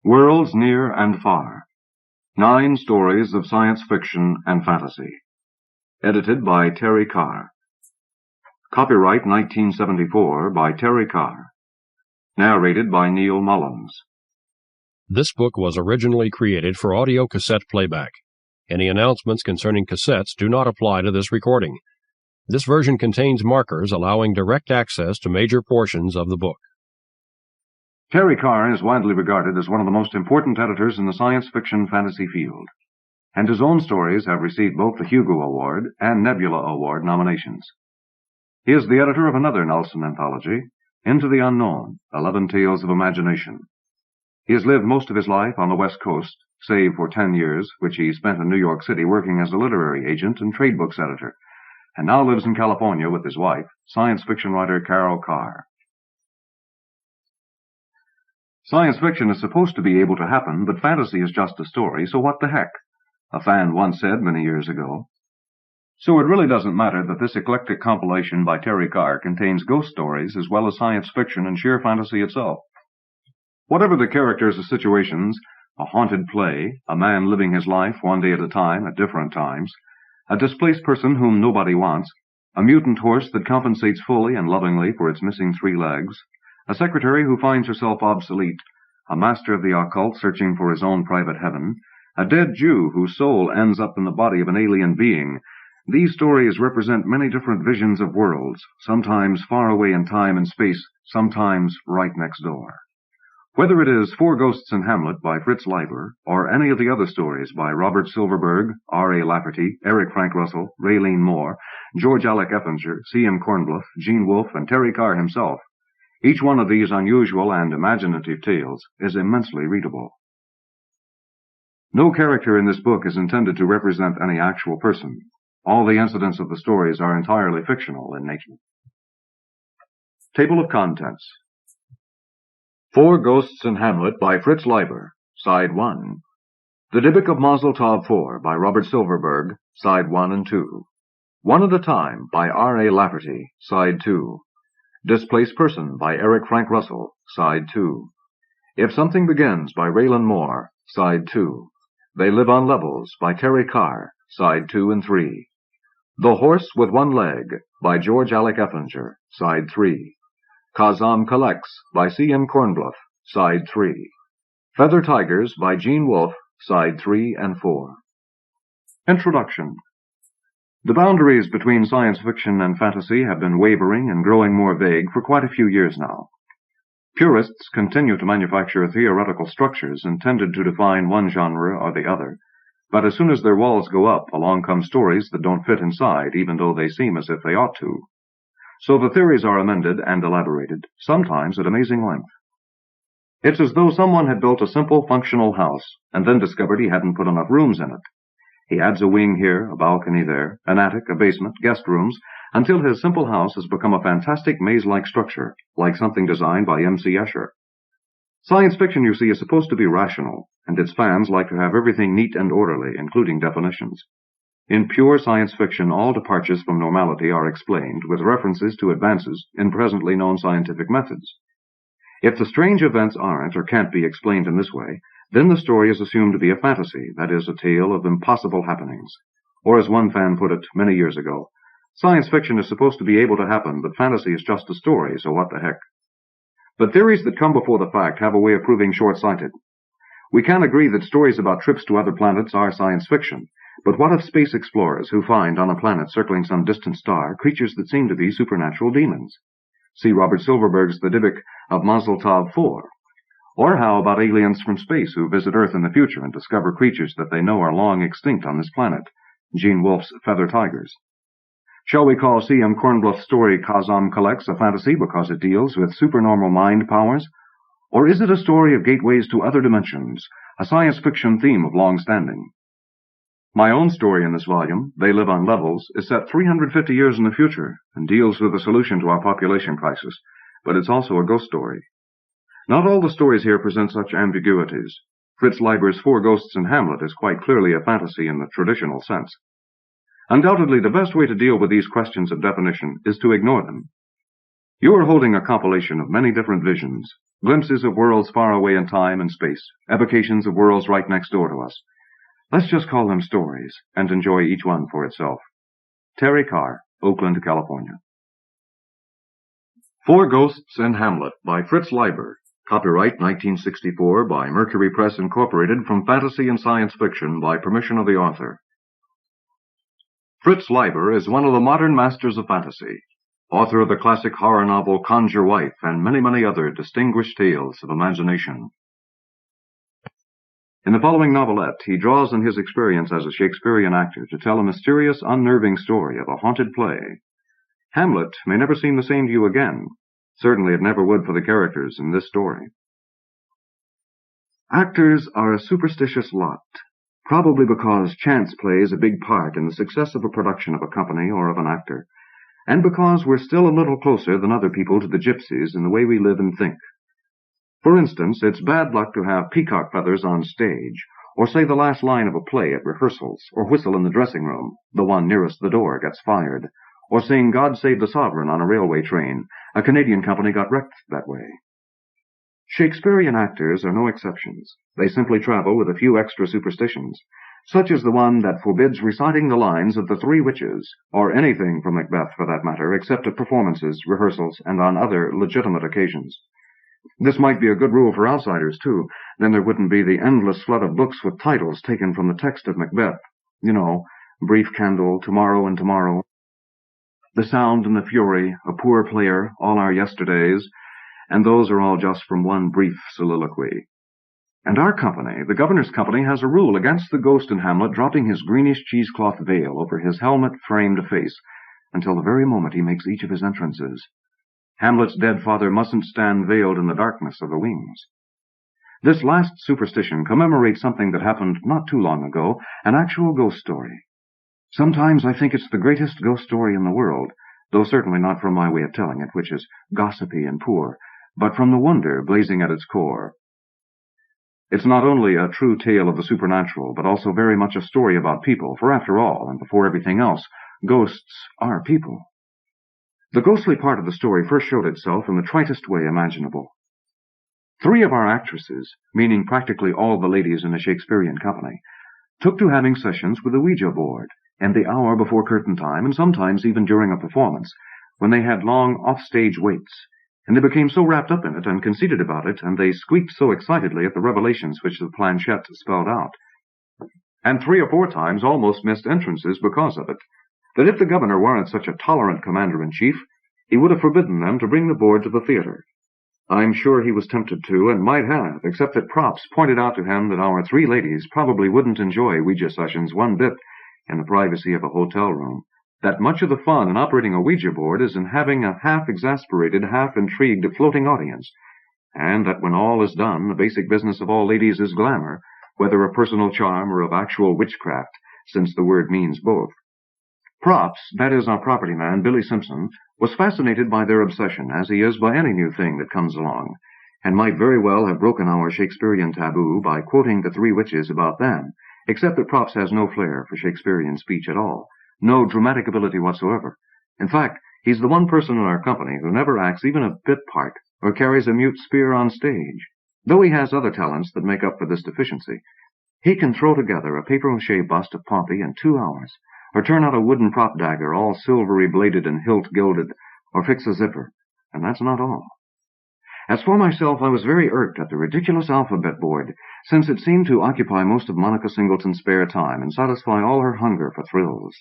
Worlds Near and Far. 9 Stories of Science Fiction and Fantasy. Edited by Terry Carr. Copyright 1974 by Terry Carr. Narrated by Neal Mullins. This book was originally created for audio cassette playback. Any announcements concerning cassettes do not apply to this recording. This version contains markers allowing direct access to major portions of the book. Terry Carr is widely regarded as one of the most important editors in the science fiction fantasy field, and his own stories have received both the Hugo Award and Nebula Award nominations. He is the editor of another Nelson anthology, Into the Unknown, 11 Tales of Imagination. He has lived most of his life on the West Coast, save for 10 years, which he spent in New York City working as a literary agent and trade books editor, and now lives in California with his wife, science fiction writer Carr. Science fiction is supposed to be able to happen, but fantasy is just a story, so what the heck? A fan once said many years ago. So it really doesn't matter that this eclectic compilation by Terry Carr contains ghost stories as well as science fiction and sheer fantasy itself. Whatever the characters or situations, a haunted play, a man living his life one day at a time at different times, a displaced person whom nobody wants, a mutant horse that compensates fully and lovingly for its missing 3 legs, a secretary who finds herself obsolete, a master of the occult searching for his own private heaven, a dead Jew whose soul ends up in the body of an alien being. These stories represent many different visions of worlds, sometimes far away in time and space, sometimes right next door. Whether it is 4 Ghosts in Hamlet by Fritz Leiber, or any of the other stories by Robert Silverberg, R.A. Lafferty, Eric Frank Russell, Raylyn Moore, George Alec Effinger, C.M. Kornbluth, Gene Wolfe, and Terry Carr himself, each one of these unusual and imaginative tales is immensely readable. No character in this book is intended to represent any actual person. All the incidents of the stories are entirely fictional in nature. Table of Contents. 4 Ghosts in Hamlet by Fritz Leiber, Side 1. The Dybbuk of Mazel 4 by Robert Silverberg, Side 1 and 2. One at a Time by R.A. Lafferty, Side 2. Displaced Person by Eric Frank Russell, Side 2. If Something Begins by Raylyn Moore, Side 2. They Live on Levels by Terry Carr, Side 2 and 3. The Horse with One Leg by George Alec Effinger, Side 3. Kazam Collects by C.M. Kornbluth, Side 3. Feather Tigers by Gene Wolfe, Side 3 and 4. Introduction. The boundaries between science fiction and fantasy have been wavering and growing more vague for quite a few years now. Purists continue to manufacture theoretical structures intended to define one genre or the other, but as soon as their walls go up, along come stories that don't fit inside, even though they seem as if they ought to. So the theories are amended and elaborated, sometimes at amazing length. It's as though someone had built a simple, functional house, and then discovered he hadn't put enough rooms in it. He adds a wing here, a balcony there, an attic, a basement, guest rooms, until his simple house has become a fantastic maze-like structure, like something designed by M.C. Escher. Science fiction, you see, is supposed to be rational, and its fans like to have everything neat and orderly, including definitions. In pure science fiction, all departures from normality are explained with references to advances in presently known scientific methods. If the strange events aren't or can't be explained in this way, then the story is assumed to be a fantasy, that is, a tale of impossible happenings. Or as one fan put it many years ago, science fiction is supposed to be able to happen, but fantasy is just a story, so what the heck? But theories that come before the fact have a way of proving short-sighted. We can agree that stories about trips to other planets are science fiction, but what of space explorers who find on a planet circling some distant star creatures that seem to be supernatural demons? See Robert Silverberg's The Dybbuk of Mazel 4. Or how about aliens from space who visit Earth in the future and discover creatures that they know are long extinct on this planet? Gene Wolfe's Feather Tigers. Shall we call C.M. Kornbluth's story Kazam Collects a fantasy because it deals with supernormal mind powers? Or is it a story of gateways to other dimensions, a science fiction theme of long standing? My own story in this volume, They Live on Levels, is set 350 years in the future and deals with a solution to our population crisis, but it's also a ghost story. Not all the stories here present such ambiguities. Fritz Leiber's 4 Ghosts in Hamlet is quite clearly a fantasy in the traditional sense. Undoubtedly, the best way to deal with these questions of definition is to ignore them. You are holding a compilation of many different visions, glimpses of worlds far away in time and space, evocations of worlds right next door to us. Let's just call them stories and enjoy each one for itself. Terry Carr, Oakland, California. Four Ghosts and Hamlet by Fritz Leiber. Copyright 1964 by Mercury Press Incorporated, from Fantasy and Science Fiction by permission of the author. Fritz Leiber is one of the modern masters of fantasy, author of the classic horror novel Conjure Wife and many, many other distinguished tales of imagination. In the following novelette, he draws on his experience as a Shakespearean actor to tell a mysterious, unnerving story of a haunted play. Hamlet may never seem the same to you again. Certainly it never would for the characters in this story. Actors are a superstitious lot, probably because chance plays a big part in the success of a production of a company or of an actor, and because we're still a little closer than other people to the gypsies in the way we live and think. For instance, it's bad luck to have peacock feathers on stage, or say the last line of a play at rehearsals, or whistle in the dressing room, the one nearest the door gets fired, or sing God Save the Sovereign on a railway train. A Canadian company got wrecked that way. Shakespearean actors are no exceptions. They simply travel with a few extra superstitions, such as the one that forbids reciting the lines of the Three Witches, or anything from Macbeth for that matter, except at performances, rehearsals, and on other legitimate occasions. This might be a good rule for outsiders, too. Then there wouldn't be the endless flood of books with titles taken from the text of Macbeth. You know, Brief Candle, Tomorrow and Tomorrow, The Sound and the Fury, A Poor Player, All Our Yesterdays, and those are all just from one brief soliloquy. And our company, the Governor's Company, has a rule against the ghost in Hamlet dropping his greenish cheesecloth veil over his helmet-framed face until the very moment he makes each of his entrances. Hamlet's dead father mustn't stand veiled in the darkness of the wings. This last superstition commemorates something that happened not too long ago, an actual ghost story. Sometimes I think it's the greatest ghost story in the world, though certainly not from my way of telling it, which is gossipy and poor, but from the wonder blazing at its core. It's not only a true tale of the supernatural, but also very much a story about people, for after all, and before everything else, ghosts are people. The ghostly part of the story first showed itself in the tritest way imaginable. 3 of our actresses, meaning practically all the ladies in the Shakespearean company, took to having sessions with the Ouija board, and the hour before curtain time, and sometimes even during a performance, when they had long off-stage waits, and they became so wrapped up in it and conceited about it, and they squeaked so excitedly at the revelations which the planchette spelled out, and 3 or 4 times almost missed entrances because of it, that if the governor weren't such a tolerant commander-in-chief, he would have forbidden them to bring the board to the theater. I'm sure he was tempted to, and might have, except that Props pointed out to him that our 3 ladies probably wouldn't enjoy Ouija sessions one bit in the privacy of a hotel room, that much of the fun in operating a Ouija board is in having a half-exasperated, half-intrigued floating audience, and that when all is done, the basic business of all ladies is glamour, whether of personal charm or of actual witchcraft, since the word means both. Props, that is our property man, Billy Simpson, was fascinated by their obsession, as he is by any new thing that comes along, and might very well have broken our Shakespearean taboo by quoting the 3 witches about them, except that Props has no flair for Shakespearean speech at all, no dramatic ability whatsoever. In fact, he's the one person in our company who never acts even a bit part, or carries a mute spear on stage. Though he has other talents that make up for this deficiency, he can throw together a papier-mâché bust of Pompey in 2 hours, or turn out a wooden prop dagger all silvery-bladed and hilt-gilded, or fix a zipper, and that's not all. As for myself, I was very irked at the ridiculous alphabet board, since it seemed to occupy most of Monica Singleton's spare time and satisfy all her hunger for thrills.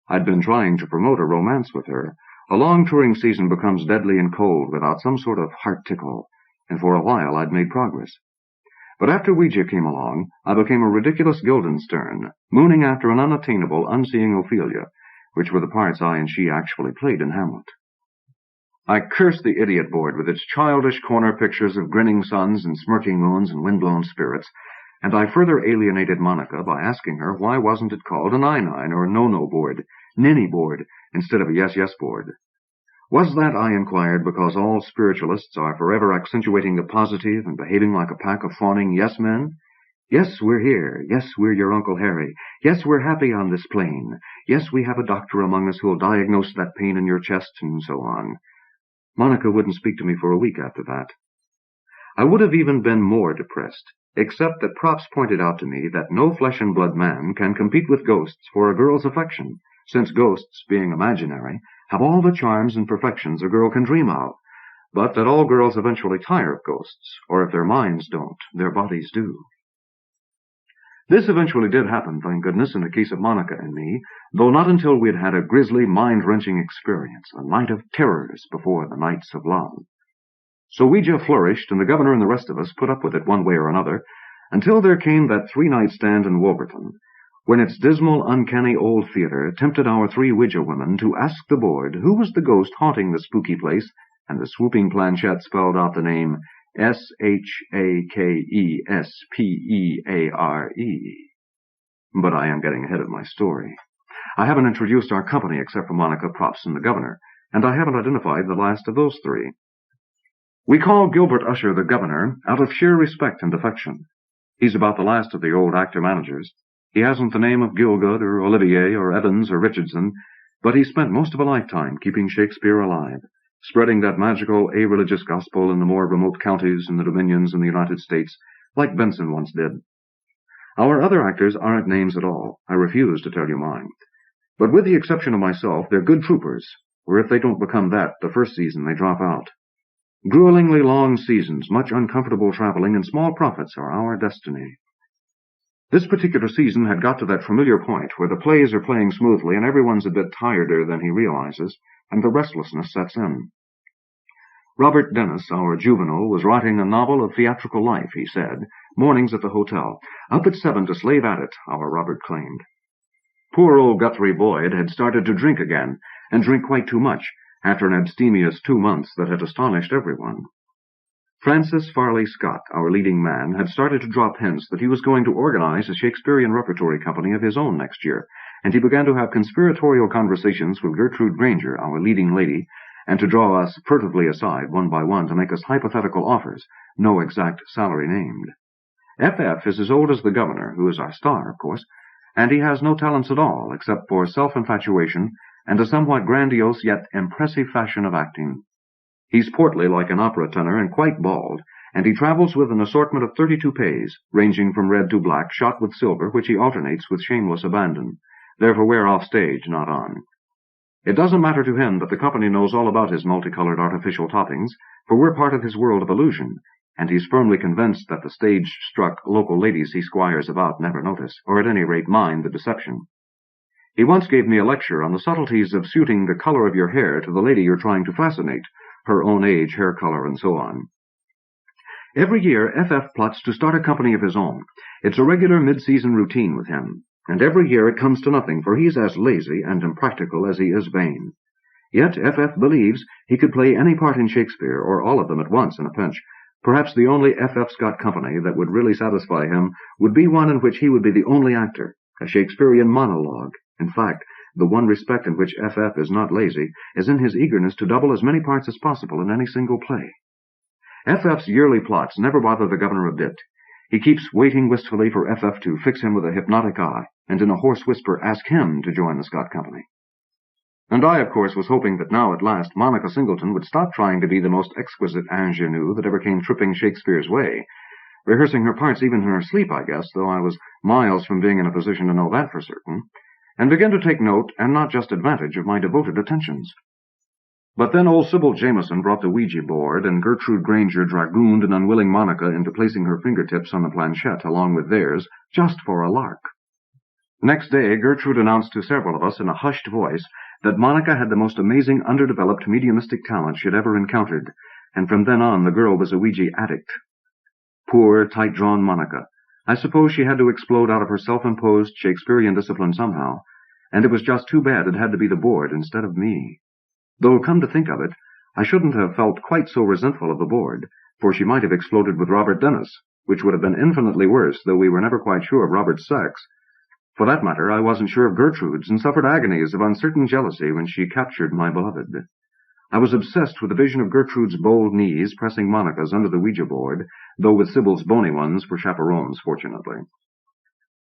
I'd been trying to promote a romance with her. A long touring season becomes deadly and cold without some sort of heart tickle, and for a while I'd made progress. But after Ouija came along, I became a ridiculous Guildenstern, mooning after an unattainable, unseeing Ophelia, which were the parts I and she actually played in Hamlet. I cursed the idiot board with its childish corner pictures of grinning suns and smirking moons and windblown spirits, and I further alienated Monica by asking her why wasn't it called a 9-9 or a no-no board, ninny board, instead of a yes-yes board. Was that, I inquired, because all spiritualists are forever accentuating the positive and behaving like a pack of fawning yes-men? Yes, we're here. Yes, we're your Uncle Harry. Yes, we're happy on this plane. Yes, we have a doctor among us who'll diagnose that pain in your chest, and so on. Monica wouldn't speak to me for a week after that. I would have even been more depressed, except that props pointed out to me that no flesh-and-blood man can compete with ghosts for a girl's affection, since ghosts, being imaginary, have all the charms and perfections a girl can dream of, but that all girls eventually tire of ghosts, or if their minds don't, their bodies do. This eventually did happen, thank goodness, in the case of Monica and me, though not until we had had a grisly, mind-wrenching experience, a night of terrors before the nights of love. So Ouija flourished, and the governor and the rest of us put up with it one way or another, until there came that three-night stand in Wolverton, when its dismal, uncanny old theater tempted our three Ouija women to ask the board who was the ghost haunting the spooky place, and the swooping planchette spelled out the name S-H-A-K-E-S-P-E-A-R-E. But I am getting ahead of my story. I haven't introduced our company except for Monica, Props, and the governor, and I haven't identified the last of those three. We call Gilbert Usher the governor out of sheer respect and affection. He's about the last of the old actor-managers. He hasn't the name of Gielgud or Olivier or Evans or Richardson, but he spent most of a lifetime keeping Shakespeare alive, spreading that magical a-religious gospel in the more remote counties and the dominions in the United States, like Benson once did. Our other actors aren't names at all. I refuse to tell you mine. But with the exception of myself, they're good troopers, or if they don't become that the first season, they drop out. Gruelingly long seasons, much uncomfortable traveling, and small profits are our destiny. This particular season had got to that familiar point where the plays are playing smoothly and everyone's a bit tireder than he realizes, and the restlessness sets in. Robert Dennis, our juvenile, was writing a novel of theatrical life, he said, mornings at the hotel, up at 7 to slave at it, our Robert claimed. Poor old Guthrie Boyd had started to drink again, and drink quite too much, after an abstemious 2 months that had astonished everyone. Francis Farley Scott, our leading man, had started to drop hints that he was going to organize a Shakespearean repertory company of his own next year, and he began to have conspiratorial conversations with Gertrude Granger, our leading lady, and to draw us furtively aside one by one to make us hypothetical offers, no exact salary named. F.F. is as old as the governor, who is our star, of course, and he has no talents at all except for self-infatuation and a somewhat grandiose yet impressive fashion of acting. He's portly like an opera tenor and quite bald, and he travels with an assortment of 32 pays, ranging from red to black, shot with silver, which he alternates with shameless abandon. They're for wear off stage, not on. It doesn't matter to him that the company knows all about his multicolored artificial toppings, for we're part of his world of illusion, and he's firmly convinced that the stage-struck local ladies he squires about never notice, or at any rate mind the deception. He once gave me a lecture on the subtleties of suiting the color of your hair to the lady you're trying to fascinate, her own age, hair color, and so on. Every year, F.F. plots to start a company of his own. It's a regular mid-season routine with him, and every year it comes to nothing, for he's as lazy and impractical as he is vain. Yet F.F. believes he could play any part in Shakespeare, or all of them at once in a pinch. Perhaps the only F.F. Scott company that would really satisfy him would be one in which he would be the only actor, a Shakespearean monologue. In fact, the one respect in which F.F. is not lazy is in his eagerness to double as many parts as possible in any single play. F.F.'s yearly plots never bother the governor a bit. He keeps waiting wistfully for F.F. to fix him with a hypnotic eye, and in a hoarse whisper ask him to join the Scott Company. And I, of course, was hoping that now at last Monica Singleton would stop trying to be the most exquisite ingenue that ever came tripping Shakespeare's way, rehearsing her parts even in her sleep, I guess, though I was miles from being in a position to know that for certain, and begin to take note, and not just advantage, of my devoted attentions. But then old Sybil Jameson brought the Ouija board, and Gertrude Granger dragooned an unwilling Monica into placing her fingertips on the planchette along with theirs, just for a lark. Next day, Gertrude announced to several of us in a hushed voice that Monica had the most amazing underdeveloped mediumistic talent she'd ever encountered, and from then on the girl was a Ouija addict. Poor, tight-drawn Monica. I suppose she had to explode out of her self-imposed Shakespearean discipline somehow, and it was just too bad it had to be the board instead of me. Though, come to think of it, I shouldn't have felt quite so resentful of the board, for she might have exploded with Robert Dennis, which would have been infinitely worse, though we were never quite sure of Robert's sex. For that matter, I wasn't sure of Gertrude's, and suffered agonies of uncertain jealousy when she captured my beloved. I was obsessed with the vision of Gertrude's bold knees pressing Monica's under the Ouija board, though with Sybil's bony ones for chaperones, fortunately.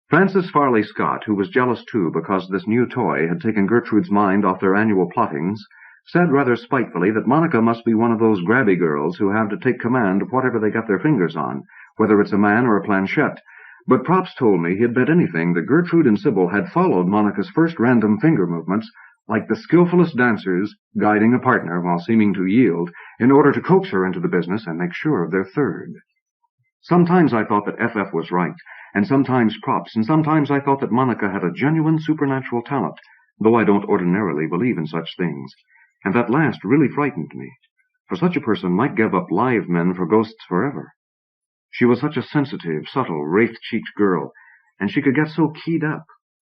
Francis Farley Scott, who was jealous too because this new toy had taken Gertrude's mind off their annual plottings, said rather spitefully that Monica must be one of those grabby girls who have to take command of whatever they got their fingers on, whether it's a man or a planchette. But Props told me he'd bet anything that Gertrude and Sybil had followed Monica's first random finger movements like the skillfulest dancers guiding a partner while seeming to yield in order to coax her into the business and make sure of their third. Sometimes I thought that FF was right, and sometimes Props, and sometimes I thought that Monica had a genuine supernatural talent, though I don't ordinarily believe in such things. And that last really frightened me, for such a person might give up live men for ghosts forever. She was such a sensitive, subtle, wraith-cheeked girl, and she could get so keyed up,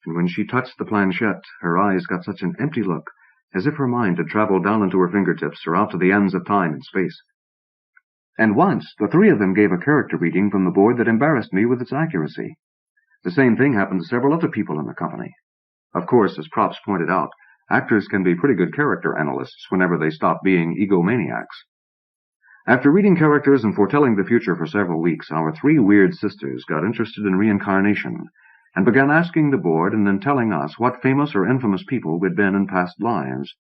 and when she touched the planchette, her eyes got such an empty look, as if her mind had traveled down into her fingertips or out to the ends of time and space. And once, the three of them gave a character reading from the board that embarrassed me with its accuracy. The same thing happened to several other people in the company. Of course, as Props pointed out, actors can be pretty good character analysts whenever they stop being egomaniacs. After reading characters and foretelling the future for several weeks, our three weird sisters got interested in reincarnation and began asking the board and then telling us what famous or infamous people we'd been in past lives.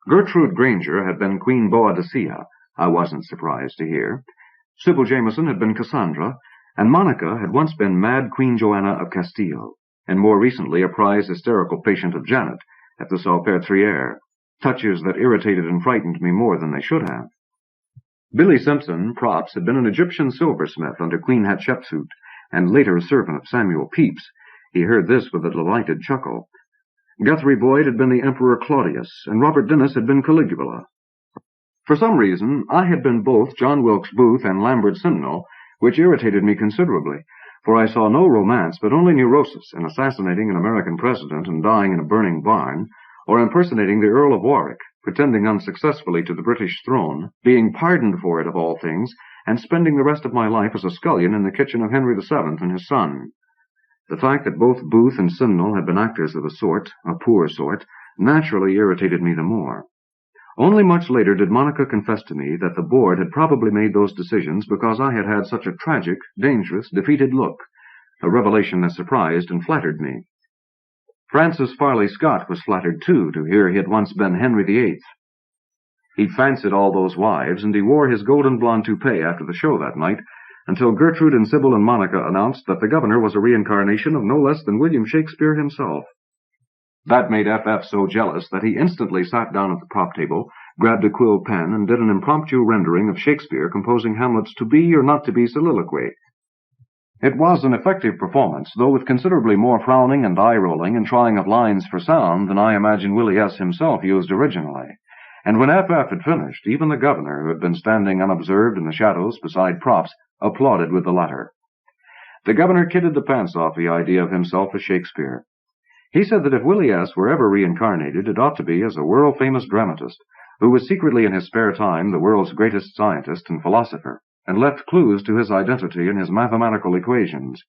Gertrude Granger had been Queen Boadicea, I wasn't surprised to hear. Sybil Jameson had been Cassandra, and Monica had once been Mad Queen Joanna of Castile, and more recently a prize hysterical patient of Janet at the Salpêtrière, touches that irritated and frightened me more than they should have. Billy Simpson, Props, had been an Egyptian silversmith under Queen Hatshepsut, and later a servant of Samuel Pepys. He heard this with a delighted chuckle. Guthrie Boyd had been the Emperor Claudius, and Robert Dennis had been Caligula. For some reason, I had been both John Wilkes Booth and Lambert Simnel, which irritated me considerably, for I saw no romance but only neurosis in assassinating an American president and dying in a burning barn, or impersonating the Earl of Warwick, pretending unsuccessfully to the British throne, being pardoned for it of all things, and spending the rest of my life as a scullion in the kitchen of Henry VII and his son. The fact that both Booth and Simnel had been actors of a sort, a poor sort, naturally irritated me the more. Only much later did Monica confess to me that the board had probably made those decisions because I had had such a tragic, dangerous, defeated look, a revelation that surprised and flattered me. Francis Farley Scott was flattered, too, to hear he had once been Henry VIII. He'd fancied all those wives, and he wore his golden blonde toupee after the show that night, until Gertrude and Sybil and Monica announced that the governor was a reincarnation of no less than William Shakespeare himself. That made FF so jealous that he instantly sat down at the prop table, grabbed a quill pen, and did an impromptu rendering of Shakespeare composing Hamlet's to-be or not-to-be soliloquy. It was an effective performance, though with considerably more frowning and eye-rolling and trying of lines for sound than I imagine Willie S. himself used originally. And when FF had finished, even the governor, who had been standing unobserved in the shadows beside Props, applauded with the latter. The governor kidded the pants off the idea of himself as Shakespeare. He said that if Willie S. were ever reincarnated, it ought to be as a world-famous dramatist, who was secretly in his spare time the world's greatest scientist and philosopher, and left clues to his identity in his mathematical equations.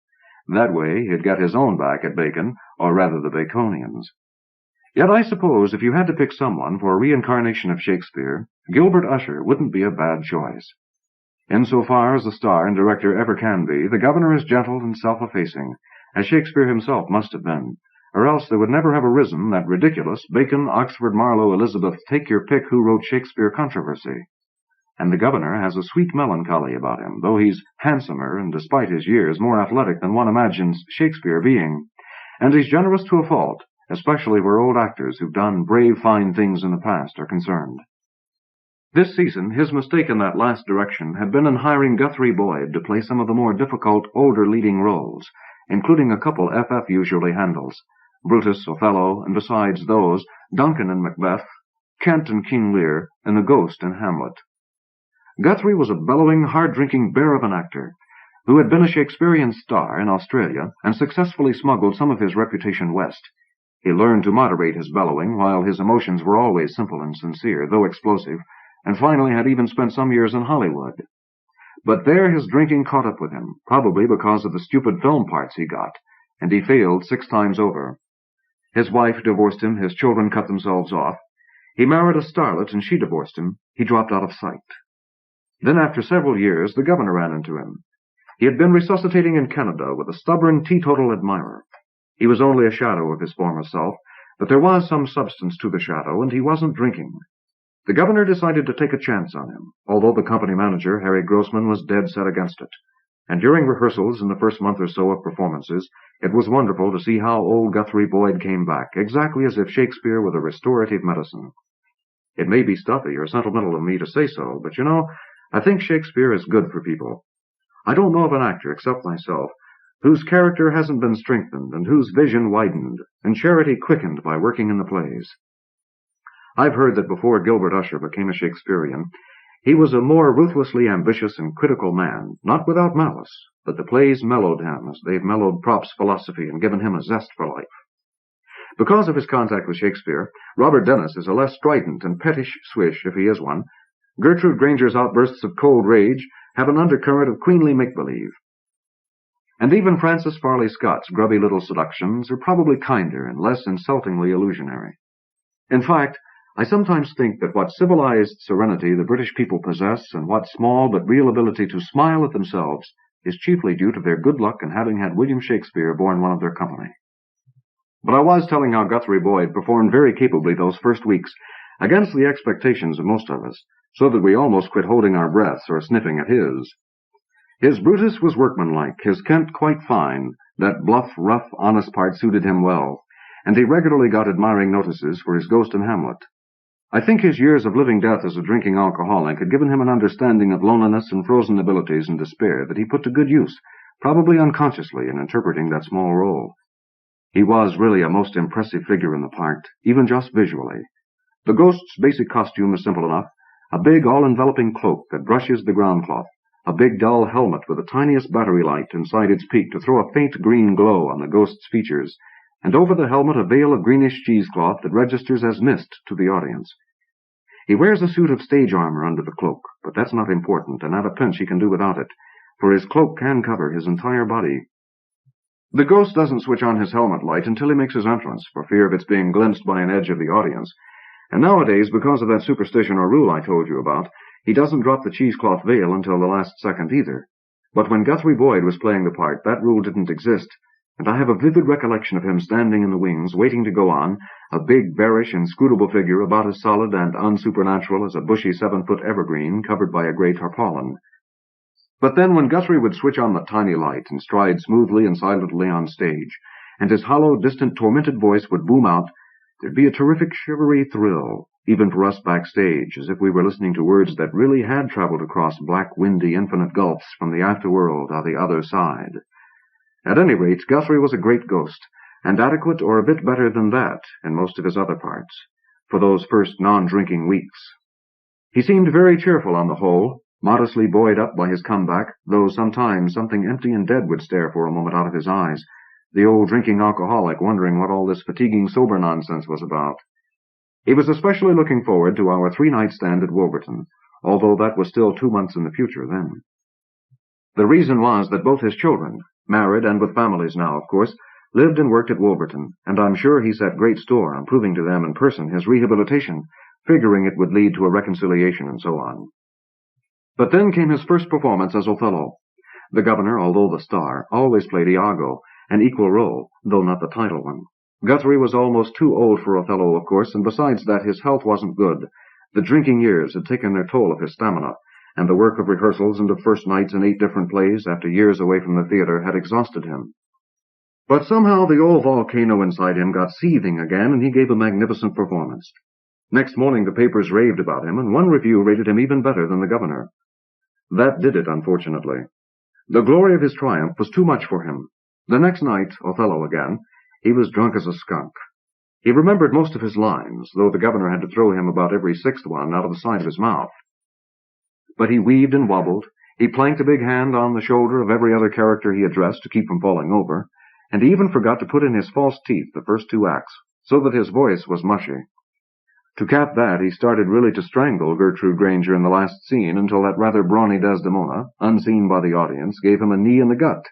That way he'd get his own back at Bacon, or rather the Baconians. Yet I suppose if you had to pick someone for a reincarnation of Shakespeare, Gilbert Usher wouldn't be a bad choice. Insofar as a star and director ever can be, the governor is gentle and self-effacing, as Shakespeare himself must have been, or else there would never have arisen that ridiculous Bacon, Oxford, Marlowe, Elizabeth, take-your-pick-who-wrote-Shakespeare controversy. And the governor has a sweet melancholy about him, though he's handsomer and, despite his years, more athletic than one imagines Shakespeare being. And he's generous to a fault, especially where old actors who've done brave, fine things in the past are concerned. This season, his mistake in that last direction had been in hiring Guthrie Boyd to play some of the more difficult, older leading roles, including a couple FF usually handles, Brutus, Othello, and besides those, Duncan in Macbeth, Kent in King Lear, and the Ghost in Hamlet. Guthrie was a bellowing, hard-drinking bear of an actor, who had been a Shakespearean star in Australia and successfully smuggled some of his reputation west. He learned to moderate his bellowing, while his emotions were always simple and sincere, though explosive, and finally had even spent some years in Hollywood. But there his drinking caught up with him, probably because of the stupid film parts he got, and he failed 6 times over. His wife divorced him, his children cut themselves off. He married a starlet, and she divorced him. He dropped out of sight. Then, after several years, the governor ran into him. He had been resuscitating in Canada with a stubborn, teetotal admirer. He was only a shadow of his former self, but there was some substance to the shadow, and he wasn't drinking. The governor decided to take a chance on him, although the company manager, Harry Grossman, was dead set against it. And during rehearsals in the first month or so of performances, it was wonderful to see how old Guthrie Boyd came back, exactly as if Shakespeare were the restorative medicine. It may be stuffy or sentimental of me to say so, but you know, I think Shakespeare is good for people. I don't know of an actor, except myself, whose character hasn't been strengthened and whose vision widened and charity quickened by working in the plays. I've heard that before Gilbert Usher became a Shakespearean, he was a more ruthlessly ambitious and critical man, not without malice, but the plays mellowed him as they've mellowed Prop's philosophy and given him a zest for life. Because of his contact with Shakespeare, Robert Dennis is a less strident and pettish swish, if he is one. Gertrude Granger's outbursts of cold rage have an undercurrent of queenly make-believe. And even Francis Farley Scott's grubby little seductions are probably kinder and less insultingly illusionary. In fact, I sometimes think that what civilized serenity the British people possess and what small but real ability to smile at themselves is chiefly due to their good luck in having had William Shakespeare born one of their company. But I was telling how Guthrie Boyd performed very capably those first weeks, against the expectations of most of us, so that we almost quit holding our breaths or sniffing at his. His Brutus was workmanlike, his Kent quite fine, that bluff, rough, honest part suited him well, and he regularly got admiring notices for his Ghost in Hamlet. I think his years of living death as a drinking alcoholic had given him an understanding of loneliness and frozen abilities and despair that he put to good use, probably unconsciously, in interpreting that small role. He was really a most impressive figure in the part, even just visually. The Ghost's basic costume is simple enough, a big all-enveloping cloak that brushes the ground cloth, a big dull helmet with the tiniest battery light inside its peak to throw a faint green glow on the Ghost's features, and over the helmet a veil of greenish cheesecloth that registers as mist to the audience. He wears a suit of stage armor under the cloak, but that's not important, and at a pinch he can do without it, for his cloak can cover his entire body. The Ghost doesn't switch on his helmet light until he makes his entrance, for fear of its being glimpsed by an edge of the audience, and nowadays, because of that superstition or rule I told you about, he doesn't drop the cheesecloth veil until the last second either. But when Guthrie Boyd was playing the part, that rule didn't exist, and I have a vivid recollection of him standing in the wings, waiting to go on, a big, bearish, inscrutable figure about as solid and unsupernatural as a bushy 7-foot evergreen covered by a grey tarpaulin. But then when Guthrie would switch on the tiny light and stride smoothly and silently on stage, and his hollow, distant, tormented voice would boom out, there'd be a terrific shivery thrill, even for us backstage, as if we were listening to words that really had traveled across black, windy, infinite gulfs from the afterworld on the other side. At any rate, Guthrie was a great ghost, and adequate or a bit better than that in most of his other parts, for those first non-drinking weeks. He seemed very cheerful on the whole, modestly buoyed up by his comeback, though sometimes something empty and dead would stare for a moment out of his eyes, the old drinking alcoholic wondering what all this fatiguing sober nonsense was about. He was especially looking forward to our 3-night stand at Wolverton, although that was still 2 months in the future then. The reason was that both his children, married and with families now, of course, lived and worked at Wolverton, and I'm sure he set great store on proving to them in person his rehabilitation, figuring it would lead to a reconciliation and so on. But then came his first performance as Othello. The governor, although the star, always played Iago, an equal role, though not the title one. Guthrie was almost too old for Othello, of course, and besides that his health wasn't good. The drinking years had taken their toll of his stamina, and the work of rehearsals and of first nights in 8 different plays after years away from the theater had exhausted him. But somehow the old volcano inside him got seething again, and he gave a magnificent performance. Next morning the papers raved about him, and one review rated him even better than the governor. That did it, unfortunately. The glory of his triumph was too much for him. The next night, Othello again, he was drunk as a skunk. He remembered most of his lines, though the governor had to throw him about every 6th one out of the side of his mouth. But he weaved and wobbled, he planked a big hand on the shoulder of every other character he addressed to keep from falling over, and he even forgot to put in his false teeth the first 2 acts, so that his voice was mushy. To cap that, he started really to strangle Gertrude Granger in the last scene until that rather brawny Desdemona, unseen by the audience, gave him a knee in the gut.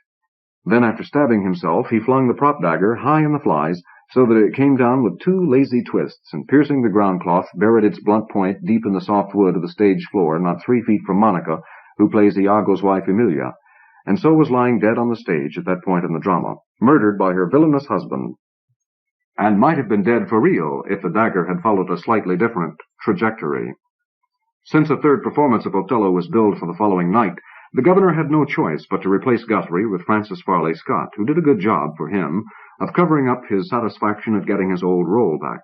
Then, after stabbing himself, he flung the prop dagger high in the flies, so that it came down with 2 lazy twists, and piercing the ground cloth, buried its blunt point deep in the soft wood of the stage floor, not 3 feet from Monica, who plays Iago's wife Emilia, and so was lying dead on the stage at that point in the drama, murdered by her villainous husband. and might have been dead for real if the dagger had followed a slightly different trajectory. Since a third performance of Othello was billed for the following night, the governor had no choice but to replace Guthrie with Francis Farley Scott, who did a good job for him of covering up his satisfaction at getting his old role back.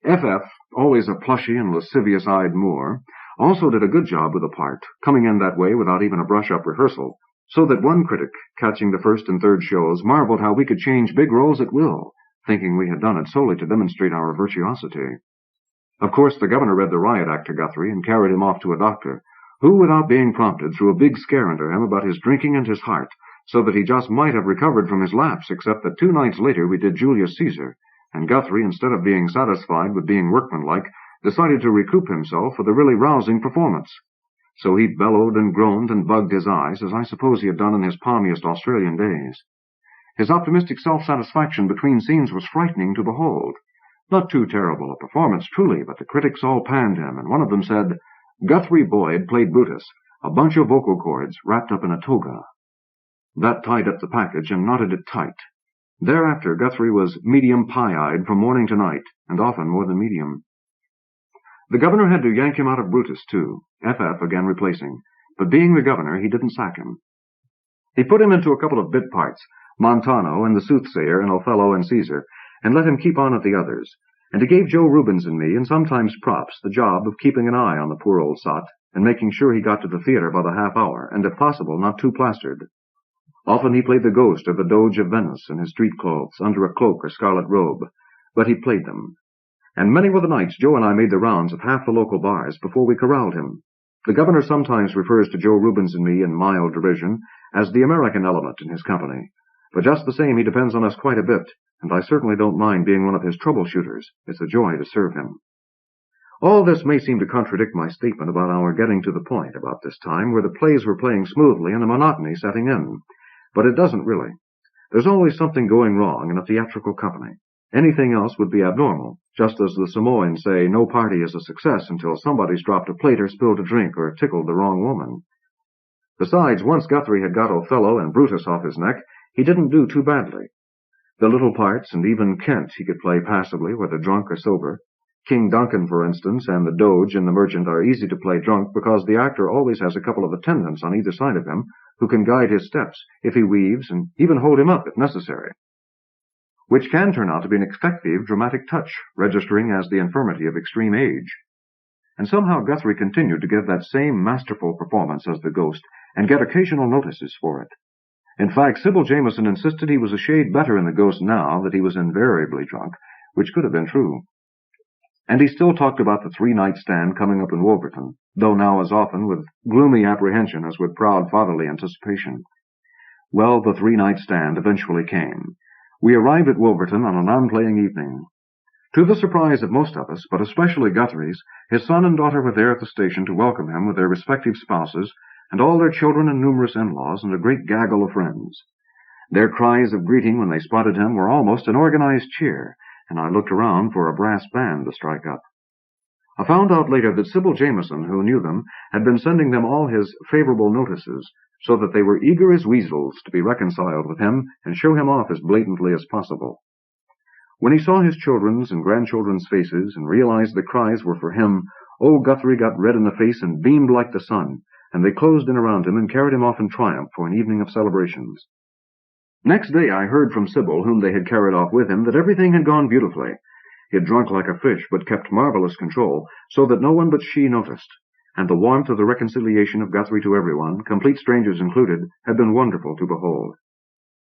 F.F., always a plushy and lascivious-eyed Moor, also did a good job with the part, coming in that way without even a brush-up rehearsal, so that one critic, catching the first and third shows, marveled how we could change big roles at will, thinking we had done it solely to demonstrate our virtuosity. Of course, the governor read the riot act to Guthrie and carried him off to a doctor, who, without being prompted, threw a big scare into him about his drinking and his heart, so that he just might have recovered from his lapse, except that 2 nights later we did Julius Caesar, and Guthrie, instead of being satisfied with being workmanlike, decided to recoup himself for the really rousing performance. So he bellowed and groaned and bugged his eyes, as I suppose he had done in his palmiest Australian days. His optimistic self-satisfaction between scenes was frightening to behold. Not too terrible a performance, truly, but the critics all panned him, and one of them said, "Guthrie Boyd played Brutus, a bunch of vocal cords wrapped up in a toga." That tied up the package and knotted it tight. Thereafter Guthrie was medium pie-eyed from morning to night, and often more than medium. The governor had to yank him out of Brutus, too, F.F. again replacing, but being the governor, he didn't sack him. He put him into a couple of bit parts, Montano and the soothsayer in Othello and Caesar, and let him keep on at the others, and he gave Joe Rubens and me, and sometimes props, the job of keeping an eye on the poor old sot, and making sure he got to the theater by the half hour, and if possible not too plastered. Often he played the ghost of the Doge of Venice in his street clothes, under a cloak or scarlet robe, but he played them. And many were the nights Joe and I made the rounds of half the local bars before we corralled him. The governor sometimes refers to Joe Rubens and me in mild derision as the American element in his company, but just the same he depends on us quite a bit, and I certainly don't mind being one of his troubleshooters. It's a joy to serve him. All this may seem to contradict my statement about our getting to the point about this time, where the plays were playing smoothly and the monotony setting in, but it doesn't really. There's always something going wrong in a theatrical company. Anything else would be abnormal, just as the Samoans say no party is a success until somebody's dropped a plate or spilled a drink or tickled the wrong woman. Besides, once Guthrie had got Othello and Brutus off his neck, he didn't do too badly. The little parts, and even Kent, he could play passably, whether drunk or sober. King Duncan, for instance, and the Doge and the Merchant are easy to play drunk because the actor always has a couple of attendants on either side of him who can guide his steps if he weaves and even hold him up if necessary, which can turn out to be an effective dramatic touch, registering as the infirmity of extreme age. And somehow Guthrie continued to give that same masterful performance as the ghost and get occasional notices for it. In fact, Sybil Jameson insisted he was a shade better in the ghost now that he was invariably drunk, which could have been true. And he still talked about the 3-night stand coming up in Wolverton, though now as often with gloomy apprehension as with proud fatherly anticipation. Well, the 3-night stand eventually came. We arrived at Wolverton on a non-playing evening. To the surprise of most of us, but especially Guthrie's, his son and daughter were there at the station to welcome him with their respective spouses, and all their children and numerous in-laws, and a great gaggle of friends. Their cries of greeting when they spotted him were almost an organized cheer, and I looked around for a brass band to strike up. I found out later that Sybil Jameson, who knew them, had been sending them all his favorable notices, so that they were eager as weasels to be reconciled with him and show him off as blatantly as possible. When he saw his children's and grandchildren's faces and realized the cries were for him, old Guthrie got red in the face and beamed like the sun, and they closed in around him and carried him off in triumph for an evening of celebrations. Next day I heard from Sybil, whom they had carried off with him, that everything had gone beautifully. He had drunk like a fish, but kept marvelous control, so that no one but she noticed, and the warmth of the reconciliation of Guthrie to everyone, complete strangers included, had been wonderful to behold.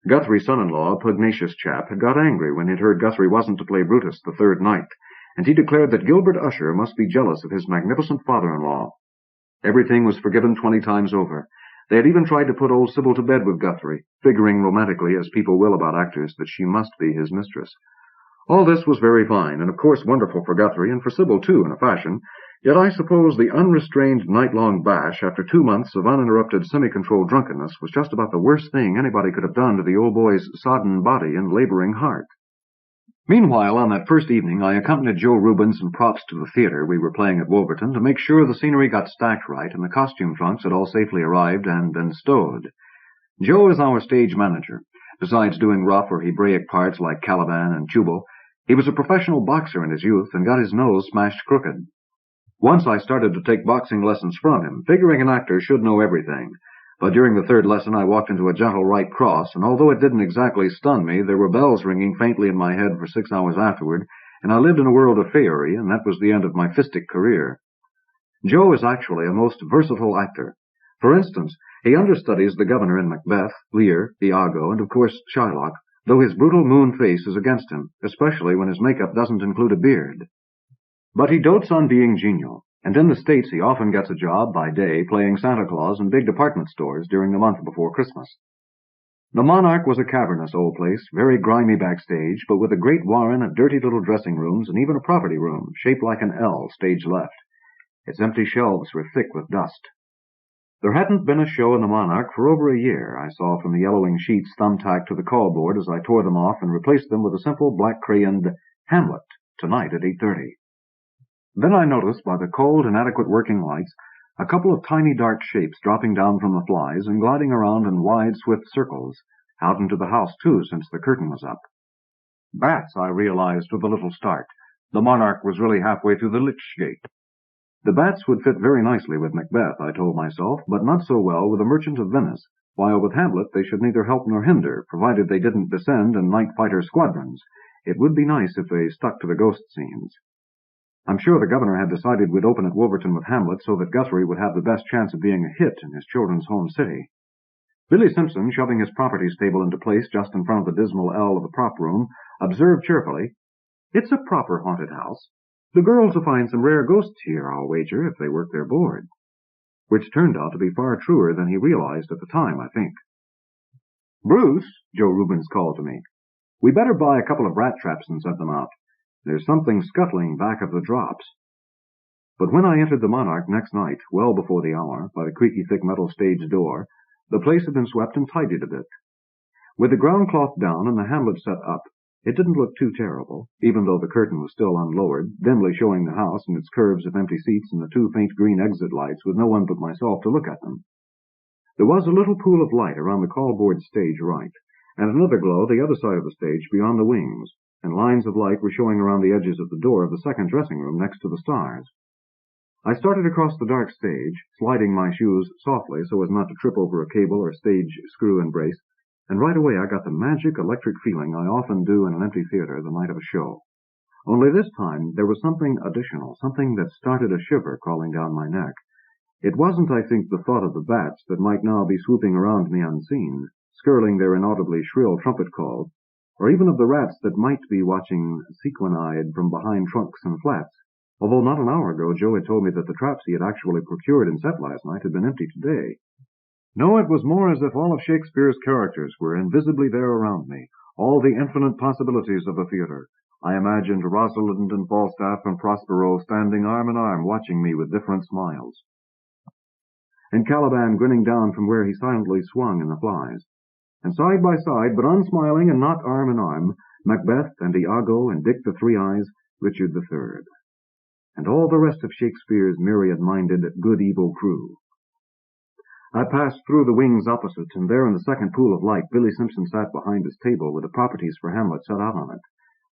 Guthrie's son-in-law, a pugnacious chap, had got angry when he'd heard Guthrie wasn't to play Brutus the 3rd night, and he declared that Gilbert Usher must be jealous of his magnificent father-in-law. Everything was forgiven 20 times over. They had even tried to put old Sybil to bed with Guthrie, figuring romantically, as people will about actors, that she must be his mistress. All this was very fine, and of course wonderful for Guthrie, and for Sybil too, in a fashion, yet I suppose the unrestrained night-long bash after 2 months of uninterrupted semi-controlled drunkenness was just about the worst thing anybody could have done to the old boy's sodden body and laboring heart. Meanwhile, on that first evening, I accompanied Joe Rubens and props to the theater we were playing at Wolverton to make sure the scenery got stacked right and the costume trunks had all safely arrived and been stowed. Joe is our stage manager. Besides doing rough or Hebraic parts like Caliban and Tubal, He was a professional boxer in his youth and got his nose smashed crooked. Once I started to take boxing lessons from him, figuring an actor should know everything. But during the third lesson I walked into a gentle right cross, and although it didn't exactly stun me, there were bells ringing faintly in my head for 6 hours afterward, and I lived in a world of faerie, and that was the end of my fistic career. Joe is actually a most versatile actor. For instance, he understudies the governor in Macbeth, Lear, Iago, and of course Shylock, though his brutal moon face is against him, especially when his makeup doesn't include a beard. But he dotes on being genial, and in the States he often gets a job by day playing Santa Claus in big department stores during the month before Christmas. The Monarch was a cavernous old place, very grimy backstage, but with a great warren of dirty little dressing rooms and even a property room, shaped like an L, stage left. Its empty shelves were thick with dust. There hadn't been a show in the Monarch for over a year, I saw from the yellowing sheets thumbtacked to the call board as I tore them off and replaced them with a simple black crayoned Hamlet, tonight at 8:30. Then I noticed by the cold, inadequate working lights a couple of tiny dark shapes dropping down from the flies and gliding around in wide, swift circles, out into the house, too, since the curtain was up. Bats, I realized with a little start. The Monarch was really halfway through the Lich Gate. The bats would fit very nicely with Macbeth, I told myself, but not so well with the Merchant of Venice, while with Hamlet they should neither help nor hinder, provided they didn't descend in night fighter squadrons. It would be nice if they stuck to the ghost scenes. I'm sure the governor had decided we'd open at Wolverton with Hamlet so that Guthrie would have the best chance of being a hit in his children's home city. Billy Simpson, shoving his properties table into place just in front of the dismal L of the prop room, observed cheerfully, "It's a proper haunted house. The girls will find some rare ghosts here, I'll wager, if they work their board." Which turned out to be far truer than he realized at the time, I think. "Bruce," Joe Rubens called to me, "we better buy a couple of rat traps and set them out. There's something scuttling back of the drops." But when I entered the Monarch next night, well before the hour, by the creaky thick metal stage door, the place had been swept and tidied a bit. With the ground cloth down and the Hamlet set up, it didn't look too terrible, even though the curtain was still unlowered, dimly showing the house and its curves of empty seats and the 2 faint green exit lights with no one but myself to look at them. There was a little pool of light around the callboard stage right, and another glow the other side of the stage beyond the wings, and lines of light were showing around the edges of the door of the second dressing room next to the stars. I started across the dark stage, sliding my shoes softly so as not to trip over a cable or stage screw and brace, and right away I got the magic electric feeling I often do in an empty theater the night of a show. Only this time there was something additional, something that started a shiver crawling down my neck. It wasn't, I think, the thought of the bats that might now be swooping around me unseen, skirling their inaudibly shrill trumpet call, or even of the rats that might be watching sequin-eyed from behind trunks and flats, although not an hour ago Joe had told me that the traps he had actually procured and set last night had been empty today. No, it was more as if all of Shakespeare's characters were invisibly there around me, all the infinite possibilities of a theater. I imagined Rosalind and Falstaff and Prospero standing arm in arm watching me with different smiles, and Caliban grinning down from where he silently swung in the flies. And side by side, but unsmiling and not arm in arm, Macbeth and Iago and Dick the Three-Eyes, Richard the Third, and all the rest of Shakespeare's myriad-minded good-evil crew. I passed through the wings opposite, and there in the second pool of light Billy Simpson sat behind his table with the properties for Hamlet set out on it.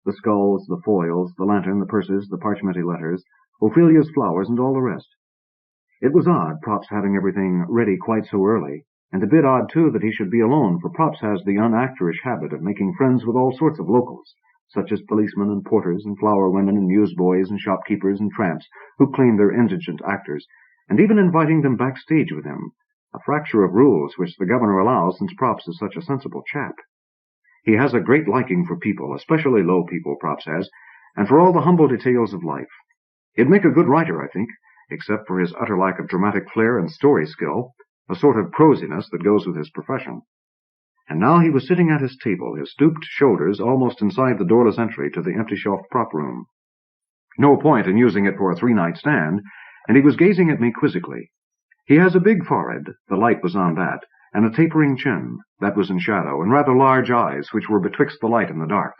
The skulls, the foils, the lantern, the purses, the parchmenty letters, Ophelia's flowers, and all the rest. It was odd, Props having everything ready quite so early, and a bit odd, too, that he should be alone, for Props has the unactorish habit of making friends with all sorts of locals, such as policemen and porters and flower women and newsboys and shopkeepers and tramps who claim they're indigent actors, and even inviting them backstage with him, a fracture of rules which the governor allows since Props is such a sensible chap. He has a great liking for people, especially low people, Props has, and for all the humble details of life. He'd make a good writer, I think, except for his utter lack of dramatic flair and story skill, a sort of prosiness that goes with his profession. And now he was sitting at his table, his stooped shoulders almost inside the doorless entry to the empty-shelf prop room. No point in using it for a 3-night stand, and he was gazing at me quizzically. He has a big forehead, the light was on that, and a tapering chin, that was in shadow, and rather large eyes, which were betwixt the light and the dark.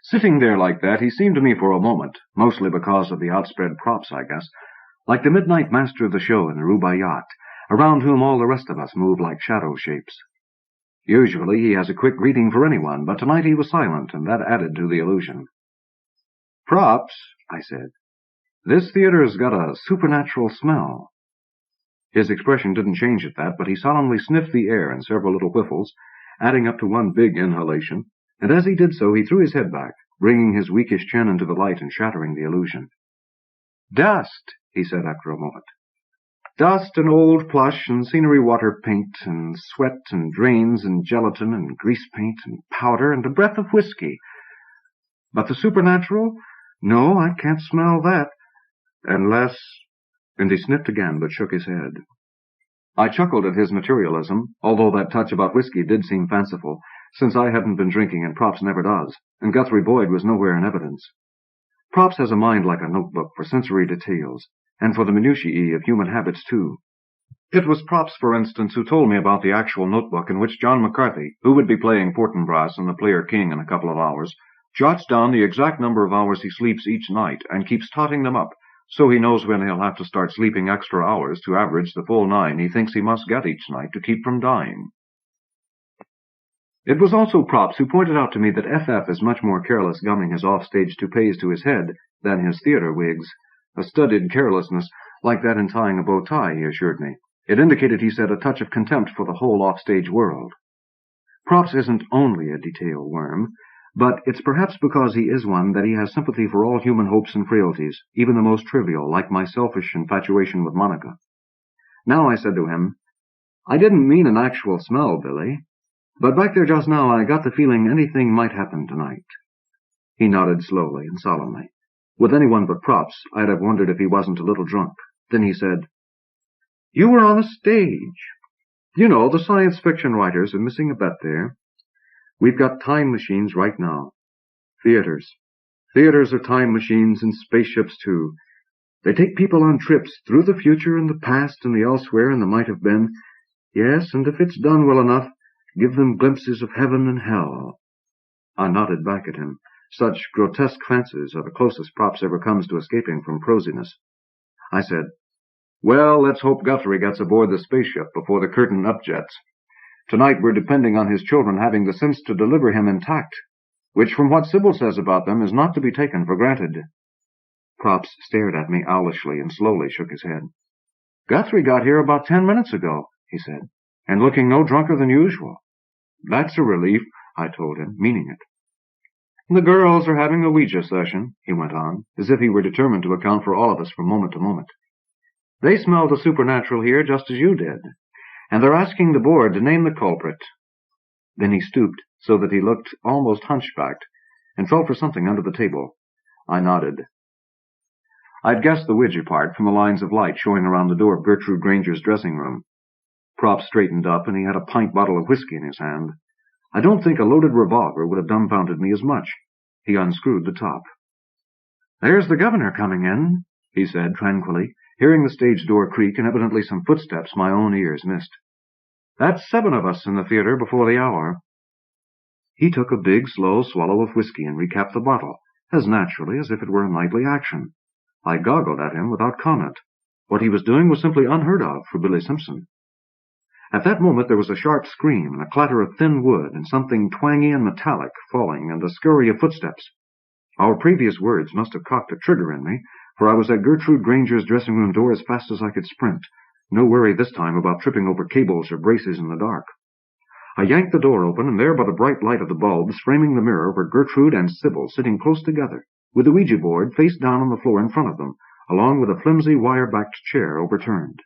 Sitting there like that, he seemed to me for a moment, mostly because of the outspread props, I guess, like the midnight master of the show in the Rue Bayat, around whom all the rest of us move like shadow shapes. Usually he has a quick greeting for anyone, but tonight he was silent, and that added to the illusion. "Props," I said, "this theater's got a supernatural smell." His expression didn't change at that, but he solemnly sniffed the air in several little whiffles, adding up to one big inhalation, and as he did so he threw his head back, bringing his weakish chin into the light and shattering the illusion. "Dust," he said after a moment. "Dust and old plush and scenery water paint and sweat and drains and gelatin and grease paint and powder and a breath of whiskey. But the supernatural? No, I can't smell that. Unless—" And he sniffed again, but shook his head. I chuckled at his materialism, although that touch about whiskey did seem fanciful, since I hadn't been drinking and Props never does, and Guthrie Boyd was nowhere in evidence. Props has a mind like a notebook for sensory details, and for the minutiae of human habits, too. It was Props, for instance, who told me about the actual notebook in which John McCarthy, who would be playing Fortinbras and the Player King in a couple of hours, jots down the exact number of hours he sleeps each night and keeps totting them up, so he knows when he'll have to start sleeping extra hours to average the full 9 he thinks he must get each night to keep from dying. It was also Props who pointed out to me that FF is much more careless gumming his off-stage toupees to his head than his theater wigs. A studied carelessness, like that in tying a bow tie, he assured me. It indicated, he said, a touch of contempt for the whole off-stage world. Props isn't only a detail worm, but it's perhaps because he is one that he has sympathy for all human hopes and frailties, even the most trivial, like my selfish infatuation with Monica. Now I said to him, "I didn't mean an actual smell, Billy, but back there just now I got the feeling anything might happen tonight." He nodded slowly and solemnly. With anyone but Props, I'd have wondered if he wasn't a little drunk. Then he said, "You were on a stage. You know, the science fiction writers are missing a bet there. We've got time machines right now. Theaters. Theaters are time machines and spaceships, too. They take people on trips through the future and the past and the elsewhere and the might have been. Yes, and if it's done well enough, give them glimpses of heaven and hell." I nodded back at him. Such grotesque fancies are the closest Props ever comes to escaping from prosiness. I said, "Well, let's hope Guthrie gets aboard the spaceship before the curtain upjets. Tonight we're depending on his children having the sense to deliver him intact, which from what Sybil says about them is not to be taken for granted." Props stared at me owlishly and slowly shook his head. "Guthrie got here about 10 minutes ago," he said, "and looking no drunker than usual." "That's a relief," I told him, meaning it. "The girls are having a Ouija session," he went on, as if he were determined to account for all of us from moment to moment. "They smelled the supernatural here just as you did, and they're asking the board to name the culprit." Then he stooped so that he looked almost hunchbacked, and felt for something under the table. I nodded. I'd guessed the Ouija part from the lines of light showing around the door of Gertrude Granger's dressing room. Props straightened up, and he had a pint bottle of whiskey in his hand. I don't think a loaded revolver would have dumbfounded me as much. He unscrewed the top. "There's the governor coming in," he said tranquilly, hearing the stage door creak and evidently some footsteps my own ears missed. "That's 7 of us in the theater before the hour." He took a big, slow swallow of whiskey and recapped the bottle, as naturally as if it were a nightly action. I goggled at him without comment. What he was doing was simply unheard of for Billy Simpson. At that moment there was a sharp scream and a clatter of thin wood and something twangy and metallic falling and a scurry of footsteps. Our previous words must have cocked a trigger in me, for I was at Gertrude Granger's dressing-room door as fast as I could sprint, no worry this time about tripping over cables or braces in the dark. I yanked the door open, and there by the bright light of the bulbs framing the mirror were Gertrude and Sybil sitting close together, with the Ouija board face down on the floor in front of them, along with a flimsy wire-backed chair overturned.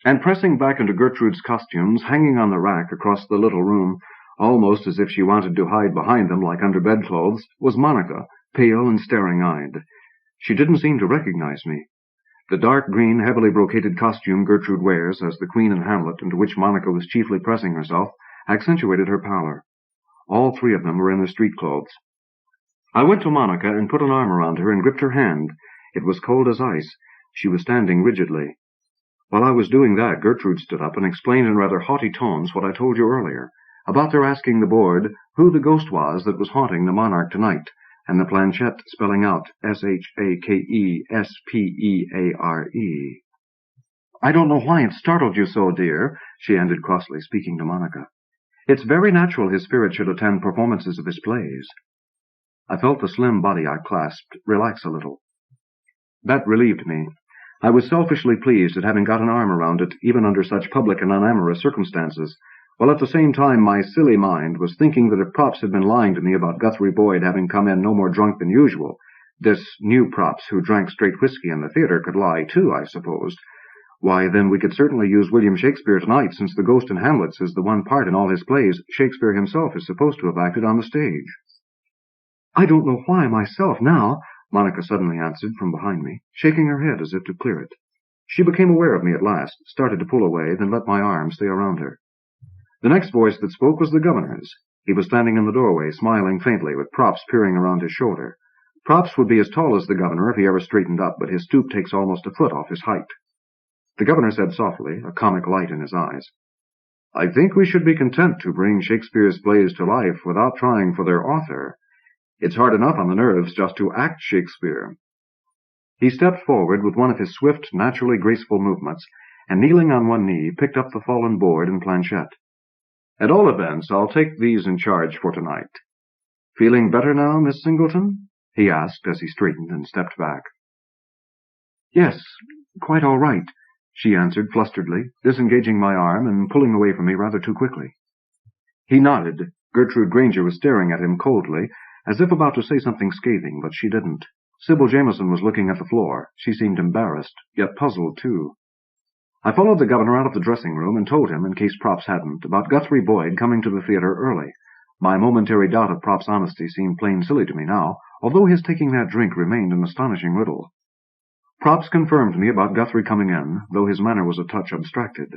And pressing back into Gertrude's costumes, hanging on the rack across the little room, almost as if she wanted to hide behind them like under bedclothes, was Monica, pale and staring-eyed. She didn't seem to recognize me. The dark green, heavily brocaded costume Gertrude wears as the Queen in Hamlet, into which Monica was chiefly pressing herself, accentuated her pallor. All 3 of them were in their street clothes. I went to Monica and put an arm around her and gripped her hand. It was cold as ice. She was standing rigidly. While I was doing that, Gertrude stood up and explained in rather haughty tones what I told you earlier, about their asking the board who the ghost was that was haunting the monarch tonight, and the planchette spelling out S-H-A-K-E-S-P-E-A-R-E. "I don't know why it startled you so, dear," she ended crossly, speaking to Monica. It's very natural his spirit should attend performances of his plays. I felt the slim body I clasped relax a little. That relieved me. I was selfishly pleased at having got an arm around it, even under such public and unamorous circumstances, while at the same time my silly mind was thinking that if Props had been lying to me about Guthrie Boyd having come in no more drunk than usual, this new Props who drank straight whiskey in the theatre could lie too, I supposed. Why, then we could certainly use William Shakespeare tonight, since the ghost in Hamlet is the one part in all his plays Shakespeare himself is supposed to have acted on the stage. I don't know why myself now, Monica suddenly answered from behind me, shaking her head as if to clear it. She became aware of me at last, started to pull away, then let my arm stay around her. The next voice that spoke was the governor's. He was standing in the doorway, smiling faintly, with Props peering around his shoulder. Props would be as tall as the governor if he ever straightened up, but his stoop takes almost a foot off his height. The governor said softly, a comic light in his eyes, "I think we should be content to bring Shakespeare's plays to life without trying for their author. It's hard enough on the nerves just to act Shakespeare." He stepped forward with one of his swift, naturally graceful movements, and kneeling on one knee, picked up the fallen board and planchette. "At all events, I'll take these in charge for tonight. Feeling better now, Miss Singleton?" he asked as he straightened and stepped back. "Yes, quite all right," she answered flusteredly, disengaging my arm and pulling away from me rather too quickly. He nodded. Gertrude Granger was staring at him coldly, as if about to say something scathing, but she didn't. Sybil Jameson was looking at the floor. She seemed embarrassed, yet puzzled too. I followed the governor out of the dressing room and told him, in case Props hadn't, about Guthrie Boyd coming to the theatre early. My momentary doubt of Props' honesty seemed plain silly to me now, although his taking that drink remained an astonishing riddle. Props confirmed me about Guthrie coming in, though his manner was a touch abstracted.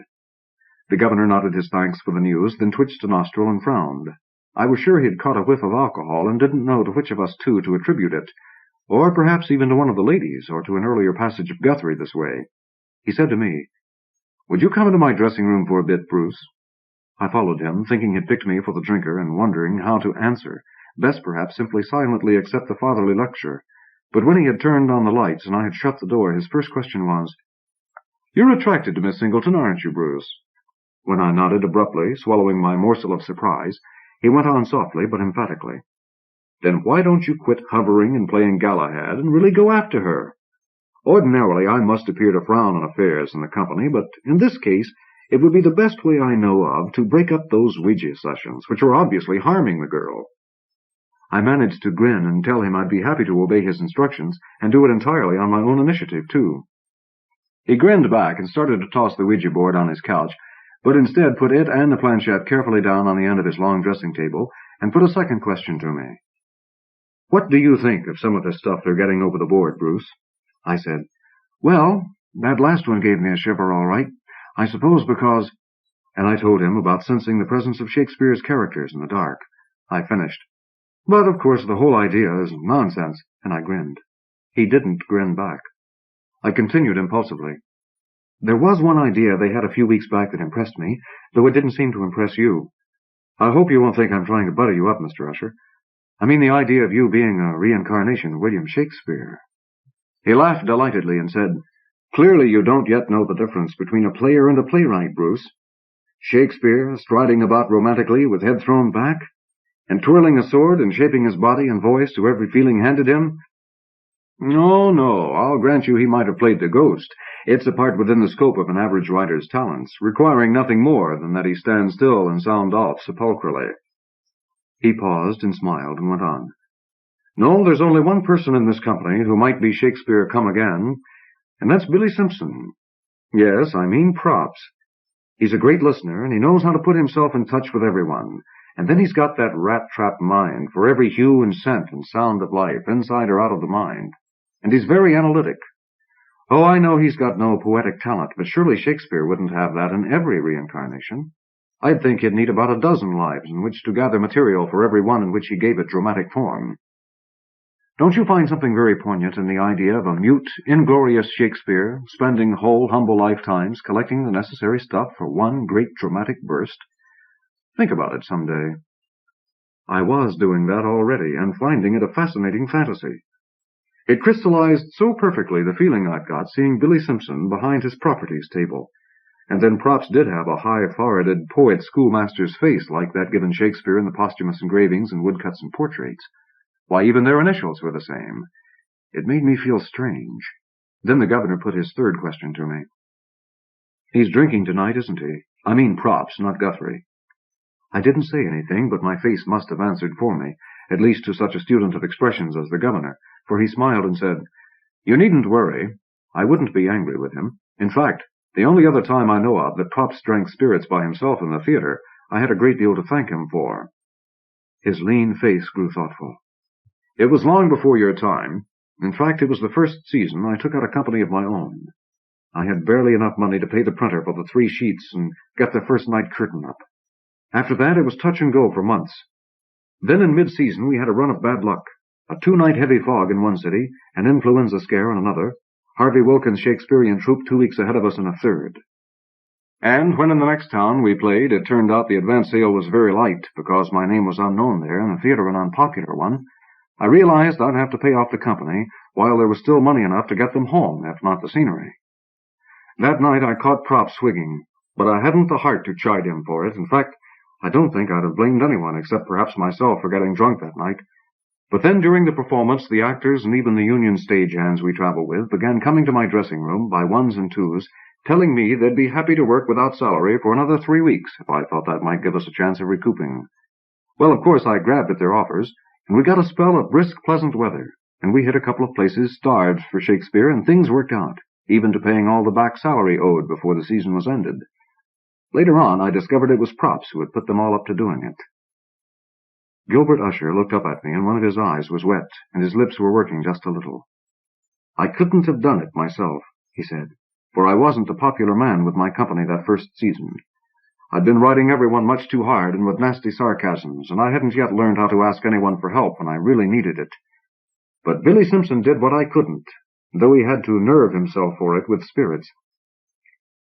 The governor nodded his thanks for the news, then twitched a nostril and frowned. I was sure he had caught a whiff of alcohol and didn't know to which of us two to attribute it, or perhaps even to one of the ladies, or to an earlier passage of Guthrie this way. He said to me, "Would you come into my dressing room for a bit, Bruce?" I followed him, thinking he'd picked me for the drinker and wondering how to answer. Best perhaps simply silently accept the fatherly lecture. But when he had turned on the lights and I had shut the door, his first question was, "You're attracted to Miss Singleton, aren't you, Bruce?" When I nodded abruptly, swallowing my morsel of surprise, he went on softly but emphatically, "Then why don't you quit hovering and playing Galahad and really go after her? Ordinarily I must appear to frown on affairs in the company, but in this case it would be the best way I know of to break up those Ouija sessions, which are obviously harming the girl." I managed to grin and tell him I'd be happy to obey his instructions, and do it entirely on my own initiative, too. He grinned back and started to toss the Ouija board on his couch, but instead put it and the planchette carefully down on the end of his long dressing table, and put a second question to me. "What do you think of some of the stuff they're getting over the board, Bruce?" I said, "Well, that last one gave me a shiver all right. I suppose because—" And I told him about sensing the presence of Shakespeare's characters in the dark. I finished. "But, of course, the whole idea is nonsense," and I grinned. He didn't grin back. I continued impulsively. "There was one idea they had a few weeks back that impressed me, though it didn't seem to impress you. I hope you won't think I'm trying to butter you up, Mr. Usher. I mean the idea of you being a reincarnation of William Shakespeare." He laughed delightedly and said, "Clearly you don't yet know the difference between a player and a playwright, Bruce. Shakespeare, striding about romantically with head thrown back, and twirling a sword and shaping his body and voice to every feeling handed him? No, I'll grant you he might have played the ghost. It's a part within the scope of an average writer's talents, requiring nothing more than that he stand still and sound off sepulchrally." He paused and smiled and went on. "No, there's only one person in this company who might be Shakespeare come again, and that's Billy Simpson. Yes, I mean Props. He's a great listener, and he knows how to put himself in touch with everyone. And then he's got that rat-trap mind for every hue and scent and sound of life, inside or out of the mind. And he's very analytic. Oh, I know he's got no poetic talent, but surely Shakespeare wouldn't have that in every reincarnation. I'd think he'd need about a dozen lives in which to gather material for every one in which he gave it dramatic form. Don't you find something very poignant in the idea of a mute, inglorious Shakespeare spending whole humble lifetimes collecting the necessary stuff for one great dramatic burst? Think about it some day." I was doing that already, and finding it a fascinating fantasy. It crystallized so perfectly the feeling I'd got seeing Billy Simpson behind his properties table. And then Props did have a high-foreheaded poet-schoolmaster's face like that given Shakespeare in the posthumous engravings and woodcuts and portraits. Why, even their initials were the same. It made me feel strange. Then the governor put his third question to me. "He's drinking tonight, isn't he? I mean Props, not Guthrie." I didn't say anything, but my face must have answered for me, at least to such a student of expressions as the governor, for he smiled and said, "You needn't worry. I wouldn't be angry with him. In fact, the only other time I know of that Props drank spirits by himself in the theater, I had a great deal to thank him for." His lean face grew thoughtful. "It was long before your time. In fact, it was the first season I took out a company of my own. I had barely enough money to pay the printer for the 3 sheets and get the first night curtain up. After that, it was touch and go for months. Then in mid-season, we had a run of bad luck. A 2-night heavy fog in one city, an influenza scare in another, Harvey Wilkins' Shakespearean troupe 2 weeks ahead of us in a third. And when in the next town we played, it turned out the advance sale was very light because my name was unknown there and the theater an unpopular one. I realized I'd have to pay off the company while there was still money enough to get them home, if not the scenery. That night I caught Props swigging, but I hadn't the heart to chide him for it. In fact, I don't think I'd have blamed anyone except perhaps myself for getting drunk that night. But then during the performance, the actors and even the union stagehands we travel with began coming to my dressing room by ones and twos, telling me they'd be happy to work without salary for another 3 weeks if I thought that might give us a chance of recouping. Well, of course, I grabbed at their offers, and we got a spell of brisk, pleasant weather, and we hit a couple of places starved for Shakespeare, and things worked out, even to paying all the back salary owed before the season was ended. Later on, I discovered it was Props who had put them all up to doing it. Gilbert Usher looked up at me, and one of his eyes was wet, and his lips were working just a little. "I couldn't have done it myself," he said, "for I wasn't a popular man with my company that first season. I'd been riding everyone much too hard and with nasty sarcasms, and I hadn't yet learned how to ask anyone for help when I really needed it. But Billy Simpson did what I couldn't, though he had to nerve himself for it with spirits.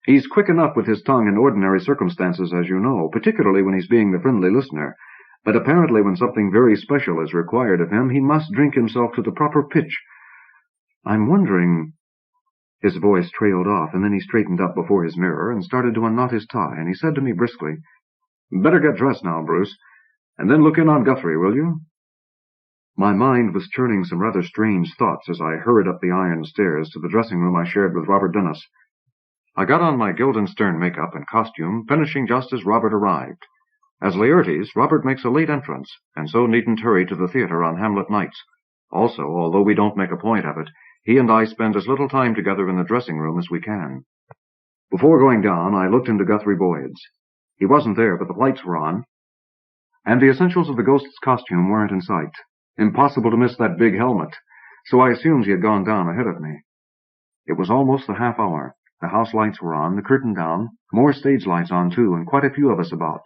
He's quick enough with his tongue in ordinary circumstances, as you know, particularly when he's being the friendly listener, but apparently when something very special is required of him, he must drink himself to the proper pitch. I'm wondering—" His voice trailed off, and then he straightened up before his mirror and started to unknot his tie, and he said to me briskly, "Better get dressed now, Bruce, and then look in on Guthrie, will you?" My mind was churning some rather strange thoughts as I hurried up the iron stairs to the dressing room I shared with Robert Dennis. I got on my Guildenstern makeup and costume, finishing just as Robert arrived. As Laertes, Robert makes a late entrance, and so needn't hurry to the theater on Hamlet nights. Also, although we don't make a point of it, he and I spend as little time together in the dressing room as we can. Before going down, I looked into Guthrie Boyd's. He wasn't there, but the lights were on, and the essentials of the ghost's costume weren't in sight. Impossible to miss that big helmet, so I assumed he had gone down ahead of me. It was almost the half hour. The house lights were on, the curtain down, more stage lights on too, and quite a few of us about.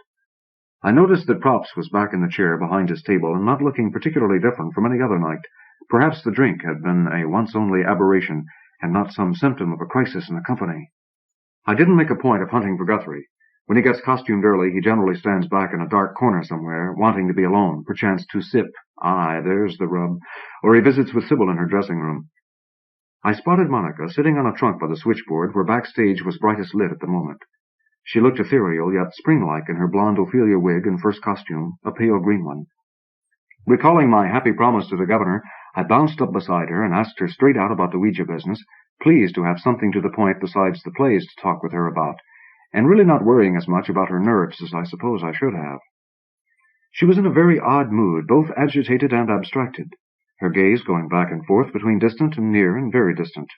I noticed that Props was back in the chair behind his table and not looking particularly different from any other night. Perhaps the drink had been a once-only aberration and not some symptom of a crisis in the company. I didn't make a point of hunting for Guthrie. When he gets costumed early, he generally stands back in a dark corner somewhere, wanting to be alone, perchance to sip. Aye, there's the rub. Or he visits with Sybil in her dressing room. I spotted Monica sitting on a trunk by the switchboard where backstage was brightest lit at the moment. She looked ethereal yet spring-like in her blonde Ophelia wig and first costume, a pale green one. Recalling my happy promise to the governor, I bounced up beside her and asked her straight out about the Ouija business, pleased to have something to the point besides the plays to talk with her about, and really not worrying as much about her nerves as I suppose I should have. She was in a very odd mood, both agitated and abstracted, her gaze going back and forth between distant and near and very distant.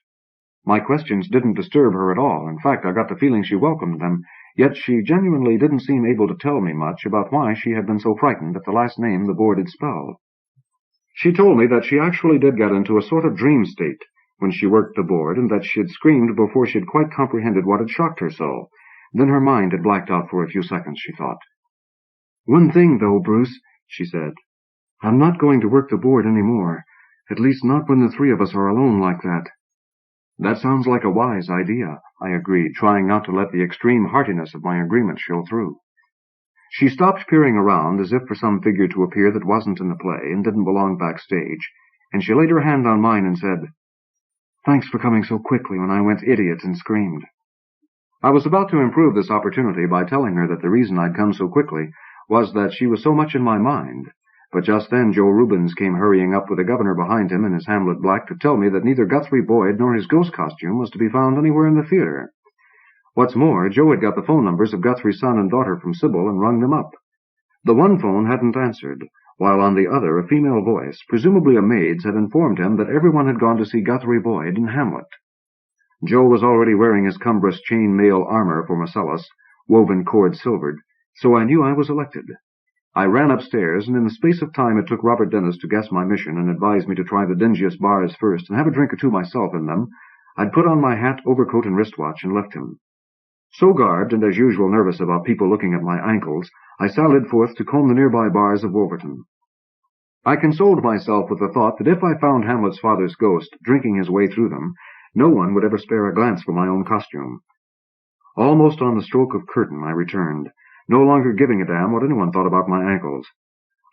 My questions didn't disturb her at all. In fact, I got the feeling she welcomed them, yet she genuinely didn't seem able to tell me much about why she had been so frightened at the last name the board had spelled. She told me that she actually did get into a sort of dream state when she worked the board, and that she had screamed before she had quite comprehended what had shocked her so. Then her mind had blacked out for a few seconds, she thought. "One thing, though, Bruce," she said. "I'm not going to work the board any more, at least not when the 3 of us are alone like that." "That sounds like a wise idea," I agreed, trying not to let the extreme heartiness of my agreement show through. She stopped peering around as if for some figure to appear that wasn't in the play and didn't belong backstage, and she laid her hand on mine and said, "Thanks for coming so quickly when I went idiot and screamed." I was about to improve this opportunity by telling her that the reason I'd come so quickly was that she was so much in my mind, but just then Joe Rubens came hurrying up with the governor behind him in his Hamlet black to tell me that neither Guthrie Boyd nor his ghost costume was to be found anywhere in the theater. What's more, Joe had got the phone numbers of Guthrie's son and daughter from Sybil and rung them up. The one phone hadn't answered, while on the other a female voice, presumably a maid's, had informed him that everyone had gone to see Guthrie Boyd in Hamlet. Joe was already wearing his cumbrous chain-mail armor for Marcellus, woven cord silvered, so I knew I was elected. I ran upstairs, and in the space of time it took Robert Dennis to guess my mission and advise me to try the dingiest bars first and have a drink or two myself in them, I'd put on my hat, overcoat, and wristwatch and left him. So garbed, and as usual nervous about people looking at my ankles, I sallied forth to comb the nearby bars of Wolverton. I consoled myself with the thought that if I found Hamlet's father's ghost drinking his way through them, no one would ever spare a glance for my own costume. Almost on the stroke of curtain I returned, no longer giving a damn what anyone thought about my ankles.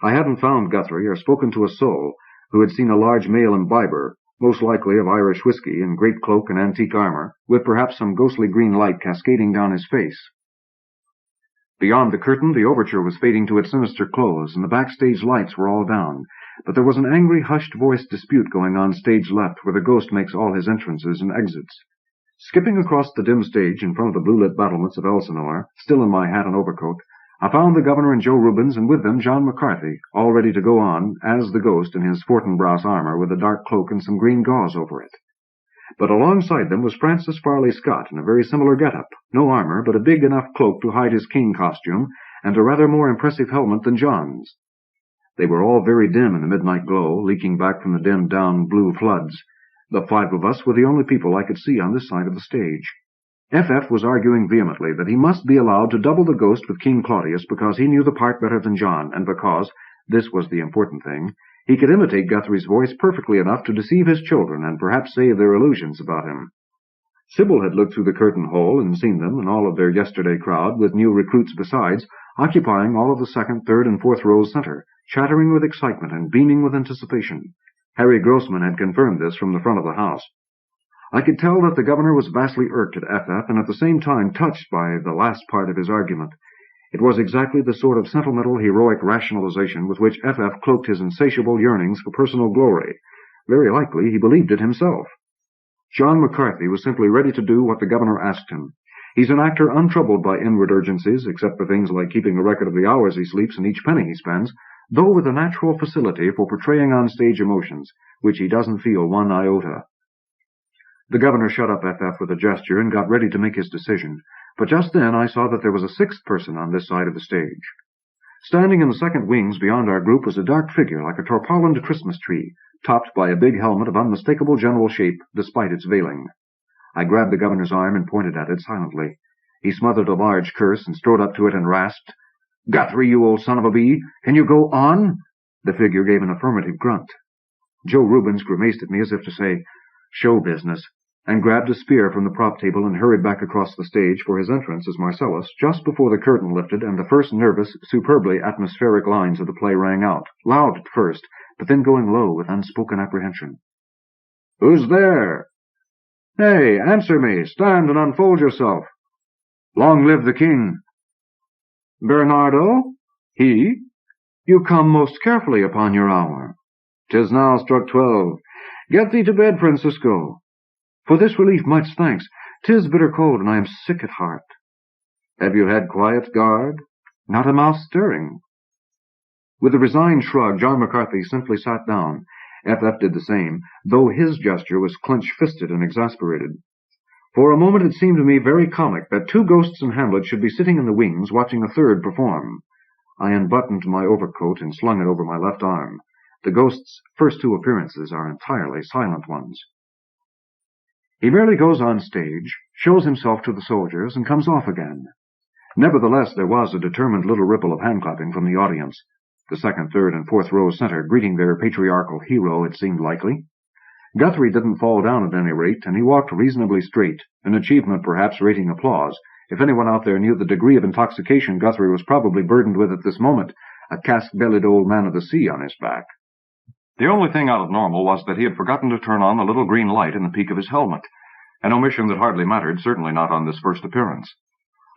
I hadn't found Guthrie or spoken to a soul who had seen a large male imbiber, most likely of Irish whiskey, in great cloak and antique armor, with perhaps some ghostly green light cascading down his face. Beyond the curtain, the overture was fading to its sinister close, and the backstage lights were all down, but there was an angry, hushed-voiced dispute going on stage left, where the ghost makes all his entrances and exits. Skipping across the dim stage in front of the blue-lit battlements of Elsinore, still in my hat and overcoat, I found the governor and Joe Rubens, and with them John McCarthy, all ready to go on, as the ghost in his Fortinbras armor with a dark cloak and some green gauze over it. But alongside them was Francis Farley Scott in a very similar get-up, no armor, but a big enough cloak to hide his king costume, and a rather more impressive helmet than John's. They were all very dim in the midnight glow, leaking back from the dimmed-down blue floods. The five of us were the only people I could see on this side of the stage. F.F. was arguing vehemently that he must be allowed to double the ghost with King Claudius because he knew the part better than John, and because, this was the important thing, he could imitate Guthrie's voice perfectly enough to deceive his children and perhaps save their illusions about him. Sybil had looked through the curtain hole and seen them and all of their yesterday crowd, with new recruits besides, occupying all of the second, third, and fourth rows center, chattering with excitement and beaming with anticipation. Harry Grossman had confirmed this from the front of the house. I could tell that the governor was vastly irked at F.F. and at the same time touched by the last part of his argument. It was exactly the sort of sentimental, heroic rationalization with which F.F. cloaked his insatiable yearnings for personal glory. Very likely he believed it himself. John McCarthy was simply ready to do what the governor asked him. He's an actor untroubled by inward urgencies, except for things like keeping a record of the hours he sleeps and each penny he spends, though with a natural facility for portraying on-stage emotions, which he doesn't feel one iota. The governor shut up F.F. with a gesture and got ready to make his decision, but just then I saw that there was a sixth person on this side of the stage. Standing in the second wings beyond our group was a dark figure like a tarpaulined Christmas tree, topped by a big helmet of unmistakable general shape despite its veiling. I grabbed the governor's arm and pointed at it silently. He smothered a large curse and strode up to it and rasped, "Guthrie, you old son of a bee, can you go on?" The figure gave an affirmative grunt. Joe Rubens grimaced at me as if to say, "Show business," and grabbed a spear from the prop table and hurried back across the stage for his entrance as Marcellus, just before the curtain lifted and the first nervous, superbly atmospheric lines of the play rang out, loud at first, but then going low with unspoken apprehension. "Who's there? Hey, answer me! Stand and unfold yourself! Long live the king!" "Bernardo? He? You come most carefully upon your hour. 'Tis now struck 12. Get thee to bed, Francisco. For this relief much thanks. 'Tis bitter cold, and I am sick at heart." "Have you had quiet, guard?" "Not a mouse stirring." With a resigned shrug, John McCarthy simply sat down. F.F. did the same, though his gesture was clench-fisted and exasperated. For a moment it seemed to me very comic that two ghosts in Hamlet should be sitting in the wings watching a third perform. I unbuttoned my overcoat and slung it over my left arm. The ghost's first two appearances are entirely silent ones. He merely goes on stage, shows himself to the soldiers, and comes off again. Nevertheless, there was a determined little ripple of hand-clapping from the audience. The second, third, and fourth row center greeting their patriarchal hero, it seemed likely. Guthrie didn't fall down at any rate, and he walked reasonably straight, an achievement perhaps rating applause. If anyone out there knew the degree of intoxication Guthrie was probably burdened with at this moment, a cask-bellied old man of the sea on his back. The only thing out of normal was that he had forgotten to turn on the little green light in the peak of his helmet. an omission that hardly mattered, certainly not on this first appearance.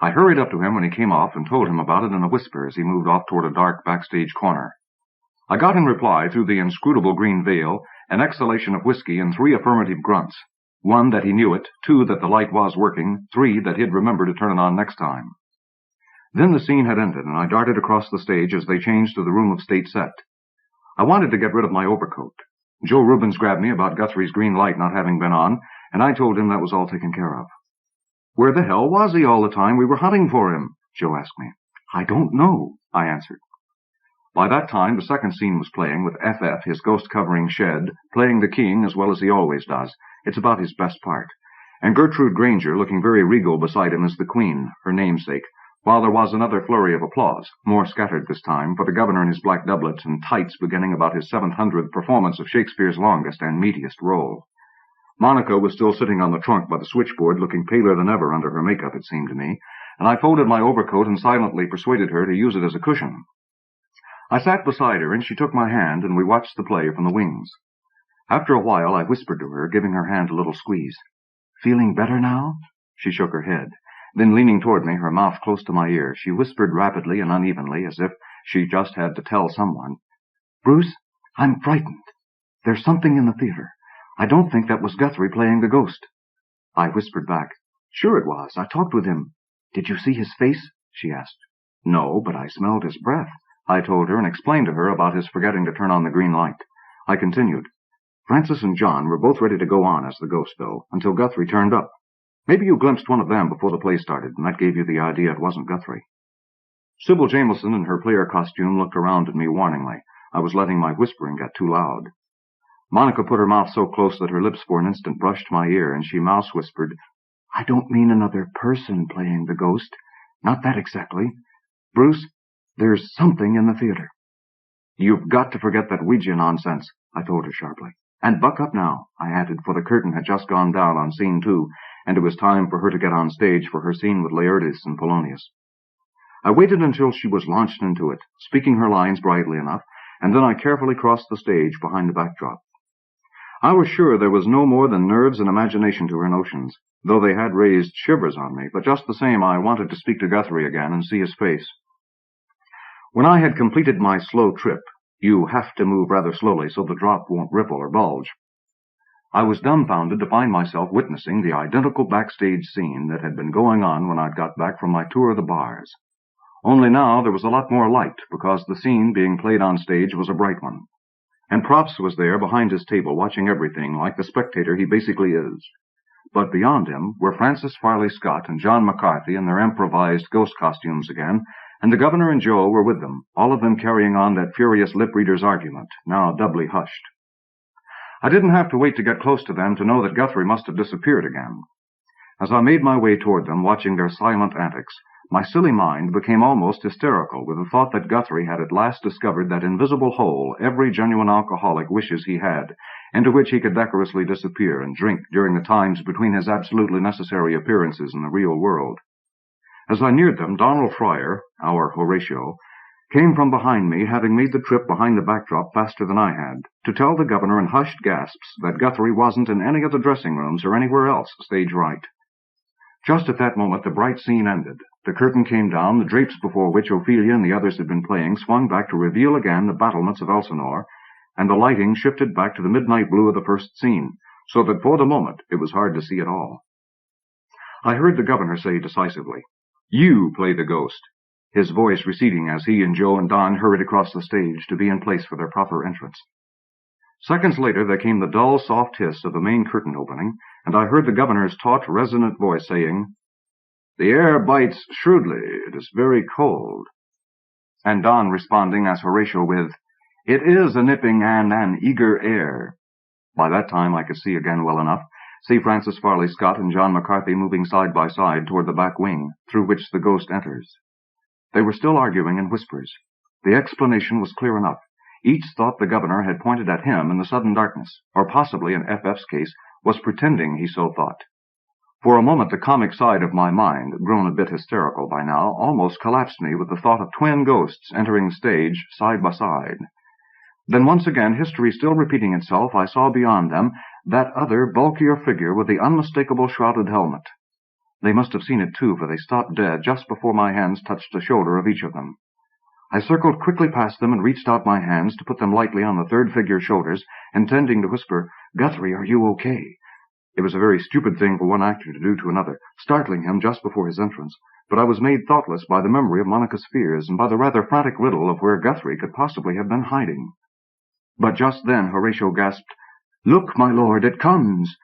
I hurried up to him when he came off and told him about it in a whisper as he moved off toward a dark backstage corner. I got in reply, through the inscrutable green veil, an exhalation of whiskey and 3 affirmative grunts. 1, that he knew it, 2, that the light was working, 3, that he'd remember to turn it on next time. Then the scene had ended, and I darted across the stage as they changed to the room of state set. I wanted to get rid of my overcoat. Joe Rubens grabbed me about Guthrie's green light not having been on, and I told him that was all taken care of. "Where the hell was he all the time we were hunting for him?" Joe asked me. "I don't know," I answered. By that time, the second scene was playing, with FF, his ghost-covering shed, playing the king as well as he always does. It's about his best part. And Gertrude Granger looking very regal beside him as the queen, her namesake, while there was another flurry of applause, more scattered this time, for the governor in his black doublet and tights beginning about his 700th performance of Shakespeare's longest and meatiest role. Monica was still sitting on the trunk by the switchboard, looking paler than ever under her makeup, it seemed to me, and I folded my overcoat and silently persuaded her to use it as a cushion. I sat beside her, and she took my hand, and we watched the play from the wings. After a while, I whispered to her, giving her hand a little squeeze. "Feeling better now?" She shook her head. Then, leaning toward me, her mouth close to my ear, she whispered rapidly and unevenly, as if she just had to tell someone, "Bruce, I'm frightened. There's something in the theater. I don't think that was Guthrie playing the ghost." I whispered back, "Sure it was. I talked with him." "Did you see his face?" she asked. "No, but I smelled his breath," I told her, and explained to her about his forgetting to turn on the green light. I continued, "Francis and John were both ready to go on as the ghost, though, until Guthrie turned up. Maybe you glimpsed one of them before the play started, and that gave you the idea it wasn't Guthrie." Sybil Jamieson in her player costume looked around at me warningly. I was letting my whispering get too loud. Monica put her mouth so close that her lips for an instant brushed my ear, and she mouse-whispered, "I don't mean another person playing the ghost. Not that exactly. Bruce, there's something in the theater." "You've got to forget that Ouija nonsense," I told her sharply. "And buck up now," I added, for the curtain had just gone down on scene 2, and it was time for her to get on stage for her scene with Laertes and Polonius. I waited until she was launched into it, speaking her lines brightly enough, and then I carefully crossed the stage behind the backdrop. I was sure there was no more than nerves and imagination to her notions, though they had raised shivers on me, but just the same I wanted to speak to Guthrie again and see his face. When I had completed my slow trip, you have to move rather slowly so the drop won't ripple or bulge, I was dumbfounded to find myself witnessing the identical backstage scene that had been going on when I'd got back from my tour of the bars. Only now there was a lot more light, because the scene being played on stage was a bright one. And Props was there behind his table watching everything like the spectator he basically is. But beyond him were Francis Farley Scott and John McCarthy in their improvised ghost costumes again, and the governor and Joe were with them, all of them carrying on that furious lip-reader's argument, now doubly hushed. I didn't have to wait to get close to them to know that Guthrie must have disappeared again. As I made my way toward them, watching their silent antics, my silly mind became almost hysterical with the thought that Guthrie had at last discovered that invisible hole every genuine alcoholic wishes he had, into which he could decorously disappear and drink during the times between his absolutely necessary appearances in the real world. As I neared them, Donald Fryer, our Horatio, came from behind me, having made the trip behind the backdrop faster than I had, to tell the governor in hushed gasps that Guthrie wasn't in any of the dressing rooms or anywhere else stage right. Just at that moment the bright scene ended. The curtain came down, the drapes before which Ophelia and the others had been playing swung back to reveal again the battlements of Elsinore, and the lighting shifted back to the midnight blue of the first scene, so that for the moment it was hard to see at all. I heard the governor say decisively, "You play the ghost," his voice receding as he and Joe and Don hurried across the stage to be in place for their proper entrance. Seconds later there came the dull, soft hiss of the main curtain opening, and I heard the governor's taut, resonant voice saying, "The air bites shrewdly. It is very cold." And Don responding as Horatio with, "It is a nipping and an eager air." By that time I could see again well enough, see Francis Farley Scott and John McCarthy moving side by side toward the back wing, through which the ghost enters. They were still arguing in whispers. The explanation was clear enough. Each thought the governor had pointed at him in the sudden darkness, or possibly, in FF's case, was pretending he so thought. For a moment the comic side of my mind, grown a bit hysterical by now, almost collapsed me with the thought of twin ghosts entering the stage side by side. Then once again, history still repeating itself, I saw beyond them that other, bulkier figure with the unmistakable shrouded helmet. They must have seen it too, for they stopped dead just before my hands touched the shoulder of each of them. I circled quickly past them and reached out my hands to put them lightly on the third figure's shoulders, intending to whisper, "Guthrie, are you okay?" It was a very stupid thing for one actor to do to another, startling him just before his entrance, but I was made thoughtless by the memory of Monica's fears and by the rather frantic riddle of where Guthrie could possibly have been hiding. But just then Horatio gasped, "Look, my lord, it comes!"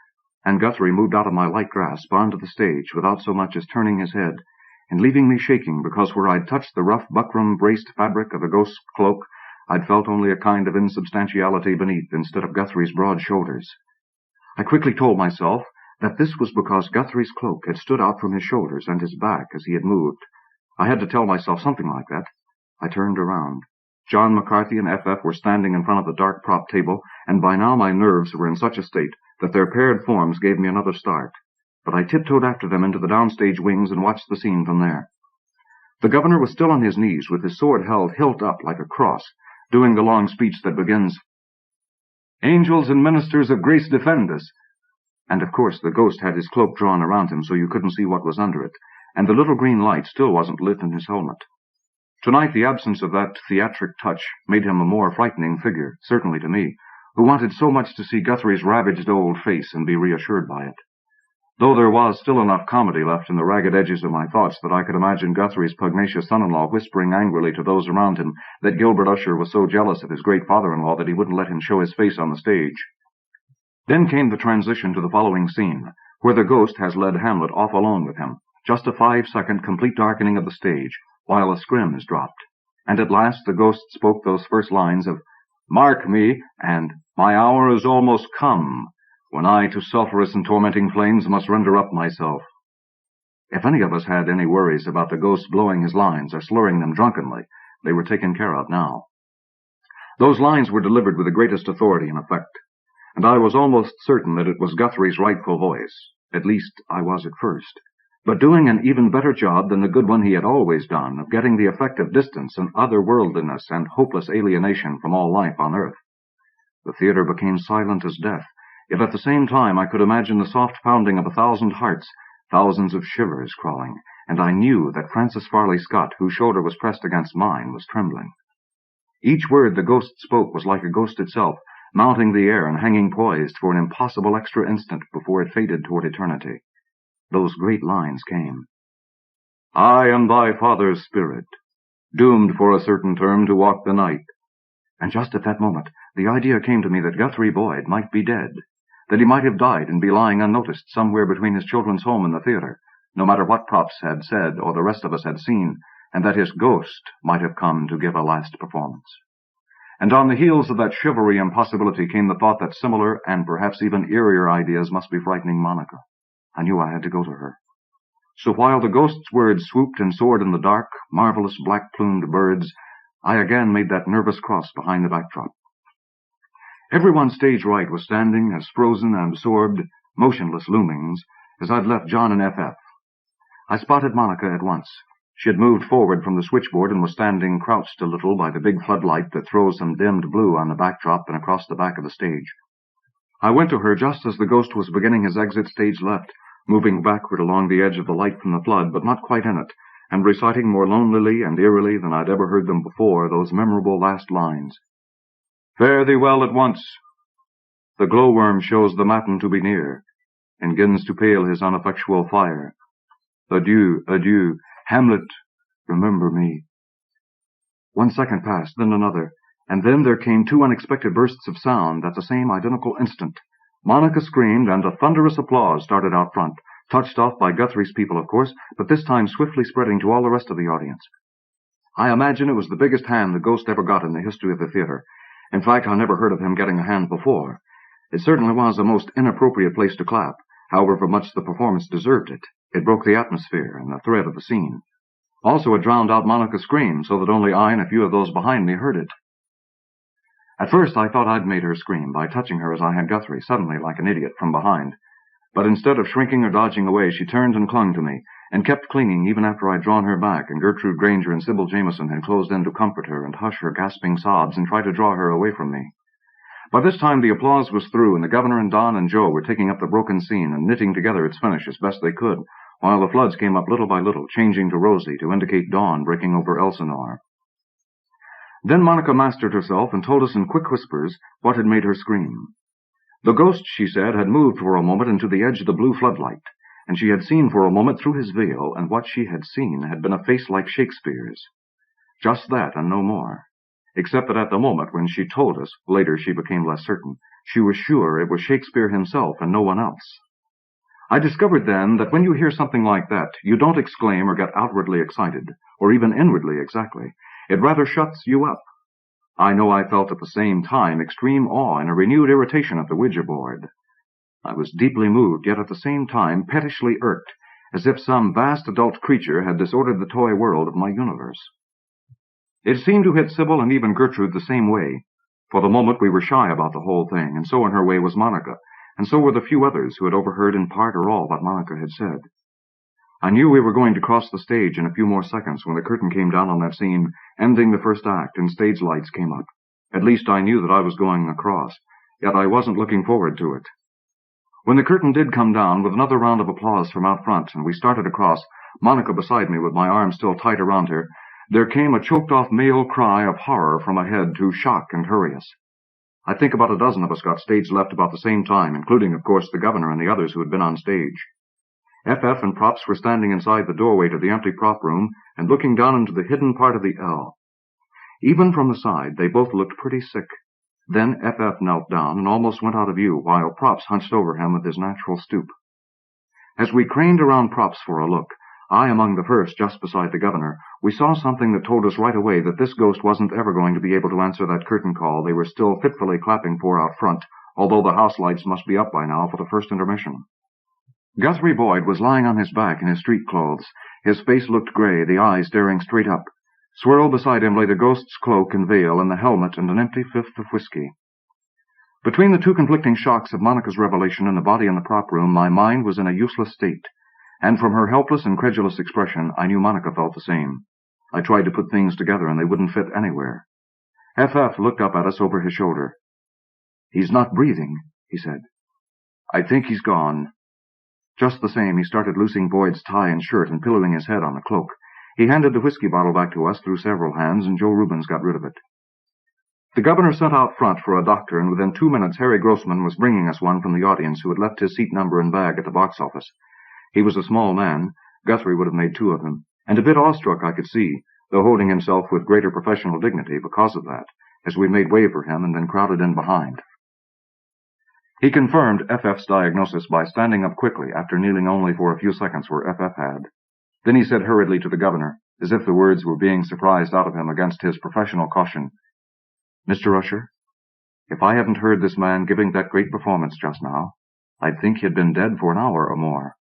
And Guthrie moved out of my light grasp onto the stage without so much as turning his head, and leaving me shaking because where I'd touched the rough buckram-braced fabric of the ghost's cloak, I'd felt only a kind of insubstantiality beneath instead of Guthrie's broad shoulders. I quickly told myself that this was because Guthrie's cloak had stood out from his shoulders and his back as he had moved. I had to tell myself something like that. I turned around. John McCarthy and FF were standing in front of the dark prop table, and by now my nerves were in such a state that their paired forms gave me another start. But I tiptoed after them into the downstage wings and watched the scene from there. The governor was still on his knees, with his sword held hilt up like a cross, doing the long speech that begins, "Angels and ministers of grace defend us." And of course the ghost had his cloak drawn around him so you couldn't see what was under it, and the little green light still wasn't lit in his helmet. Tonight the absence of that theatric touch made him a more frightening figure, certainly to me, who wanted so much to see Guthrie's ravaged old face and be reassured by it. Though there was still enough comedy left in the ragged edges of my thoughts that I could imagine Guthrie's pugnacious son-in-law whispering angrily to those around him that Gilbert Usher was so jealous of his great father-in-law that he wouldn't let him show his face on the stage. Then came the transition to the following scene, where the ghost has led Hamlet off alone with him, just a 5-second complete darkening of the stage, while a scrim is dropped, and at last the ghost spoke those first lines of, "Mark me," and "My hour is almost come, when I to sulphurous and tormenting flames must render up myself." If any of us had any worries about the ghost blowing his lines or slurring them drunkenly, they were taken care of now. Those lines were delivered with the greatest authority and effect, and I was almost certain that it was Guthrie's rightful voice. At least I was at first, but doing an even better job than the good one he had always done of getting the effect of distance and otherworldliness and hopeless alienation from all life on earth. The theater became silent as death, yet at the same time I could imagine the soft pounding of 1,000 hearts, thousands of shivers crawling, and I knew that Francis Farley Scott, whose shoulder was pressed against mine, was trembling. Each word the ghost spoke was like a ghost itself, mounting the air and hanging poised for an impossible extra instant before it faded toward eternity. Those great lines came. "I am thy father's spirit, doomed for a certain term to walk the night." And just at that moment, the idea came to me that Guthrie Boyd might be dead, that he might have died and be lying unnoticed somewhere between his children's home and the theater, no matter what props had said or the rest of us had seen, and that his ghost might have come to give a last performance. And on the heels of that chivalry impossibility came the thought that similar and perhaps even eerier ideas must be frightening Monica. I knew I had to go to her. So while the ghost's words swooped and soared in the dark, marvelous black-plumed birds, I again made that nervous cross behind the backdrop. Everyone stage right was standing as frozen and absorbed, motionless loomings, as I'd left John and FF. I spotted Monica at once. She had moved forward from the switchboard and was standing crouched a little by the big floodlight that throws some dimmed blue on the backdrop and across the back of the stage. I went to her just as the ghost was beginning his exit stage left, moving backward along the edge of the light from the flood, but not quite in it, and reciting more lonelily and eerily than I'd ever heard them before those memorable last lines. "Fare thee well at once. The glowworm shows the matin to be near, and 'gins to pale his uneffectual fire. Adieu, adieu, Hamlet, remember me." 1 second passed, then another, and then there came 2 unexpected bursts of sound at the same identical instant. Monica screamed, and a thunderous applause started out front, touched off by Guthrie's people, of course, but this time swiftly spreading to all the rest of the audience. I imagine it was the biggest hand the ghost ever got in the history of the theater. In fact, I never heard of him getting a hand before. It certainly was a most inappropriate place to clap, however much the performance deserved it. It broke the atmosphere and the thread of the scene. Also, it drowned out Monica's scream so that only I and a few of those behind me heard it. At first I thought I'd made her scream by touching her as I had Guthrie, suddenly like an idiot, from behind. But instead of shrinking or dodging away, she turned and clung to me, and kept clinging even after I'd drawn her back, and Gertrude Granger and Sybil Jameson had closed in to comfort her and hush her gasping sobs and try to draw her away from me. By this time the applause was through, and the governor and Don and Joe were taking up the broken scene and knitting together its finish as best they could, while the floods came up little by little, changing to rosy to indicate dawn breaking over Elsinore. Then Monica mastered herself and told us in quick whispers what had made her scream. The ghost, she said, had moved for a moment into the edge of the blue floodlight, and she had seen for a moment through his veil, and what she had seen had been a face like Shakespeare's. Just that and no more. Except that at the moment when she told us, later she became less certain, she was sure it was Shakespeare himself and no one else. I discovered then that when you hear something like that, you don't exclaim or get outwardly excited, or even inwardly exactly. It rather shuts you up. I know I felt at the same time extreme awe and a renewed irritation at the Ouija board. I was deeply moved, yet at the same time pettishly irked, as if some vast adult creature had disordered the toy world of my universe. It seemed to hit Sybil and even Gertrude the same way. For the moment we were shy about the whole thing, and so in her way was Monica, and so were the few others who had overheard in part or all what Monica had said. I knew we were going to cross the stage in a few more seconds when the curtain came down on that scene, ending the first act, and stage lights came up. At least I knew that I was going across, yet I wasn't looking forward to it. When the curtain did come down, with another round of applause from out front, and we started across, Monica beside me with my arm still tight around her, there came a choked-off male cry of horror from ahead to shock and hurry us. I think about a dozen of us got stage left about the same time, including, of course, the governor and the others who had been on stage. FF and Props were standing inside the doorway to the empty prop room and looking down into the hidden part of the L. Even from the side, they both looked pretty sick. Then FF knelt down and almost went out of view, while Props hunched over him with his natural stoop. As we craned around Props for a look, I among the first, just beside the governor, we saw something that told us right away that this ghost wasn't ever going to be able to answer that curtain call they were still fitfully clapping for out front, although the house lights must be up by now for the first intermission. Guthrie Boyd was lying on his back in his street clothes. His face looked gray, the eyes staring straight up. Swirled beside him lay the ghost's cloak and veil and the helmet and an empty fifth of whiskey. Between the two conflicting shocks of Monica's revelation and the body in the prop room, my mind was in a useless state. And from her helpless, incredulous expression, I knew Monica felt the same. I tried to put things together, and they wouldn't fit anywhere. FF looked up at us over his shoulder. "He's not breathing," he said. "I think he's gone." Just the same, he started loosing Boyd's tie and shirt and pillowing his head on the cloak. He handed the whiskey bottle back to us through several hands, and Joe Rubens got rid of it. The governor sent out front for a doctor, and within 2 minutes Harry Grossman was bringing us one from the audience who had left his seat number and bag at the box office. He was a small man. Guthrie would have made two of him, and a bit awestruck I could see, though holding himself with greater professional dignity because of that, as we made way for him and then crowded in behind. He confirmed FF's diagnosis by standing up quickly after kneeling only for a few seconds where FF had. Then he said hurriedly to the governor, as if the words were being surprised out of him against his professional caution, "Mr. Usher, if I hadn't heard this man giving that great performance just now, I'd think he'd been dead for an hour or more."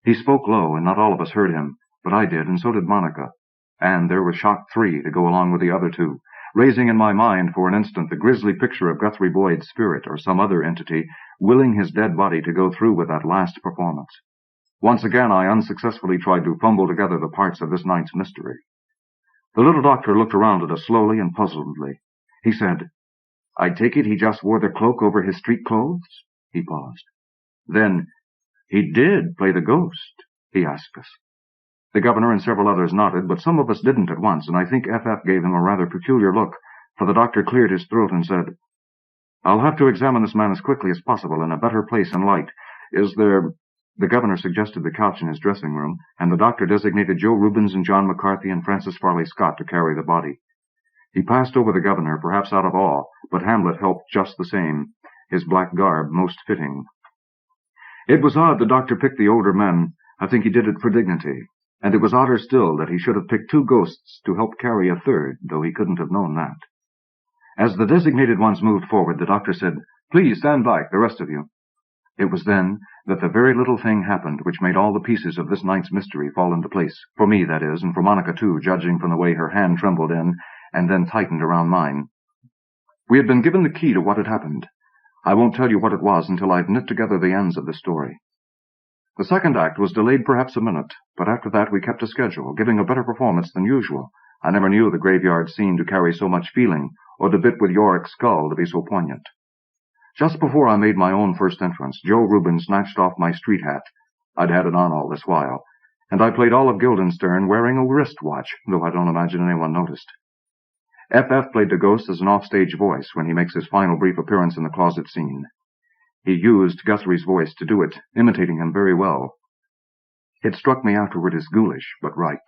He spoke low, and not all of us heard him, but I did, and so did Monica. And there was shock 3 to go along with the other two, raising in my mind for an instant the grisly picture of Guthrie Boyd's spirit or some other entity willing his dead body to go through with that last performance. Once again I unsuccessfully tried to fumble together the parts of this night's mystery. The little doctor looked around at us slowly and puzzledly. He said, "I take it he just wore the cloak over his street clothes?" He paused. Then, "He did play the ghost?" he asked us. The governor and several others nodded, but some of us didn't at once, and I think FF gave him a rather peculiar look, for the doctor cleared his throat and said, "I'll have to examine this man as quickly as possible in a better place and light. Is there—" The governor suggested the couch in his dressing room, and the doctor designated Joe Rubens and John McCarthy and Francis Farley Scott to carry the body. He passed over the governor, perhaps out of awe, but Hamlet helped just the same, his black garb most fitting. It was odd the doctor picked the older men. I think he did it for dignity. And it was odder still that he should have picked two ghosts to help carry a third, though he couldn't have known that. As the designated ones moved forward, the doctor said, "Please stand back, the rest of you." It was then that the very little thing happened which made all the pieces of this night's mystery fall into place, for me, that is, and for Monica, too, judging from the way her hand trembled in and then tightened around mine. We had been given the key to what had happened. I won't tell you what it was until I've knit together the ends of the story. The second act was delayed perhaps a minute, but after that we kept to schedule, giving a better performance than usual. I never knew the graveyard scene to carry so much feeling, or the bit with Yorick's skull to be so poignant. Just before I made my own first entrance, Joe Rubin snatched off my street hat. I'd had it on all this while, and I played Olive Guildenstern wearing a wristwatch, though I don't imagine anyone noticed. F.F. played the ghost as an offstage voice when he makes his final brief appearance in the closet scene. He used Guthrie's voice to do it, imitating him very well. It struck me afterward as ghoulish, but right.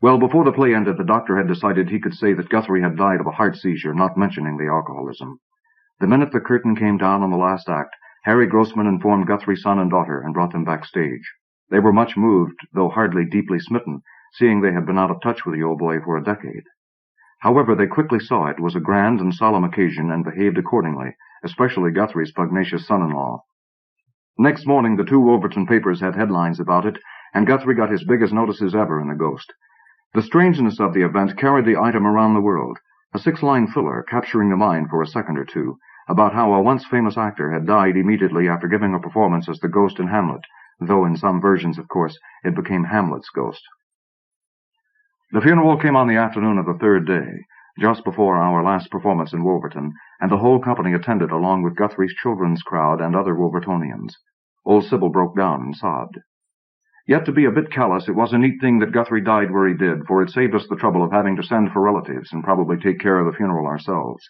Well, before the play ended, the doctor had decided he could say that Guthrie had died of a heart seizure, not mentioning the alcoholism. The minute the curtain came down on the last act, Harry Grossman informed Guthrie's son and daughter and brought them backstage. They were much moved, though hardly deeply smitten, seeing they had been out of touch with the old boy for a decade. However, they quickly saw it was a grand and solemn occasion and behaved accordingly, especially Guthrie's pugnacious son-in-law. Next morning, the two Wolverton papers had headlines about it, and Guthrie got his biggest notices ever in the ghost. The strangeness of the event carried the item around the world, a 6-line filler capturing the mind for a second or two, about how a once-famous actor had died immediately after giving a performance as the ghost in Hamlet, though in some versions, of course, it became Hamlet's ghost. The funeral came on the afternoon of the third day, just before our last performance in Wolverton, and the whole company attended along with Guthrie's children's crowd and other Wolvertonians. Old Sybil broke down and sobbed. Yet, to be a bit callous, it was a neat thing that Guthrie died where he did, for it saved us the trouble of having to send for relatives and probably take care of the funeral ourselves.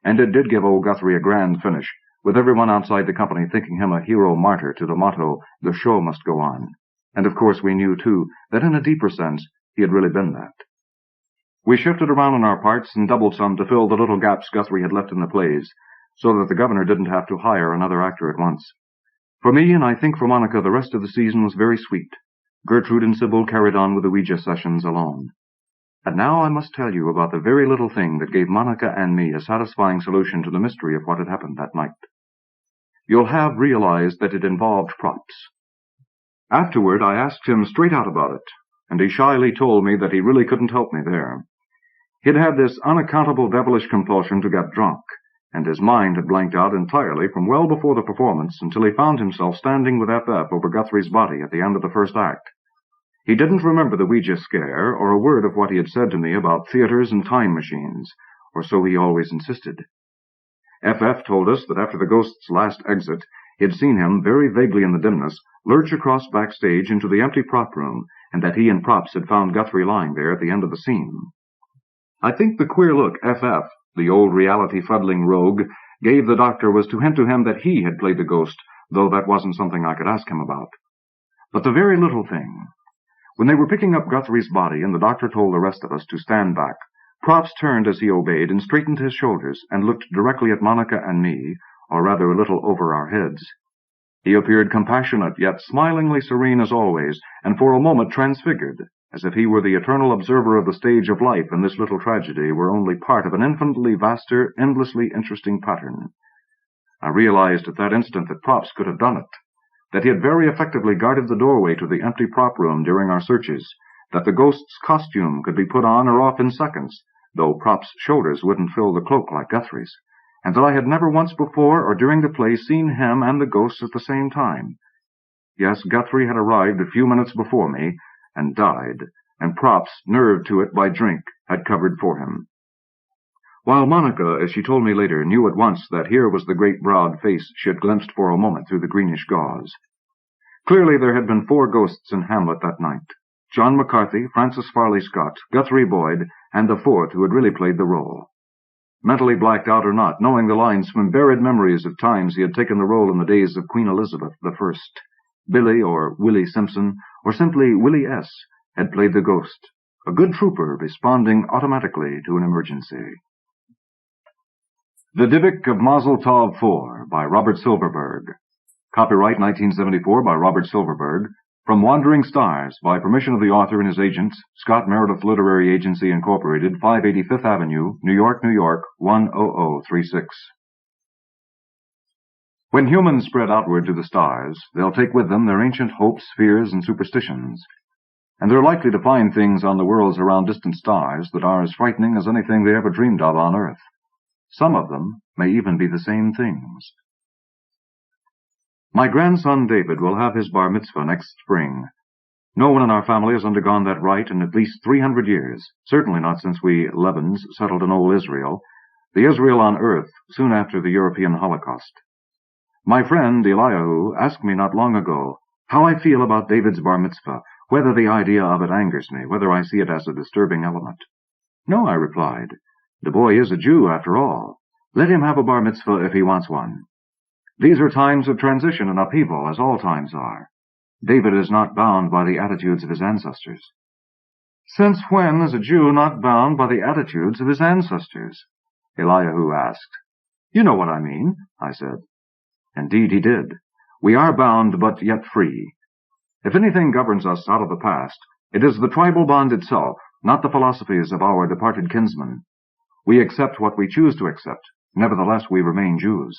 And it did give old Guthrie a grand finish, with everyone outside the company thinking him a hero martyr to the motto, "The show must go on." And of course we knew, too, that in a deeper sense, he had really been that. We shifted around in our parts and doubled some to fill the little gaps Guthrie had left in the plays, so that the governor didn't have to hire another actor at once. For me, and I think for Monica, the rest of the season was very sweet. Gertrude and Sybil carried on with the Ouija sessions alone. And now I must tell you about the very little thing that gave Monica and me a satisfying solution to the mystery of what had happened that night. You'll have realized that it involved props. Afterward, I asked him straight out about it, and he shyly told me that he really couldn't help me there. He'd had this unaccountable devilish compulsion to get drunk, and his mind had blanked out entirely from well before the performance until he found himself standing with F.F. over Guthrie's body at the end of the first act. He didn't remember the Ouija scare or a word of what he had said to me about theaters and time machines, or so he always insisted. F.F. told us that after the ghost's last exit, he had seen him, very vaguely in the dimness, lurch across backstage into the empty prop room, and that he and Props had found Guthrie lying there at the end of the scene. I think the queer look F.F., the old reality-fuddling rogue, gave the doctor was to hint to him that he had played the ghost, though that wasn't something I could ask him about. But the very little thing. When they were picking up Guthrie's body and the doctor told the rest of us to stand back, Props turned as he obeyed and straightened his shoulders and looked directly at Monica and me, or rather a little over our heads. He appeared compassionate, yet smilingly serene as always, and for a moment transfigured, as if he were the eternal observer of the stage of life and this little tragedy were only part of an infinitely vaster, endlessly interesting pattern. I realized at that instant that Props could have done it, that he had very effectively guarded the doorway to the empty prop room during our searches, that the ghost's costume could be put on or off in seconds, though Props' shoulders wouldn't fill the cloak like Guthrie's, and that I had never once before or during the play seen him and the ghost at the same time. Yes, Guthrie had arrived a few minutes before me, and died, and Props, nerved to it by drink, had covered for him. While Monica, as she told me later, knew at once that here was the great broad face she had glimpsed for a moment through the greenish gauze. Clearly there had been 4 ghosts in Hamlet that night. John McCarthy, Francis Farley Scott, Guthrie Boyd, and the 4th who had really played the role. Mentally blacked out or not, knowing the lines from buried memories of times he had taken the role in the days of Queen Elizabeth I, Billy or Willie Simpson, or simply Willie S., had played the ghost, a good trooper responding automatically to an emergency. The Dybbuk of Mazel Tov 4 by Robert Silverberg. Copyright 1974 by Robert Silverberg. From Wandering Stars, by permission of the author and his agents, Scott Meredith Literary Agency, Incorporated, 585th Avenue, New York, New York, 10036. When humans spread outward to the stars, they'll take with them their ancient hopes, fears, and superstitions. And they're likely to find things on the worlds around distant stars that are as frightening as anything they ever dreamed of on Earth. Some of them may even be the same things. My grandson David will have his bar mitzvah next spring. No one in our family has undergone that rite in at least 300 years, certainly not since we Levins settled in old Israel, the Israel on earth soon after the European Holocaust. My friend Eliyahu asked me not long ago how I feel about David's bar mitzvah, whether the idea of it angers me, whether I see it as a disturbing element. No, I replied. The boy is a Jew, after all. Let him have a bar mitzvah if he wants one. These are times of transition and upheaval, as all times are. David is not bound by the attitudes of his ancestors. Since when is a Jew not bound by the attitudes of his ancestors? Eliyahu asked. You know what I mean, I said. Indeed he did. We are bound, but yet free. If anything governs us out of the past, it is the tribal bond itself, not the philosophies of our departed kinsmen. We accept what we choose to accept. Nevertheless, we remain Jews.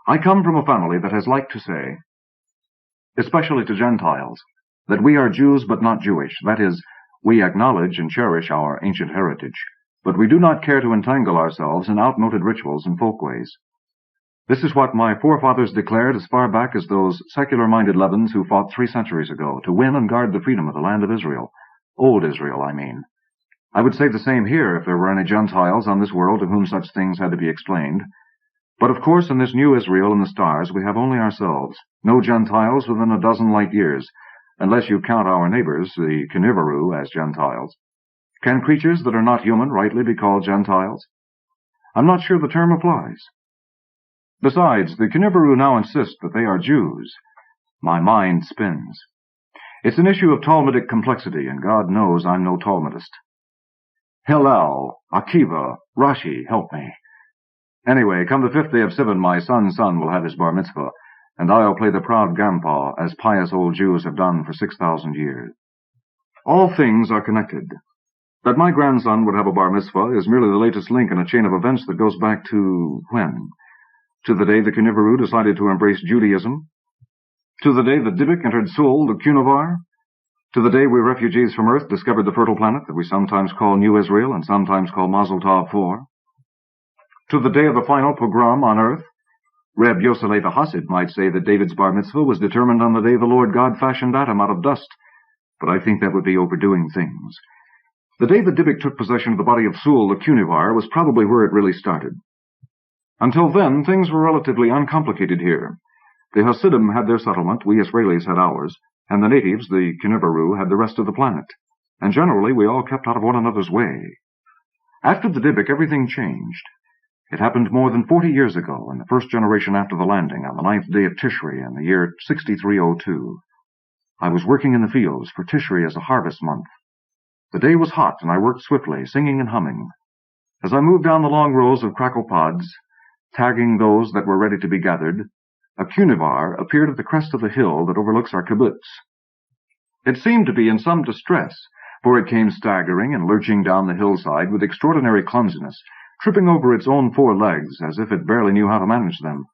I come from a family that has liked to say, especially to Gentiles, that we are Jews but not Jewish. That is, we acknowledge and cherish our ancient heritage, but we do not care to entangle ourselves in outmoded rituals and folkways. This is what my forefathers declared as far back as those secular-minded Levins who fought 3 centuries ago to win and guard the freedom of the land of Israel. Old Israel, I mean. I would say the same here if there were any Gentiles on this world to whom such things had to be explained. But of course in this new Israel in the stars we have only ourselves, no Gentiles within a dozen light years, unless you count our neighbors, the Kinivaru, as Gentiles. Can creatures that are not human rightly be called Gentiles? I'm not sure the term applies. Besides, the Kinivaru now insist that they are Jews. My mind spins. It's an issue of Talmudic complexity, and God knows I'm no Talmudist. Hillel, Akiva, Rashi, help me. Anyway, come the 5th day of Sivan, my son's son will have his bar mitzvah, and I'll play the proud grandpa, as pious old Jews have done for 6,000 years. All things are connected. That my grandson would have a bar mitzvah is merely the latest link in a chain of events that goes back to when? To the day the Kinivaru decided to embrace Judaism? To the day that Dybbuk entered Seoul, the Kunivar? To the day we refugees from Earth discovered the fertile planet that we sometimes call New Israel and sometimes call Mazel Tov for? To the day of the final pogrom on Earth? Reb Yosele the Hasid might say that David's bar mitzvah was determined on the day the Lord God fashioned Adam out of dust, but I think that would be overdoing things. The day that Dybbuk took possession of the body of Seoul, the Kunivar, was probably where it really started. Until then, things were relatively uncomplicated here. The Hasidim had their settlement, we Israelis had ours, and the natives, the Kinivaru, had the rest of the planet. And generally, we all kept out of one another's way. After the Dybbuk, everything changed. It happened more than 40 years ago, in the first generation after the landing, on the 9th day of Tishri in the year 6302. I was working in the fields, for Tishri is a harvest month. The day was hot, and I worked swiftly, singing and humming. As I moved down the long rows of crackle pods, tagging those that were ready to be gathered, a Kunivar appeared at the crest of the hill that overlooks our kibbutz. It seemed to be in some distress, for it came staggering and lurching down the hillside with extraordinary clumsiness, tripping over its own 4 legs as if it barely knew how to manage them.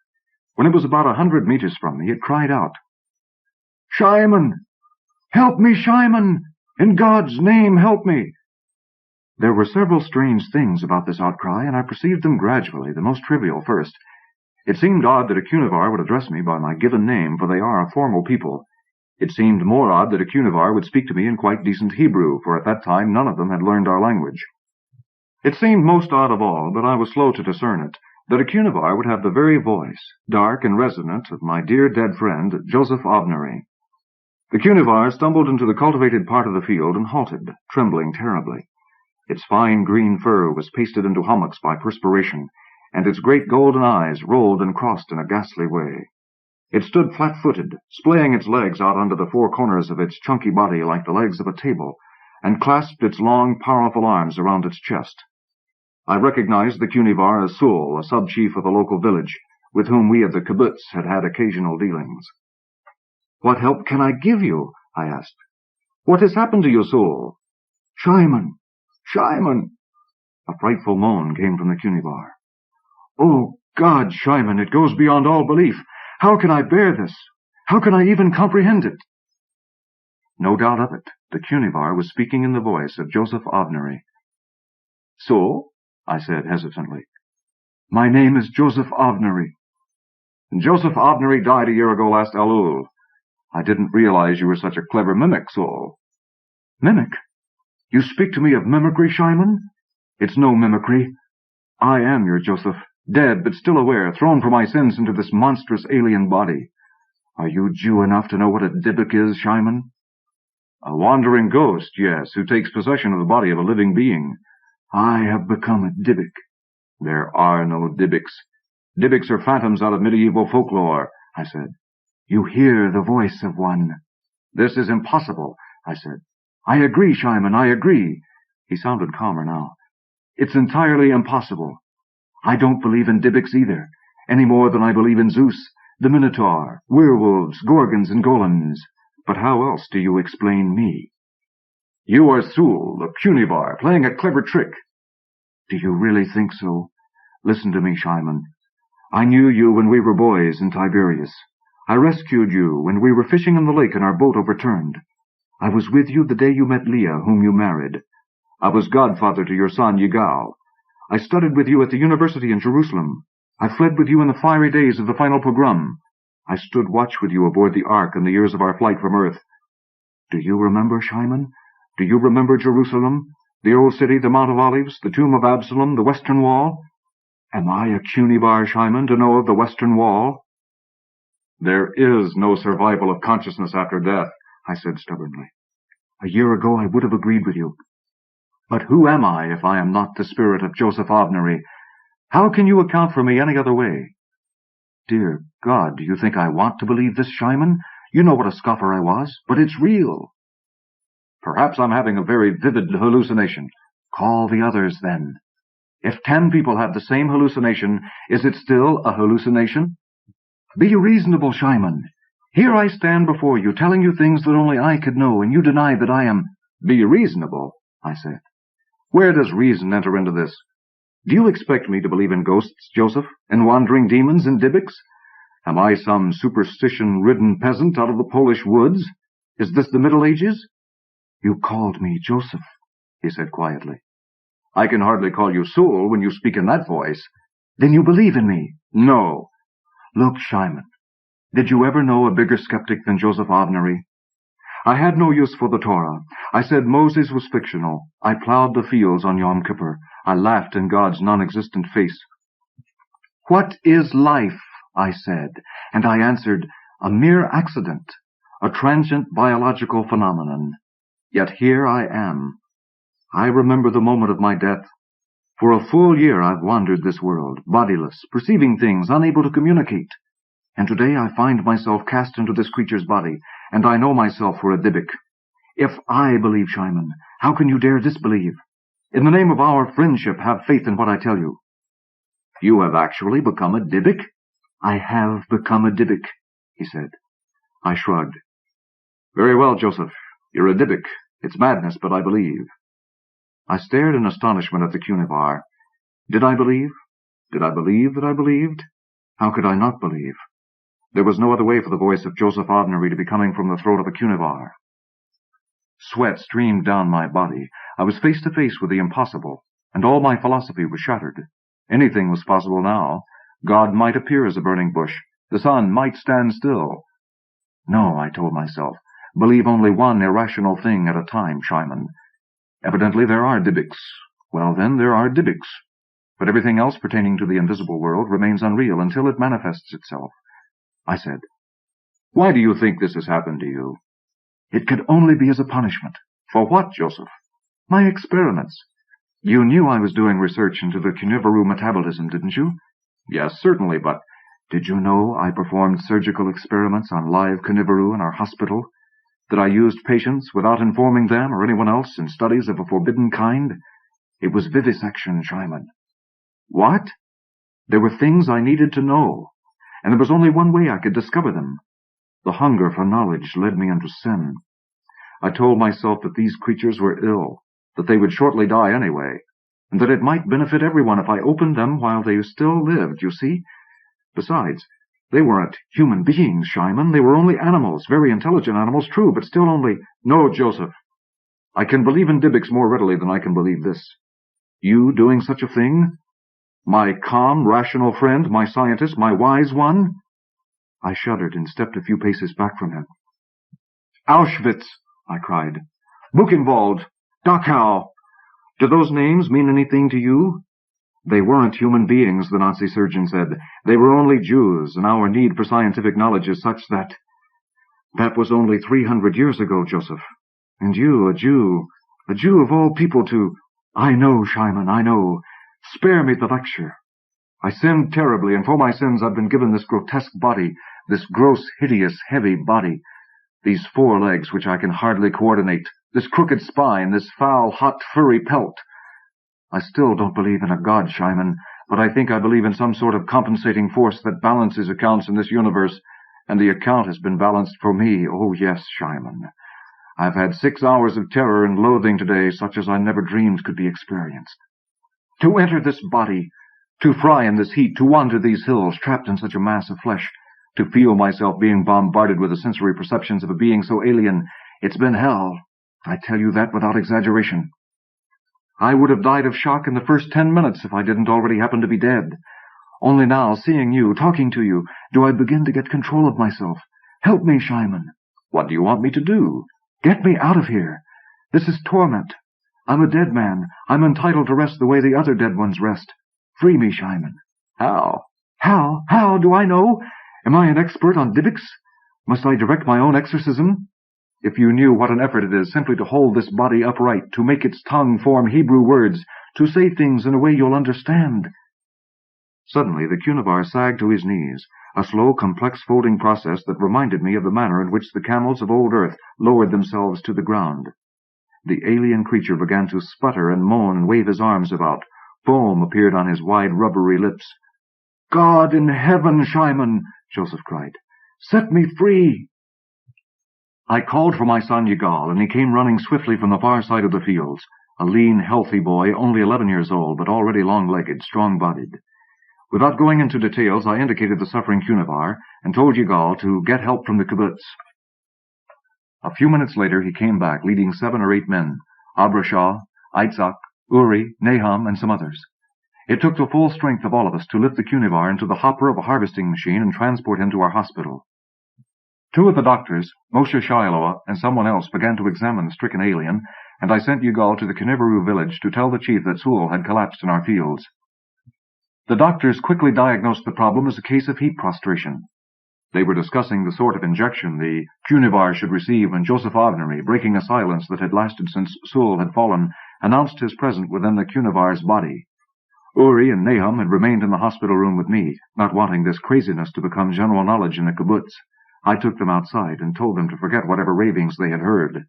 When it was about 100 meters from me, it cried out, "Shimon! Help me, Shimon! In God's name, help me!" There were several strange things about this outcry, and I perceived them gradually, the most trivial first. It seemed odd that a Kunivar would address me by my given name, for they are a formal people. It seemed more odd that a Kunivar would speak to me in quite decent Hebrew, for at that time none of them had learned our language. It seemed most odd of all, but I was slow to discern it, that a Kunivar would have the very voice, dark and resonant, of my dear dead friend, Joseph Obnery. The Kunivar stumbled into the cultivated part of the field and halted, trembling terribly. Its fine green fur was pasted into hummocks by perspiration, and its great golden eyes rolled and crossed in a ghastly way. It stood flat-footed, splaying its legs out under the 4 corners of its chunky body like the legs of a table, and clasped its long, powerful arms around its chest. I recognized the Kunivar as Sul, a sub-chief of the local village, with whom we of the kibbutz had had occasional dealings. "What help can I give you?" I asked. "What has happened to you, Sul?" "Shimon! Shimon!" A frightful moan came from the Kunivar. "Oh, God, Shimon, it goes beyond all belief. How can I bear this? How can I even comprehend it?" No doubt of it, the Kunivar was speaking in the voice of Joseph Obnery. "So?" I said hesitantly. "My name is Joseph Obnery." Joseph Obnery died a year ago last Elul. I didn't realize you were such a clever mimic, Saul. Mimic? You speak to me of mimicry, Shyman? It's no mimicry. I am your Joseph, dead but still aware, thrown for my sins into this monstrous alien body. Are you Jew enough to know what a Dybbuk is, Shyman? A wandering ghost, yes, who takes possession of the body of a living being. I have become a Dybbuk. There are no Dybbuks. Dybbuks are phantoms out of medieval folklore, I said. You hear the voice of one. This is impossible, I said. I agree, Shyman, I agree. He sounded calmer now. It's entirely impossible. I don't believe in Dybbuks either, any more than I believe in Zeus, the Minotaur, werewolves, gorgons, and golems. But how else do you explain me? You are Thule, the Cunivar, playing a clever trick. Do you really think so? Listen to me, Shyman. I knew you when we were boys in Tiberias. I rescued you when we were fishing in the lake and our boat overturned. I was with you the day you met Leah, whom you married. I was godfather to your son, Yigal. I studied with you at the university in Jerusalem. I fled with you in the fiery days of the final pogrom. I stood watch with you aboard the Ark in the years of our flight from Earth. Do you remember, Shyman? Do you remember Jerusalem? The old city, the Mount of Olives, the tomb of Absalom, the Western Wall? Am I a Cunivar, Shyman, to know of the Western Wall? There is no survival of consciousness after death, I said stubbornly. A year ago I would have agreed with you. But who am I if I am not the spirit of Joseph Obnery? How can you account for me any other way? Dear God, do you think I want to believe this, Shyman? You know what a scoffer I was, but it's real. Perhaps I'm having a very vivid hallucination. Call the others, then. If 10 people have the same hallucination, is it still a hallucination? Be reasonable, Shyman. Here I stand before you, telling you things that only I could know, and you deny that I am... Be reasonable, I said. Where does reason enter into this? Do you expect me to believe in ghosts, Joseph? In wandering demons and Dybbuks? Am I some superstition-ridden peasant out of the Polish woods? Is this the Middle Ages? You called me Joseph, he said quietly. I can hardly call you Saul when you speak in that voice. Then you believe in me? No. Look, Shyman, did you ever know a bigger skeptic than Joseph Obnery? I had no use for the Torah. I said Moses was fictional. I plowed the fields on Yom Kippur. I laughed in God's non-existent face. What is life? I said, and I answered, a mere accident, a transient biological phenomenon. Yet here I am. I remember the moment of my death. For a full year I've wandered this world, bodiless, perceiving things, unable to communicate. And today I find myself cast into this creature's body, and I know myself for a Dybbuk. If I believe, Shyman, how can you dare disbelieve? In the name of our friendship, have faith in what I tell you. You have actually become a Dybbuk? I have become a Dybbuk, he said. I shrugged. Very well, Joseph. You're a Dybbuk. It's madness, but I believe. I stared in astonishment at the Cunivar. Did I believe? Did I believe that I believed? How could I not believe? There was no other way for the voice of Joseph Obnery to be coming from the throat of a Cunivar. Sweat streamed down my body. I was face to face with the impossible, and all my philosophy was shattered. Anything was possible now. God might appear as a burning bush. The sun might stand still. No, I told myself. Believe only one irrational thing at a time, Shyman. Evidently there are Dybbuks. Well, then, there are Dybbuks. But everything else pertaining to the invisible world remains unreal until it manifests itself. I said, why do you think this has happened to you? It could only be as a punishment. For what, Joseph? My experiments. You knew I was doing research into the Cunivaru metabolism, didn't you? Yes, certainly, but... Did you know I performed surgical experiments on live Cunivaru in our hospital? That I used patients without informing them or anyone else in studies of a forbidden kind? It was vivisection, Shyman. What? There were things I needed to know, and there was only one way I could discover them. The hunger for knowledge led me into sin. I told myself that these creatures were ill, that they would shortly die anyway, and that it might benefit everyone if I opened them while they still lived, you see? Besides, they weren't human beings, Shyman. They were only animals, very intelligent animals, true, but still only... No, Joseph. I can believe in Dybbuks more readily than I can believe this. You doing such a thing? My calm, rational friend, my scientist, my wise one? I shuddered and stepped a few paces back from him. Auschwitz, I cried. Buchenwald, Dachau. Do those names mean anything to you? They weren't human beings, the Nazi surgeon said. They were only Jews, and our need for scientific knowledge is such that... That was only 300 years ago, Joseph. And you, a Jew of all people to... I know, Shyman, I know. Spare me the lecture. I sinned terribly, and for my sins I've been given this grotesque body, this gross, hideous, heavy body, these 4 legs which I can hardly coordinate, this crooked spine, this foul, hot, furry pelt. I still don't believe in a God, Shyman, but I think I believe in some sort of compensating force that balances accounts in this universe, and the account has been balanced for me. Oh, yes, Shyman. I've had 6 hours of terror and loathing today, such as I never dreamed could be experienced. To enter this body, to fry in this heat, to wander these hills, trapped in such a mass of flesh, to feel myself being bombarded with the sensory perceptions of a being so alien, it's been hell. I tell you that without exaggeration. I would have died of shock in the first 10 minutes if I didn't already happen to be dead. Only now, seeing you, talking to you, do I begin to get control of myself. Help me, Shyman. What do you want me to do? Get me out of here. This is torment. I'm a dead man. I'm entitled to rest the way the other dead ones rest. Free me, Shyman. How? How? Do I know? Am I an expert on Dybbuks? Must I direct my own exorcism? If you knew what an effort it is simply to hold this body upright, to make its tongue form Hebrew words, to say things in a way you'll understand. Suddenly the Cunivar sagged to his knees, a slow, complex folding process that reminded me of the manner in which the camels of old Earth lowered themselves to the ground. The alien creature began to sputter and moan and wave his arms about. Foam appeared on his wide, rubbery lips. God in heaven, Shyman, Joseph cried. Set me free! I called for my son Yigal, and he came running swiftly from the far side of the fields, a lean, healthy boy, only 11 years old, but already long-legged, strong-bodied. Without going into details, I indicated the suffering Cunivar, and told Yigal to get help from the kibbutz. A few minutes later he came back, leading 7 or 8 men, Abrashah, Itzhak, Uri, Nahum, and some others. It took the full strength of all of us to lift the Cunivar into the hopper of a harvesting machine and transport him to our hospital. 2 of the doctors, Moshe Shiloah and someone else, began to examine the stricken alien, and I sent Yigal to the Kniveru village to tell the chief that Sul had collapsed in our fields. The doctors quickly diagnosed the problem as a case of heat prostration. They were discussing the sort of injection the Cunivar should receive when Joseph Avnery, breaking a silence that had lasted since Sul had fallen, announced his presence within the Cunivar's body. Uri and Nahum had remained in the hospital room with me, not wanting this craziness to become general knowledge in the kibbutz. I took them outside and told them to forget whatever ravings they had heard.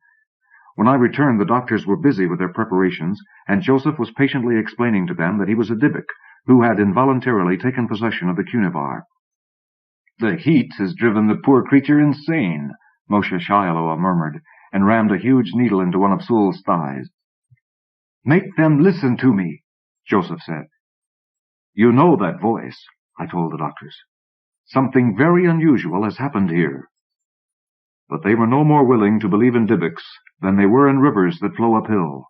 When I returned, the doctors were busy with their preparations, and Joseph was patiently explaining to them that he was a Dybbuk, who had involuntarily taken possession of the Cunivar. The heat has driven the poor creature insane, Moshe Shiloah murmured, and rammed a huge needle into one of Sul's thighs. Make them listen to me, Joseph said. You know that voice, I told the doctors. Something very unusual has happened here. But they were no more willing to believe in Dybbuks than they were in rivers that flow uphill.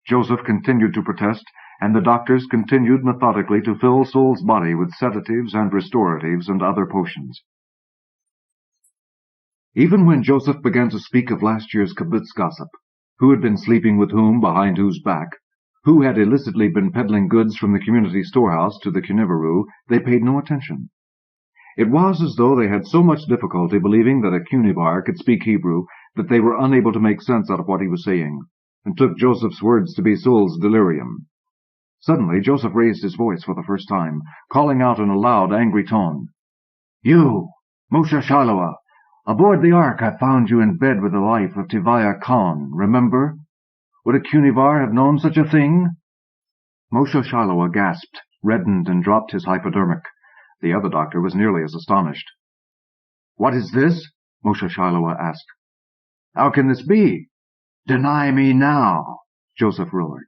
Joseph continued to protest, and the doctors continued methodically to fill Sul's body with sedatives and restoratives and other potions. Even when Joseph began to speak of last year's kibbutz gossip, who had been sleeping with whom behind whose back, who had illicitly been peddling goods from the community storehouse to the Kniveru, they paid no attention. It was as though they had so much difficulty believing that a Cunivar could speak Hebrew that they were unable to make sense out of what he was saying, and took Joseph's words to be Sul's delirium. Suddenly Joseph raised his voice for the first time, calling out in a loud, angry tone, You, Moshe Shiloah, aboard the ark I found you in bed with the wife of Tivaya Khan, remember? Would a Cunivar have known such a thing? Moshe Shiloah gasped, reddened, and dropped his hypodermic. The other doctor was nearly as astonished. What is this? Moshe Shiloah asked. How can this be? Deny me now, Joseph roared.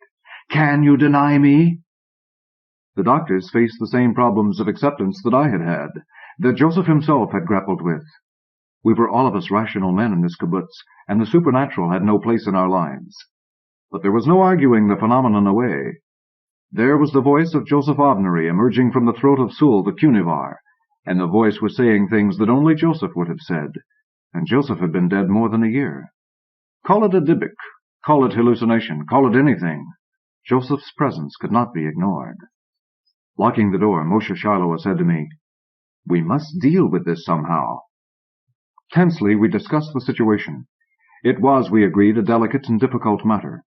Can you deny me? The doctors faced the same problems of acceptance that I had had, that Joseph himself had grappled with. We were all of us rational men in this kibbutz, and the supernatural had no place in our lives. But there was no arguing the phenomenon away. There was the voice of Joseph Avnery emerging from the throat of Sul the Cunivar, and the voice was saying things that only Joseph would have said, and Joseph had been dead more than a year. Call it a Dybbuk, call it hallucination, call it anything. Joseph's presence could not be ignored. Locking the door, Moshe Shiloh said to me, "We must deal with this somehow." Tensely, we discussed the situation. It was, we agreed, a delicate and difficult matter.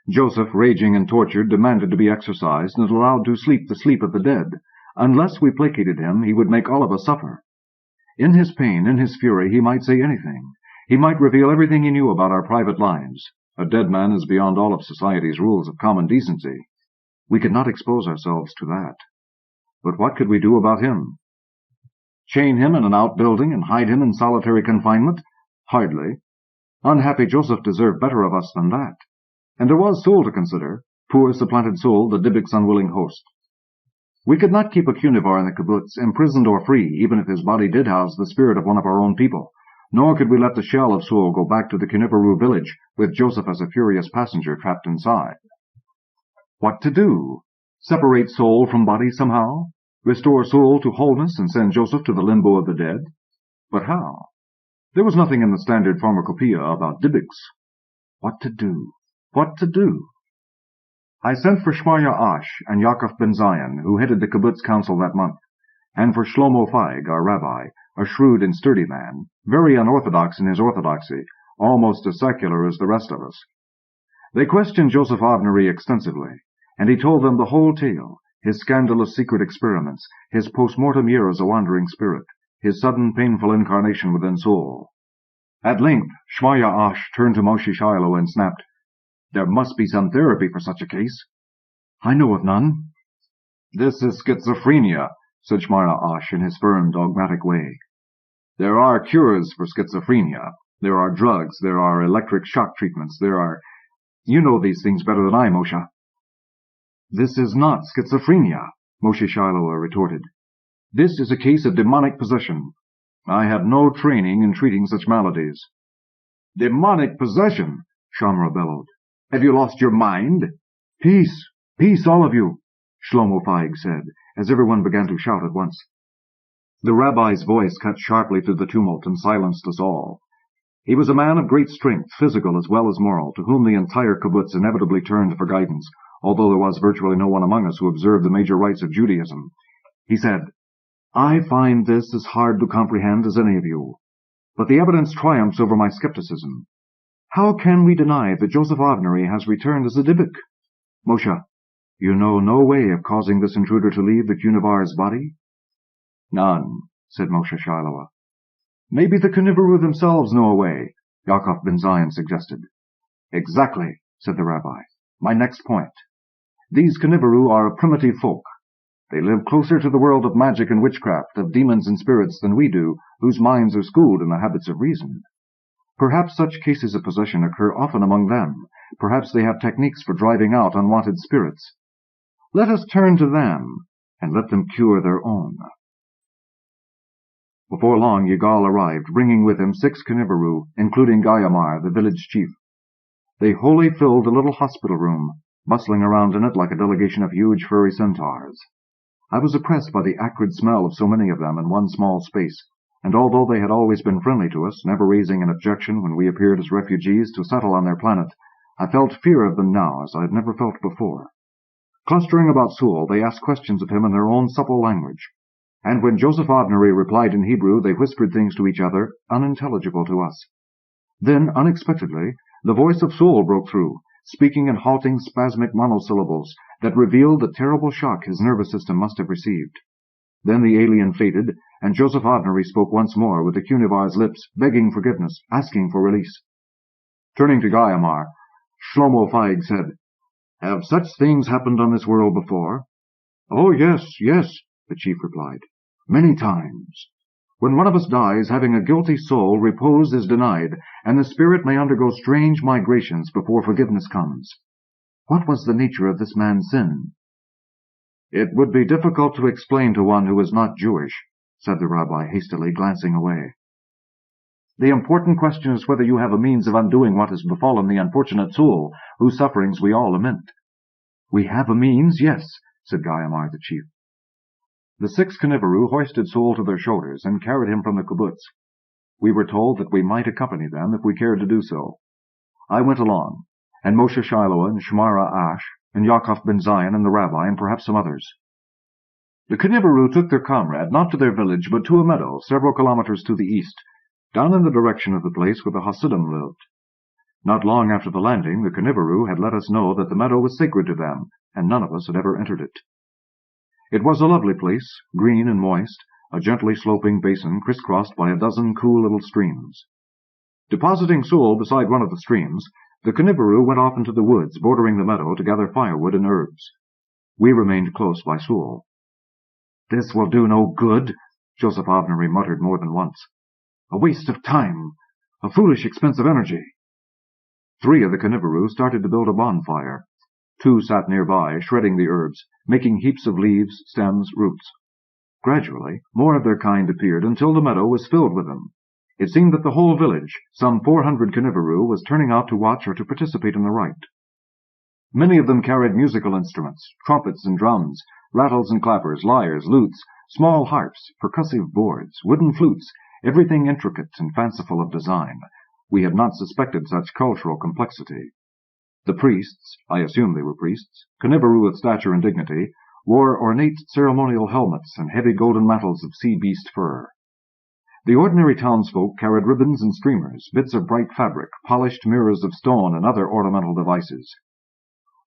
Joseph, raging and tortured, demanded to be exorcised and allowed to sleep the sleep of the dead. Unless we placated him, he would make all of us suffer. In his pain, in his fury, he might say anything. He might reveal everything he knew about our private lives. A dead man is beyond all of society's rules of common decency. We could not expose ourselves to that. But what could we do about him? Chain him in an outbuilding and hide him in solitary confinement? Hardly. Unhappy Joseph deserved better of us than that. And there was Soul to consider, poor supplanted Soul, the Dybbuk's unwilling host. We could not keep a Kunivar in the kibbutz, imprisoned or free, even if his body did house the spirit of one of our own people. Nor could we let the shell of Soul go back to the Kunivaru village, with Joseph as a furious passenger trapped inside. What to do? Separate soul from body somehow? Restore soul to wholeness and send Joseph to the limbo of the dead? But how? There was nothing in the standard pharmacopoeia about Dybbuks. What to do? What to do? I sent for Shmaya Ash and Yaakov Ben Zion, who headed the kibbutz council that month, and for Shlomo Feig, our rabbi, a shrewd and sturdy man, very unorthodox in his orthodoxy, almost as secular as the rest of us. They questioned Joseph Avnery extensively, and he told them the whole tale, his scandalous secret experiments, his post-mortem year as a wandering spirit, his sudden painful incarnation within Soul. At length, Shmaya Ash turned to Moshe Shiloh and snapped, "There must be some therapy for such a case." "I know of none." "This is schizophrenia," said Shmaya Ash in his firm, dogmatic way. "There are cures for schizophrenia. There are drugs. There are electric shock treatments. There are— You know these things better than I, Moshe." "This is not schizophrenia," Moshe Shiloh retorted. "This is a case of demonic possession. I have no training in treating such maladies." "Demonic possession!" Shamra bellowed. "Have you lost your mind?" "Peace! Peace, all of you!" Shlomo Feig said, as everyone began to shout at once. The rabbi's voice cut sharply through the tumult and silenced us all. He was a man of great strength, physical as well as moral, to whom the entire kibbutz inevitably turned for guidance, although there was virtually no one among us who observed the major rites of Judaism. He said, "I find this as hard to comprehend as any of you, but the evidence triumphs over my skepticism. How can we deny that Joseph Avnery has returned as a Dybbuk? Moshe, you know no way of causing this intruder to leave the Kunivar's body?" "None," said Moshe Shiloh. "Maybe the Kunivaru themselves know a way," Yaakov Ben Zion suggested. "Exactly," said the rabbi. "My next point. These Kunivaru are a primitive folk. They live closer to the world of magic and witchcraft, of demons and spirits than we do, whose minds are schooled in the habits of reason. Perhaps such cases of possession occur often among them. Perhaps they have techniques for driving out unwanted spirits. Let us turn to them, and let them cure their own." Before long, Yigal arrived, bringing with him 6 Kunivaru, including Gayamar, the village chief. They wholly filled the little hospital room, bustling around in it like a delegation of huge furry centaurs. I was oppressed by the acrid smell of so many of them in one small space, and although they had always been friendly to us, never raising an objection when we appeared as refugees to settle on their planet, I felt fear of them now as I had never felt before. Clustering about Soul, they asked questions of him in their own supple language, and when Joseph Avnery replied in Hebrew, they whispered things to each other, unintelligible to us. Then, unexpectedly, the voice of Soul broke through, speaking in halting, spasmic monosyllables that revealed the terrible shock his nervous system must have received. Then the alien faded, and Joseph Avnery spoke once more with the Kunivar's lips, begging forgiveness, asking for release. Turning to Gayamar, Shlomo Feig said, "Have such things happened on this world before?" "Oh, yes, yes," the chief replied. "Many times. When one of us dies, having a guilty soul, repose is denied, and the spirit may undergo strange migrations before forgiveness comes. What was the nature of this man's sin?" "It would be difficult to explain to one who is not Jewish," said the rabbi hastily, glancing away. "The important question is whether you have a means of undoing what has befallen the unfortunate soul, whose sufferings we all lament." "We have a means, yes," said Gayamar the chief. The 6 Knivaroo hoisted Sewell to their shoulders and carried him from the kibbutz. We were told that we might accompany them if we cared to do so. I went along, and Moshe Shiloh and Shmara Ash, and Yaakov Ben Zion and the rabbi, and perhaps some others. The Knivaroo took their comrade not to their village, but to a meadow several kilometers to the east, down in the direction of the place where the Hasidim lived. Not long after the landing, the Knivaroo had let us know that the meadow was sacred to them, and none of us had ever entered it. It was a lovely place, green and moist, a gently sloping basin crisscrossed by a dozen cool little streams. Depositing Sewell beside one of the streams, the Knivaroo went off into the woods bordering the meadow to gather firewood and herbs. We remained close by Sewell. "This will do no good," Joseph Avnery muttered more than once. "A waste of time, a foolish expense of energy." 3 of the Knivaroo started to build a bonfire. 2 sat nearby, shredding the herbs, making heaps of leaves, stems, roots. Gradually, more of their kind appeared until the meadow was filled with them. It seemed that the whole village, some 400 Knivaroo, was turning out to watch or to participate in the rite. Many of them carried musical instruments, trumpets and drums, rattles and clappers, lyres, lutes, small harps, percussive boards, wooden flutes, everything intricate and fanciful of design. We had not suspected such cultural complexity. The priests, I assume they were priests, Knivaroo of stature and dignity, wore ornate ceremonial helmets and heavy golden mantles of sea-beast fur. The ordinary townsfolk carried ribbons and streamers, bits of bright fabric, polished mirrors of stone, and other ornamental devices.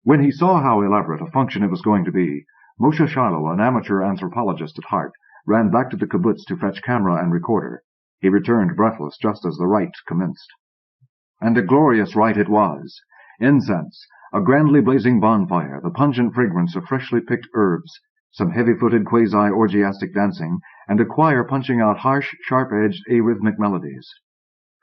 When he saw how elaborate a function it was going to be, Moshe Shiloh, an amateur anthropologist at heart, ran back to the kibbutz to fetch camera and recorder. He returned breathless just as the rite commenced. And a glorious rite it was. Incense, a grandly blazing bonfire, the pungent fragrance of freshly picked herbs, some heavy-footed quasi-orgiastic dancing, and a choir punching out harsh, sharp-edged, arrhythmic melodies.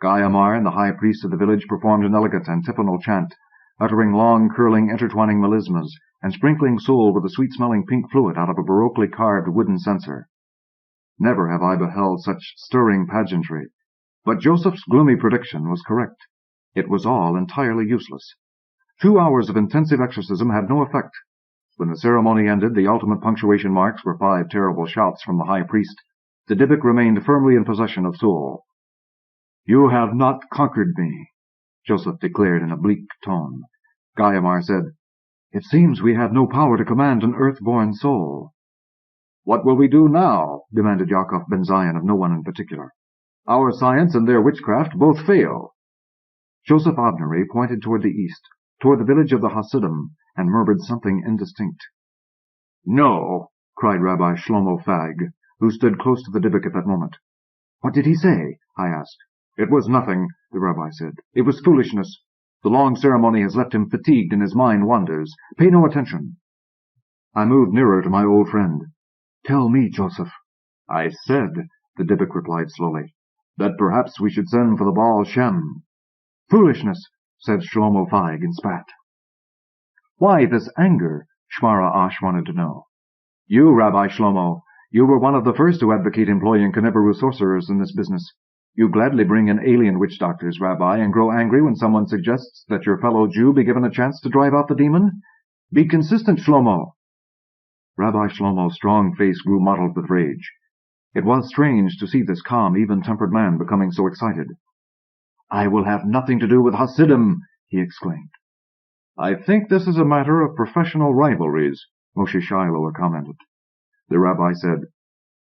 Guy Amar and the high priest of the village performed an elegant antiphonal chant, uttering long, curling, intertwining melismas, and sprinkling Sewell with a sweet-smelling pink fluid out of a baroquely carved wooden censer. Never have I beheld such stirring pageantry, but Joseph's gloomy prediction was correct. It was all entirely useless. 2 hours of intensive exorcism had no effect. When the ceremony ended, the ultimate punctuation marks were 5 terrible shouts from the high priest. The Dybbuk remained firmly in possession of Sewell. "You have not conquered me," Joseph declared in a bleak tone. Guy Amar said, "It seems we have no power to command an earth-born soul." "What will we do now?" demanded Yaakov Ben Zion of no one in particular. "Our science and their witchcraft both fail." Joseph Avnery pointed toward the east, toward the village of the Hasidim, and murmured something indistinct. "No," cried Rabbi Shlomo Fag, who stood close to the Dybbuk at that moment. "What did he say?" I asked. "It was nothing," the rabbi said. "It was foolishness. The long ceremony has left him fatigued and his mind wanders. Pay no attention." I moved nearer to my old friend. "Tell me, Joseph." "I said," the Dybbuk replied slowly, "that perhaps we should send for the Baal Shem." "Foolishness," said Shlomo Feig and spat. "Why this anger?" Shmara Ash wanted to know. "You, Rabbi Shlomo, you were one of the first to advocate employing Knivaroo sorcerers in this business. You gladly bring in alien witch doctors, Rabbi, and grow angry when someone suggests that your fellow Jew be given a chance to drive out the demon? Be consistent, Shlomo." Rabbi Shlomo's strong face grew mottled with rage. It was strange to see this calm, even-tempered man becoming so excited. "I will have nothing to do with Hasidim," he exclaimed. "I think this is a matter of professional rivalries," Moshe Shiloh commented. The rabbi said,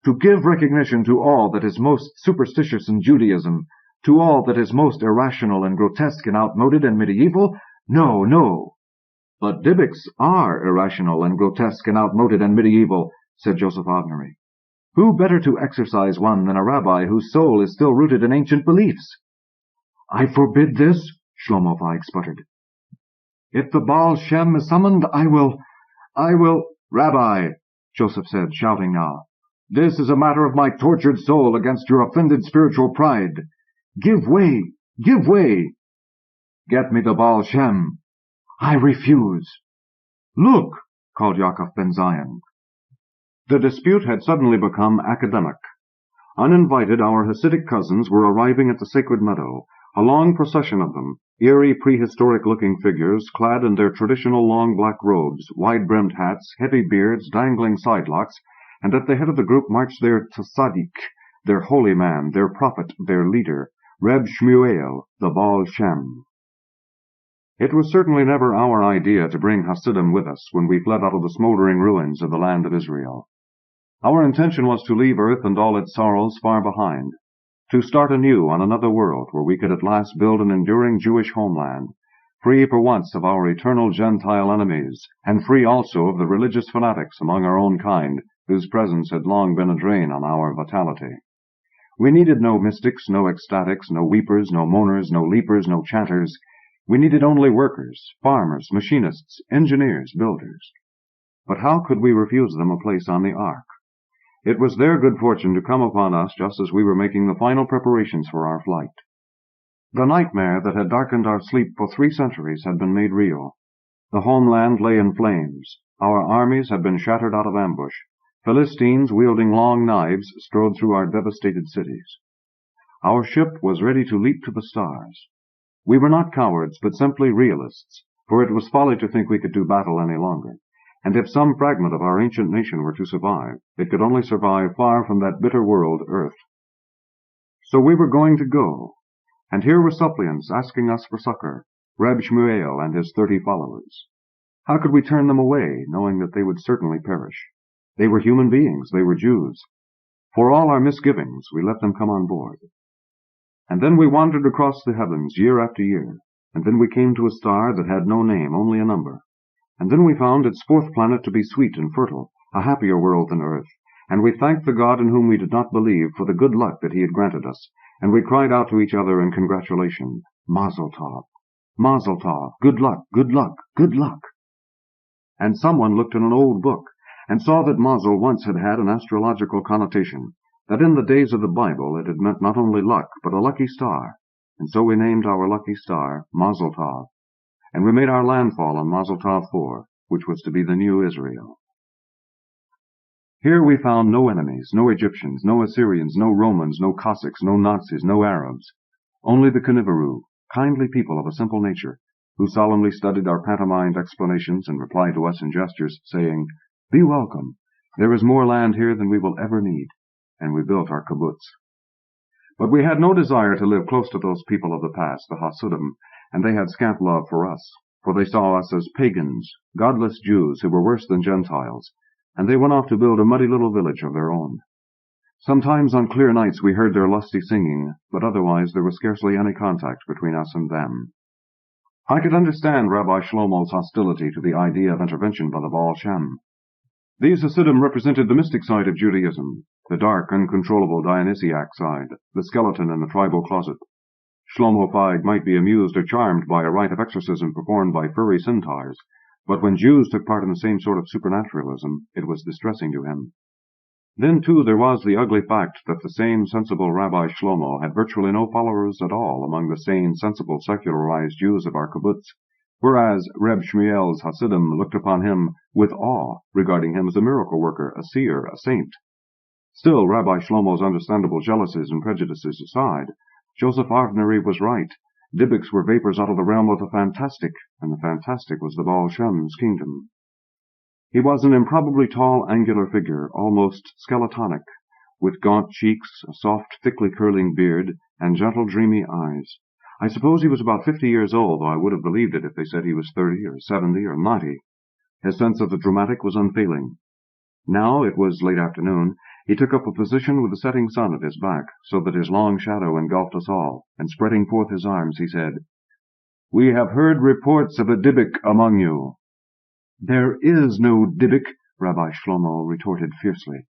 "To give recognition to all that is most superstitious in Judaism, to all that is most irrational and grotesque and outmoded and medieval? No, no." "But Dybbuks are irrational and grotesque and outmoded and medieval," said Joseph Avnery. "Who better to exercise one than a rabbi whose soul is still rooted in ancient beliefs?" "I forbid this," Shlomo Feig sputtered. "If the Baal Shem is summoned, I will... "Rabbi," Joseph said, shouting now, "this is a matter of my tortured soul against your offended spiritual pride. Give way! Give way! Get me the Baal Shem." "I refuse." "Look!" called Yaakov Ben Zion. The dispute had suddenly become academic. Uninvited, our Hasidic cousins were arriving at the sacred meadow, a long procession of them, eerie prehistoric-looking figures clad in their traditional long black robes, wide-brimmed hats, heavy beards, dangling sidelocks, and at the head of the group marched their tzaddik, their holy man, their prophet, their leader, Reb Shmuel, the Baal Shem. It was certainly never our idea to bring Hasidim with us when we fled out of the smoldering ruins of the land of Israel. Our intention was to leave earth and all its sorrows far behind, to start anew on another world where we could at last build an enduring Jewish homeland, free for once of our eternal Gentile enemies, and free also of the religious fanatics among our own kind, whose presence had long been a drain on our vitality. We needed no mystics, no ecstatics, no weepers, no moaners, no leapers, no chanters. We needed only workers, farmers, machinists, engineers, builders. But how could we refuse them a place on the ark? It was their good fortune to come upon us just as we were making the final preparations for our flight. The nightmare that had darkened our sleep for 3 centuries had been made real. The homeland lay in flames. Our armies had been shattered out of ambush. Philistines wielding long knives strode through our devastated cities. Our ship was ready to leap to the stars. We were not cowards, but simply realists, for it was folly to think we could do battle any longer. And if some fragment of our ancient nation were to survive, it could only survive far from that bitter world, Earth. So we were going to go, and here were suppliants asking us for succor, Reb Shmuel and his 30 followers. How could we turn them away, knowing that they would certainly perish? They were human beings, they were Jews. For all our misgivings, we let them come on board. And then we wandered across the heavens year after year, and then we came to a star that had no name, only a number. And then we found its 4th planet to be sweet and fertile, a happier world than Earth, and we thanked the God in whom we did not believe for the good luck that he had granted us, and we cried out to each other in congratulation, Mazel Tov, Mazel Tov, good luck, good luck, good luck. And someone looked in an old book, and saw that Mazel once had had an astrological connotation, that in the days of the Bible it had meant not only luck, but a lucky star, and so we named our lucky star Mazel Tov, and we made our landfall on Mazel Tov 4, which was to be the new Israel. Here we found no enemies, no Egyptians, no Assyrians, no Romans, no Cossacks, no Nazis, no Arabs, only the Kniveru, kindly people of a simple nature, who solemnly studied our pantomimed explanations and replied to us in gestures, saying, Be welcome, there is more land here than we will ever need, and we built our kibbutz. But we had no desire to live close to those people of the past, the Hasidim, and they had scant love for us, for they saw us as pagans, godless Jews who were worse than Gentiles, and they went off to build a muddy little village of their own. Sometimes on clear nights we heard their lusty singing, but otherwise there was scarcely any contact between us and them. I could understand Rabbi Shlomo's hostility to the idea of intervention by the Baal Shem. These Hasidim represented the mystic side of Judaism, the dark, uncontrollable Dionysiac side, the skeleton in the tribal closet. Shlomo Feig might be amused or charmed by a rite of exorcism performed by furry centaurs, but when Jews took part in the same sort of supernaturalism, it was distressing to him. Then, too, there was the ugly fact that the sane, sensible Rabbi Shlomo had virtually no followers at all among the sane, sensible, secularized Jews of our kibbutz, whereas Reb Shmuel's Hasidim looked upon him with awe, regarding him as a miracle worker, a seer, a saint. Still, Rabbi Shlomo's understandable jealousies and prejudices aside, Joseph Avnery was right. Dybbuks were vapors out of the realm of the fantastic, and the fantastic was the Baal Shem's kingdom. He was an improbably tall, angular figure, almost skeletonic, with gaunt cheeks, a soft, thickly curling beard, and gentle, dreamy eyes. I suppose he was about 50 years old, though I would have believed it if they said he was 30 or 70 or 90. His sense of the dramatic was unfailing. Now, it was late afternoon, he took up a position with the setting sun at his back, so that his long shadow engulfed us all, and spreading forth his arms, he said, We have heard reports of a Dybbuk among you. There is no Dybbuk, Rabbi Shlomo retorted fiercely.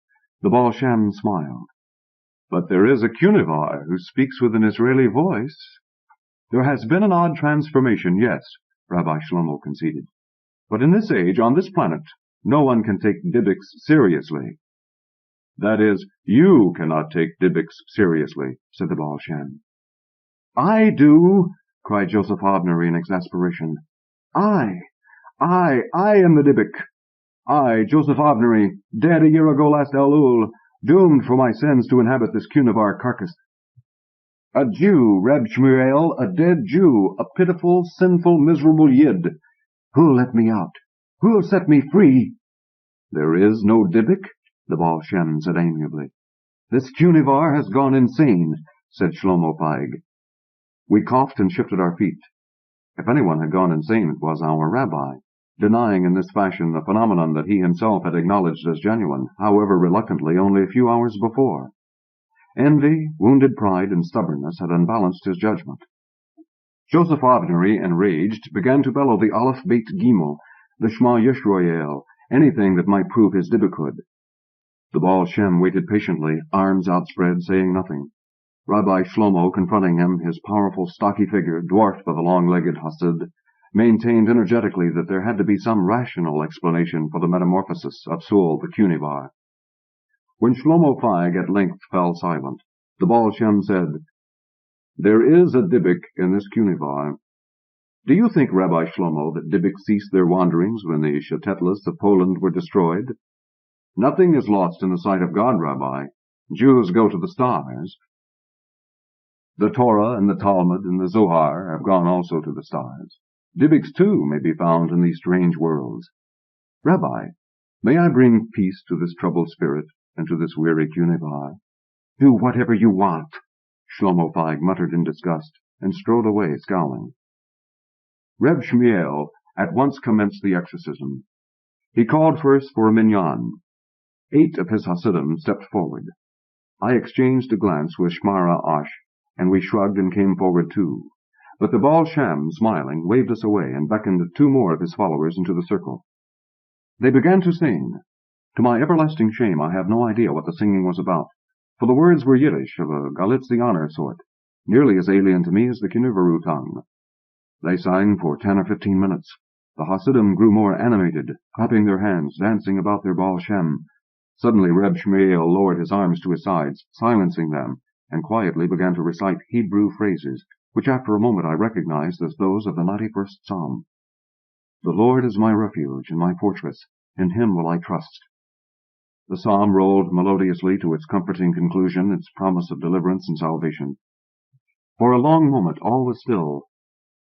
The Baal Shem smiled. But there is a Kunivar who speaks with an Israeli voice. There has been an odd transformation, yes, Rabbi Shlomo conceded. But in this age, on this planet, no one can take Dybbuks seriously. That is, you cannot take Dybbuks seriously, said the Baal Shem. I do, cried Joseph Avnery in exasperation. I am the Dybbuk. I, Joseph Avnery, dead a year ago last Elul, doomed for my sins to inhabit this Kunivar carcass. A Jew, Reb Shmuel, a dead Jew, a pitiful, sinful, miserable Yid. Who'll let me out? Who'll set me free? There is no Dybbuk, the Baal Shem said amiably. This Cunivar has gone insane, said Shlomo Feig. We coughed and shifted our feet. If anyone had gone insane, it was our rabbi, denying in this fashion the phenomenon that he himself had acknowledged as genuine, however reluctantly, only a few hours before. Envy, wounded pride, and stubbornness had unbalanced his judgment. Joseph Avnery, enraged, began to bellow the Aleph Beit Gimel, the Shema Yisroel, anything that might prove his Dybbukhood. The Baal Shem waited patiently, arms outspread, saying nothing. Rabbi Shlomo, confronting him, his powerful, stocky figure, dwarfed by the long-legged Hasid, maintained energetically that there had to be some rational explanation for the metamorphosis of Sul the Cunivar. When Shlomo Feig at length fell silent, the Baal Shem said, There is a Dybbuk in this Cunivar. Do you think, Rabbi Shlomo, that Dybbuk ceased their wanderings when the Shetetlas of Poland were destroyed? Nothing is lost in the sight of God, Rabbi. Jews go to the stars. The Torah and the Talmud and the Zohar have gone also to the stars. Dybbuks, too, may be found in these strange worlds. Rabbi, may I bring peace to this troubled spirit and to this weary Cunivar? Do whatever you want, Shlomo Feig muttered in disgust, and strode away, scowling. Reb Shmuel at once commenced the exorcism. He called first for a minyan. 8 of his Hasidim stepped forward. I exchanged a glance with Shmara Ash, and we shrugged and came forward too. But the Baal Shem, smiling, waved us away and beckoned 2 more of his followers into the circle. They began to sing. To my everlasting shame, I have no idea what the singing was about, for the words were Yiddish of a Galitzianer sort, nearly as alien to me as the Kinivaru tongue. They sang for 10 or 15 minutes. The Hasidim grew more animated, clapping their hands, dancing about their Baal Shem. Suddenly Reb Shmuel lowered his arms to his sides, silencing them, and quietly began to recite Hebrew phrases, which after a moment I recognized as those of the 91st Psalm. The Lord is my refuge and my fortress, in him will I trust. The psalm rolled melodiously to its comforting conclusion, its promise of deliverance and salvation. For a long moment all was still.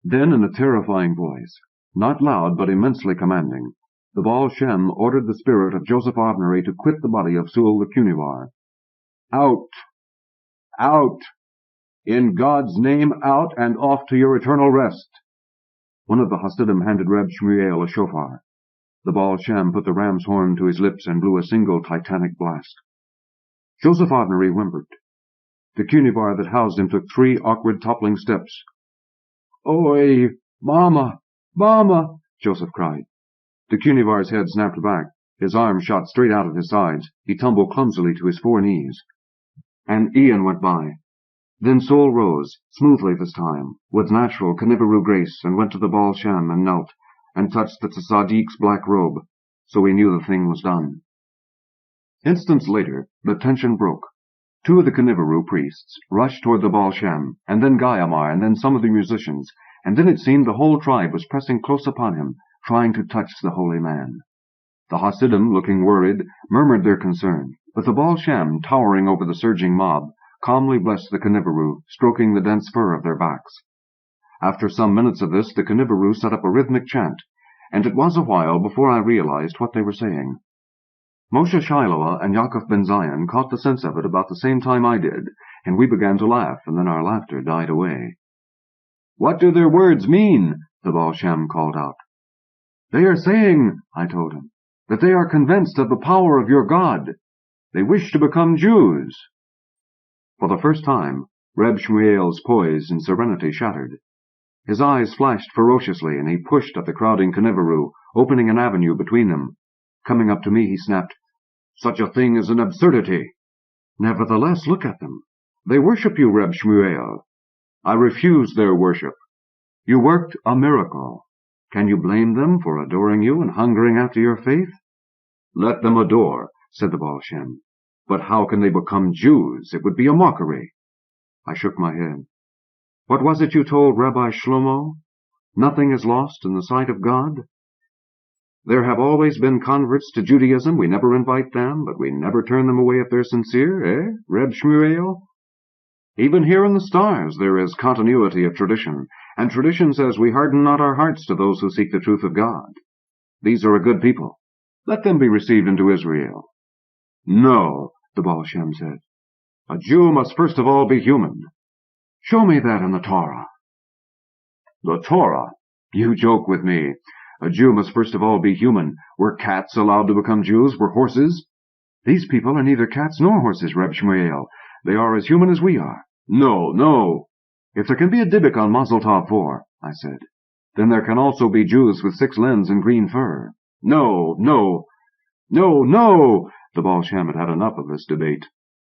Then, in a terrifying voice, not loud but immensely commanding, the Baal Shem ordered the spirit of Joseph Avnery to quit the body of Sul the Cunivar. Out! Out! In God's name, out and off to your eternal rest! One of the Hasidim handed Reb Shmuel a shofar. The Baal Shem put the ram's horn to his lips and blew a single titanic blast. Joseph Avnery whimpered. The Cunivar that housed him took 3 awkward toppling steps. Oi! Mama! Mama! Joseph cried. The Cunivar's head snapped back. His arms shot straight out of his sides. He tumbled clumsily to his 4 knees. An eon went by. Then Sul rose, smoothly this time, with natural Kinivaru grace, and went to the Baal Shem and knelt, and touched the Tzadik's black robe, so we knew the thing was done. Instants later, the tension broke. 2 of the Kinivaru priests rushed toward the Baal Shem, and then Gayamar, and then some of the musicians, and then it seemed the whole tribe was pressing close upon him, trying to touch the holy man. The Hasidim, looking worried, murmured their concern, but the Baal Shem, towering over the surging mob, calmly blessed the Kinivaru, stroking the dense fur of their backs. After some minutes of this, the Kinivaru set up a rhythmic chant, and it was a while before I realized what they were saying. Moshe Shiloah and Yaakov Ben Zion caught the sense of it about the same time I did, and we began to laugh, and then our laughter died away. What do their words mean? The Baal Shem called out. They are saying, I told him, that they are convinced of the power of your God. They wish to become Jews. For the first time, Reb Shmuel's poise and serenity shattered. His eyes flashed ferociously, and he pushed at the crowding Kinivaru, opening an avenue between them. Coming up to me, he snapped, Such a thing is an absurdity. Nevertheless, look at them. They worship you, Reb Shmuel. I refuse their worship. You worked a miracle. Can you blame them for adoring you and hungering after your faith? Let them adore, said the Baal Shem. But how can they become Jews? It would be a mockery. I shook my head. What was it you told Rabbi Shlomo? Nothing is lost in the sight of God? There have always been converts to Judaism. We never invite them, but we never turn them away if they're sincere, Reb Shmuel? Even here in the stars there is continuity of tradition, and tradition says we harden not our hearts to those who seek the truth of God. These are a good people. Let them be received into Israel. No, the Baal Shem said. A Jew must first of all be human. Show me that in the Torah. The Torah? You joke with me. A Jew must first of all be human. Were cats allowed to become Jews? Were horses? These people are neither cats nor horses, Reb Shmuel. They are as human as we are. No, no. If there can be a Dybbuk on Mazel Tov 4, I said, then there can also be Jews with 6 limbs and green fur. No, no, no, no! The Baal Shem had had enough of this debate.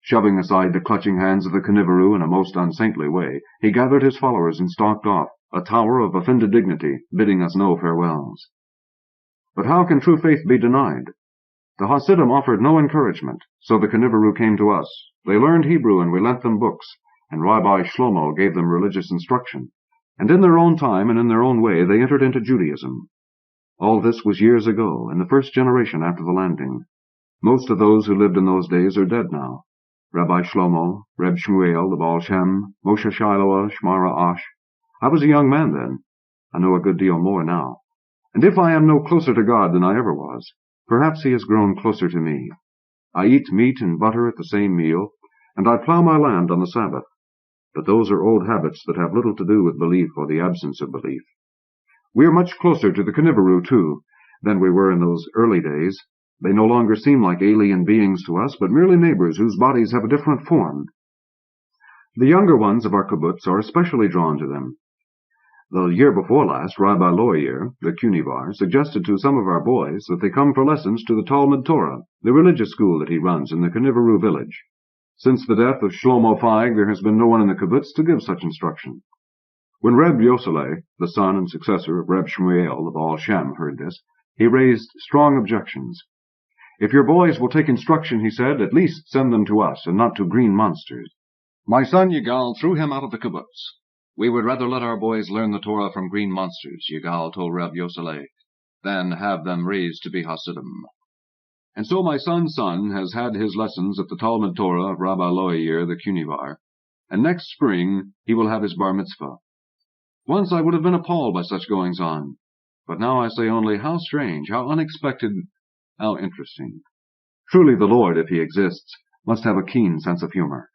Shoving aside the clutching hands of the Kniveru in a most unsaintly way, he gathered his followers and stalked off, a tower of offended dignity, bidding us no farewells. But how can true faith be denied? The Hasidim offered no encouragement, so the Kniveru came to us. They learned Hebrew and we lent them books, and Rabbi Shlomo gave them religious instruction, and in their own time and in their own way they entered into Judaism. All this was years ago, in the first generation after the landing. Most of those who lived in those days are dead now. Rabbi Shlomo, Reb Shmuel, the Baal Shem, Moshe Shiloah, Shmara Ash. I was a young man then. I know a good deal more now. And if I am no closer to God than I ever was, perhaps he has grown closer to me. I eat meat and butter at the same meal, and I plow my land on the Sabbath. But those are old habits that have little to do with belief or the absence of belief. We are much closer to the Kniveru, too, than we were in those early days. They no longer seem like alien beings to us, but merely neighbors whose bodies have a different form. The younger ones of our kibbutz are especially drawn to them. The year before last, Rabbi Leiber, the Kunivar, suggested to some of our boys that they come for lessons to the Talmud Torah, the religious school that he runs in the Kniveru village. Since the death of Shlomo Feig, there has been no one in the kibbutz to give such instruction. When Reb Yoseleh, the son and successor of Reb Shmuel, the Baal Shem, heard this, he raised strong objections. If your boys will take instruction, he said, at least send them to us, and not to green monsters. My son Yigal threw him out of the kibbutz. We would rather let our boys learn the Torah from green monsters, Yigal told Reb Yoseleh, than have them raised to be Hasidim. And so my son's son has had his lessons at the Talmud Torah of Rabbi Leiber the Kunivar, and next spring he will have his bar mitzvah. Once I would have been appalled by such goings-on, but now I say only, how strange, how unexpected, how interesting. Truly the Lord, if he exists, must have a keen sense of humor.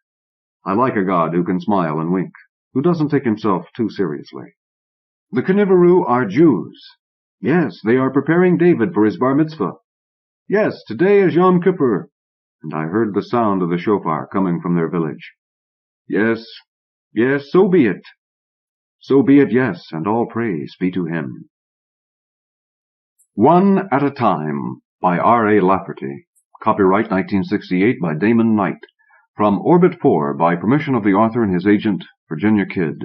I like a God who can smile and wink, who doesn't take himself too seriously. The Kniveru are Jews. Yes, they are preparing David for his bar mitzvah. Yes, today is Yom Kippur, and I heard the sound of the shofar coming from their village. Yes, yes, so be it. So be it, yes, and all praise be to him. One at a Time, by R.A. Lafferty. Copyright 1968 by Damon Knight. From Orbit 4, by permission of the author and his agent, Virginia Kidd.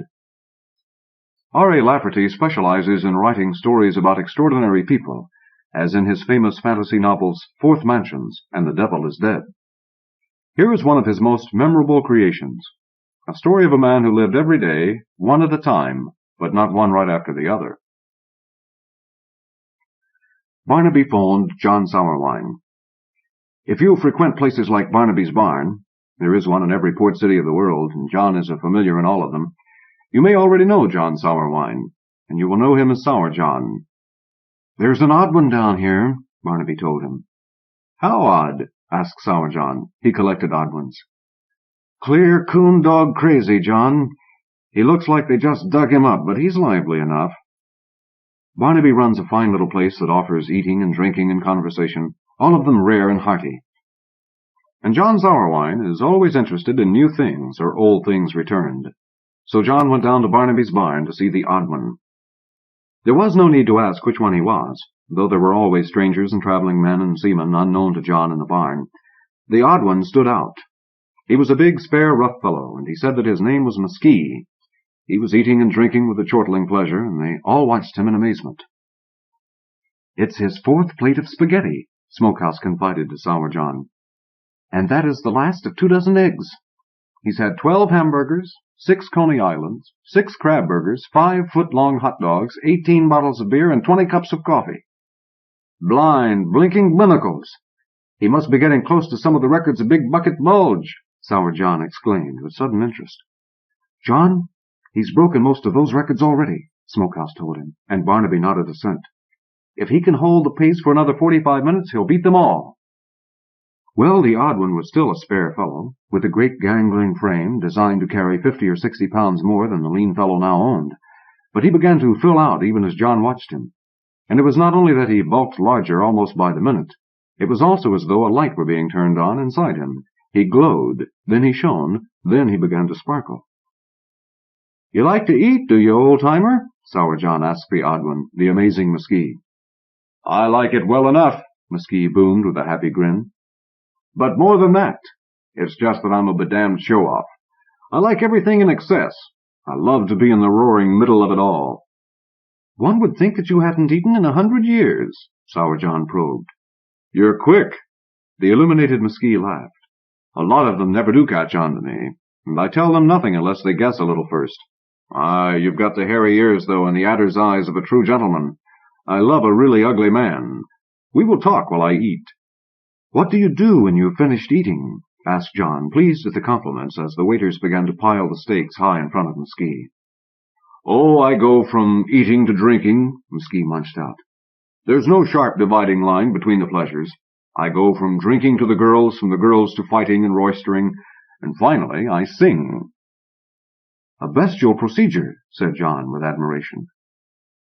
R.A. Lafferty specializes in writing stories about extraordinary people, as in his famous fantasy novels Fourth Mansions and The Devil is Dead. Here is one of his most memorable creations, a story of a man who lived every day, one at a time, but not one right after the other. Barnaby phoned John Sauerwein. If you frequent places like Barnaby's Barn, there is one in every port city of the world, and John is a familiar in all of them, you may already know John Sauerwein, and you will know him as Sour John. There's an odd one down here, Barnaby told him. How odd? Asked Sour John. He collected odd ones. Clear coon dog crazy, John. He looks like they just dug him up, but he's lively enough. Barnaby runs a fine little place that offers eating and drinking and conversation, all of them rare and hearty. And John Sauerwein is always interested in new things or old things returned. So John went down to Barnaby's barn to see the odd one. There was no need to ask which one he was, though there were always strangers and traveling men and seamen unknown to John in the barn. The odd one stood out. He was a big, spare, rough fellow, and he said that his name was Mesquite. He was eating and drinking with a chortling pleasure, and they all watched him in amazement. It's his 4th plate of spaghetti, Smokehouse confided to Sour John. And that is the last of 24 eggs. He's had 12 hamburgers, 6 Coney Islands, 6 crab burgers, 5-foot-long hot dogs, 18 bottles of beer, and 20 cups of coffee. Blind, blinking binnacles! He must be getting close to some of the records of Big Bucket Bulge, Sour John exclaimed with sudden interest. John, he's broken most of those records already, Smokehouse told him, and Barnaby nodded assent. If he can hold the pace for another 45 minutes, he'll beat them all. Well, the odd one was still a spare fellow, with a great gangling frame designed to carry 50 or 60 pounds more than the lean fellow now owned. But he began to fill out even as John watched him. And it was not only that he bulked larger almost by the minute, it was also as though a light were being turned on inside him. He glowed, then he shone, then he began to sparkle. "You like to eat, do you, old-timer?" Sour John asked the odd one, the amazing Mesquite. "I like it well enough," Mesquite boomed with a happy grin. "But more than that, it's just that I'm a bedamned show-off. I like everything in excess. I love to be in the roaring middle of it all." "One would think that you hadn't eaten in 100 years, Sour John probed. "You're quick." The illuminated Mesquite laughed. "A lot of them never do catch on to me, and I tell them nothing unless they guess a little first. You've got the hairy ears, though, and the adder's eyes of a true gentleman. I love a really ugly man. We will talk while I eat." "What do you do when you've finished eating?" asked John, pleased at the compliments, as the waiters began to pile the steaks high in front of Mesquite. "Oh, I go from eating to drinking," Mesquite munched out. "There's no sharp dividing line between the pleasures. I go from drinking to the girls, from the girls to fighting and roistering, and finally I sing." "A bestial procedure," said John with admiration.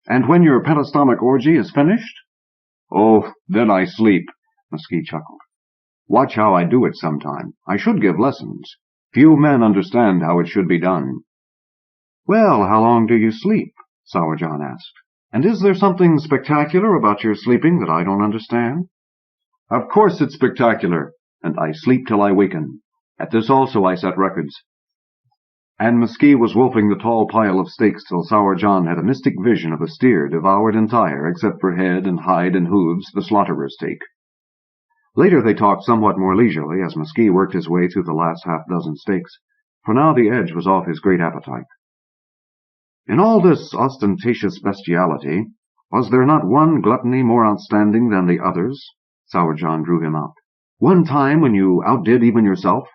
"And when your pentastomach orgy is finished?" "Oh, then I sleep," Mesquite chuckled. "Watch how I do it sometime. I should give lessons. Few men understand how it should be done." "Well, how long do you sleep?" Sour John asked. "And is there something spectacular about your sleeping that I don't understand?" "Of course it's spectacular, and I sleep till I waken. At this also I set records." And Mesquite was wolfing the tall pile of steaks till Sour John had a mystic vision of a steer devoured entire, except for head and hide and hooves, the slaughterers take. Later they talked somewhat more leisurely as Mesquite worked his way through the last half-dozen steaks, for now the edge was off his great appetite. In all this ostentatious bestiality, was there not one gluttony more outstanding than the others? Sour John drew him out. "One time when you outdid even yourself?"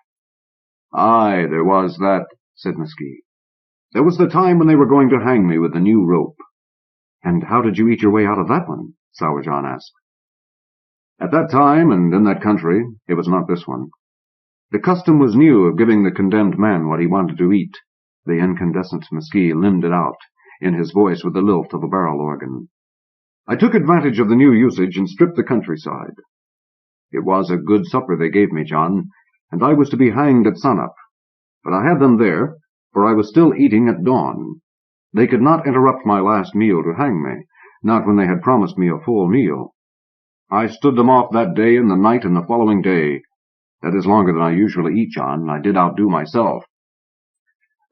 "Aye, there was that," said Mesquite. "There was the time when they were going to hang me with the new rope." "And how did you eat your way out of that one?" Sour John asked. "At that time, and in that country, it was not this one. The custom was new of giving the condemned man what he wanted to eat." The incandescent Mesquite limned it out, in his voice with the lilt of a barrel organ. "I took advantage of the new usage and stripped the countryside. It was a good supper they gave me, John, and I was to be hanged at sunup. But I had them there, for I was still eating at dawn. They could not interrupt my last meal to hang me, not when they had promised me a full meal. I stood them off that day and the night and the following day. That is longer than I usually eat, John, and I did outdo myself.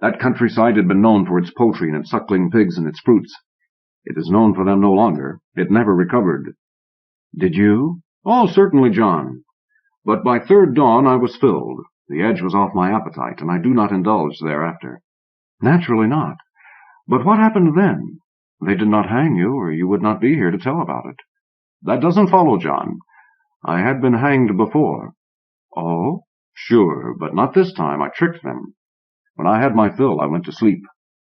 That countryside had been known for its poultry and its suckling pigs and its fruits. It is known for them no longer. It never recovered." "Did you?" "Oh, certainly, John. But by third dawn I was filled. The edge was off my appetite, and I do not indulge thereafter." "Naturally not. But what happened then? They did not hang you, or you would not be here to tell about it." "That doesn't follow, John. I had been hanged before." "Oh?" "Sure, but not this time. I tricked them. When I had my fill, I went to sleep,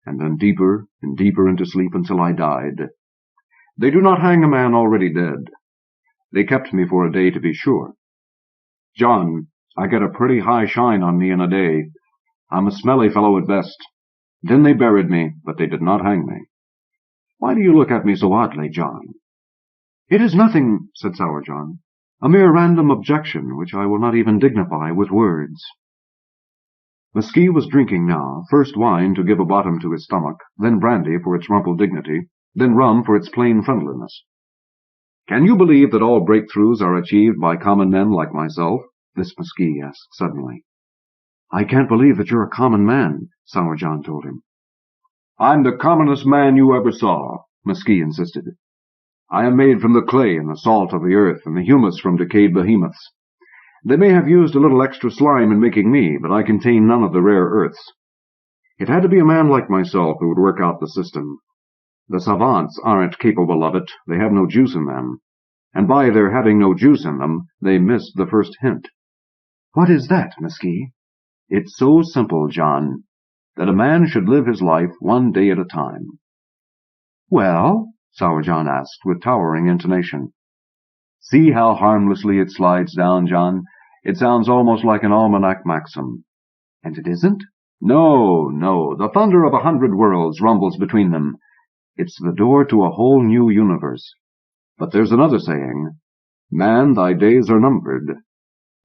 and then deeper and deeper into sleep until I died. They do not hang a man already dead. They kept me for a day to be sure. John, I get a pretty high shine on me in a day. I'm a smelly fellow at best. Then they buried me, but they did not hang me. Why do you look at me so oddly, John?" "It is nothing," said Sour John. "A mere random objection, which I will not even dignify with words." Mesquite was drinking now, first wine to give a bottom to his stomach, then brandy for its rumpled dignity, then rum for its plain friendliness. "Can you believe that all breakthroughs are achieved by common men like myself?" this Mesquite asked suddenly. "I can't believe that you're a common man," Sour John told him. "I'm the commonest man you ever saw," Mesquite insisted. "I am made from the clay and the salt of the earth and the humus from decayed behemoths. They may have used a little extra slime in making me, but I contain none of the rare earths. It had to be a man like myself who would work out the system. The savants aren't capable of it, they have no juice in them. And by their having no juice in them, they missed the first hint." "What is that, Mesquite?" "It's so simple, John, that a man should live his life one day at a time." "Well?" Sour John asked, with towering intonation. "See how harmlessly it slides down, John. It sounds almost like an almanac maxim. And it isn't? No, no. The thunder of 100 worlds rumbles between them. It's the door to a whole new universe. But there's another saying. Man, thy days are numbered.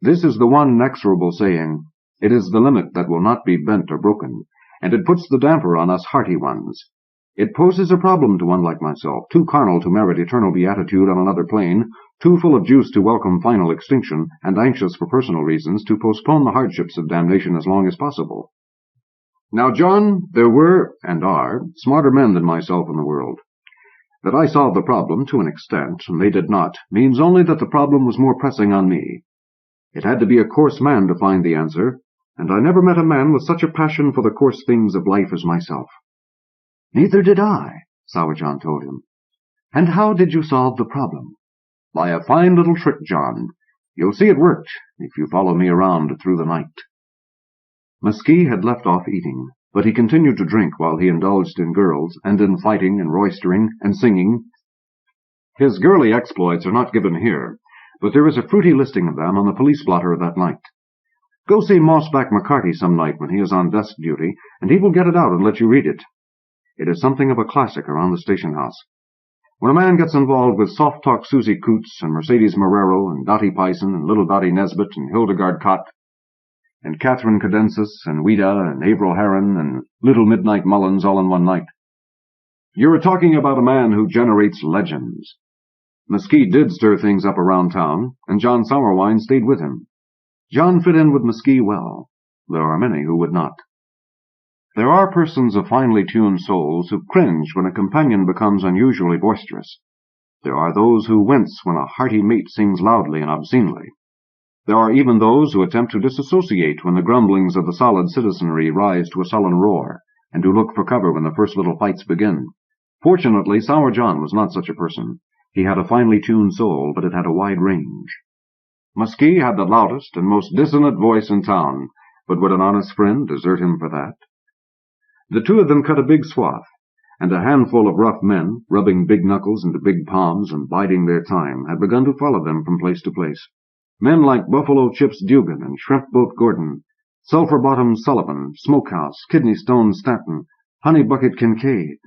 This is the one inexorable saying. It is the limit that will not be bent or broken, and it puts the damper on us hearty ones. It poses a problem to one like myself, too carnal to merit eternal beatitude on another plane, too full of juice to welcome final extinction, and anxious for personal reasons to postpone the hardships of damnation as long as possible. Now, John, there were, and are, smarter men than myself in the world. That I solved the problem to an extent, and they did not, means only that the problem was more pressing on me. It had to be a coarse man to find the answer, and I never met a man with such a passion for the coarse things of life as myself. Neither did I, Sour John told him. And how did you solve the problem? By a fine little trick, John. You'll see it worked, if you follow me around through the night. Mesquite had left off eating, but he continued to drink while he indulged in girls, and in fighting and roistering and singing. His girly exploits are not given here, but there is a fruity listing of them on the police blotter of that night. Go see Mossback McCarty some night when he is on desk duty, and he will get it out and let you read it. It is something of a classic around the station house. When a man gets involved with soft-talk Susie Coots and Mercedes Marrero and Dottie Pison and little Dottie Nesbitt and Hildegard Cott and Catherine Cadensis and Ouida and Avril Heron and little Midnight Mullins all in one night, you're talking about a man who generates legends. Mesquite did stir things up around town, and John Sourwine stayed with him. John fit in with Mesquite well. There are many who would not. There are persons of finely tuned souls who cringe when a companion becomes unusually boisterous. There are those who wince when a hearty mate sings loudly and obscenely. There are even those who attempt to disassociate when the grumblings of the solid citizenry rise to a sullen roar, and who look for cover when the first little fights begin. Fortunately, Sour John was not such a person. He had a finely tuned soul, but it had a wide range. Mesquite had the loudest and most dissonant voice in town, but would an honest friend desert him for that? The two of them cut a big swath, and a handful of rough men, rubbing big knuckles into big palms and biding their time, had begun to follow them from place to place. Men like Buffalo Chips Dugan and Shrimp Boat Gordon, Sulphur Bottom Sullivan, Smokehouse, Kidney Stone Stanton, Honey Bucket Kincaid.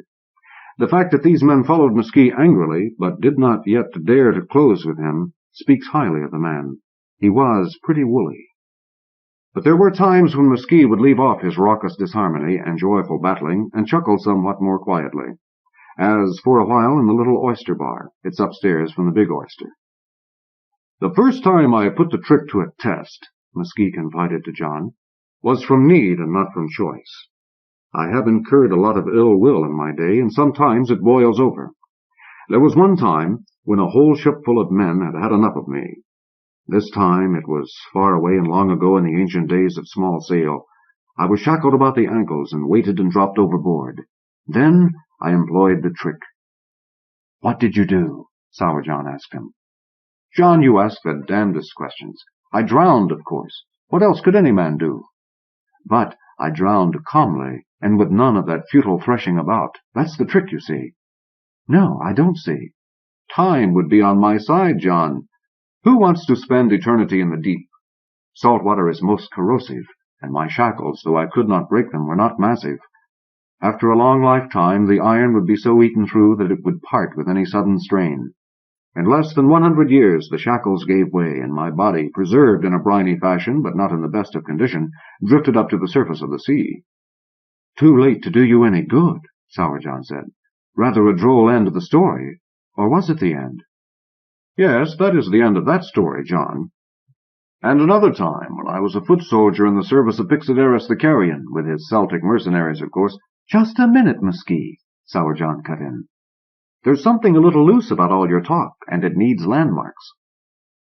The fact that these men followed Mesquite angrily, but did not yet dare to close with him, speaks highly of the man. He was pretty woolly. But there were times when Mesquite would leave off his raucous disharmony and joyful battling and chuckle somewhat more quietly, as for a while in the little oyster bar. It's upstairs from the big oyster. The first time I put the trick to a test, Mesquite confided to John, was from need and not from choice. I have incurred a lot of ill will in my day, and sometimes it boils over. There was one time when a whole shipful of men had had enough of me. This time it was far away and long ago in the ancient days of small sail. I was shackled about the ankles and weighted and dropped overboard. Then I employed the trick. What did you do? Sour John asked him. John, you ask the damnedest questions. I drowned, of course. What else could any man do? But I drowned calmly, and with none of that futile threshing about. That's the trick, you see. No, I don't see. Time would be on my side, John. Who wants to spend eternity in the deep? Salt water is most corrosive, and my shackles, though I could not break them, were not massive. After a long lifetime, the iron would be so eaten through that it would part with any sudden strain. In less than 100 years, the shackles gave way, and my body, preserved in a briny fashion, but not in the best of condition, drifted up to the surface of the sea. Too late to do you any good, Sour John said. Rather a droll end of the story. Or was it the end? Yes, that is the end of that story, John. And another time, when I was a foot soldier in the service of Pixoderus the Carrion, with his Celtic mercenaries, of course. Just a minute, Mesquite, Sour John cut in. There's something a little loose about all your talk, and it needs landmarks.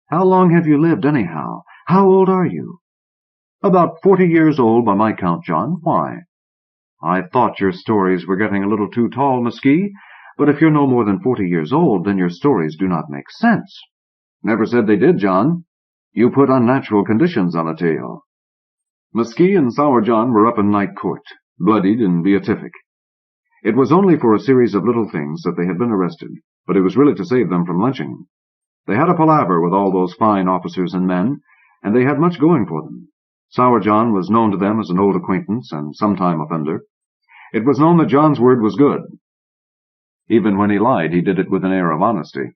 How long have you lived, anyhow? How old are you? About 40 years old by my count, John. Why? I thought your stories were getting a little too tall, Mesquite. But if you're no more than 40 years old, then your stories do not make sense. Never said they did, John. You put unnatural conditions on a tale. Mesquite and Sour John were up in night court, bloodied and beatific. It was only for a series of little things that they had been arrested, but it was really to save them from lynching. They had a palaver with all those fine officers and men, and they had much going for them. Sour John was known to them as an old acquaintance and sometime offender. It was known that John's word was good. Even when he lied, he did it with an air of honesty.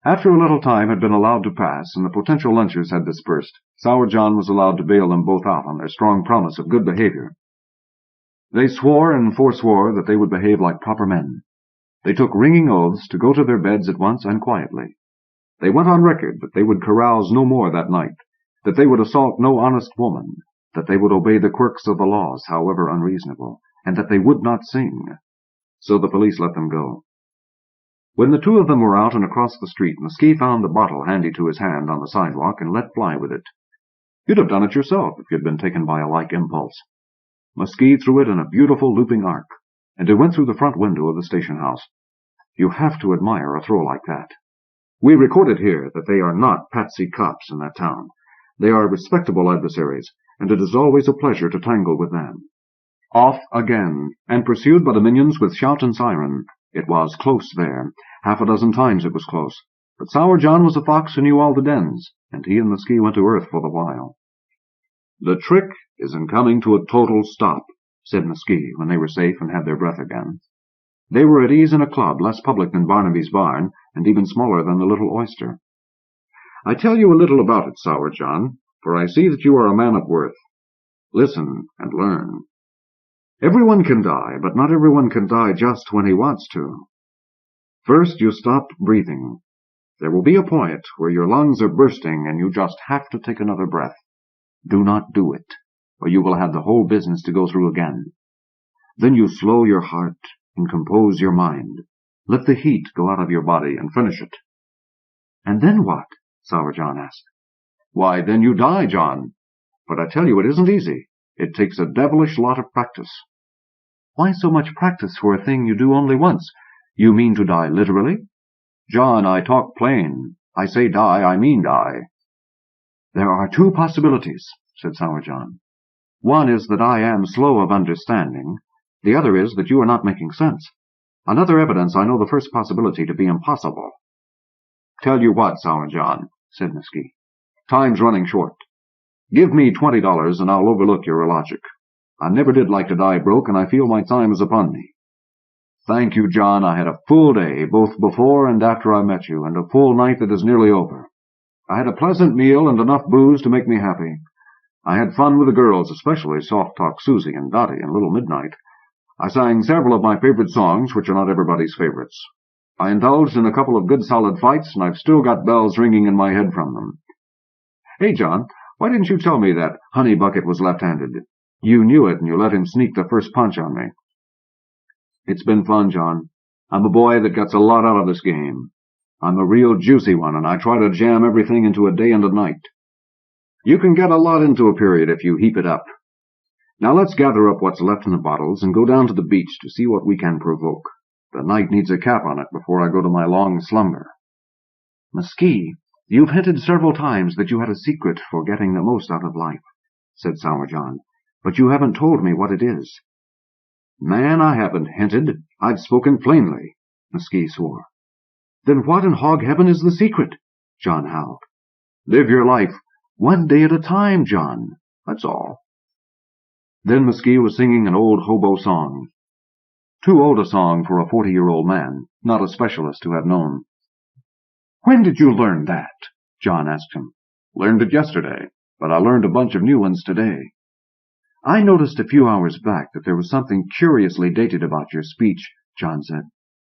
After a little time had been allowed to pass, and the potential lunchers had dispersed, Sour John was allowed to bail them both out on their strong promise of good behavior. They swore and forswore that they would behave like proper men. They took ringing oaths to go to their beds at once and quietly. They went on record that they would carouse no more that night, that they would assault no honest woman, that they would obey the quirks of the laws, however unreasonable, and that they would not sing. So the police let them go. When the two of them were out and across the street, Mesquite found the bottle handy to his hand on the sidewalk and let fly with it. You'd have done it yourself if you'd been taken by a like impulse. Mesquite threw it in a beautiful looping arc, and it went through the front window of the station house. You have to admire a throw like that. We recorded here that they are not patsy cops in that town. They are respectable adversaries, and it is always a pleasure to tangle with them. Off again, and pursued by the minions with shout and siren. It was close there. Half a dozen times it was close. But Sour John was a fox who knew all the dens, and he and Mesquite went to earth for the while. The trick is in coming to a total stop, said Mesquite when they were safe and had their breath again. They were at ease in a club less public than Barnaby's Barn, and even smaller than the Little Oyster. I tell you a little about it, Sour John, for I see that you are a man of worth. Listen and learn. Everyone can die, but not everyone can die just when he wants to. First, you stop breathing. There will be a point where your lungs are bursting and you just have to take another breath. Do not do it, or you will have the whole business to go through again. Then you slow your heart and compose your mind. Let the heat go out of your body and finish it. And then what? Sour John asked. Why, then you die, John. But I tell you, it isn't easy. It takes a devilish lot of practice. Why so much practice for a thing you do only once? You mean to die literally? John, I talk plain. I say die, I mean die. There are two possibilities, said Sour John. One is that I am slow of understanding. The other is that you are not making sense. On other evidence, I know the first possibility to be impossible. Tell you what, Sour John, said Mesquite. Time's running short. Give me $20 and I'll overlook your illogic. I never did like to die broke, and I feel my time is upon me. Thank you, John. I had a full day, both before and after I met you, and a full night that is nearly over. I had a pleasant meal and enough booze to make me happy. I had fun with the girls, especially soft-talk Susie and Dottie and Little Midnight. I sang several of my favorite songs, which are not everybody's favorites. I indulged in a couple of good solid fights, and I've still got bells ringing in my head from them. Hey, John, why didn't you tell me that Honey Bucket was left-handed? You knew it, and you let him sneak the first punch on me. It's been fun, John. I'm a boy that gets a lot out of this game. I'm a real juicy one, and I try to jam everything into a day and a night. You can get a lot into a period if you heap it up. Now let's gather up what's left in the bottles and go down to the beach to see what we can provoke. The night needs a cap on it before I go to my long slumber. Mesquite, you've hinted several times that you had a secret for getting the most out of life, said Sour John, but you haven't told me what it is. Man, I haven't hinted. I've spoken plainly, Mesquite swore. Then what in hog heaven is the secret? John howled. Live your life one day at a time, John. That's all. Then Mesquite was singing an old hobo song. Too old a song for a 40-year-old man, not a specialist to have known. When did you learn that? John asked him. Learned it yesterday, but I learned a bunch of new ones today. I noticed a few hours back that there was something curiously dated about your speech, John said,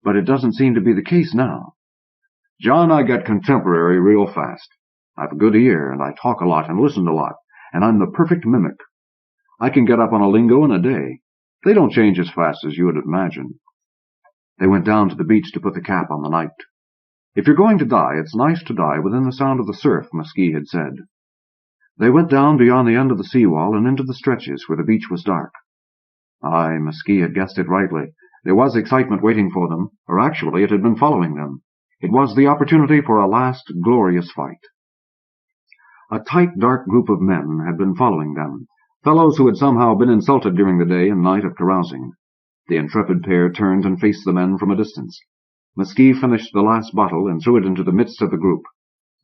but it doesn't seem to be the case now. John, I get contemporary real fast. I've a good ear, and I talk a lot and listen a lot, and I'm the perfect mimic. I can get up on a lingo in a day. They don't change as fast as you would imagine. They went down to the beach to put the cap on the night. If you're going to die, it's nice to die within the sound of the surf, Mesquite had said. They went down beyond the end of the seawall and into the stretches where the beach was dark. Aye, Mesquite had guessed it rightly. There was excitement waiting for them, or actually it had been following them. It was the opportunity for a last glorious fight. A tight, dark group of men had been following them, fellows who had somehow been insulted during the day and night of carousing. The intrepid pair turned and faced the men from a distance. Mesquite finished the last bottle and threw it into the midst of the group.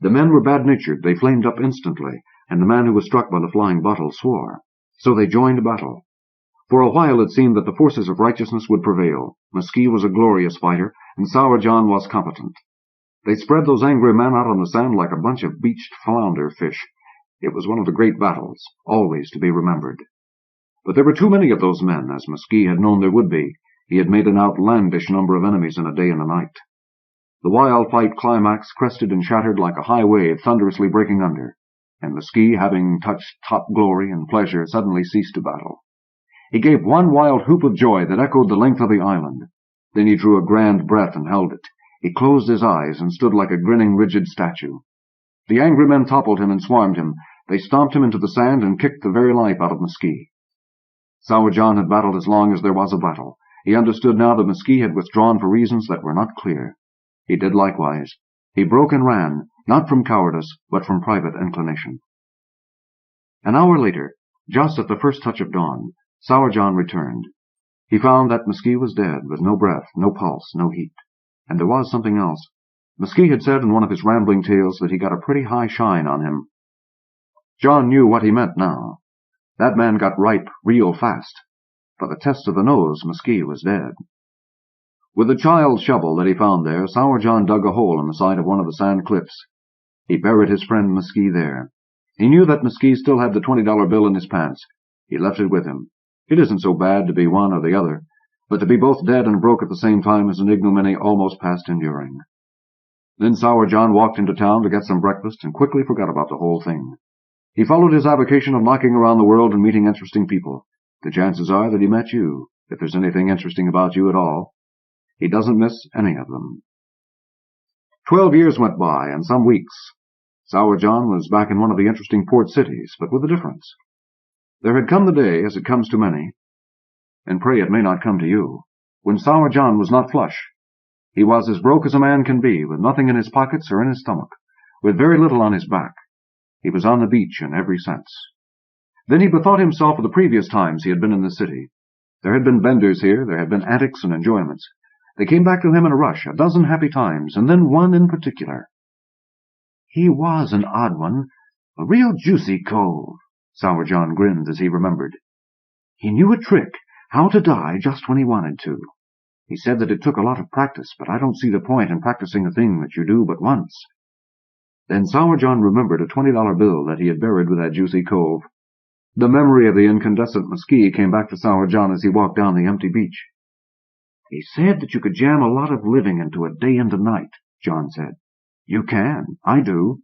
The men were bad-natured, they flamed up instantly, and the man who was struck by the flying bottle swore. So they joined battle. For a while it seemed that the forces of righteousness would prevail. Mesquite was a glorious fighter, and Sour John was competent. They spread those angry men out on the sand like a bunch of beached flounder fish. It was one of the great battles, always to be remembered. But there were too many of those men, as Mesquite had known there would be. He had made an outlandish number of enemies in a day and a night. The wild fight climax crested and shattered like a high wave thunderously breaking under, and Mesquite, having touched top glory and pleasure, suddenly ceased to battle. He gave one wild whoop of joy that echoed the length of the island. Then he drew a grand breath and held it. He closed his eyes and stood like a grinning, rigid statue. The angry men toppled him and swarmed him. They stomped him into the sand and kicked the very life out of Mesquite. Sour John had battled as long as there was a battle. He understood now that Mesquite had withdrawn for reasons that were not clear. He did likewise. He broke and ran, not from cowardice, but from private inclination. An hour later, just at the first touch of dawn, Sour John returned. He found that Mesquite was dead, with no breath, no pulse, no heat. And there was something else. Mesquite had said in one of his rambling tales that he got a pretty high shine on him. John knew what he meant now. That man got ripe real fast. By the test of the nose, Mesquite was dead. With a child's shovel that he found there, Sour John dug a hole in the side of one of the sand cliffs. He buried his friend Mesquite there. He knew that Mesquite still had the $20 bill in his pants. He left it with him. It isn't so bad to be one or the other, but to be both dead and broke at the same time is an ignominy almost past enduring. Then Sour John walked into town to get some breakfast and quickly forgot about the whole thing. He followed his avocation of knocking around the world and meeting interesting people. The chances are that he met you, if there's anything interesting about you at all. He doesn't miss any of them. 12 years went by, and some weeks. Sour John was back in one of the interesting port cities, but with a difference. There had come the day, as it comes to many, and pray it may not come to you, when Sour John was not flush. He was as broke as a man can be, with nothing in his pockets or in his stomach, with very little on his back. He was on the beach in every sense. Then he bethought himself of the previous times he had been in the city. There had been benders here, there had been antics and enjoyments. They came back to him in a rush, a dozen happy times, and then one in particular. He was an odd one, a real juicy cove. Sour John grinned as he remembered. He knew a trick, how to die just when he wanted to. He said that it took a lot of practice, but I don't see the point in practicing a thing that you do but once. Then Sour John remembered a $20 bill that he had buried with that juicy cove. The memory of the incandescent Mesquite came back to Sour John as he walked down the empty beach. He said that you could jam a lot of living into a day and a night, John said. You can. I do.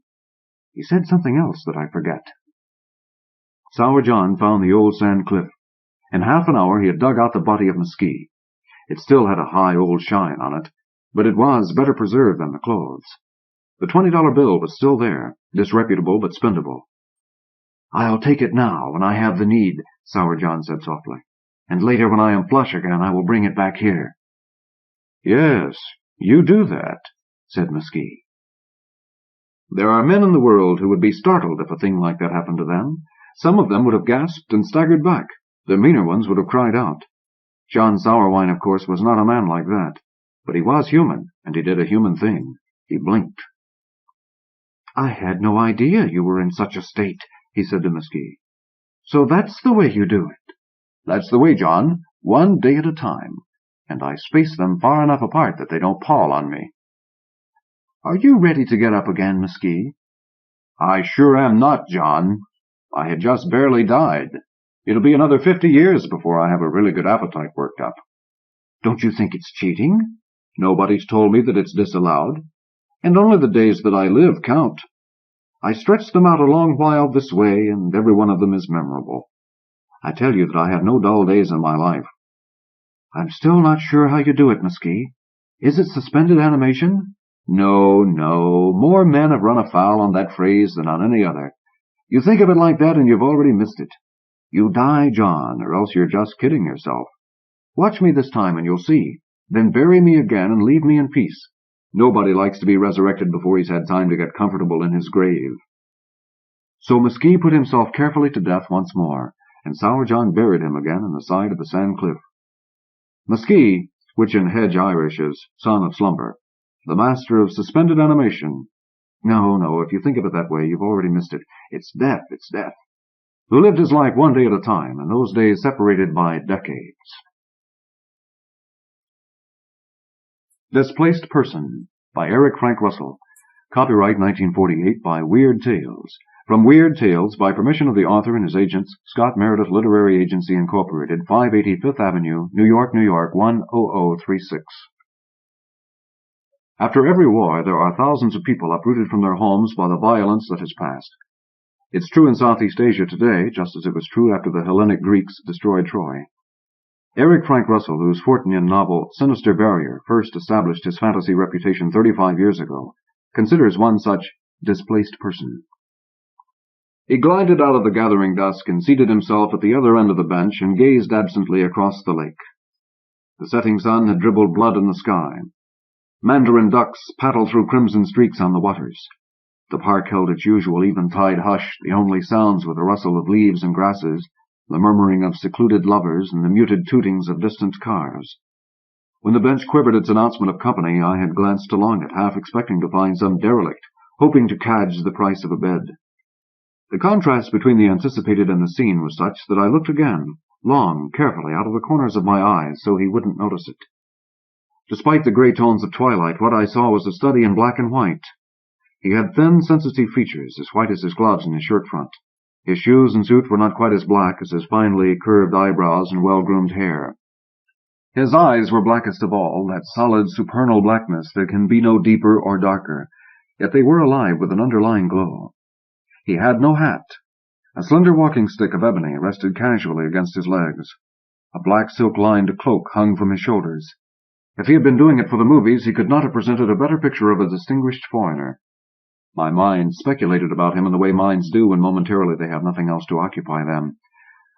He said something else that I forget. Sour John found the old sand cliff. In half an hour he had dug out the body of Mesquite. It still had a high old shine on it, but it was better preserved than the clothes. The $20 bill was still there, disreputable but spendable. I'll take it now, when I have the need, Sour John said softly, and later when I am flush again I will bring it back here. Yes, you do that, said Mesquite. There are men in the world who would be startled if a thing like that happened to them. Some of them would have gasped and staggered back. The meaner ones would have cried out. John Sourwine, of course, was not a man like that, but he was human, and he did a human thing. He blinked. I had no idea you were in such a state, he said to Mesquite. So that's the way you do it. That's the way, John, one day at a time, and I space them far enough apart that they don't pall on me. Are you ready to get up again, Mesquite? I sure am not, John. I had just barely died. It'll be another 50 years before I have a really good appetite worked up. Don't you think it's cheating? Nobody's told me that it's disallowed, and only the days that I live count. I stretch them out a long while this way, and every one of them is memorable. I tell you that I have no dull days in my life. I'm still not sure how you do it, Mesquite. Is it suspended animation? No, no. More men have run afoul on that phrase than on any other. You think of it like that and you've already missed it. You die, John, or else you're just kidding yourself. Watch me this time and you'll see. Then bury me again and leave me in peace. Nobody likes to be resurrected before he's had time to get comfortable in his grave. So Mesquite put himself carefully to death once more, and Sour John buried him again in the side of the sand cliff. Mesquite, which in Hedge Irish is son of slumber, the master of suspended animation, No, if you think of it that way, you've already missed it. It's death, Who lived his life one day at a time, and those days separated by decades. Displaced Person by Eric Frank Russell. Copyright 1948 by Weird Tales. From Weird Tales, by permission of the author and his agents, Scott Meredith Literary Agency, Incorporated, 580 Fifth Avenue, New York, 10036. After every war, there are thousands of people uprooted from their homes by the violence that has passed. It's true in Southeast Asia today, just as it was true after the Hellenic Greeks destroyed Troy. Eric Frank Russell, whose Fortnian novel Sinister Barrier first established his fantasy reputation 35 years ago, considers one such displaced person. He glided out of the gathering dusk and seated himself at the other end of the bench and gazed absently across the lake. The setting sun had dribbled blood in the sky. Mandarin ducks paddled through crimson streaks on the waters. The park held its usual eventide hush, the only sounds were the rustle of leaves and grasses, the murmuring of secluded lovers, and the muted tootings of distant cars. When the bench quivered its announcement of company, I had glanced along it, half expecting to find some derelict, hoping to cadge the price of a bed. The contrast between the anticipated and the seen was such that I looked again, long, carefully, out of the corners of my eyes, so he wouldn't notice it. Despite the gray tones of twilight, what I saw was a study in black and white. He had thin, sensitive features, as white as his gloves and his shirt front. His shoes and suit were not quite as black as his finely curved eyebrows and well-groomed hair. His eyes were blackest of all, that solid, supernal blackness that can be no deeper or darker, yet they were alive with an underlying glow. He had no hat. A slender walking stick of ebony rested casually against his legs. A black silk-lined cloak hung from his shoulders. If he had been doing it for the movies, he could not have presented a better picture of a distinguished foreigner. My mind speculated about him in the way minds do when momentarily they have nothing else to occupy them.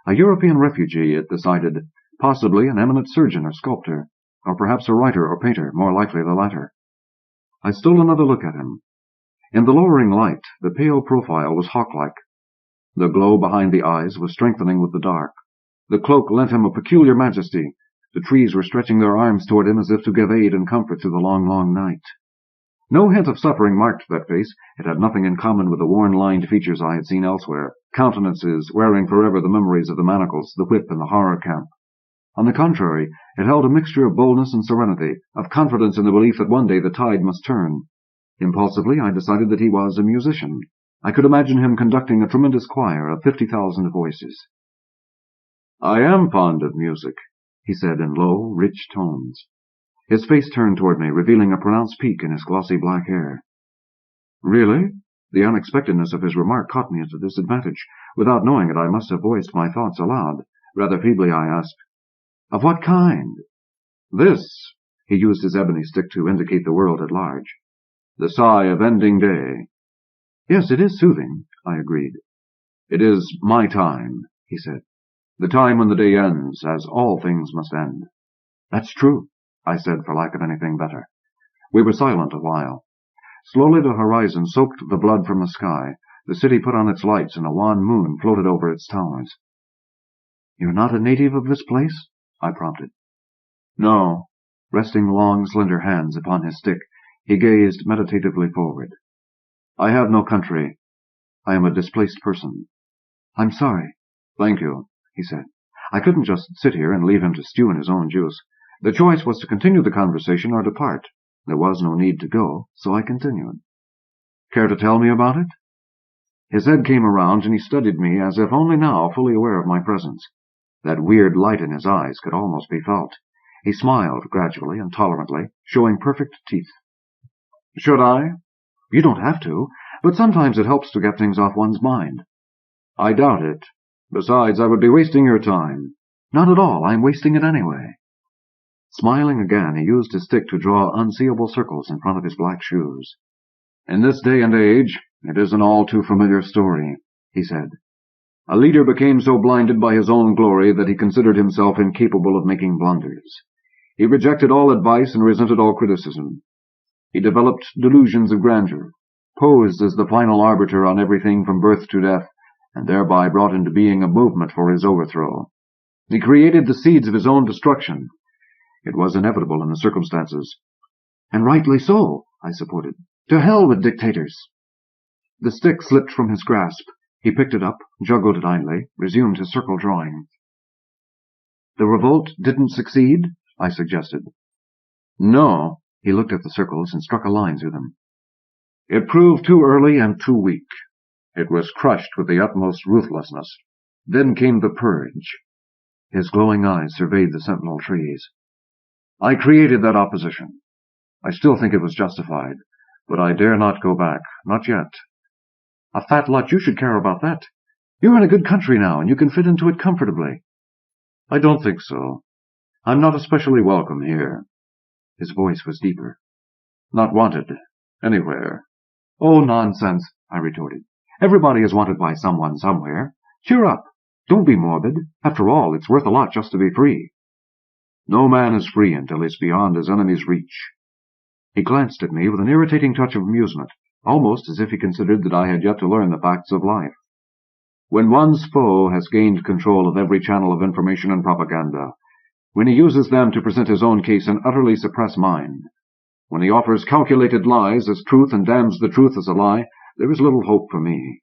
A European refugee, it decided, possibly an eminent surgeon or sculptor, or perhaps a writer or painter, more likely the latter. I stole another look at him. In the lowering light, the pale profile was hawk-like. The glow behind the eyes was strengthening with the dark. The cloak lent him a peculiar majesty. The trees were stretching their arms toward him as if to give aid and comfort through the long, long night. No hint of suffering marked that face. It had nothing in common with the worn-lined features I had seen elsewhere, countenances wearing forever the memories of the manacles, the whip, and the horror camp. On the contrary, it held a mixture of boldness and serenity, of confidence in the belief that one day the tide must turn. Impulsively, I decided that he was a musician. I could imagine him conducting a tremendous choir of 50,000 voices. "I am fond of music," he said in low, rich tones. His face turned toward me, revealing a pronounced peak in his glossy black hair. "Really?" The unexpectedness of his remark caught me at a disadvantage. Without knowing it, I must have voiced my thoughts aloud. Rather feebly, I asked, "Of what kind?" "This," he used his ebony stick to indicate the world at large. "The sigh of ending day." "Yes, it is soothing," I agreed. "It is my time," he said. "The time when the day ends, as all things must end." "That's true," I said, for lack of anything better. We were silent a while. Slowly the horizon soaked the blood from the sky. The city put on its lights, and a wan moon floated over its towers. "You're not a native of this place?" I prompted. "No." Resting long, slender hands upon his stick, he gazed meditatively forward. "I have no country. I am a displaced person." "I'm sorry." "Thank you," he said. I couldn't just sit here and leave him to stew in his own juice. The choice was to continue the conversation or depart. There was no need to go, so I continued. "Care to tell me about it?" His head came around, and he studied me as if only now fully aware of my presence. That weird light in his eyes could almost be felt. He smiled gradually and tolerantly, showing perfect teeth. "Should I?" "You don't have to, but sometimes it helps to get things off one's mind." "I doubt it. Besides, I would be wasting your time." "Not at all. I'm wasting it anyway." Smiling again, he used his stick to draw unseeable circles in front of his black shoes. "In this day and age, it is an all-too-familiar story," he said. "A leader became so blinded by his own glory that he considered himself incapable of making blunders. He rejected all advice and resented all criticism. He developed delusions of grandeur, posed as the final arbiter on everything from birth to death, and thereby brought into being a movement for his overthrow. He created the seeds of his own destruction. It was inevitable in the circumstances." "And rightly so," I supported. "To hell with dictators. The stick slipped from his grasp. He picked it up, juggled it idly, resumed his circle drawing. "The revolt didn't succeed?" I suggested. "No." He looked at the circles and struck a line through them. "It proved too early and too weak. It was crushed with the utmost ruthlessness. Then came the purge." His glowing eyes surveyed the sentinel trees. "I created that opposition. I still think it was justified, but I dare not go back, not yet." "A fat lot you should care about that. You're in a good country now, and you can fit into it comfortably." "I don't think so. I'm not especially welcome here." His voice was deeper. "Not wanted, anywhere." "Oh, nonsense," I retorted. "Everybody is wanted by someone somewhere. Cheer up. Don't be morbid. After all, it's worth a lot just to be free." "No man is free until he's beyond his enemy's reach." He glanced at me with an irritating touch of amusement, almost as if he considered that I had yet to learn the facts of life. "When one's foe has gained control of every channel of information and propaganda, when he uses them to present his own case and utterly suppress mine, when he offers calculated lies as truth and damns the truth as a lie, there is little hope for me."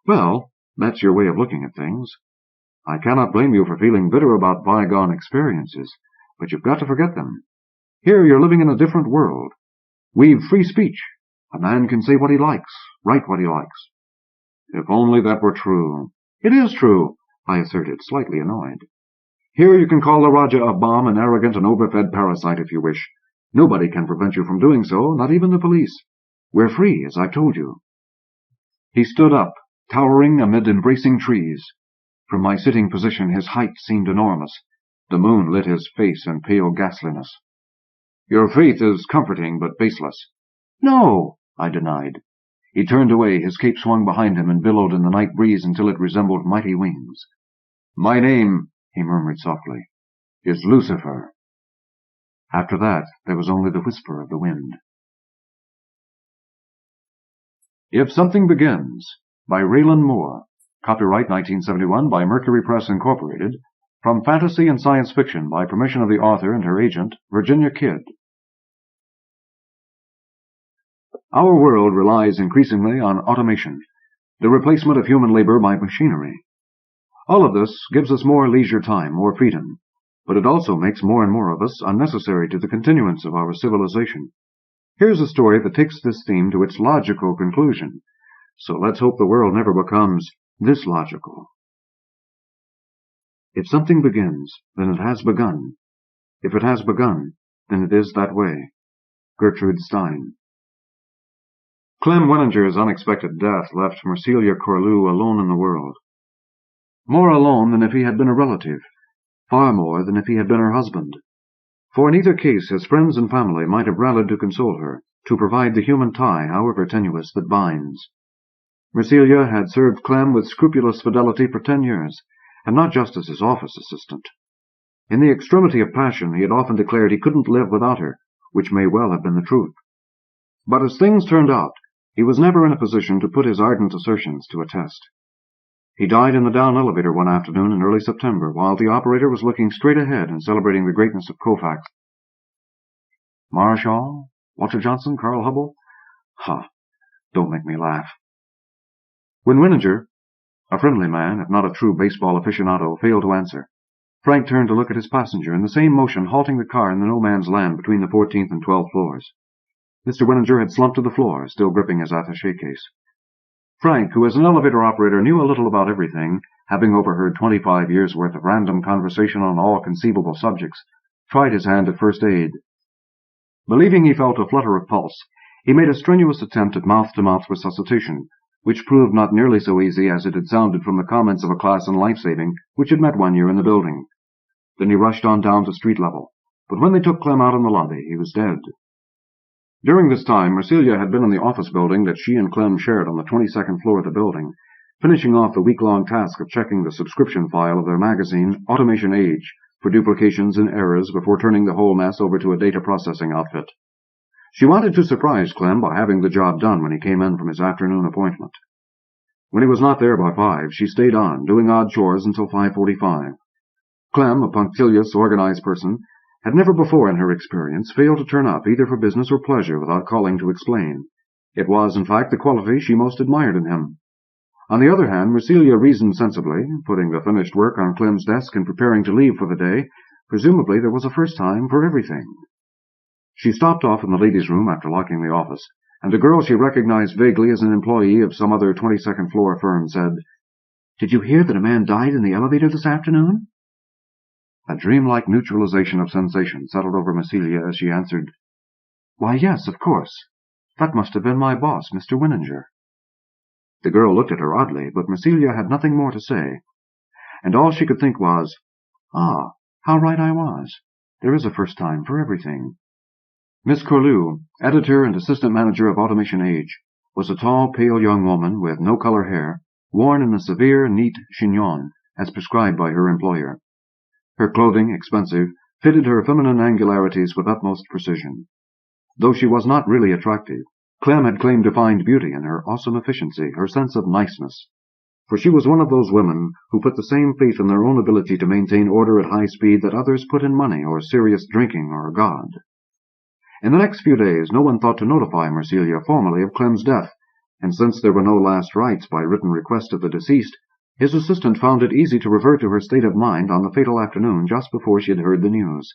"Well, that's your way of looking at things. I cannot blame you for feeling bitter about bygone experiences, but you've got to forget them. Here you're living in a different world. We've free speech. A man can say what he likes, write what he likes." "If only that were true." "It is true," I asserted, slightly annoyed. "Here you can call the Rajah a bum, an arrogant and overfed parasite if you wish. Nobody can prevent you from doing so, not even the police. We're free, as I've told you." He stood up, towering amid embracing trees. From my sitting position his height seemed enormous. The moon lit his face in pale ghastliness. "Your faith is comforting, but baseless." "No," I denied. He turned away, his cape swung behind him and billowed in the night breeze until it resembled mighty wings. "My name," he murmured softly, "is Lucifer." After that, there was only the whisper of the wind. If Something Begins, by Raylyn Moore. Copyright 1971 by Mercury Press, Incorporated. From Fantasy and Science Fiction by permission of the author and her agent, Virginia Kidd. Our world relies increasingly on automation, the replacement of human labor by machinery. All of this gives us more leisure time, more freedom, but it also makes more and more of us unnecessary to the continuance of our civilization. Here's a story that takes this theme to its logical conclusion, so let's hope the world never becomes this logical. If something begins, then it has begun. If it has begun, then it is that way. Gertrude Stein. Clem Wenninger's unexpected death left Mercelia Corlew alone in the world. More alone than if he had been a relative, far more than if he had been her husband. For in either case his friends and family might have rallied to console her, to provide the human tie, however tenuous, that binds. Mercelia had served Clem with scrupulous fidelity for 10 years, and not just as his office assistant. In the extremity of passion he had often declared he couldn't live without her, which may well have been the truth. But as things turned out, he was never in a position to put his ardent assertions to a test. He died in the down elevator one afternoon in early September, while the operator was looking straight ahead and celebrating the greatness of Koufax. Marshall? Walter Johnson? Carl Hubble? Don't make me laugh. When Wenninger, a friendly man, if not a true baseball aficionado, failed to answer, Frank turned to look at his passenger in the same motion, halting the car in the no-man's land between the 14th and 12th floors. Mr. Wenninger had slumped to the floor, still gripping his attaché case. Frank, who as an elevator operator knew a little about everything, having overheard 25 years' worth of random conversation on all conceivable subjects, tried his hand at first aid. Believing he felt a flutter of pulse, he made a strenuous attempt at mouth-to-mouth resuscitation, which proved not nearly so easy as it had sounded from the comments of a class in life-saving which had met one year in the building. Then he rushed on down to street level, but when they took Clem out in the lobby, he was dead. During this time, Mercelia had been in the office building that she and Clem shared on the 22nd floor of the building, finishing off the week-long task of checking the subscription file of their magazine, Automation Age, for duplications and errors before turning the whole mess over to a data processing outfit. She wanted to surprise Clem by having the job done when he came in from his afternoon appointment. When he was not there by 5, she stayed on, doing odd chores until 5:45. Clem, a punctilious, organized person, had never before in her experience failed to turn up either for business or pleasure without calling to explain. It was, in fact, the quality she most admired in him. On the other hand, Marcelia reasoned sensibly, putting the finished work on Clem's desk and preparing to leave for the day. Presumably there was a first time for everything. She stopped off in the ladies' room after locking the office, and a girl she recognized vaguely as an employee of some other 22nd floor firm said, "Did you hear that a man died in the elevator this afternoon?" A dreamlike neutralization of sensation settled over Marcelia as she answered, "Why, yes, of course. That must have been my boss, Mr. Winninger." The girl looked at her oddly, but Marcelia had nothing more to say, and all she could think was, "Ah, how right I was. There is a first time for everything." Miss Corlew, editor and assistant manager of Automation Age, was a tall, pale young woman with no-color hair, worn in a severe, neat chignon, as prescribed by her employer. Her clothing, expensive, fitted her feminine angularities with utmost precision. Though she was not really attractive, Clem had claimed to find beauty in her awesome efficiency, her sense of niceness. For she was one of those women who put the same faith in their own ability to maintain order at high speed that others put in money or serious drinking or God. In the next few days no one thought to notify Marcelia formally of Clem's death, and since there were no last rites by written request of the deceased, his assistant found it easy to revert to her state of mind on the fatal afternoon just before she had heard the news.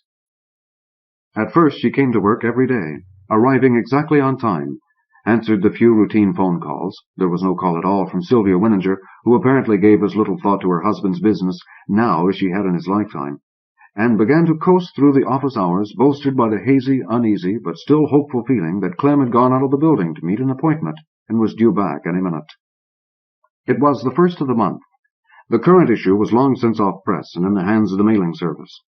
At first she came to work every day, arriving exactly on time, answered the few routine phone calls — there was no call at all from Sylvia Winninger, who apparently gave as little thought to her husband's business now as she had in his lifetime — and began to coast through the office hours, bolstered by the hazy, uneasy, but still hopeful feeling that Clem had gone out of the building to meet an appointment and was due back any minute. It was the first of the month. The current issue was long since off press and in the hands of the mailing service.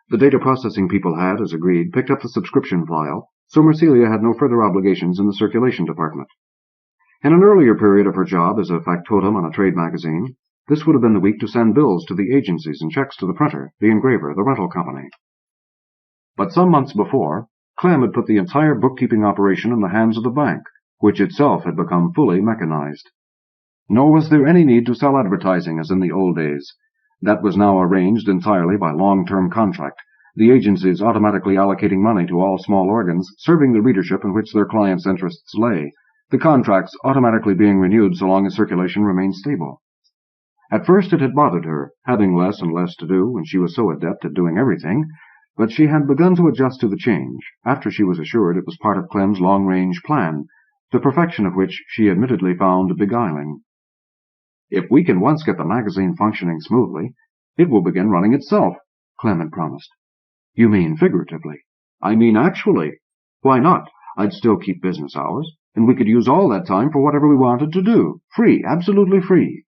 The data processing people had, as agreed, picked up the subscription file, so Marcelia had no further obligations in the circulation department. In an earlier period of her job as a factotum on a trade magazine, this would have been the week to send bills to the agencies and checks to the printer, the engraver, the rental company. But some months before, Clem had put the entire bookkeeping operation in the hands of the bank, which itself had become fully mechanized. Nor was there any need to sell advertising as in the old days. That was now arranged entirely by long-term contract, the agencies automatically allocating money to all small organs serving the readership in which their clients' interests lay, the contracts automatically being renewed so long as circulation remained stable. At first it had bothered her, having less and less to do when she was so adept at doing everything, but she had begun to adjust to the change, after she was assured it was part of Clem's long-range plan, the perfection of which she admittedly found beguiling. "If we can once get the magazine functioning smoothly, it will begin running itself," Clem had promised. "You mean figuratively?" "I mean actually. Why not? I'd still keep business hours, and we could use all that time for whatever we wanted to do. Free, absolutely free."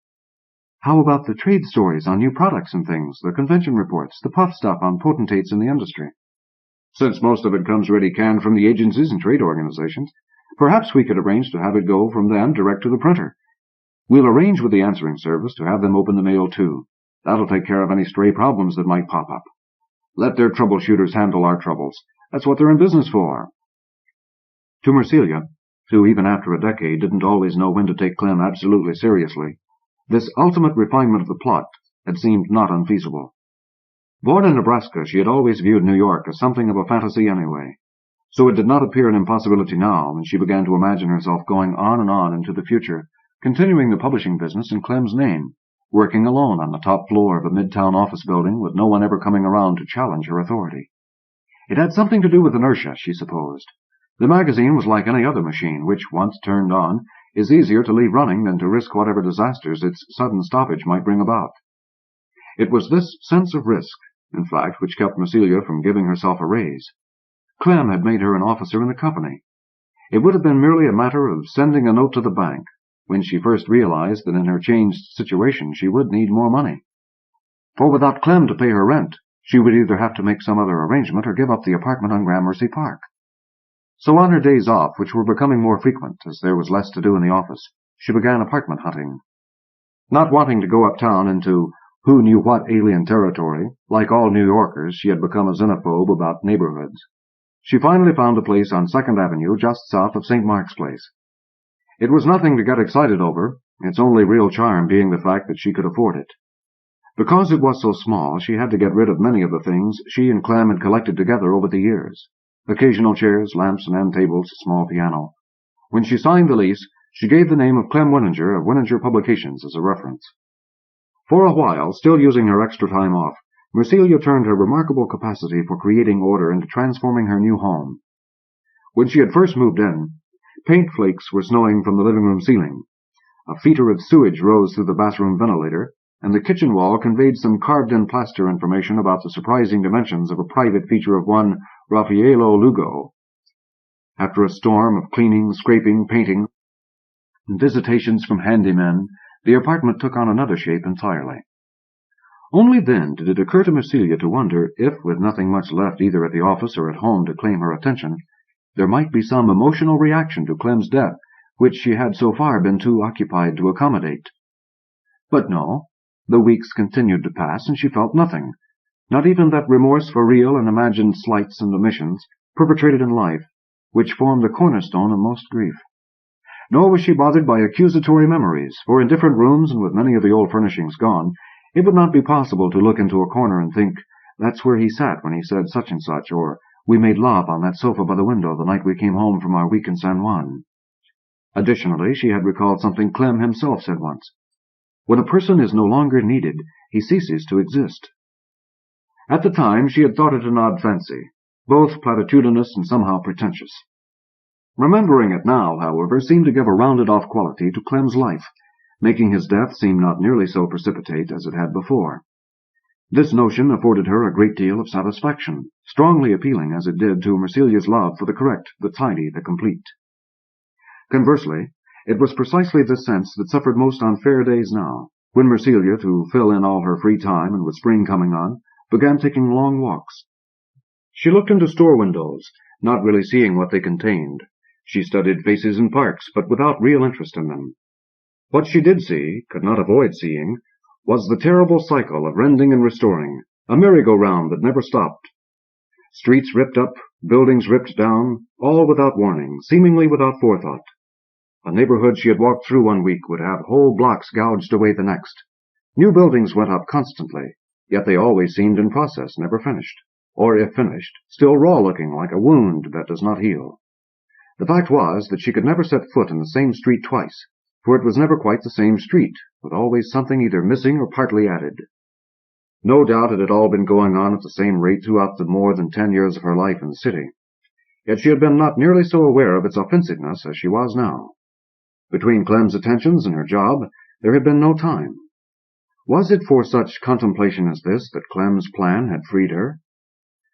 "How about the trade stories on new products and things, the convention reports, the puff stuff on potentates in the industry?" "Since most of it comes ready canned from the agencies and trade organizations, perhaps we could arrange to have it go from them direct to the printer. We'll arrange with the answering service to have them open the mail too. That'll take care of any stray problems that might pop up. Let their troubleshooters handle our troubles. That's what they're in business for." To Marcelia, who even after a decade didn't always know when to take Clem absolutely seriously, this ultimate refinement of the plot had seemed not unfeasible. Born in Nebraska, she had always viewed New York as something of a fantasy anyway, so it did not appear an impossibility now when she began to imagine herself going on and on into the future, continuing the publishing business in Clem's name, working alone on the top floor of a midtown office building with no one ever coming around to challenge her authority. It had something to do with inertia, she supposed. The magazine was like any other machine, which, once turned on, is easier to leave running than to risk whatever disasters its sudden stoppage might bring about. It was this sense of risk, in fact, which kept Marcelia from giving herself a raise. Clem had made her an officer in the company. It would have been merely a matter of sending a note to the bank, when she first realized that in her changed situation she would need more money. For without Clem to pay her rent, she would either have to make some other arrangement or give up the apartment on Gramercy Park. So on her days off, which were becoming more frequent as there was less to do in the office, she began apartment hunting. Not wanting to go uptown into who-knew-what alien territory, like all New Yorkers, she had become a xenophobe about neighborhoods. She finally found a place on 2nd Avenue just south of St. Mark's Place. It was nothing to get excited over, its only real charm being the fact that she could afford it. Because it was so small, she had to get rid of many of the things she and Clem had collected together over the years. Occasional chairs, lamps and end tables, a small piano. When she signed the lease, she gave the name of Clem Winninger of Winninger Publications as a reference. For a while, still using her extra time off, Mercelia turned her remarkable capacity for creating order into transforming her new home. When she had first moved in, paint flakes were snowing from the living room ceiling. A fetor of sewage rose through the bathroom ventilator, and the kitchen wall conveyed some carved-in plaster information about the surprising dimensions of a private feature of one Raffaello Lugo. After a storm of cleaning, scraping, painting, and visitations from handymen, the apartment took on another shape entirely. Only then did it occur to Mercelia to wonder if, with nothing much left either at the office or at home to claim her attention, there might be some emotional reaction to Clem's death which she had so far been too occupied to accommodate. But no, the weeks continued to pass, and she felt nothing, not even that remorse for real and imagined slights and omissions perpetrated in life, which formed the cornerstone of most grief. Nor was she bothered by accusatory memories, for in different rooms and with many of the old furnishings gone, it would not be possible to look into a corner and think, "That's where he sat when he said such and such," or "We made love on that sofa by the window the night we came home from our week in San Juan." Additionally, she had recalled something Clem himself said once. When a person is no longer needed, he ceases to exist. At the time, she had thought it an odd fancy, both platitudinous and somehow pretentious. Remembering it now, however, seemed to give a rounded-off quality to Clem's life, making his death seem not nearly so precipitate as it had before. This notion afforded her a great deal of satisfaction, strongly appealing as it did to Mercelia's love for the correct, the tidy, the complete. Conversely, it was precisely this sense that suffered most on fair days now, when Mercelia, to fill in all her free time and with spring coming on, began taking long walks. She looked into store windows, not really seeing what they contained. She studied faces in parks, but without real interest in them. What she did see, could not avoid seeing, was the terrible cycle of rending and restoring, a merry-go-round that never stopped. Streets ripped up, buildings ripped down, all without warning, seemingly without forethought. A neighborhood she had walked through one week would have whole blocks gouged away the next. New buildings went up constantly, yet they always seemed in process, never finished, or if finished, still raw-looking like a wound that does not heal. The fact was that she could never set foot in the same street twice, for it was never quite the same street, with always something either missing or partly added. No doubt it had all been going on at the same rate throughout the more than 10 years of her life in the city, yet she had been not nearly so aware of its offensiveness as she was now. Between Clem's attentions and her job, there had been no time. Was it for such contemplation as this that Clem's plan had freed her?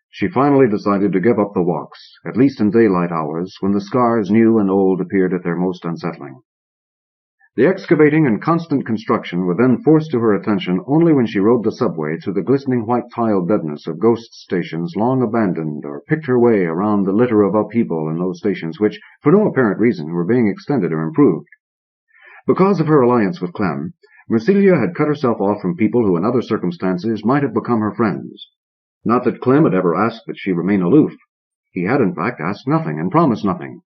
She finally decided to give up the walks, at least in daylight hours, when the scars, new and old, appeared at their most unsettling. The excavating and constant construction were then forced to her attention only when she rode the subway through the glistening white-tiled deadness of ghost stations long abandoned, or picked her way around the litter of upheaval in those stations which, for no apparent reason, were being extended or improved. Because of her alliance with Clem, Mercelia had cut herself off from people who in other circumstances might have become her friends. Not that Clem had ever asked that she remain aloof. He had, in fact, asked nothing and promised nothing.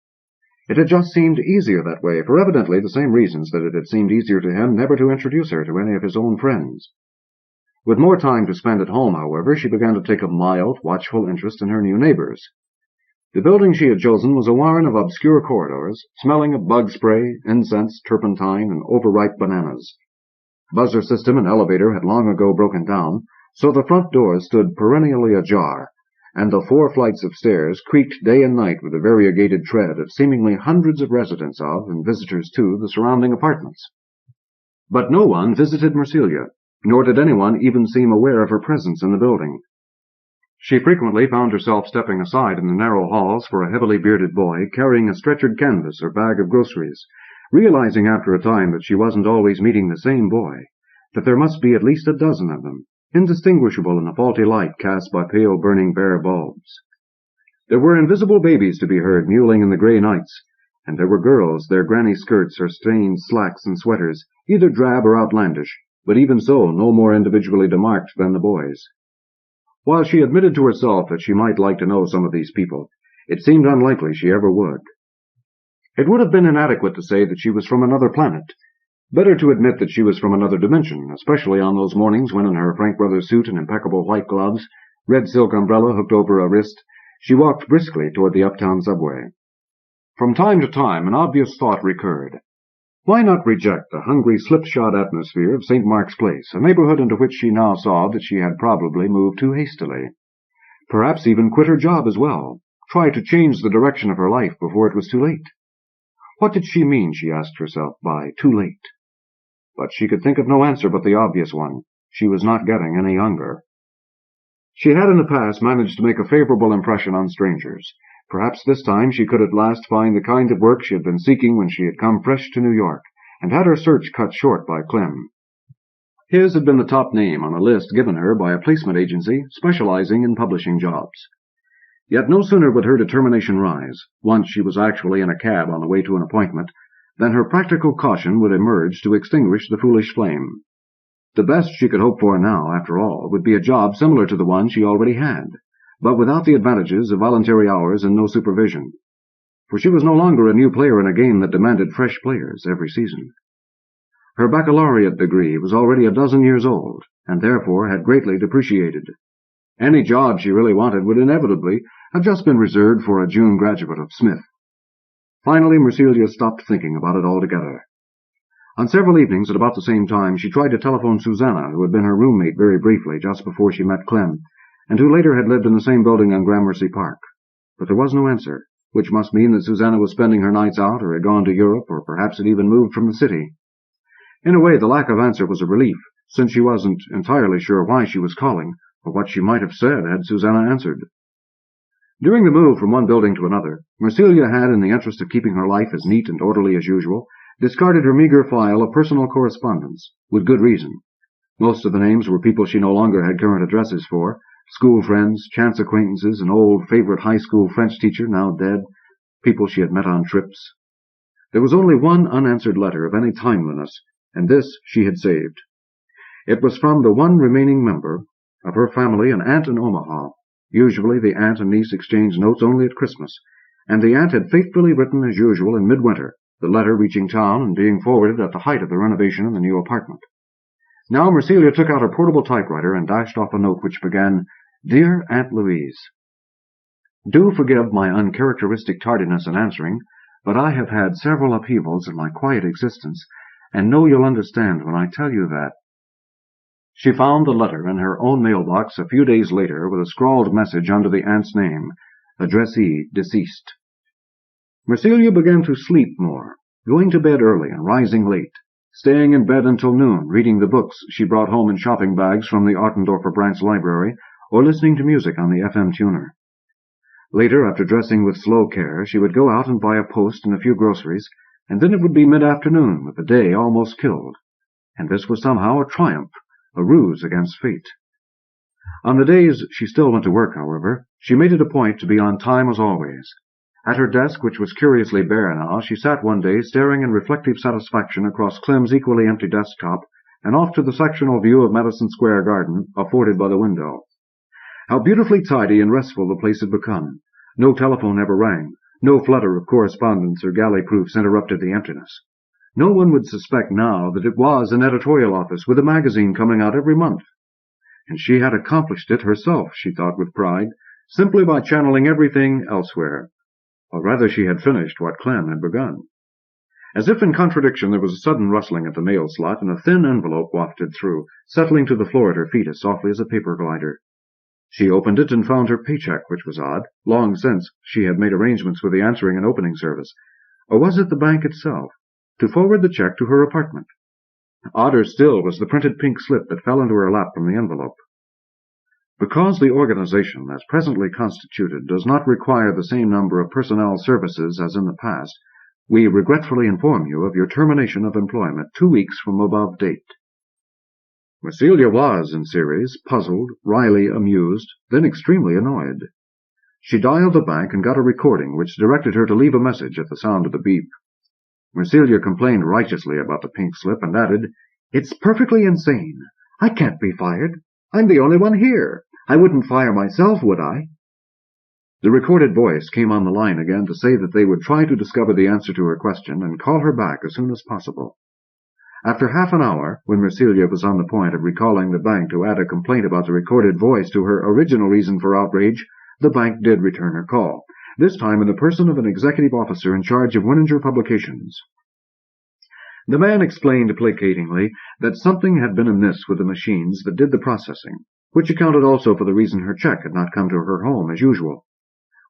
It had just seemed easier that way, for evidently the same reasons that it had seemed easier to him never to introduce her to any of his own friends. With more time to spend at home, however, she began to take a mild, watchful interest in her new neighbors. The building she had chosen was a warren of obscure corridors, smelling of bug spray, incense, turpentine, and overripe bananas. Buzzer system and elevator had long ago broken down, so the front doors stood perennially ajar, and the 4 flights of stairs creaked day and night with the variegated tread of seemingly hundreds of residents of, and visitors to, the surrounding apartments. But no one visited Mercelia, nor did anyone even seem aware of her presence in the building. She frequently found herself stepping aside in the narrow halls for a heavily bearded boy carrying a stretchered canvas or bag of groceries, realizing after a time that she wasn't always meeting the same boy, that there must be at least a dozen of them, indistinguishable in the faulty light cast by pale burning bare bulbs. There were invisible babies to be heard mewling in the grey nights, and there were girls, their granny skirts or stained slacks and sweaters, either drab or outlandish, but even so no more individually demarked than the boys. While she admitted to herself that she might like to know some of these people, it seemed unlikely she ever would. It would have been inadequate to say that she was from another planet. Better to admit that she was from another dimension, especially on those mornings when in her Frank Brothers suit and impeccable white gloves, red silk umbrella hooked over a wrist, she walked briskly toward the uptown subway. From time to time, an obvious thought recurred. Why not reject the hungry, slipshod atmosphere of St. Mark's Place, a neighborhood into which she now saw that she had probably moved too hastily? Perhaps even quit her job as well, try to change the direction of her life before it was too late. What did she mean, she asked herself, by too late? But she could think of no answer but the obvious one. She was not getting any younger. She had in the past managed to make a favorable impression on strangers. Perhaps this time she could at last find the kind of work she had been seeking when she had come fresh to New York, and had her search cut short by Clem. His had been the top name on a list given her by a placement agency specializing in publishing jobs. Yet no sooner would her determination rise, once she was actually in a cab on the way to an appointment, than her practical caution would emerge to extinguish the foolish flame. The best she could hope for now, after all, would be a job similar to the one she already had, but without the advantages of voluntary hours and no supervision. For she was no longer a new player in a game that demanded fresh players every season. Her baccalaureate degree was already a dozen years old, and therefore had greatly depreciated. Any job she really wanted would inevitably have just been reserved for a June graduate of Smith. Finally, Mercelia stopped thinking about it altogether. On several evenings at about the same time, she tried to telephone Susanna, who had been her roommate very briefly just before she met Clem, and who later had lived in the same building on Gramercy Park. But there was no answer, which must mean that Susanna was spending her nights out, or had gone to Europe, or perhaps had even moved from the city. In a way, the lack of answer was a relief, since she wasn't entirely sure why she was calling, or what she might have said had Susanna answered. During the move from one building to another, Mercelia had, in the interest of keeping her life as neat and orderly as usual, discarded her meager file of personal correspondence, with good reason. Most of the names were people she no longer had current addresses for, school friends, chance acquaintances, an old favorite high school French teacher, now dead, people she had met on trips. There was only one unanswered letter of any timeliness, and this she had saved. It was from the one remaining member of her family, an aunt in Omaha. Usually the aunt and niece exchanged notes only at Christmas, and the aunt had faithfully written as usual in midwinter, the letter reaching town and being forwarded at the height of the renovation in the new apartment. Now Mercelia took out her portable typewriter and dashed off a note which began, "Dear Aunt Louise, do forgive my uncharacteristic tardiness in answering, but I have had several upheavals in my quiet existence, and know you'll understand when I tell you that." She found the letter in her own mailbox a few days later with a scrawled message under the aunt's name, addressee deceased. Mercelia began to sleep more, going to bed early and rising late, staying in bed until noon, reading the books she brought home in shopping bags from the Artendorfer branch library, or listening to music on the FM tuner. Later, after dressing with slow care, she would go out and buy a post and a few groceries, and then it would be mid-afternoon, with the day almost killed. And this was somehow a triumph, a ruse against fate. On the days she still went to work, however, she made it a point to be on time as always. At her desk, which was curiously bare now, she sat one day staring in reflective satisfaction across Clem's equally empty desktop and off to the sectional view of Madison Square Garden afforded by the window. How beautifully tidy and restful the place had become. No telephone ever rang. No flutter of correspondence or galley proofs interrupted the emptiness. No one would suspect now that it was an editorial office with a magazine coming out every month. And she had accomplished it herself, she thought with pride, simply by channeling everything elsewhere. Or rather, she had finished what Clem had begun. As if in contradiction, there was a sudden rustling at the mail slot, and a thin envelope wafted through, settling to the floor at her feet as softly as a paper glider. She opened it and found her paycheck, which was odd. Long since she had made arrangements with the answering and opening service. Or was it the bank itself, to forward the check to her apartment? Odder still was the printed pink slip that fell into her lap from the envelope. Because the organization, as presently constituted, does not require the same number of personnel services as in the past, we regretfully inform you of your termination of employment 2 weeks from above date. Mercelia was, in series, puzzled, wryly amused, then extremely annoyed. She dialed the bank and got a recording which directed her to leave a message at the sound of the beep. Mercelia complained righteously about the pink slip and added, "It's perfectly insane. I can't be fired. I'm the only one here. I wouldn't fire myself, would I?" The recorded voice came on the line again to say that they would try to discover the answer to her question and call her back as soon as possible. After half an hour, when Mercelia was on the point of recalling the bank to add a complaint about the recorded voice to her original reason for outrage, the bank did return her call, this time in the person of an executive officer in charge of Winninger Publications. The man explained placatingly that something had been amiss with the machines that did the processing, which accounted also for the reason her check had not come to her home as usual.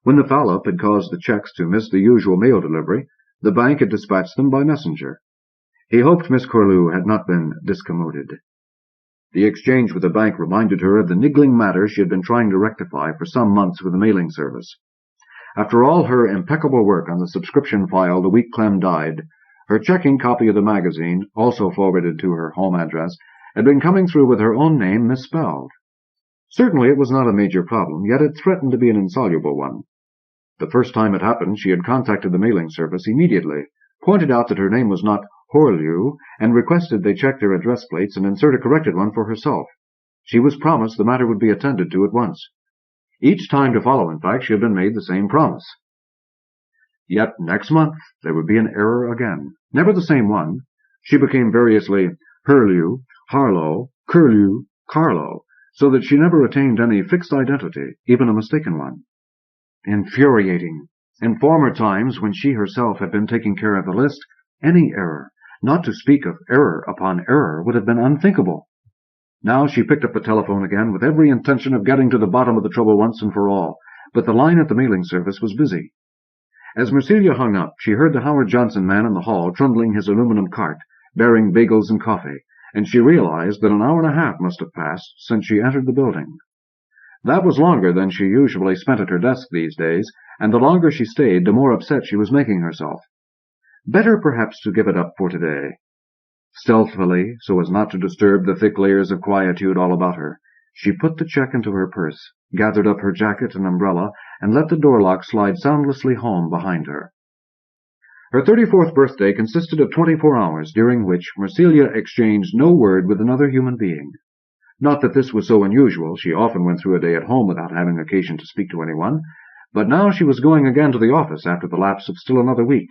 When the foul-up had caused the checks to miss the usual mail delivery, the bank had dispatched them by messenger. He hoped Miss Corlew had not been discommoded. The exchange with the bank reminded her of the niggling matter she had been trying to rectify for some months with the mailing service. After all her impeccable work on the subscription file the week Clem died, her checking copy of the magazine, also forwarded to her home address, had been coming through with her own name misspelled. Certainly it was not a major problem, yet it threatened to be an insoluble one. The first time it happened, she had contacted the mailing service immediately, pointed out that her name was not Horlew, and requested they check their address plates and insert a corrected one for herself. She was promised the matter would be attended to at once. Each time to follow, in fact, she had been made the same promise. Yet next month there would be an error again. Never the same one. She became variously Hurlew, Harlow, Curlew, Carlow, so that she never attained any fixed identity, even a mistaken one. Infuriating. In former times, when she herself had been taking care of the list, any error, not to speak of error upon error, would have been unthinkable. Now she picked up the telephone again with every intention of getting to the bottom of the trouble once and for all, but the line at the mailing service was busy. As Mercelia hung up, she heard the Howard Johnson man in the hall trundling his aluminum cart, bearing bagels and coffee, and she realized that an hour and a half must have passed since she entered the building. That was longer than she usually spent at her desk these days, and the longer she stayed, the more upset she was making herself. Better perhaps to give it up for today. Stealthily, so as not to disturb the thick layers of quietude all about her, she put the check into her purse, gathered up her jacket and umbrella, and let the door lock slide soundlessly home behind her. Her 34th birthday consisted of 24 hours, during which Mercelia exchanged no word with another human being. Not that this was so unusual. She often went through a day at home without having occasion to speak to anyone, but now she was going again to the office after the lapse of still another week.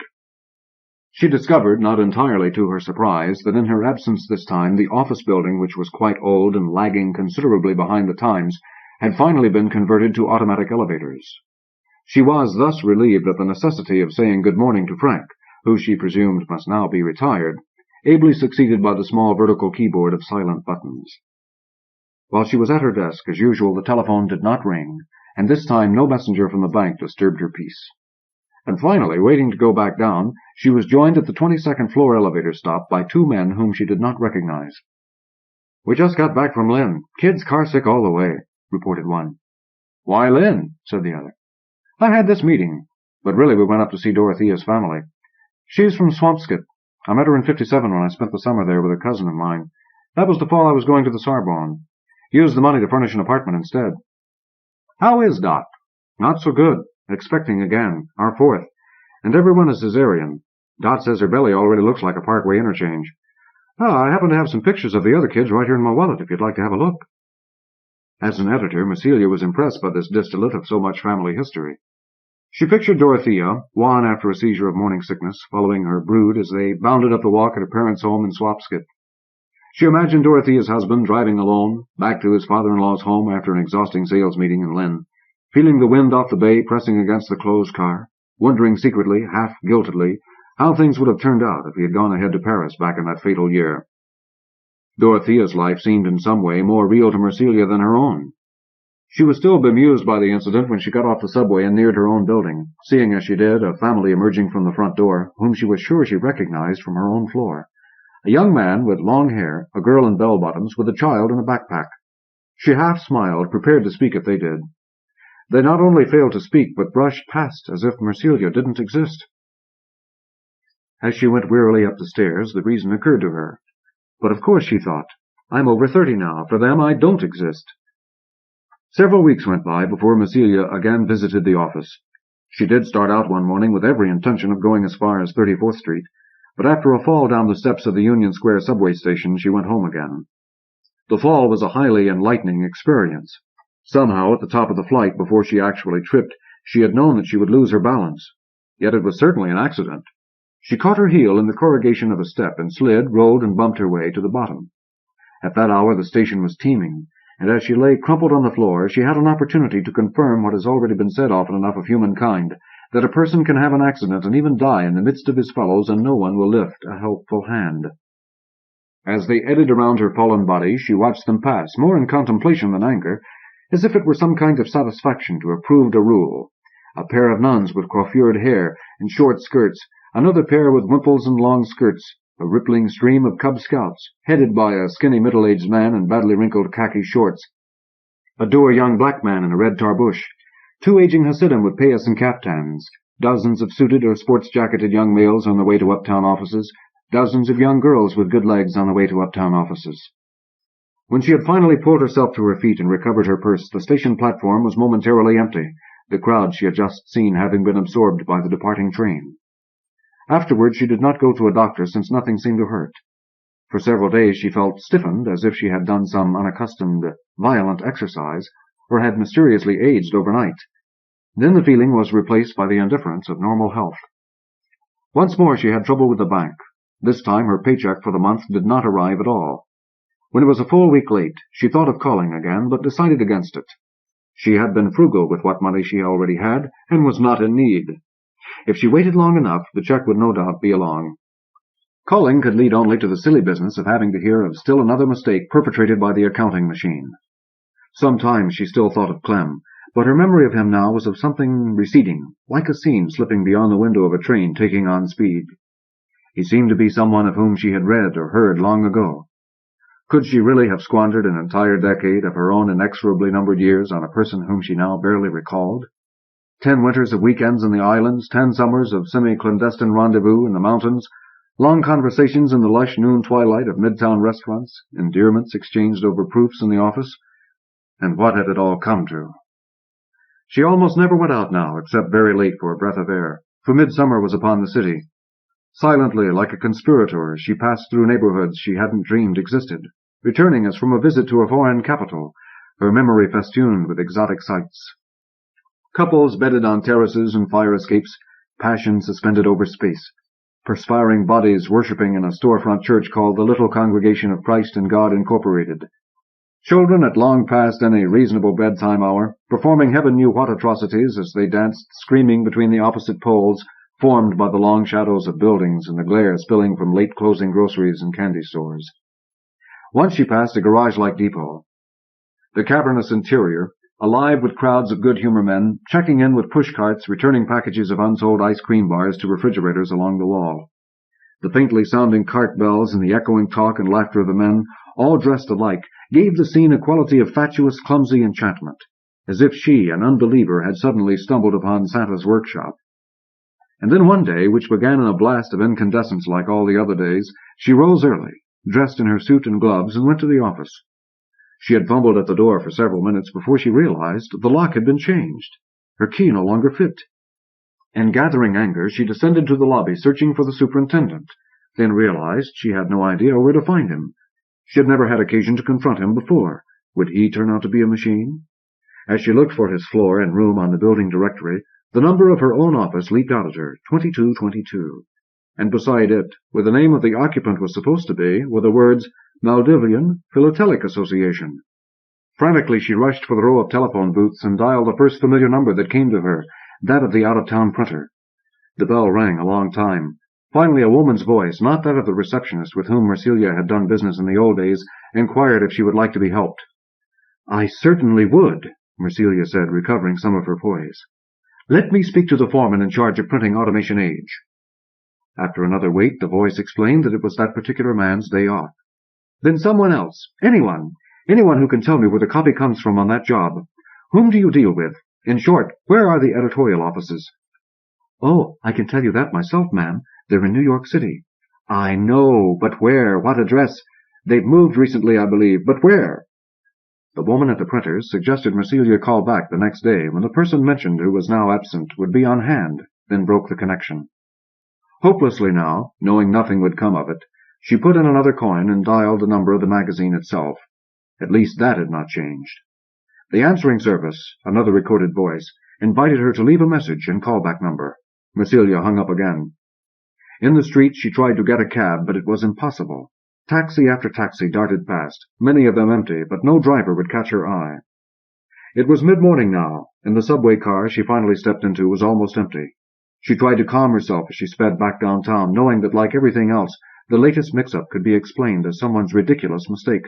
She discovered, not entirely to her surprise, that in her absence this time the office building, which was quite old and lagging considerably behind the times, had finally been converted to automatic elevators. She was thus relieved of the necessity of saying good morning to Frank, who she presumed must now be retired, ably succeeded by the small vertical keyboard of silent buttons. While she was at her desk, as usual, the telephone did not ring, and this time no messenger from the bank disturbed her peace. And finally, waiting to go back down, she was joined at the 22nd floor elevator stop by two men whom she did not recognize. "We just got back from Lynn. Kid's car-sick all the way," reported one. "Why Lynn?" said the other. "I had this meeting, but really we went up to see Dorothea's family. She's from Swampscott. I met her in '57 when I spent the summer there with a cousin of mine. That was the fall I was going to the Sorbonne. Used the money to furnish an apartment instead." "How is Dot?" "Not so good. Expecting again. Our fourth. And everyone is cesarean. Dot says her belly already looks like a Parkway interchange. I happen to have some pictures of the other kids right here in my wallet if you'd like to have a look." As an editor, Mercelia was impressed by this distillate of so much family history. She pictured Dorothea, wan after a seizure of morning sickness, following her brood as they bounded up the walk at her parents' home in Swapscott. She imagined Dorothea's husband driving alone back to his father-in-law's home after an exhausting sales meeting in Lynn, feeling the wind off the bay pressing against the closed car, wondering secretly, half-guiltedly, how things would have turned out if he had gone ahead to Paris back in that fatal year. Dorothea's life seemed in some way more real to Mercelia than her own. She was still bemused by the incident when she got off the subway and neared her own building, seeing as she did a family emerging from the front door, whom she was sure she recognized from her own floor. A young man with long hair, a girl in bell-bottoms, with a child in a backpack. She half-smiled, prepared to speak if they did. They not only failed to speak, but brushed past as if Mercelia didn't exist. As she went wearily up the stairs, the reason occurred to her. But of course, she thought, I'm over 30 now. For them, I don't exist. Several weeks went by before Mercelia again visited the office. She did start out one morning with every intention of going as far as 34th Street, but after a fall down the steps of the Union Square subway station, she went home again. The fall was a highly enlightening experience. Somehow, at the top of the flight, before she actually tripped, she had known that she would lose her balance. Yet it was certainly an accident. She caught her heel in the corrugation of a step and slid, rolled, and bumped her way to the bottom. At that hour the station was teeming, and as she lay crumpled on the floor, she had an opportunity to confirm what has already been said often enough of humankind, that a person can have an accident and even die in the midst of his fellows, and no one will lift a helpful hand. As they eddied around her fallen body, she watched them pass, more in contemplation than anger, as if it were some kind of satisfaction to have proved a rule. A pair of nuns with coiffured hair and short skirts, another pair with wimples and long skirts, a rippling stream of Cub Scouts, headed by a skinny middle-aged man in badly wrinkled khaki shorts, a dour young black man in a red tarbush, 2 aging Hasidim with payas and caftans, dozens of suited or sports-jacketed young males on their way to uptown offices, dozens of young girls with good legs on the way to uptown offices. When she had finally pulled herself to her feet and recovered her purse, the station platform was momentarily empty, the crowd she had just seen having been absorbed by the departing train. Afterwards she did not go to a doctor, since nothing seemed to hurt. For several days she felt stiffened, as if she had done some unaccustomed, violent exercise, or had mysteriously aged overnight. Then the feeling was replaced by the indifference of normal health. Once more she had trouble with the bank. This time her paycheck for the month did not arrive at all. When it was a full week late, she thought of calling again, but decided against it. She had been frugal with what money she already had, and was not in need. If she waited long enough, the check would no doubt be along. Calling could lead only to the silly business of having to hear of still another mistake perpetrated by the accounting machine. Sometimes she still thought of Clem, but her memory of him now was of something receding, like a scene slipping beyond the window of a train taking on speed. He seemed to be someone of whom she had read or heard long ago. Could she really have squandered an entire decade of her own inexorably numbered years on a person whom she now barely recalled? 10 winters of weekends in the islands, 10 summers of semi-clandestine rendezvous in the mountains, long conversations in the lush noon twilight of midtown restaurants, endearments exchanged over proofs in the office. And what had it all come to? She almost never went out now, except very late for a breath of air, for midsummer was upon the city. Silently, like a conspirator, she passed through neighborhoods she hadn't dreamed existed, returning as from a visit to a foreign capital, her memory festooned with exotic sights. Couples bedded on terraces and fire escapes, passion suspended over space, perspiring bodies worshipping in a storefront church called the Little Congregation of Christ and God Incorporated. Children at long past any reasonable bedtime hour, performing heaven knew what atrocities as they danced screaming between the opposite poles, formed by the long shadows of buildings and the glare spilling from late-closing groceries and candy stores. Once she passed a garage-like depot. The cavernous interior, alive with crowds of good-humor men, checking in with push-carts, returning packages of unsold ice cream bars to refrigerators along the wall. The faintly sounding cart bells and the echoing talk and laughter of the men, all dressed alike, gave the scene a quality of fatuous, clumsy enchantment, as if she, an unbeliever, had suddenly stumbled upon Santa's workshop. And then one day, which began in a blast of incandescence like all the other days, she rose early, dressed in her suit and gloves, and went to the office. She had fumbled at the door for several minutes before she realized the lock had been changed. Her key no longer fit. In gathering anger, she descended to the lobby, searching for the superintendent, then realized she had no idea where to find him. She had never had occasion to confront him before. Would he turn out to be a machine? As she looked for his floor and room on the building directory, the number of her own office leaped out at her, 2222. And beside it, where the name of the occupant was supposed to be, were the words, Maldivian Philatelic Association. Frantically she rushed for the row of telephone booths and dialed the first familiar number that came to her, that of the out-of-town printer. The bell rang a long time. Finally a woman's voice, not that of the receptionist with whom Marcelia had done business in the old days, inquired if she would like to be helped. "I certainly would," Marcelia said, recovering some of her poise. "Let me speak to the foreman in charge of printing Automation Age." After another wait, the voice explained that it was that particular man's day off. "Then someone else. Anyone who can tell me where the copy comes from on that job. Whom do you deal with? In short, where are the editorial offices?" "Oh, I can tell you that myself, ma'am. They're in New York City." "I know, but where? What address? They've moved recently, I believe, but where?" The woman at the printers suggested Marcelia call back the next day, when the person mentioned, who was now absent, would be on hand, then broke the connection. Hopelessly now, knowing nothing would come of it, she put in another coin and dialed the number of the magazine itself. At least that had not changed. The answering service, another recorded voice, invited her to leave a message and callback number. Marcelia hung up again. In the street she tried to get a cab, but it was impossible. Taxi after taxi darted past, many of them empty, but no driver would catch her eye. It was mid-morning now, and the subway car she finally stepped into was almost empty. She tried to calm herself as she sped back downtown, knowing that, like everything else, the latest mix-up could be explained as someone's ridiculous mistake.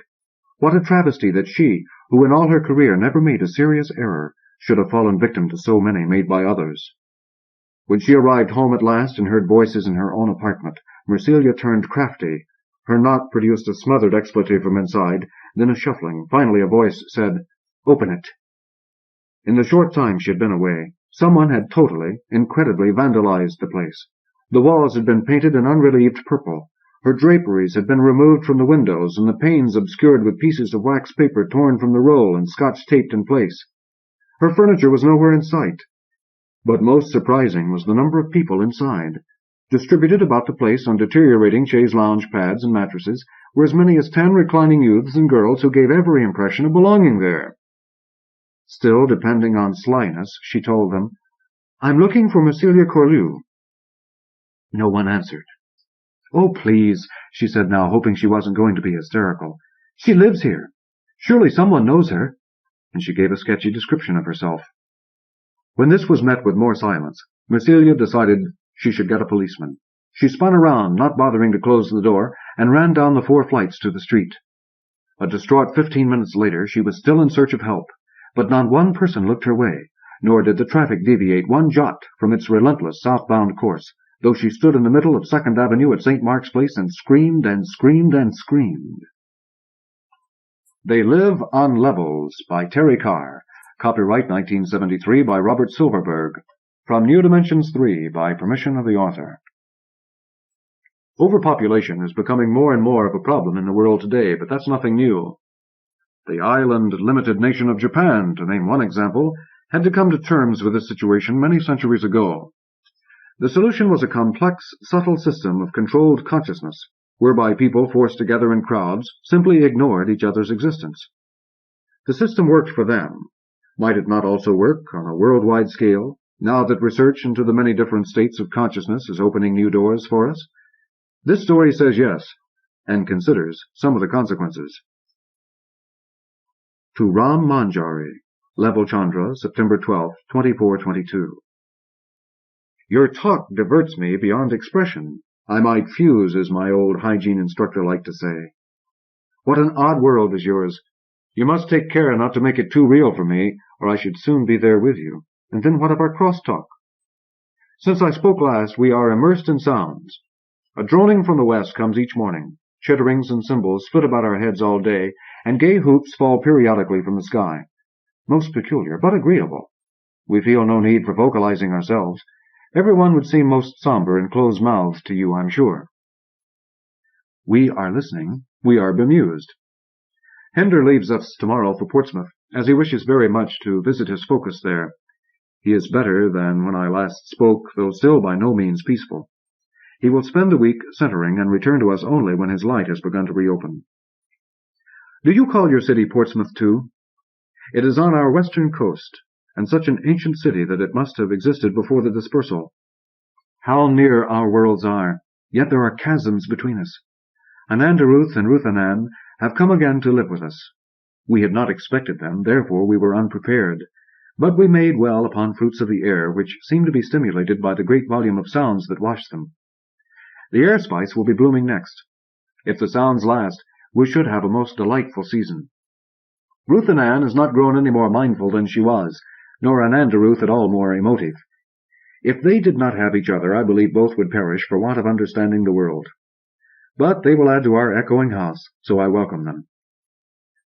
What a travesty that she, who in all her career never made a serious error, should have fallen victim to so many made by others. When she arrived home at last and heard voices in her own apartment, Mercelia turned crafty. Her knock produced a smothered expletive from inside, then a shuffling. Finally a voice said, "Open it." In the short time she had been away, someone had totally, incredibly vandalized the place. The walls had been painted an unrelieved purple. Her draperies had been removed from the windows, and the panes obscured with pieces of wax paper torn from the roll and scotch-taped in place. Her furniture was nowhere in sight. But most surprising was the number of people inside. Distributed about the place on deteriorating chaise lounge pads and mattresses were as many as 10 reclining youths and girls who gave every impression of belonging there. Still, depending on slyness, she told them, "I'm looking for Mercelia Kornbluth." No one answered. "Oh, please," she said now, hoping she wasn't going to be hysterical. "She lives here. Surely someone knows her." And she gave a sketchy description of herself. When this was met with more silence, Mercelia decided she should get a policeman. She spun around, not bothering to close the door, and ran down the 4 flights to the street. A distraught 15 minutes later, she was still in search of help, but not one person looked her way, nor did the traffic deviate one jot from its relentless southbound course, though she stood in the middle of 2nd Avenue at St. Mark's Place and screamed and screamed and screamed. They Live on Levels by Terry Carr. Copyright 1973 by Robert Silverberg. From New Dimensions 3 by permission of the author. Overpopulation is becoming more and more of a problem in the world today, but that's nothing new. The island-limited nation of Japan, to name one example, had to come to terms with this situation many centuries ago. The solution was a complex, subtle system of controlled consciousness, whereby people forced together in crowds simply ignored each other's existence. The system worked for them. Might it not also work on a worldwide scale, now that research into the many different states of consciousness is opening new doors for us? This story says yes, and considers some of the consequences. To Ram Manjari, Level Chandra, September 12, 2422. Your talk diverts me beyond expression. I might fuse, as my old hygiene instructor liked to say. What an odd world is yours. You must take care not to make it too real for me, or I should soon be there with you. And then what of our crosstalk? Since I spoke last, we are immersed in sounds. A droning from the west comes each morning. Chitterings and cymbals flit about our heads all day, and gay hoops fall periodically from the sky. Most peculiar, but agreeable. We feel no need for vocalizing ourselves. Everyone would seem most somber and close-mouthed to you, I'm sure. We are listening. We are bemused. Hender leaves us tomorrow for Portsmouth, as he wishes very much to visit his focus there. He is better than when I last spoke, though still by no means peaceful. He will spend a week centering and return to us only when his light has begun to reopen. Do you call your city Portsmouth, too? It is on our western coast, and such an ancient city that it must have existed before the dispersal. How near our worlds are, yet there are chasms between us. Anandaruth and Ruthanan have come again to live with us. We had not expected them, therefore we were unprepared, but we made well upon fruits of the air, which seem to be stimulated by the great volume of sounds that wash them. The air spice will be blooming next. If the sounds last, we should have a most delightful season. Ruthanan has not grown any more mindful than she was, nor Anandaruth at all more emotive. If they did not have each other, I believe both would perish for want of understanding the world. But they will add to our echoing house, so I welcome them.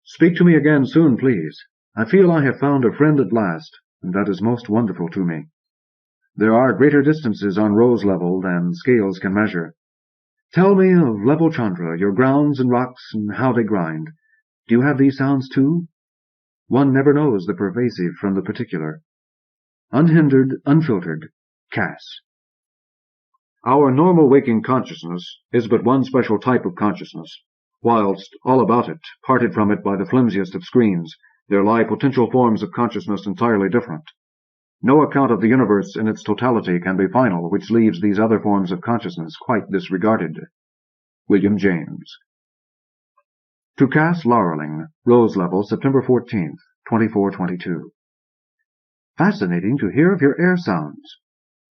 Speak to me again soon, please. I feel I have found a friend at last, and that is most wonderful to me. There are greater distances on Rose Level than scales can measure. Tell me of Level Chandra, your grounds and rocks, and how they grind. Do you have these sounds, too? One never knows the pervasive from the particular. Unhindered, unfiltered, Cass. Our normal waking consciousness is but one special type of consciousness, whilst all about it, parted from it by the flimsiest of screens, there lie potential forms of consciousness entirely different. No account of the universe in its totality can be final, which leaves these other forms of consciousness quite disregarded. William James. To Cass Laurelling, Rose Level, September 14th, 2422. Fascinating to hear of your air sounds.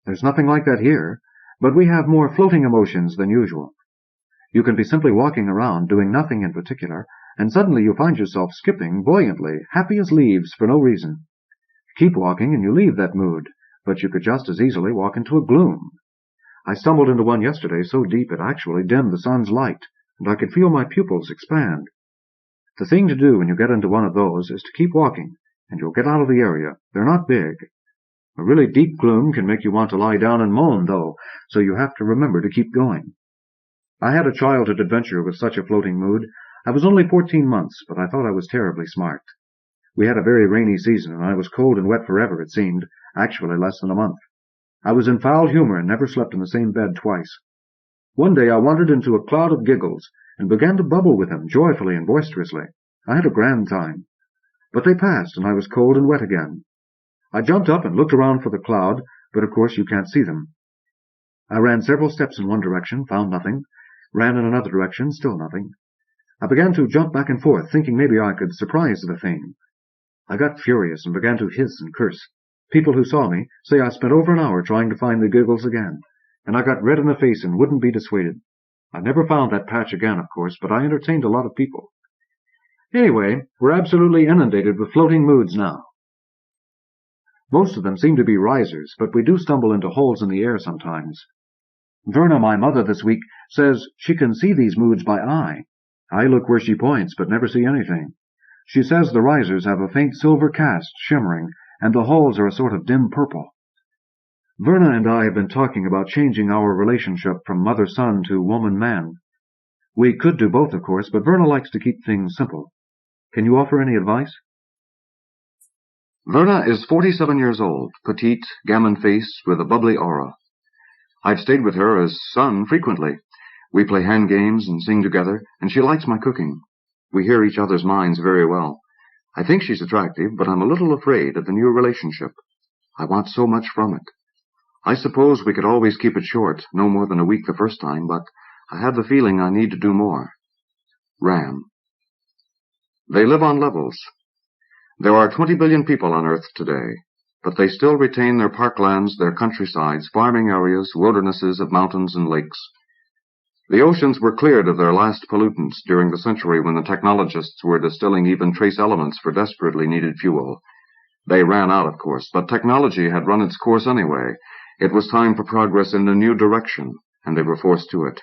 There's nothing like that here, but we have more floating emotions than usual. You can be simply walking around, doing nothing in particular, and suddenly you find yourself skipping buoyantly, happy as leaves for no reason. Keep walking and you leave that mood, but you could just as easily walk into a gloom. I stumbled into one yesterday so deep it actually dimmed the sun's light, and I could feel my pupils expand. The thing to do when you get into one of those is to keep walking, and you'll get out of the area. They're not big. A really deep gloom can make you want to lie down and moan, though, so you have to remember to keep going. I had a childhood adventure with such a floating mood. I was only 14 months, but I thought I was terribly smart. We had a very rainy season, and I was cold and wet forever, it seemed, actually less than a month. I was in foul humor and never slept in the same bed twice. One day I wandered into a cloud of giggles, and began to bubble with them joyfully and boisterously. I had a grand time. But they passed, and I was cold and wet again. I jumped up and looked around for the cloud, but of course you can't see them. I ran several steps in one direction, found nothing, ran in another direction, still nothing. I began to jump back and forth, thinking maybe I could surprise the thing. I got furious and began to hiss and curse. People who saw me say I spent over an hour trying to find the giggles again, and I got red in the face and wouldn't be dissuaded. I never found that patch again, of course, but I entertained a lot of people. Anyway, we're absolutely inundated with floating moods now. Most of them seem to be risers, but we do stumble into holes in the air sometimes. Verna, my mother, this week, says she can see these moods by eye. I look where she points, but never see anything. She says the risers have a faint silver cast, shimmering, and the holes are a sort of dim purple. Verna and I have been talking about changing our relationship from mother-son to woman-man. We could do both, of course, but Verna likes to keep things simple. Can you offer any advice? Verna is 47 years old, petite, gammon-faced, with a bubbly aura. I've stayed with her as son frequently. We play hand games and sing together, and she likes my cooking. We hear each other's minds very well. I think she's attractive, but I'm a little afraid of the new relationship. I want so much from it. I suppose we could always keep it short, no more than a week the first time, but I have the feeling I need to do more. Ram. They live on levels. There are 20 billion people on Earth today, but they still retain their parklands, their countrysides, farming areas, wildernesses of mountains and lakes. The oceans were cleared of their last pollutants during the century when the technologists were distilling even trace elements for desperately needed fuel. They ran out, of course, but technology had run its course anyway. It was time for progress in a new direction, and they were forced to it.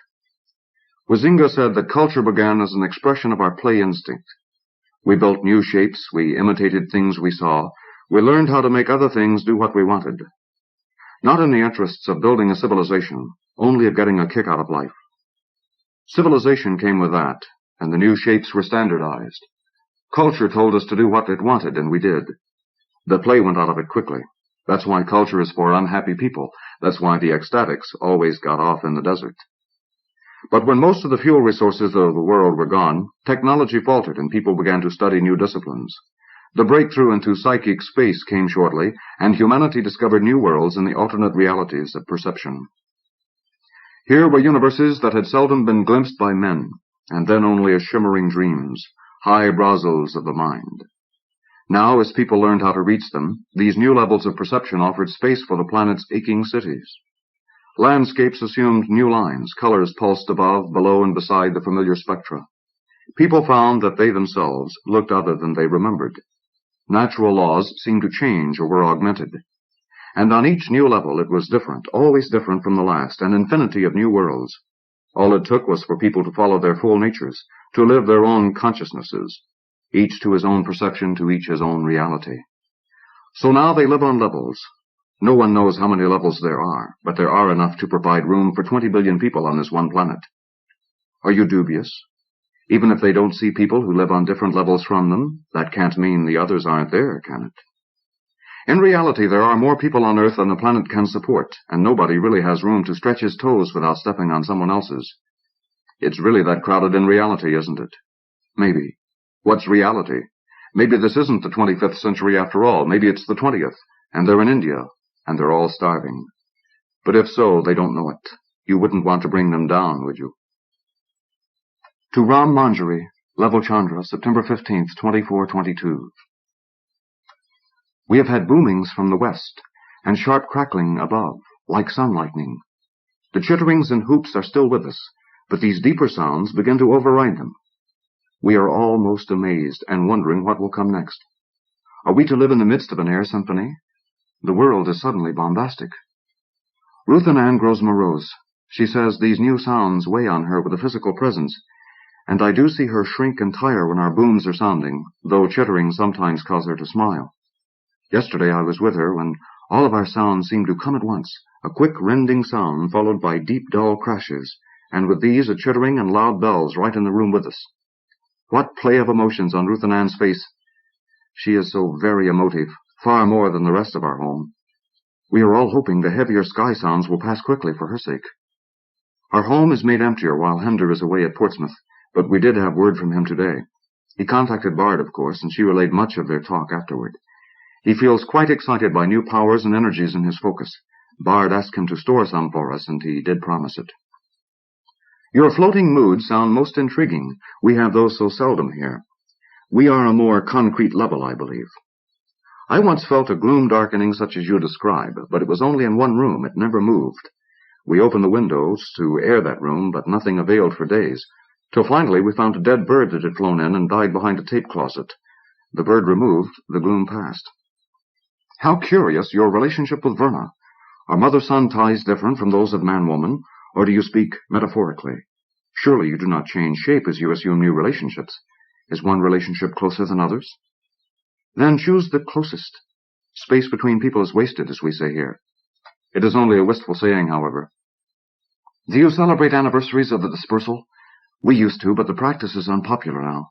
Huizinga said that culture began as an expression of our play instinct. We built new shapes, we imitated things we saw, we learned how to make other things do what we wanted. Not in the interests of building a civilization, only of getting a kick out of life. Civilization came with that, and the new shapes were standardized. Culture told us to do what it wanted, and we did. The play went out of it quickly. That's why culture is for unhappy people. That's why the ecstatics always got off in the desert. But when most of the fuel resources of the world were gone, technology faltered and people began to study new disciplines. The breakthrough into psychic space came shortly, and humanity discovered new worlds in the alternate realities of perception. Here were universes that had seldom been glimpsed by men, and then only as shimmering dreams, high Brazils of the mind. Now, as people learned how to reach them, these new levels of perception offered space for the planet's aching cities. Landscapes assumed new lines, colors pulsed above, below, and beside the familiar spectra. People found that they themselves looked other than they remembered. Natural laws seemed to change or were augmented. And on each new level it was different, always different from the last, an infinity of new worlds. All it took was for people to follow their full natures, to live their own consciousnesses, each to his own perception, to each his own reality. So now they live on levels. No one knows how many levels there are, but there are enough to provide room for 20 billion people on this one planet. Are you dubious? Even if they don't see people who live on different levels from them, that can't mean the others aren't there, can it? In reality, there are more people on Earth than the planet can support, and nobody really has room to stretch his toes without stepping on someone else's. It's really that crowded in reality, isn't it? Maybe. What's reality? Maybe this isn't the 25th century after all. Maybe it's the 20th, and they're in India, and they're all starving. But if so, they don't know it. You wouldn't want to bring them down, would you? To Ram Manjari, Level Chandra, September 15th, 2422. We have had boomings from the west, and sharp crackling above, like sun lightning. The chitterings and hoops are still with us, but these deeper sounds begin to override them. We are all most amazed and wondering what will come next. Are we to live in the midst of an air symphony? The world is suddenly bombastic. Ruth Ann grows morose. She says these new sounds weigh on her with a physical presence, and I do see her shrink and tire when our booms are sounding, though chittering sometimes cause her to smile. Yesterday I was with her when all of our sounds seemed to come at once, a quick rending sound followed by deep dull crashes, and with these a chittering and loud bells right in the room with us. What play of emotions on Ruth and Ann's face! She is so very emotive, far more than the rest of our home. We are all hoping the heavier sky sounds will pass quickly for her sake. Our home is made emptier while Hender is away at Portsmouth, but we did have word from him today. He contacted Bard, of course, and she relayed much of their talk afterward. He feels quite excited by new powers and energies in his focus. Bard asked him to store some for us, and he did promise it. Your floating moods sound most intriguing. We have those so seldom here. We are a more concrete level, I believe. I once felt a gloom darkening such as you describe, but it was only in one room. It never moved. We opened the windows to air that room, but nothing availed for days, till finally we found a dead bird that had flown in and died behind a tape closet. The bird removed, the gloom passed. How curious your relationship with Verna. Are mother-son ties different from those of man-woman, or do you speak metaphorically? Surely you do not change shape as you assume new relationships. Is one relationship closer than others? Then choose the closest. Space between people is wasted, as we say here. It is only a wistful saying, however. Do you celebrate anniversaries of the dispersal? We used to, but the practice is unpopular now.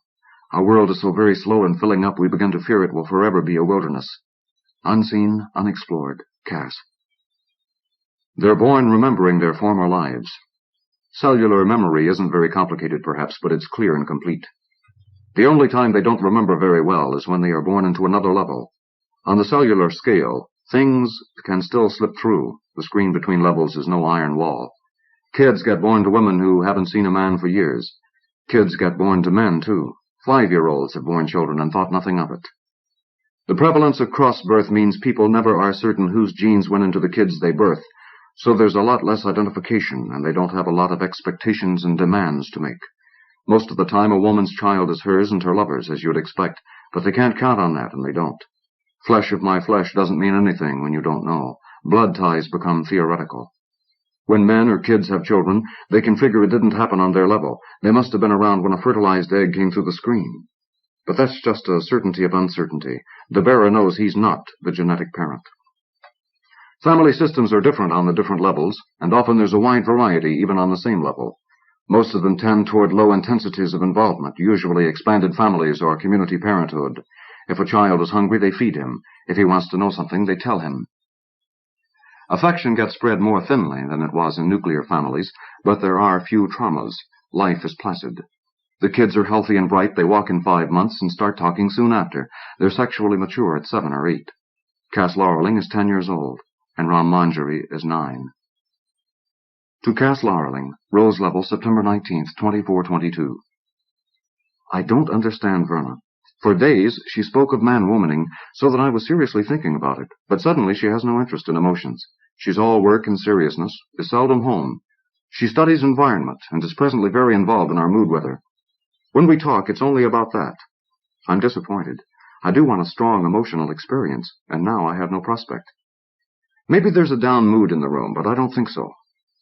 Our world is so very slow in filling up, we begin to fear it will forever be a wilderness. Unseen, unexplored. Cass. They're born remembering their former lives. Cellular memory isn't very complicated, perhaps, but it's clear and complete. The only time they don't remember very well is when they are born into another level. On the cellular scale, things can still slip through. The screen between levels is no iron wall. Kids get born to women who haven't seen a man for years. Kids get born to men, too. 5-year-olds have born children and thought nothing of it. The prevalence of cross-birth means people never are certain whose genes went into the kids they birth, so there's a lot less identification, and they don't have a lot of expectations and demands to make. Most of the time a woman's child is hers and her lover's, as you'd expect, but they can't count on that, and they don't. Flesh of my flesh doesn't mean anything when you don't know. Blood ties become theoretical. When men or kids have children, they can figure it didn't happen on their level. They must have been around when a fertilized egg came through the screen. But that's just a certainty of uncertainty. The bearer knows he's not the genetic parent. Family systems are different on the different levels, and often there's a wide variety even on the same level. Most of them tend toward low intensities of involvement, usually expanded families or community parenthood. If a child is hungry, they feed him. If he wants to know something, they tell him. Affection gets spread more thinly than it was in nuclear families, but there are few traumas. Life is placid. The kids are healthy and bright. They walk in 5 months and start talking soon after. They're sexually mature at 7 or 8. Cass Laurelling is 10 years old, and Ram Manjari is 9. To Cass Laurelling, Rose Level, September 19th, 2422. I don't understand Verna. For days she spoke of man-womaning, so that I was seriously thinking about it, but suddenly she has no interest in emotions. She's all work and seriousness, is seldom home. She studies environment, and is presently very involved in our mood weather. When we talk, it's only about that. I'm disappointed. I do want a strong emotional experience, and now I have no prospect. Maybe there's a down mood in the room, but I don't think so.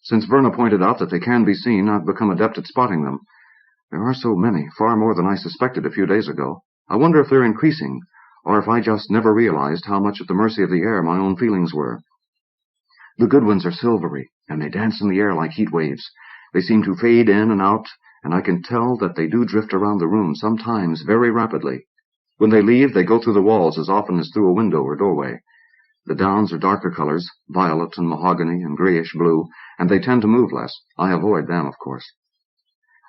Since Verna pointed out that they can be seen, I've become adept at spotting them. There are so many, far more than I suspected a few days ago. I wonder if they're increasing, or if I just never realized how much at the mercy of the air my own feelings were. The good ones are silvery, and they dance in the air like heat waves. They seem to fade in and out, and I can tell that they do drift around the room, sometimes very rapidly. When they leave, they go through the walls as often as through a window or doorway. The downs are darker colors, violet and mahogany and grayish blue, and they tend to move less. I avoid them, of course.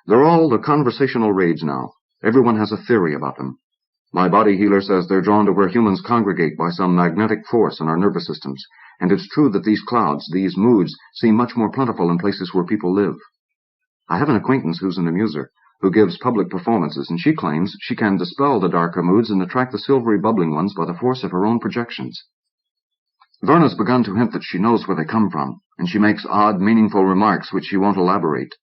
They're all the conversational raids now. Everyone has a theory about them. My body healer says they're drawn to where humans congregate by some magnetic force in our nervous systems, and it's true that these clouds, these moods, seem much more plentiful in places where people live. I have an acquaintance who's an amuser, who gives public performances, and she claims she can dispel the darker moods and attract the silvery bubbling ones by the force of her own projections. Verna's begun to hint that she knows where they come from, and she makes odd, meaningful remarks which she won't elaborate.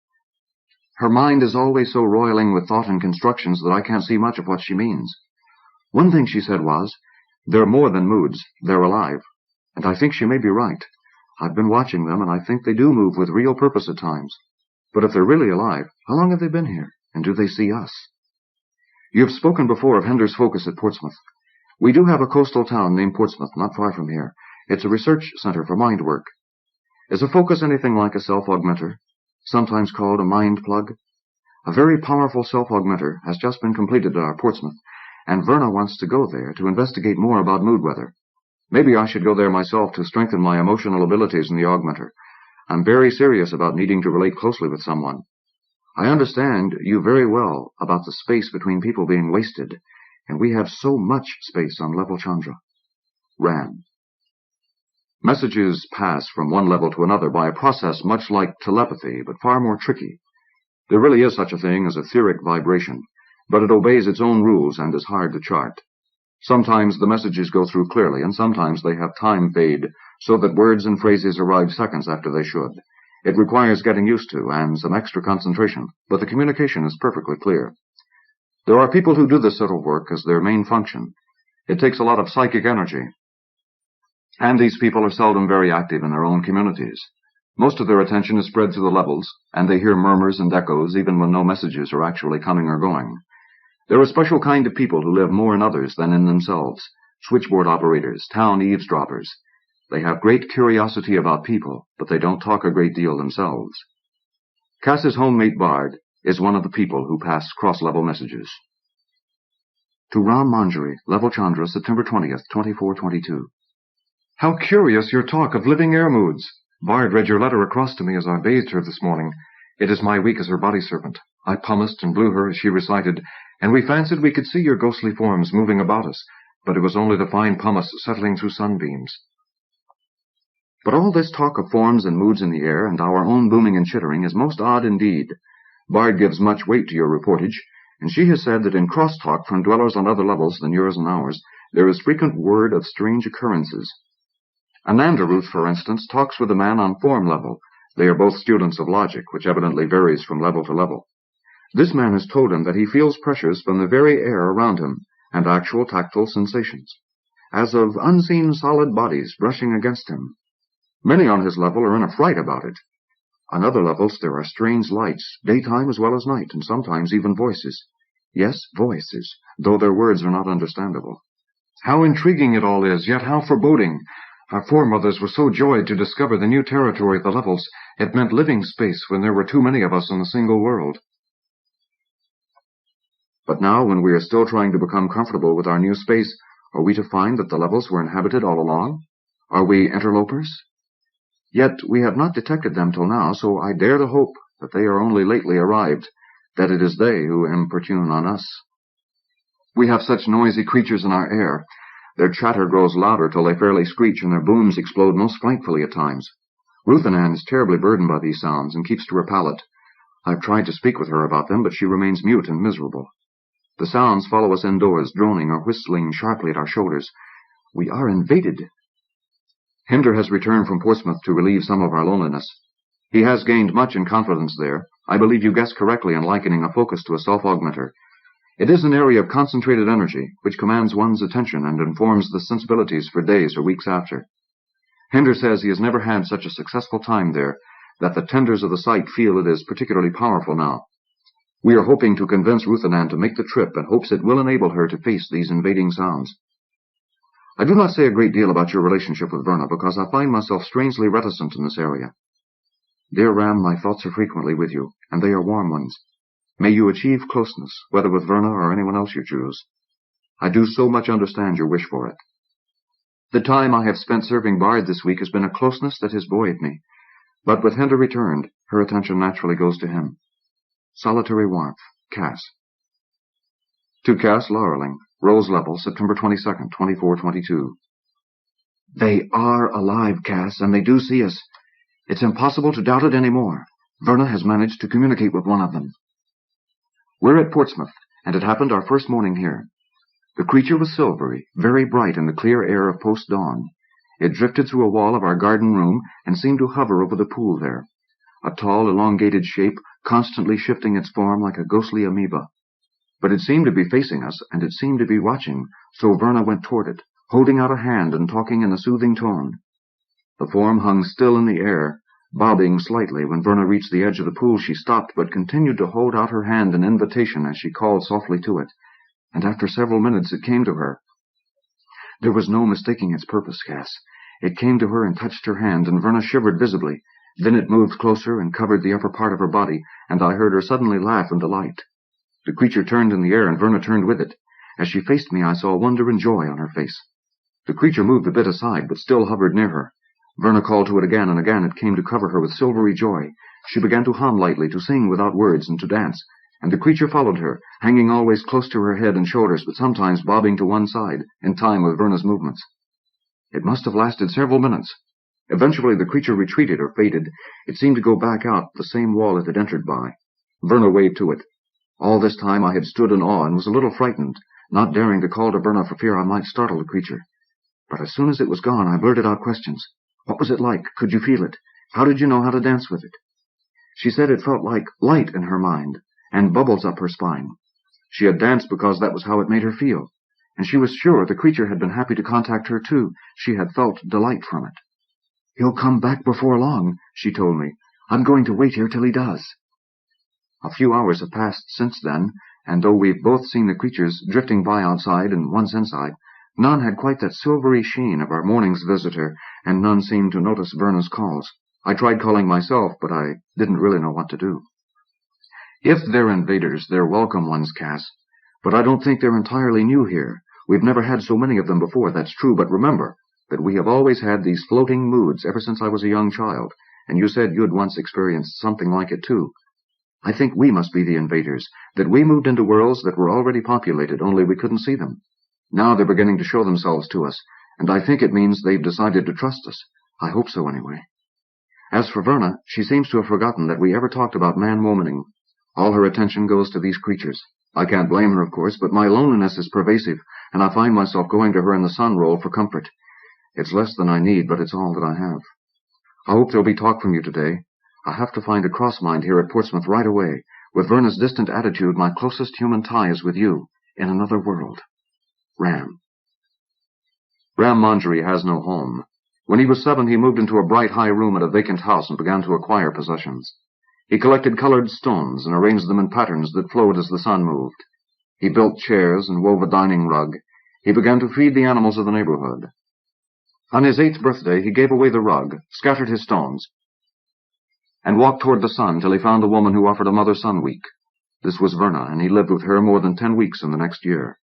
Her mind is always so roiling with thought and constructions that I can't see much of what she means. One thing she said was, "They're more than moods, they're alive." And I think she may be right. I've been watching them, and I think they do move with real purpose at times. But if they're really alive, how long have they been here, and do they see us? You have spoken before of Hender's focus at Portsmouth. We do have a coastal town named Portsmouth, not far from here. It's a research center for mind work. Is a focus anything like a self-augmenter, sometimes called a mind plug? A very powerful self-augmenter has just been completed at our Portsmouth, and Verna wants to go there to investigate more about mood weather. Maybe I should go there myself to strengthen my emotional abilities in the augmenter. I'm very serious about needing to relate closely with someone. I understand you very well about the space between people being wasted, and we have so much space on level Chandra. Ram. Messages pass from one level to another by a process much like telepathy, but far more tricky. There really is such a thing as etheric vibration, but it obeys its own rules and is hard to chart. Sometimes the messages go through clearly, and sometimes they have time fade, so that words and phrases arrive seconds after they should. It requires getting used to, and some extra concentration, but the communication is perfectly clear. There are people who do this sort of work as their main function. It takes a lot of psychic energy, and these people are seldom very active in their own communities. Most of their attention is spread through the levels, and they hear murmurs and echoes even when no messages are actually coming or going. They're a special kind of people who live more in others than in themselves, switchboard operators, town eavesdroppers. They have great curiosity about people, but they don't talk a great deal themselves. Cass's homemate Bard is one of the people who pass cross-level messages. To Ram Manjari, Level Chandra, September 20th, 2422. How curious your talk of living air moods. Bard read your letter across to me as I bathed her this morning. It is my week as her body servant. I pumiced and blew her as she recited, and we fancied we could see your ghostly forms moving about us, but it was only the fine pumice settling through sunbeams. But all this talk of forms and moods in the air, and our own booming and chittering, is most odd indeed. Bard gives much weight to your reportage, and she has said that in cross-talk from dwellers on other levels than yours and ours, there is frequent word of strange occurrences. Ananda Ruth, for instance, talks with a man on form level. They are both students of logic, which evidently varies from level to level. This man has told him that he feels pressures from the very air around him, and actual tactile sensations, as of unseen solid bodies brushing against him. Many on his level are in a fright about it. On other levels there are strange lights, daytime as well as night, and sometimes even voices. Yes, voices, though their words are not understandable. How intriguing it all is, yet how foreboding. Our foremothers were so joyed to discover the new territory of the levels. It meant living space when there were too many of us in a single world. But now, when we are still trying to become comfortable with our new space, are we to find that the levels were inhabited all along? Are we interlopers? Yet we have not detected them till now, so I dare to hope that they are only lately arrived, that it is they who importune on us. We have such noisy creatures in our air. Their chatter grows louder till they fairly screech, and their booms explode most frightfully at times. Ruth Ann is terribly burdened by these sounds, and keeps to her palate. I've tried to speak with her about them, but she remains mute and miserable. The sounds follow us indoors, droning or whistling sharply at our shoulders. We are invaded. Hinder has returned from Portsmouth to relieve some of our loneliness. He has gained much in confidence there. I believe you guessed correctly in likening a focus to a self-augmenter. It is an area of concentrated energy, which commands one's attention and informs the sensibilities for days or weeks after. Hinder says he has never had such a successful time there, that the tenders of the site feel it is particularly powerful now. We are hoping to convince Ruth Ann to make the trip, and hopes it will enable her to face these invading sounds. I do not say a great deal about your relationship with Verna, because I find myself strangely reticent in this area. Dear Ram, my thoughts are frequently with you, and they are warm ones. May you achieve closeness, whether with Verna or anyone else you choose. I do so much understand your wish for it. The time I have spent serving Bard this week has been a closeness that has buoyed me, but with Hinder returned, her attention naturally goes to him. Solitary warmth, Cass. To Cass Laurelling, Rose Level, September 22nd, 2422. They are alive, Cass, and they do see us. It's impossible to doubt it any more. Verna has managed to communicate with one of them. We're at Portsmouth, and it happened our first morning here. The creature was silvery, very bright in the clear air of post-dawn. It drifted through a wall of our garden room and seemed to hover over the pool there, a tall, elongated shape, constantly shifting its form like a ghostly amoeba. But it seemed to be facing us, and it seemed to be watching, so Verna went toward it, holding out a hand and talking in a soothing tone. The form hung still in the air, bobbing slightly. When Verna reached the edge of the pool, she stopped, but continued to hold out her hand in invitation as she called softly to it, and after several minutes it came to her. There was no mistaking its purpose, Cass. It came to her and touched her hand, and Verna shivered visibly. Then it moved closer and covered the upper part of her body, and I heard her suddenly laugh in delight. The creature turned in the air, and Verna turned with it. As she faced me, I saw wonder and joy on her face. The creature moved a bit aside, but still hovered near her. Verna called to it again, and again it came to cover her with silvery joy. She began to hum lightly, to sing without words, and to dance, and the creature followed her, hanging always close to her head and shoulders, but sometimes bobbing to one side, in time with Verna's movements. It must have lasted several minutes. Eventually the creature retreated or faded. It seemed to go back out the same wall it had entered by. Verna waved to it. All this time I had stood in awe and was a little frightened, not daring to call to Verna for fear I might startle the creature. But as soon as it was gone, I blurted out questions. What was it like? Could you feel it? How did you know how to dance with it? She said it felt like light in her mind, and bubbles up her spine. She had danced because that was how it made her feel, and she was sure the creature had been happy to contact her too. She had felt delight from it. "He'll come back before long," she told me. "I'm going to wait here till he does." A few hours have passed since then, and though we've both seen the creatures drifting by outside and once inside, none had quite that silvery sheen of our morning's visitor, and none seemed to notice Verna's calls. I tried calling myself, but I didn't really know what to do. If they're invaders, they're welcome ones, Cass. But I don't think they're entirely new here. We've never had so many of them before, that's true, but remember that we have always had these floating moods ever since I was a young child, and you said you'd once experienced something like it too. I think we must be the invaders, that we moved into worlds that were already populated, only we couldn't see them. Now they're beginning to show themselves to us, and I think it means they've decided to trust us. I hope so, anyway. As for Verna, she seems to have forgotten that we ever talked about man-womaning. All her attention goes to these creatures. I can't blame her, of course, but my loneliness is pervasive, and I find myself going to her in the sun roll for comfort. It's less than I need, but it's all that I have. I hope there'll be talk from you today. I have to find a cross-mind here at Portsmouth right away. With Verna's distant attitude, my closest human tie is with you, in another world. Ram. Ram Marjorie has no home. When he was 7, he moved into a bright high room at a vacant house and began to acquire possessions. He collected colored stones and arranged them in patterns that flowed as the sun moved. He built chairs and wove a dining rug. He began to feed the animals of the neighborhood. On his 8th birthday, he gave away the rug, scattered his stones, and walked toward the sun till he found a woman who offered a mother-son week. This was Verna, and he lived with her more than 10 weeks in the next year.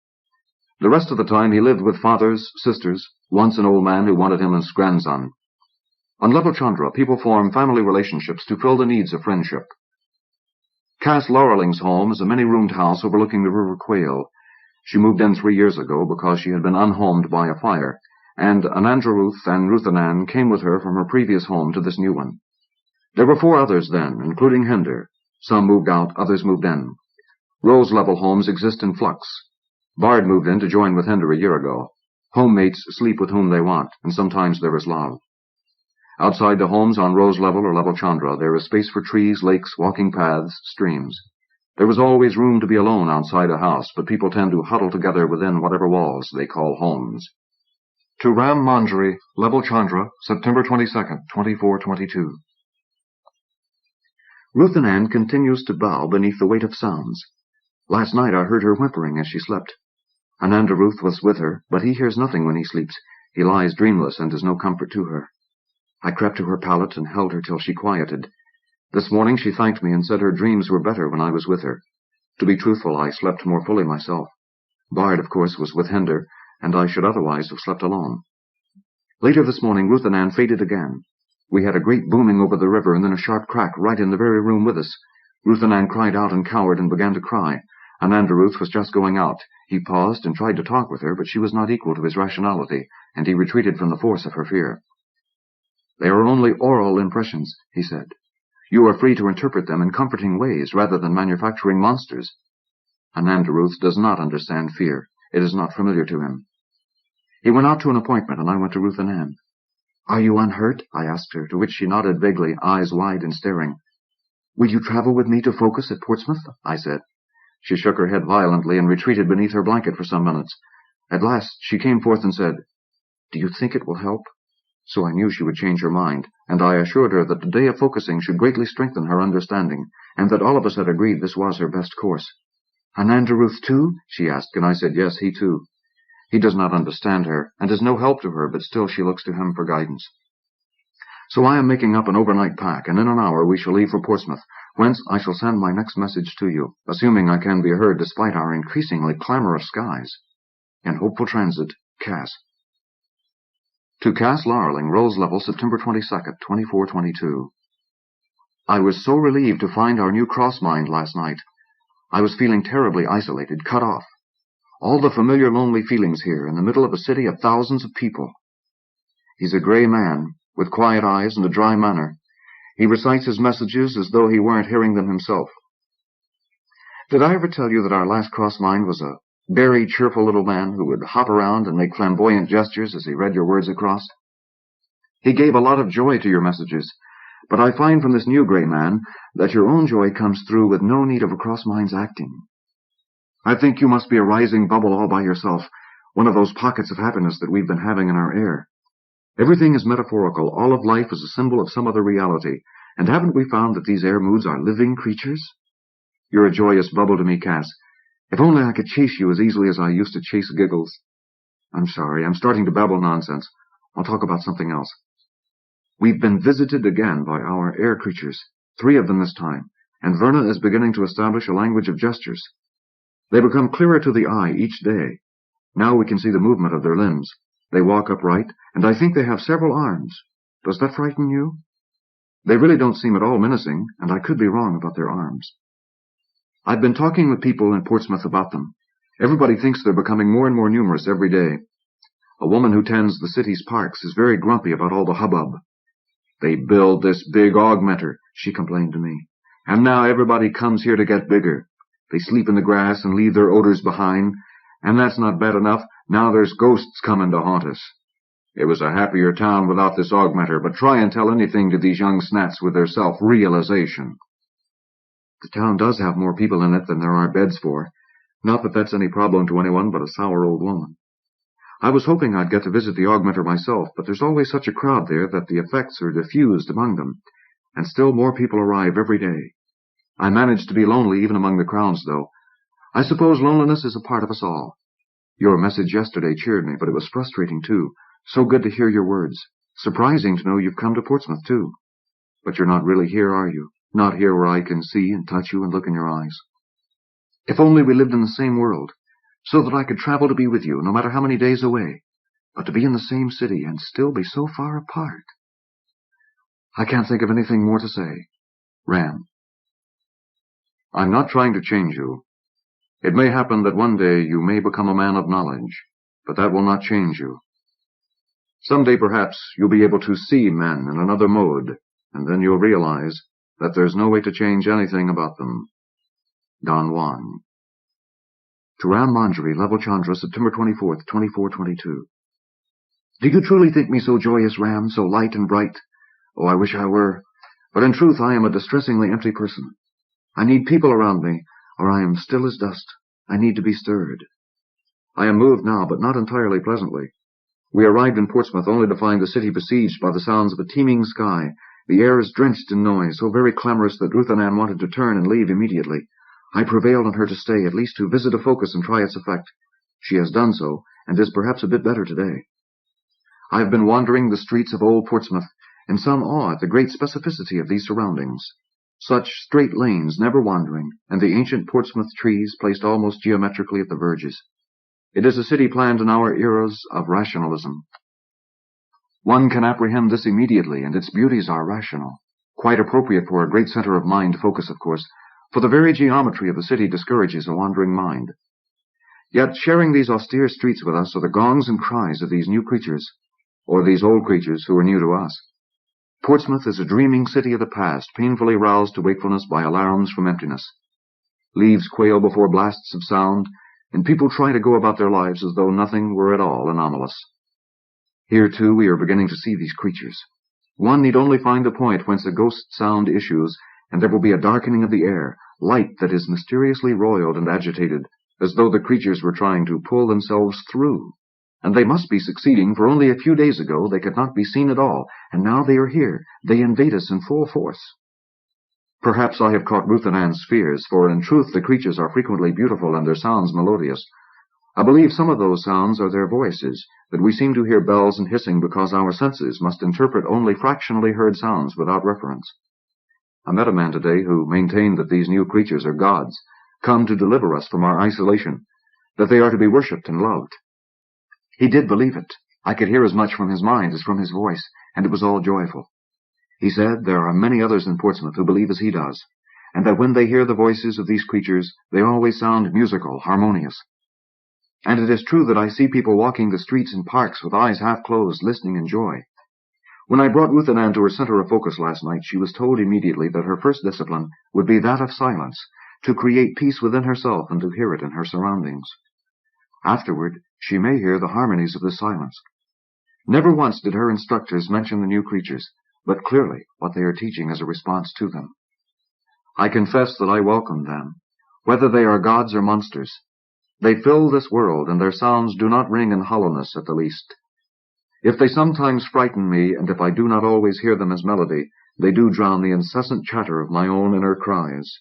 The rest of the time he lived with fathers, sisters, once an old man who wanted him as grandson. On Level Chandra, people form family relationships to fill the needs of friendship. Cass Laureling's home is a many-roomed house overlooking the River Quail. She moved in 3 years ago because she had been unhomed by a fire, and Anandra Ruth and Ruth Annan came with her from her previous home to this new one. There were 4 others then, including Hinder. Some moved out, others moved in. Rose-level homes exist in flux. Bard moved in to join with Hinder a year ago. Homemates sleep with whom they want, and sometimes there is love. Outside the homes on Rose Level or Level Chandra, there is space for trees, lakes, walking paths, streams. There is always room to be alone outside a house, but people tend to huddle together within whatever walls they call homes. To Ram Marjorie, Level Chandra, September 22nd, 2422. Ruth Annan continues to bow beneath the weight of sounds. Last night I heard her whimpering as she slept. Ananda Ruth was with her, but he hears nothing when he sleeps. He lies dreamless and is no comfort to her. I crept to her pallet and held her till she quieted. This morning she thanked me and said her dreams were better when I was with her. To be truthful, I slept more fully myself. Bard, of course, was with Hinder, and I should otherwise have slept alone. Later this morning Ruth Annan faded again. We had a great booming over the river and then a sharp crack right in the very room with us. Ruth Annan cried out and cowered and began to cry. Ananda Ruth was just going out. He paused and tried to talk with her, but she was not equal to his rationality, and he retreated from the force of her fear. "They are only oral impressions," he said. "You are free to interpret them in comforting ways rather than manufacturing monsters. Anandaruth does not understand fear. It is not familiar to him. He went out to an appointment, and I went to Ruth and Ann. "Are you unhurt?" I asked her, to which she nodded vaguely, eyes wide and staring. "Will you travel with me to Focus at Portsmouth?" I said. She shook her head violently and retreated beneath her blanket for some minutes. At last she came forth and said, "Do you think it will help?" So I knew she would change her mind, and I assured her that the day of focusing should greatly strengthen her understanding, and that all of us had agreed this was her best course. "Anandaruth too?" she asked, and I said yes, he too. He does not understand her, and is no help to her, but still she looks to him for guidance. So I am making up an overnight pack, and in an hour we shall leave for Portsmouth, whence I shall send my next message to you, assuming I can be heard despite our increasingly clamorous skies. In hopeful transit, Cass. To Cass Larling, Rose Level, September 22nd, 2422. I was so relieved to find our new cross-mind last night. I was feeling terribly isolated, cut off. All the familiar lonely feelings here, in the middle of a city of thousands of people. He's a gray man, with quiet eyes and a dry manner. He recites his messages as though he weren't hearing them himself. Did I ever tell you that our last cross-mind was a very cheerful little man who would hop around and make flamboyant gestures as he read your words across? He gave a lot of joy to your messages, but I find from this new gray man that your own joy comes through with no need of a cross-mind's acting. I think you must be a rising bubble all by yourself, one of those pockets of happiness that we've been having in our air. Everything is metaphorical, all of life is a symbol of some other reality, and haven't we found that these air moods are living creatures? You're a joyous bubble to me, Cass. If only I could chase you as easily as I used to chase giggles. I'm sorry, I'm starting to babble nonsense. I'll talk about something else. We've been visited again by our air creatures, 3 of them this time, and Verna is beginning to establish a language of gestures. They become clearer to the eye each day. Now we can see the movement of their limbs. They walk upright, and I think they have several arms. Does that frighten you? They really don't seem at all menacing, and I could be wrong about their arms. I've been talking with people in Portsmouth about them. Everybody thinks they're becoming more and more numerous every day. A woman who tends the city's parks is very grumpy about all the hubbub. "They build this big augmenter," she complained to me, "and now everybody comes here to get bigger. They sleep in the grass and leave their odors behind, and that's not bad enough. Now there's ghosts coming to haunt us. It was a happier town without this augmenter, but try and tell anything to these young snats with their self-realization." The town does have more people in it than there are beds for. Not that that's any problem to anyone but a sour old woman. I was hoping I'd get to visit the augmenter myself, but there's always such a crowd there that the effects are diffused among them, and still more people arrive every day. I manage to be lonely even among the crowds, though. I suppose loneliness is a part of us all. Your message yesterday cheered me, but it was frustrating, too. So good to hear your words. Surprising to know you've come to Portsmouth, too. But you're not really here, are you? Not here where I can see and touch you and look in your eyes. If only we lived in the same world, so that I could travel to be with you, no matter how many days away, but to be in the same city and still be so far apart. I can't think of anything more to say. Ram. I'm not trying to change you. It may happen that one day you may become a man of knowledge, but that will not change you. Some day, perhaps, you'll be able to see men in another mode, and then you'll realize that there's no way to change anything about them. Don Juan. To Ram Manjari, Level Chandra, September 24th, 2422. Do you truly think me so joyous, Ram, so light and bright? Oh, I wish I were. But in truth, I am a distressingly empty person. I need people around me, or I am still as dust. I need to be stirred. I am moved now, but not entirely pleasantly. We arrived in Portsmouth only to find the city besieged by the sounds of a teeming sky. The air is drenched in noise, so very clamorous that Ruth and Ann wanted to turn and leave immediately. I prevailed on her to stay, at least to visit a focus and try its effect. She has done so, and is perhaps a bit better today. I have been wandering the streets of old Portsmouth, in some awe at the great specificity of these surroundings. Such straight lanes, never wandering, and the ancient Portsmouth trees placed almost geometrically at the verges. It is a city planned in our eras of rationalism. One can apprehend this immediately, and its beauties are rational. Quite appropriate for a great center of mind focus, of course, for the very geometry of the city discourages a wandering mind. Yet sharing these austere streets with us are the gongs and cries of these new creatures, or these old creatures who are new to us. Portsmouth is a dreaming city of the past, painfully roused to wakefulness by alarms from emptiness. Leaves quail before blasts of sound, and people try to go about their lives as though nothing were at all anomalous. Here, too, we are beginning to see these creatures. One need only find the point whence a ghost sound issues, and there will be a darkening of the air, light that is mysteriously roiled and agitated, as though the creatures were trying to pull themselves through. And they must be succeeding, for only a few days ago they could not be seen at all, and now they are here. They invade us in full force. Perhaps I have caught Ruth and Ann's fears, for in truth the creatures are frequently beautiful and their sounds melodious. I believe some of those sounds are their voices, that we seem to hear bells and hissing because our senses must interpret only fractionally heard sounds without reference. I met a man today who maintained that these new creatures are gods, come to deliver us from our isolation, that they are to be worshipped and loved. He did believe it. I could hear as much from his mind as from his voice, and it was all joyful. He said there are many others in Portsmouth who believe as he does, and that when they hear the voices of these creatures, they always sound musical, harmonious. And it is true that I see people walking the streets and parks with eyes half closed, listening in joy. When I brought Ruth and Ann to her center of focus last night, she was told immediately that her first discipline would be that of silence, to create peace within herself and to hear it in her surroundings. Afterward, she may hear the harmonies of the silence. Never once did her instructors mention the new creatures, but clearly what they are teaching is a response to them. I confess that I welcome them, whether they are gods or monsters. They fill this world, and their sounds do not ring in hollowness at the least. If they sometimes frighten me, and if I do not always hear them as melody, they do drown the incessant chatter of my own inner cries.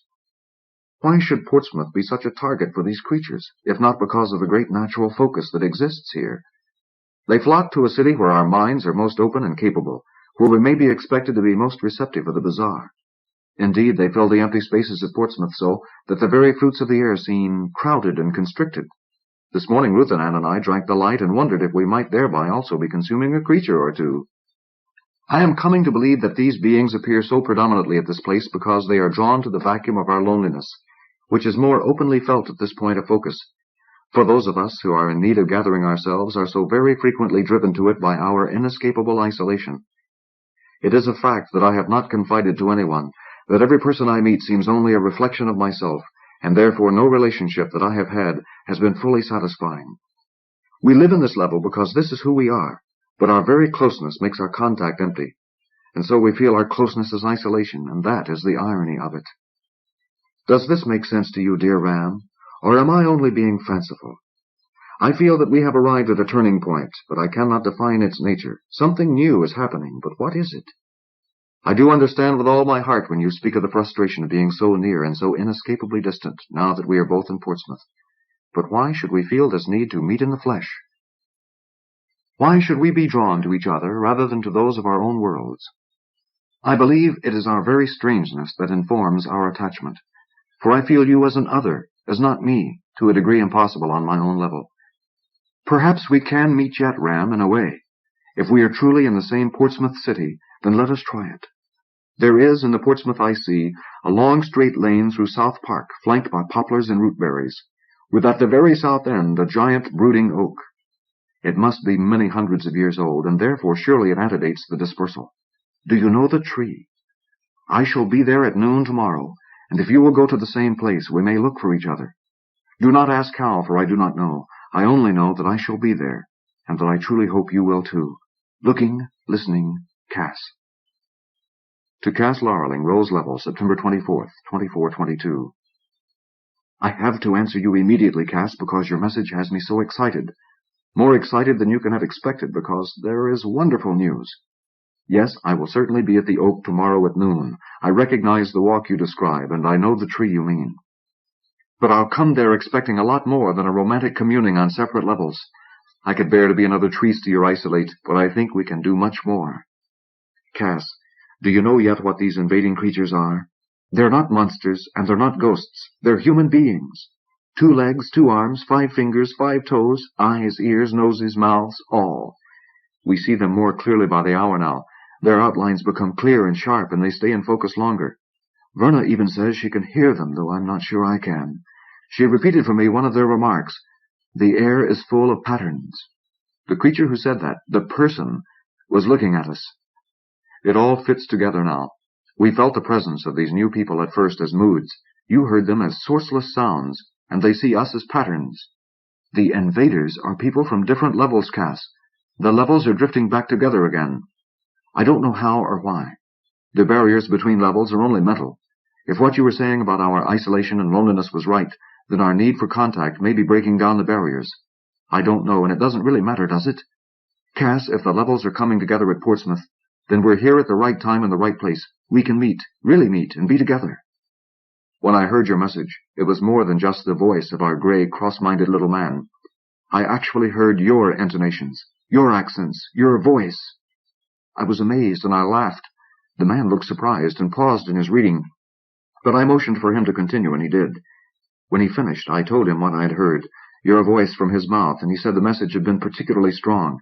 Why should Portsmouth be such a target for these creatures, if not because of the great natural focus that exists here? They flock to a city where our minds are most open and capable, where we may be expected to be most receptive of the bizarre. Indeed, they fill the empty spaces of Portsmouth so that the very fruits of the air seem crowded and constricted. This morning Ruth and Ann and I drank the light and wondered if we might thereby also be consuming a creature or two. I am coming to believe that these beings appear so predominantly at this place because they are drawn to the vacuum of our loneliness, which is more openly felt at this point of focus. For those of us who are in need of gathering ourselves are so very frequently driven to it by our inescapable isolation. It is a fact that I have not confided to anyone, that every person I meet seems only a reflection of myself, and therefore no relationship that I have had has been fully satisfying. We live in this level because this is who we are, but our very closeness makes our contact empty, and so we feel our closeness as isolation, and that is the irony of it. Does this make sense to you, dear Ram, or am I only being fanciful? I feel that we have arrived at a turning point, but I cannot define its nature. Something new is happening, but what is it? I do understand with all my heart when you speak of the frustration of being so near and so inescapably distant, now that we are both in Portsmouth. But why should we feel this need to meet in the flesh? Why should we be drawn to each other rather than to those of our own worlds? I believe it is our very strangeness that informs our attachment, for I feel you as an other, as not me, to a degree impossible on my own level. Perhaps we can meet yet, Ram, in a way. If we are truly in the same Portsmouth city, then let us try it. There is, in the Portsmouth I see, a long straight lane through South Park, flanked by poplars and rootberries, with at the very south end a giant brooding oak. It must be many hundreds of years old, and therefore surely it antedates the dispersal. Do you know the tree? I shall be there at noon tomorrow, and if you will go to the same place, we may look for each other. Do not ask how, for I do not know. I only know that I shall be there, and that I truly hope you will too. Looking, listening, Cass. To Cass Larling, Rose Level, September 24th, 2422. I have to answer you immediately, Cass, because your message has me so excited. More excited than you can have expected, because there is wonderful news. Yes, I will certainly be at the Oak tomorrow at noon. I recognize the walk you describe, and I know the tree you mean. But I'll come there expecting a lot more than a romantic communing on separate levels. I could bear to be another tree to your isolate, but I think we can do much more. Cass, do you know yet what these invading creatures are? They're not monsters, and they're not ghosts. They're human beings. 2 legs, 2 arms, 5 fingers, 5 toes, eyes, ears, noses, mouths, all. We see them more clearly by the hour now. Their outlines become clear and sharp, and they stay in focus longer. Verna even says she can hear them, though I'm not sure I can. She repeated for me one of their remarks. The air is full of patterns. The creature who said that, the person, was looking at us. It all fits together now. We felt the presence of these new people at first as moods, You heard them as sourceless sounds, and they see us as patterns. The invaders are people from different levels, Cass. The levels are drifting back together again. I don't know how or why. The barriers between levels are only mental. If what you were saying about our isolation and loneliness was right, then our need for contact may be breaking down the barriers. I don't know, and it doesn't really matter, does it? Cass, if the levels are coming together at Portsmouth, then we're here at the right time in the right place. We can meet, really meet, and be together. When I heard your message, it was more than just the voice of our gray, cross-minded little man. I actually heard your intonations, your accents, your voice. I was amazed, and I laughed. The man looked surprised and paused in his reading, but I motioned for him to continue, and he did. When he finished, I told him what I had heard, your voice from his mouth, and he said the message had been particularly strong.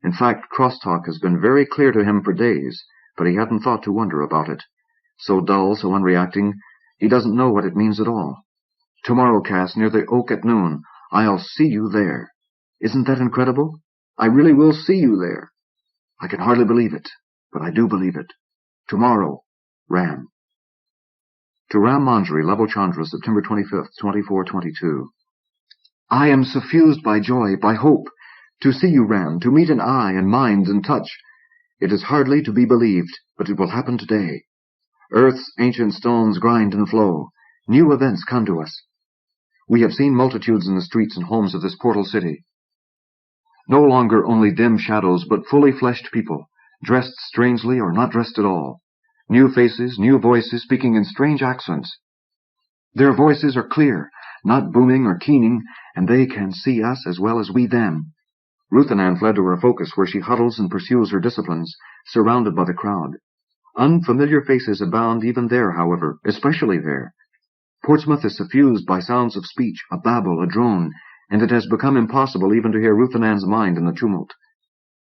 In fact, crosstalk has been very clear to him for days, but he hadn't thought to wonder about it. So dull, so unreacting, he doesn't know what it means at all. Tomorrow, Cass, near the oak at noon, I'll see you there. Isn't that incredible? I really will see you there. I can hardly believe it, but I do believe it. Tomorrow, Ram. To Ram Manjri, Level Chandra, September 25th, 2422. I am suffused by joy, by hope, to see you, Ram, to meet an eye and mind and touch. It is hardly to be believed, but it will happen today. Earth's ancient stones grind and flow. New events come to us. We have seen multitudes in the streets and homes of this portal city. No longer only dim shadows, but fully fleshed people, dressed strangely or not dressed at all. New faces, new voices, speaking in strange accents. Their voices are clear, not booming or keening, and they can see us as well as we them. Ruth and Anne fled to her focus, where she huddles and pursues her disciplines, surrounded by the crowd. Unfamiliar faces abound even there, however, especially there. Portsmouth is suffused by sounds of speech, a babble, a drone, and it has become impossible even to hear Ruth and Anne's mind in the tumult.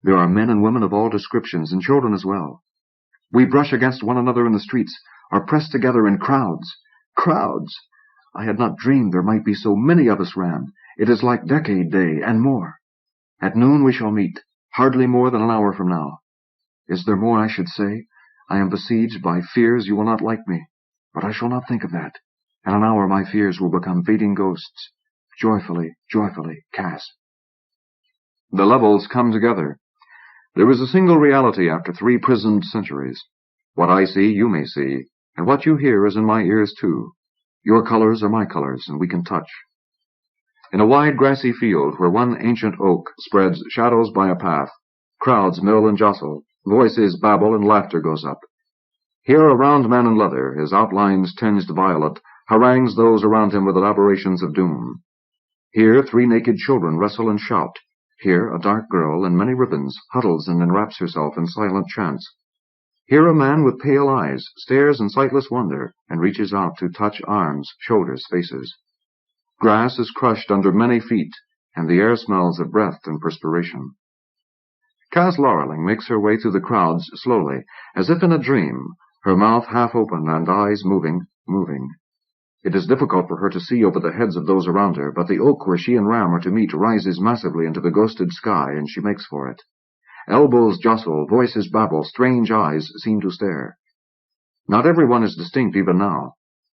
There are men and women of all descriptions, and children as well. We brush against one another in the streets, are pressed together in crowds. Crowds! I had not dreamed there might be so many of us, Ram. It is like Decade Day, and more. At noon we shall meet, hardly more than an hour from now. Is there more I should say? I am besieged by fears you will not like me, but I shall not think of that. In an hour my fears will become fading ghosts. Joyfully, joyfully, Cass. The levels come together. There is a single reality after 3 prisoned centuries. What I see, you may see, and what you hear is in my ears too. Your colors are my colors, and we can touch. In a wide grassy field, where one ancient oak spreads shadows by a path, crowds mill and jostle, voices babble, and laughter goes up. Here a round man in leather, his outlines tinged violet, harangues those around him with elaborations of doom. Here 3 naked children wrestle and shout. Here a dark girl in many ribbons huddles and enwraps herself in silent chants. Here a man with pale eyes stares in sightless wonder and reaches out to touch arms, shoulders, faces. Grass is crushed under many feet, and the air smells of breath and perspiration. Cass Laureling makes her way through the crowds slowly, as if in a dream, her mouth half open and eyes moving. It is difficult for her to see over the heads of those around her, but the oak where she and Ram are to meet rises massively into the ghosted sky, and she makes for it. Elbows jostle, voices babble, strange eyes seem to stare. Not everyone is distinct even now.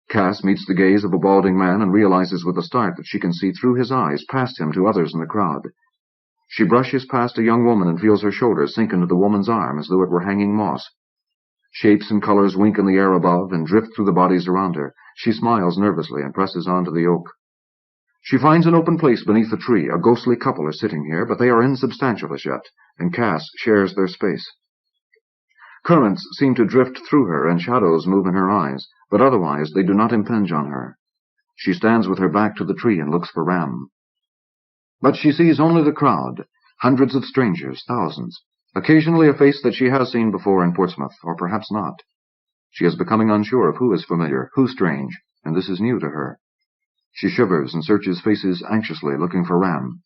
Cass meets the gaze of a balding man and realizes with a start that she can see through his eyes past him to others in the crowd. She brushes past a young woman and feels her shoulders sink into the woman's arm as though it were hanging moss. Shapes and colors wink in the air above and drift through the bodies around her. She smiles nervously and presses on to the oak. She finds an open place beneath the tree. A ghostly couple are sitting here, but they are insubstantial as yet, and Cass shares their space. Currents seem to drift through her, and shadows move in her eyes, but otherwise they do not impinge on her. She stands with her back to the tree and looks for Ram. But she sees only the crowd, hundreds of strangers, thousands, occasionally a face that she has seen before in Portsmouth, or perhaps not. She is becoming unsure of who is familiar, who strange, and this is new to her. She shivers and searches faces anxiously, looking for Ram.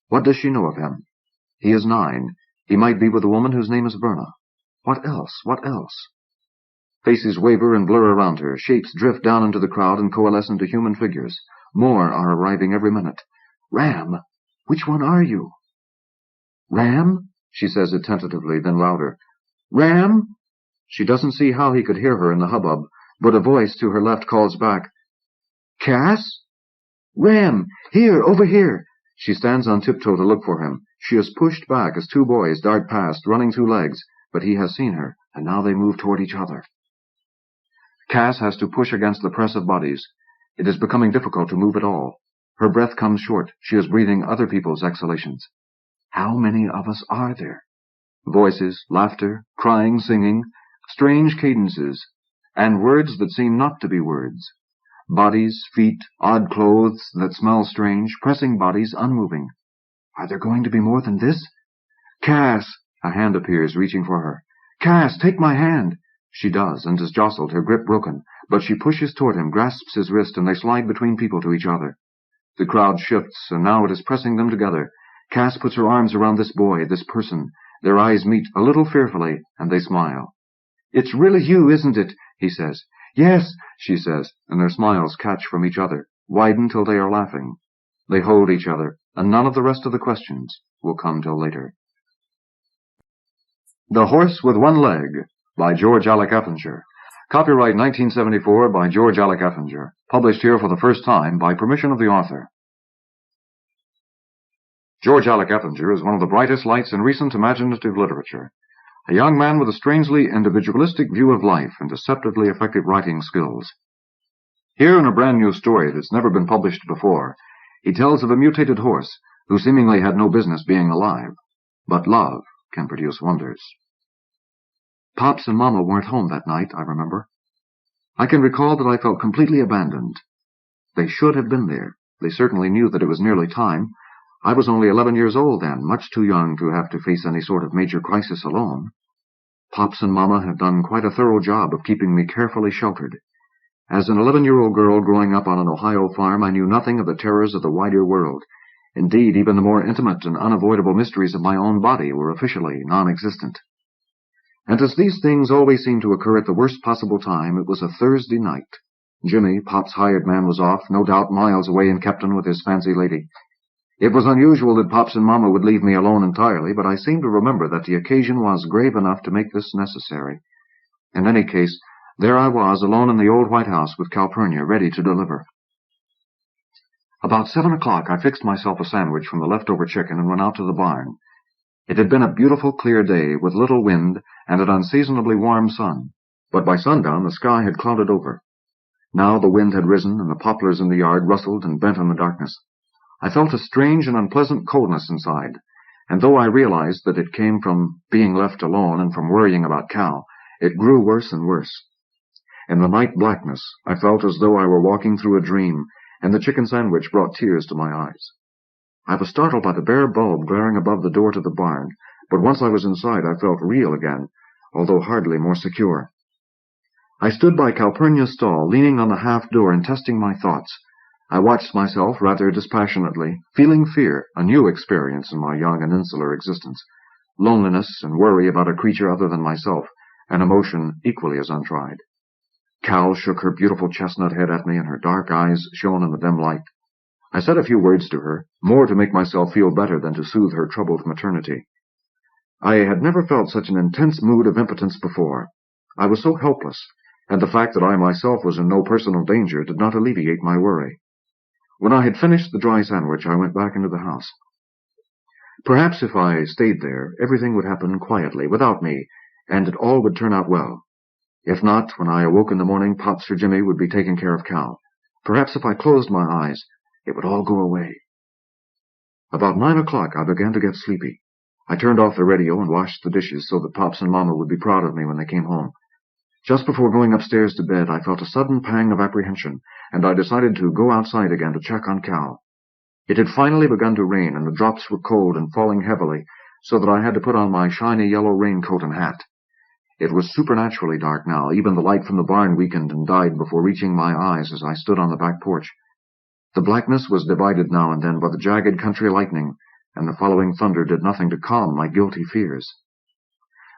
What does she know of him? He is 9. He might be with a woman whose name is Verna. What else? What else? Faces waver and blur around her. Shapes drift down into the crowd and coalesce into human figures. More are arriving every minute. Ram! Which one are you? Ram? She says it tentatively, then louder. Ram? She doesn't see how he could hear her in the hubbub, but a voice to her left calls back, Cass? Ram! Here, over here! She stands on tiptoe to look for him. She is pushed back as two boys dart past, running through legs, but he has seen her, and now they move toward each other. Cass has to push against the press of bodies. It is becoming difficult to move at all. Her breath comes short. She is breathing other people's exhalations. How many of us are there? Voices, laughter, crying, singing, strange cadences, and words that seem not to be words. Bodies, feet, odd clothes that smell strange, pressing bodies, unmoving. Are there going to be more than this? Cass! A hand appears, reaching for her. Cass, take my hand! She does, and is jostled, her grip broken, but she pushes toward him, grasps his wrist, and they slide between people to each other. The crowd shifts, and now it is pressing them together. Cass puts her arms around this boy, this person. Their eyes meet a little fearfully, and they smile. It's really you, isn't it? He says. Yes, she says, and their smiles catch from each other, widen till they are laughing. They hold each other, and none of the rest of the questions will come till later. The Horse with One Leg, by George Alec Effinger. Copyright 1974 by George Alec Effinger. Published here for the first time by permission of the author. George Alec Effinger is one of the brightest lights in recent imaginative literature. A young man with a strangely individualistic view of life and deceptively effective writing skills. Here in a brand new story that's never been published before, he tells of a mutated horse who seemingly had no business being alive. But love can produce wonders. Pops and Mama weren't home that night, I remember. I can recall that I felt completely abandoned. They should have been there. They certainly knew that it was nearly time. I was only 11 years old then, much too young to have to face any sort of major crisis alone. Pops and Mama have done quite a thorough job of keeping me carefully sheltered. As an 11-year-old girl growing up on an Ohio farm, I knew nothing of the terrors of the wider world. Indeed, even the more intimate and unavoidable mysteries of my own body were officially non-existent. And as these things always seem to occur at the worst possible time, it was a Thursday night. Jimmy, Pop's hired man, was off, no doubt miles away in Kepton with his fancy lady. It was unusual that Pops and Mama would leave me alone entirely, but I seem to remember that the occasion was grave enough to make this necessary. In any case, there I was, alone in the old White House with Calpurnia, ready to deliver. About 7 o'clock, I fixed myself a sandwich from the leftover chicken and went out to the barn. It had been a beautiful, clear day, with little wind and an unseasonably warm sun, but by sundown the sky had clouded over. Now the wind had risen, and the poplars in the yard rustled and bent in the darkness. I felt a strange and unpleasant coldness inside, and though I realized that it came from being left alone and from worrying about Cal, it grew worse and worse. In the night blackness, I felt as though I were walking through a dream, and the chicken sandwich brought tears to my eyes. I was startled by the bare bulb glaring above the door to the barn, but once I was inside I felt real again, although hardly more secure. I stood by Calpurnia's stall, leaning on the half-door and testing my thoughts. I watched myself rather dispassionately, feeling fear, a new experience in my young and insular existence, loneliness and worry about a creature other than myself, an emotion equally as untried. Cal shook her beautiful chestnut head at me, and her dark eyes shone in the dim light. I said a few words to her, more to make myself feel better than to soothe her troubled maternity. I had never felt such an intense mood of impotence before. I was so helpless, and the fact that I myself was in no personal danger did not alleviate my worry. When I had finished the dry sandwich, I went back into the house. Perhaps if I stayed there, everything would happen quietly, without me, and it all would turn out well. If not, when I awoke in the morning, Pops or Jimmy would be taking care of Cal. Perhaps if I closed my eyes, it would all go away. About 9 o'clock, I began to get sleepy. I turned off the radio and washed the dishes so that Pops and Mama would be proud of me when they came home. Just before going upstairs to bed, I felt a sudden pang of apprehension, and I decided to go outside again to check on Cal. It had finally begun to rain, and the drops were cold and falling heavily, so that I had to put on my shiny yellow raincoat and hat. It was supernaturally dark now. Even the light from the barn weakened and died before reaching my eyes as I stood on the back porch. The blackness was divided now and then by the jagged country lightning, and the following thunder did nothing to calm my guilty fears.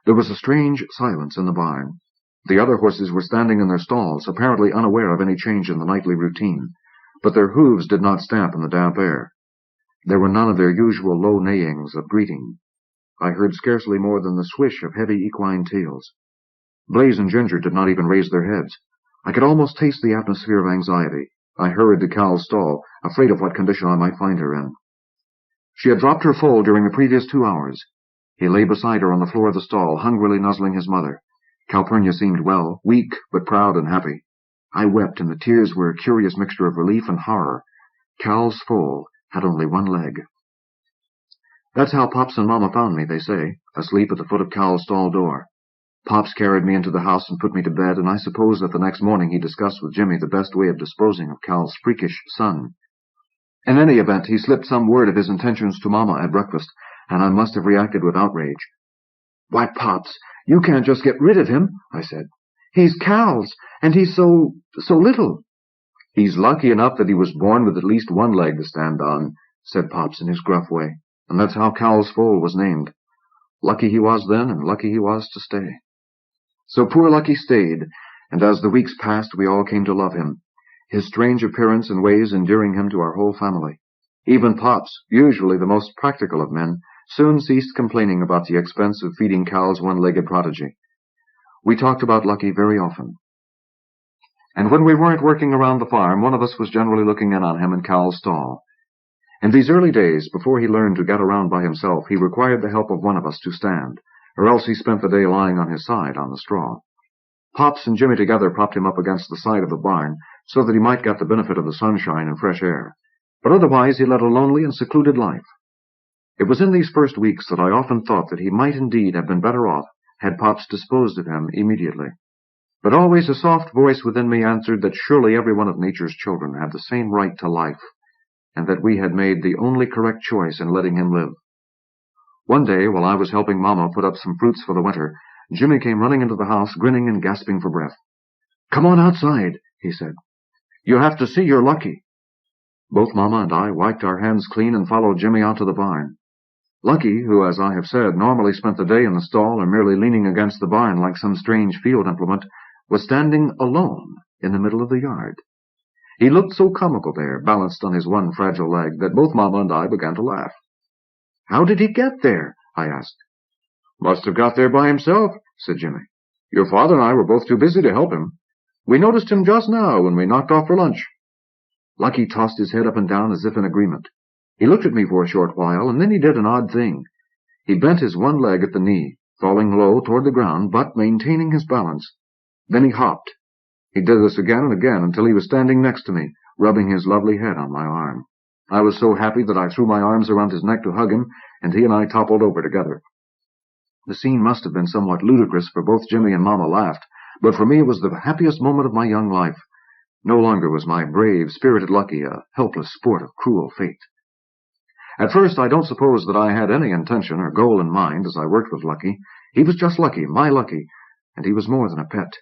There was a strange silence in the barn. The other horses were standing in their stalls, apparently unaware of any change in the nightly routine, but their hooves did not stamp in the damp air. There were none of their usual low neighings of greeting. I heard scarcely more than the swish of heavy equine tails. Blaze and Ginger did not even raise their heads. I could almost taste the atmosphere of anxiety, I hurried to Cal's stall, afraid of what condition I might find her in. She had dropped her foal during the previous 2 hours. He lay beside her on the floor of the stall, hungrily nuzzling his mother. Calpurnia seemed well, weak, but proud and happy. I wept, and the tears were a curious mixture of relief and horror. Cal's foal had only 1 leg. That's how Pops and Mama found me, they say, asleep at the foot of Cal's stall door. Pops carried me into the house and put me to bed, and I suppose that the next morning he discussed with Jimmy the best way of disposing of Cal's freakish son. In any event, he slipped some word of his intentions to Mama at breakfast, and I must have reacted with outrage. "Why, Pops, you can't just get rid of him," I said. "He's Cal's, and he's so little." "He's lucky enough that he was born with at least 1 leg to stand on," said Pops in his gruff way, and that's how Cal's foal was named. Lucky he was then, and lucky he was to stay. So poor Lucky stayed, and as the weeks passed we all came to love him, his strange appearance and ways endearing him to our whole family. Even Pops, usually the most practical of men, soon ceased complaining about the expense of feeding Cal's 1-legged prodigy. We talked about Lucky very often. And when we weren't working around the farm, one of us was generally looking in on him in Cal's stall. In these early days, before he learned to get around by himself, he required the help of one of us to stand, or else he spent the day lying on his side on the straw. Pops and Jimmy together propped him up against the side of the barn, so that he might get the benefit of the sunshine and fresh air. But otherwise he led a lonely and secluded life. It was in these first weeks that I often thought that he might indeed have been better off had Pops disposed of him immediately. But always a soft voice within me answered that surely every one of nature's children had the same right to life, and that we had made the only correct choice in letting him live. One day, while I was helping Mama put up some fruits for the winter, Jimmy came running into the house, grinning and gasping for breath. "Come on outside," he said. "You have to see your Lucky." Both Mama and I wiped our hands clean and followed Jimmy out to the barn. Lucky, who, as I have said, normally spent the day in the stall or merely leaning against the barn like some strange field implement, was standing alone in the middle of the yard. He looked so comical there, balanced on his 1 fragile leg, that both Mama and I began to laugh. "How did he get there?" I asked. "Must have got there by himself," said Jimmy. "Your father and I were both too busy to help him. We noticed him just now when we knocked off for lunch." Lucky tossed his head up and down as if in agreement. He looked at me for a short while, and then he did an odd thing. He bent his 1 leg at the knee, falling low toward the ground, but maintaining his balance. Then he hopped. He did this again and again until he was standing next to me, rubbing his lovely head on my arm. I was so happy that I threw my arms around his neck to hug him, and he and I toppled over together. The scene must have been somewhat ludicrous, for both Jimmy and Mama laughed, but for me it was the happiest moment of my young life. No longer was my brave, spirited Lucky a helpless sport of cruel fate. At first I don't suppose that I had any intention or goal in mind as I worked with Lucky. He was just Lucky, my Lucky, and he was more than a pet.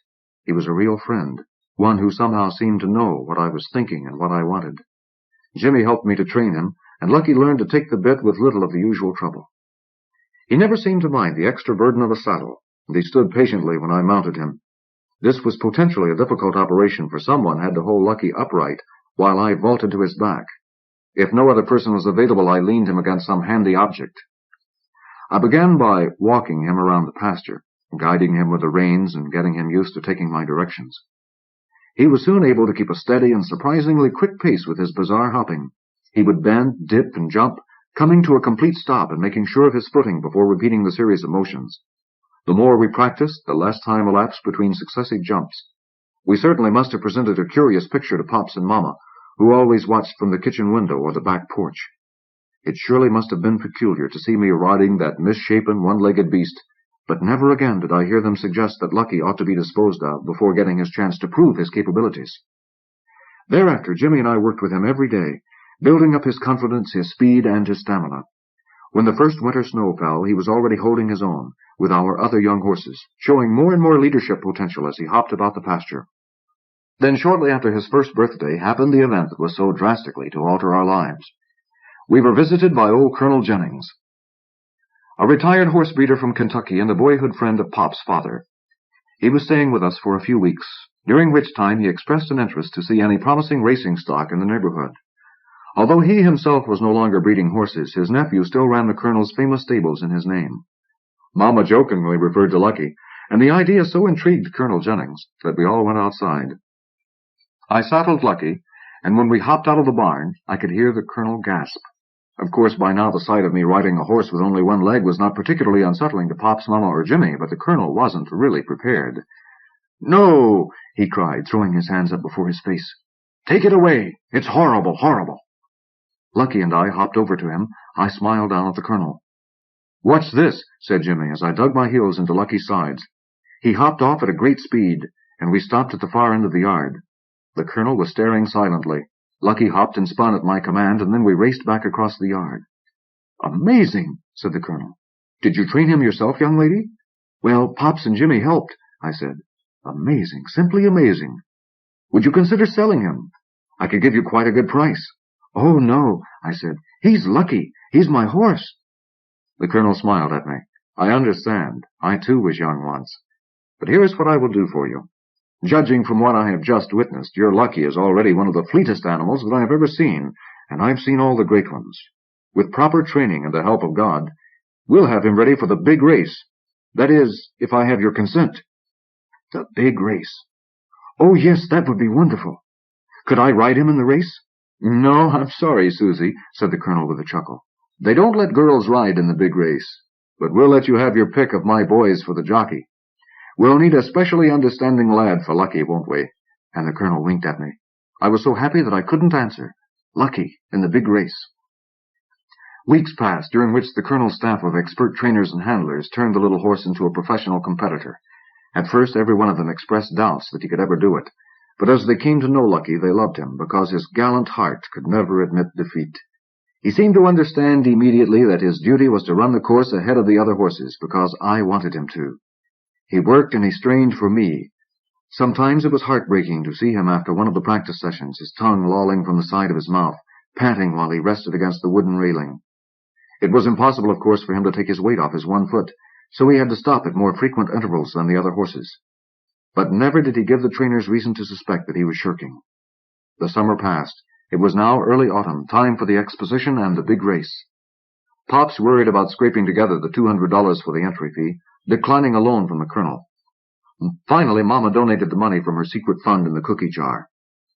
He was a real friend, one who somehow seemed to know what I was thinking and what I wanted. Jimmy helped me to train him, and Lucky learned to take the bit with little of the usual trouble. He never seemed to mind the extra burden of a saddle, and he stood patiently when I mounted him. This was potentially a difficult operation, for someone had to hold Lucky upright while I vaulted to his back. If no other person was available, I leaned him against some handy object. I began by walking him around the pasture, guiding him with the reins and getting him used to taking my directions. He was soon able to keep a steady and surprisingly quick pace with his bizarre hopping. He would bend, dip, and jump, coming to a complete stop and making sure of his footing before repeating the series of motions. The more we practiced, the less time elapsed between successive jumps. We certainly must have presented a curious picture to Pops and Mama, who always watched from the kitchen window or the back porch. It surely must have been peculiar to see me riding that misshapen, 1-legged beast, but never again did I hear them suggest that Lucky ought to be disposed of before getting his chance to prove his capabilities. Thereafter, Jimmy and I worked with him every day, building up his confidence, his speed, and his stamina. When the first winter snow fell, he was already holding his own with our other young horses, showing more and more leadership potential as he hopped about the pasture. Then shortly after his first birthday happened the event that was so drastically to alter our lives. We were visited by old Colonel Jennings, a retired horse breeder from Kentucky and a boyhood friend of Pop's father. He was staying with us for a few weeks, during which time he expressed an interest to see any promising racing stock in the neighborhood. Although he himself was no longer breeding horses, his nephew still ran the Colonel's famous stables in his name. Mama jokingly referred to Lucky, and the idea so intrigued Colonel Jennings that we all went outside. I saddled Lucky, and when we hopped out of the barn, I could hear the colonel gasp. Of course, by now the sight of me riding a horse with only one leg was not particularly unsettling to Pop's Mama or Jimmy, but the colonel wasn't really prepared. "No!" he cried, throwing his hands up before his face. "Take it away! It's horrible, horrible!" Lucky and I hopped over to him. I smiled down at the colonel. "What's this?" said Jimmy as I dug my heels into Lucky's sides. He hopped off at a great speed, and we stopped at the far end of the yard. The colonel was staring silently. Lucky hopped and spun at my command, and then we raced back across the yard. "Amazing," said the colonel. "Did you train him yourself, young lady?" "Well, Pops and Jimmy helped," I said. "Amazing, simply amazing. Would you consider selling him? I could give you quite a good price." "Oh, no," I said. "He's Lucky. He's my horse." The colonel smiled at me. "I understand. I, too, was young once. But here is what I will do for you. Judging from what I have just witnessed, your Lucky is already one of the fleetest animals that I have ever seen, and I've seen all the great ones. With proper training and the help of God, we'll have him ready for the big race. That is, if I have your consent." "The big race. Oh, yes, that would be wonderful. Could I ride him in the race?" "No, I'm sorry, Susie," said the colonel with a chuckle. "They don't let girls ride in the big race, but we'll let you have your pick of my boys for the jockey. We'll need a specially understanding lad for Lucky, won't we?" And the colonel winked at me. I was so happy that I couldn't answer. Lucky in the big race. Weeks passed, during which the colonel's staff of expert trainers and handlers turned the little horse into a professional competitor. At first, every one of them expressed doubts that he could ever do it, but as they came to know Lucky, they loved him, because his gallant heart could never admit defeat. He seemed to understand immediately that his duty was to run the course ahead of the other horses, because I wanted him to. He worked and he strained for me. Sometimes it was heartbreaking to see him after one of the practice sessions, his tongue lolling from the side of his mouth, panting while he rested against the wooden railing. It was impossible, of course, for him to take his weight off his one foot, so he had to stop at more frequent intervals than the other horses. But never did he give the trainers reason to suspect that he was shirking. The summer passed. It was now early autumn, time for the exposition and the big race. Pops worried about scraping together the $200 for the entry fee, declining a loan from the colonel. Finally, Mama donated the money from her secret fund in the cookie jar.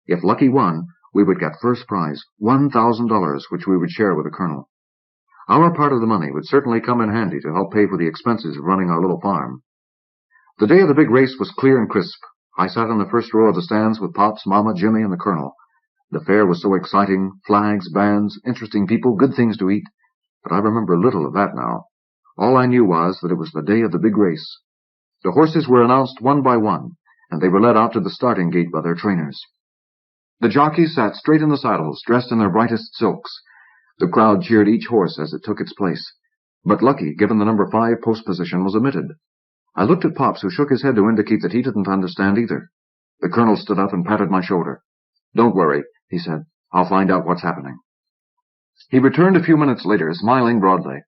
If Lucky won, we would get first prize, $1,000, which we would share with the colonel. Our part of the money would certainly come in handy to help pay for the expenses of running our little farm. The day of the big race was clear and crisp. I sat in the first row of the stands with Pops, Mama, Jimmy, and the colonel. The fair was so exciting, flags, bands, interesting people, good things to eat. But I remember little of that now. All I knew was that it was the day of the big race. The horses were announced one by one, and they were led out to the starting gate by their trainers. The jockeys sat straight in the saddles, dressed in their brightest silks. The crowd cheered each horse as it took its place. But Lucky, given the number 5 post position, was omitted. I looked at Pops, who shook his head to indicate that he didn't understand either. The colonel stood up and patted my shoulder. "Don't worry," he said. "I'll find out what's happening." He returned a few minutes later, smiling broadly.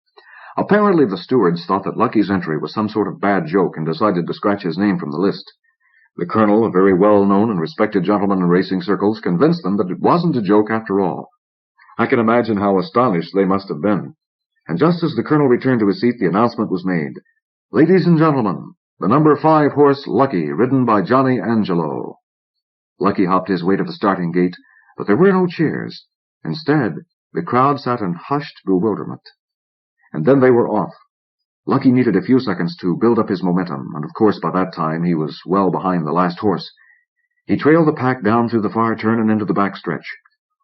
Apparently the stewards thought that Lucky's entry was some sort of bad joke and decided to scratch his name from the list. The colonel, a very well-known and respected gentleman in racing circles, convinced them that it wasn't a joke after all. I can imagine how astonished they must have been. And just as the colonel returned to his seat, the announcement was made. "Ladies and gentlemen, the number 5 horse Lucky, ridden by Johnny Angelo." Lucky hopped his way to the starting gate, but there were no cheers. Instead, the crowd sat in hushed bewilderment. And then they were off. Lucky needed a few seconds to build up his momentum, and of course by that time he was well behind the last horse. He trailed the pack down through the far turn and into the backstretch.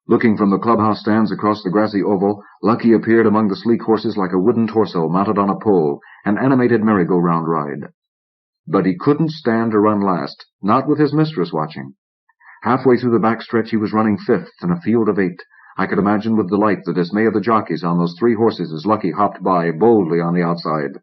Looking from the clubhouse stands across the grassy oval, Lucky appeared among the sleek horses like a wooden torso mounted on a pole, an animated merry-go-round ride. But he couldn't stand to run last, not with his mistress watching. Halfway through the backstretch he was running 5th in a field of 8. I could imagine with delight the dismay of the jockeys on those 3 horses as Lucky hopped by boldly on the outside.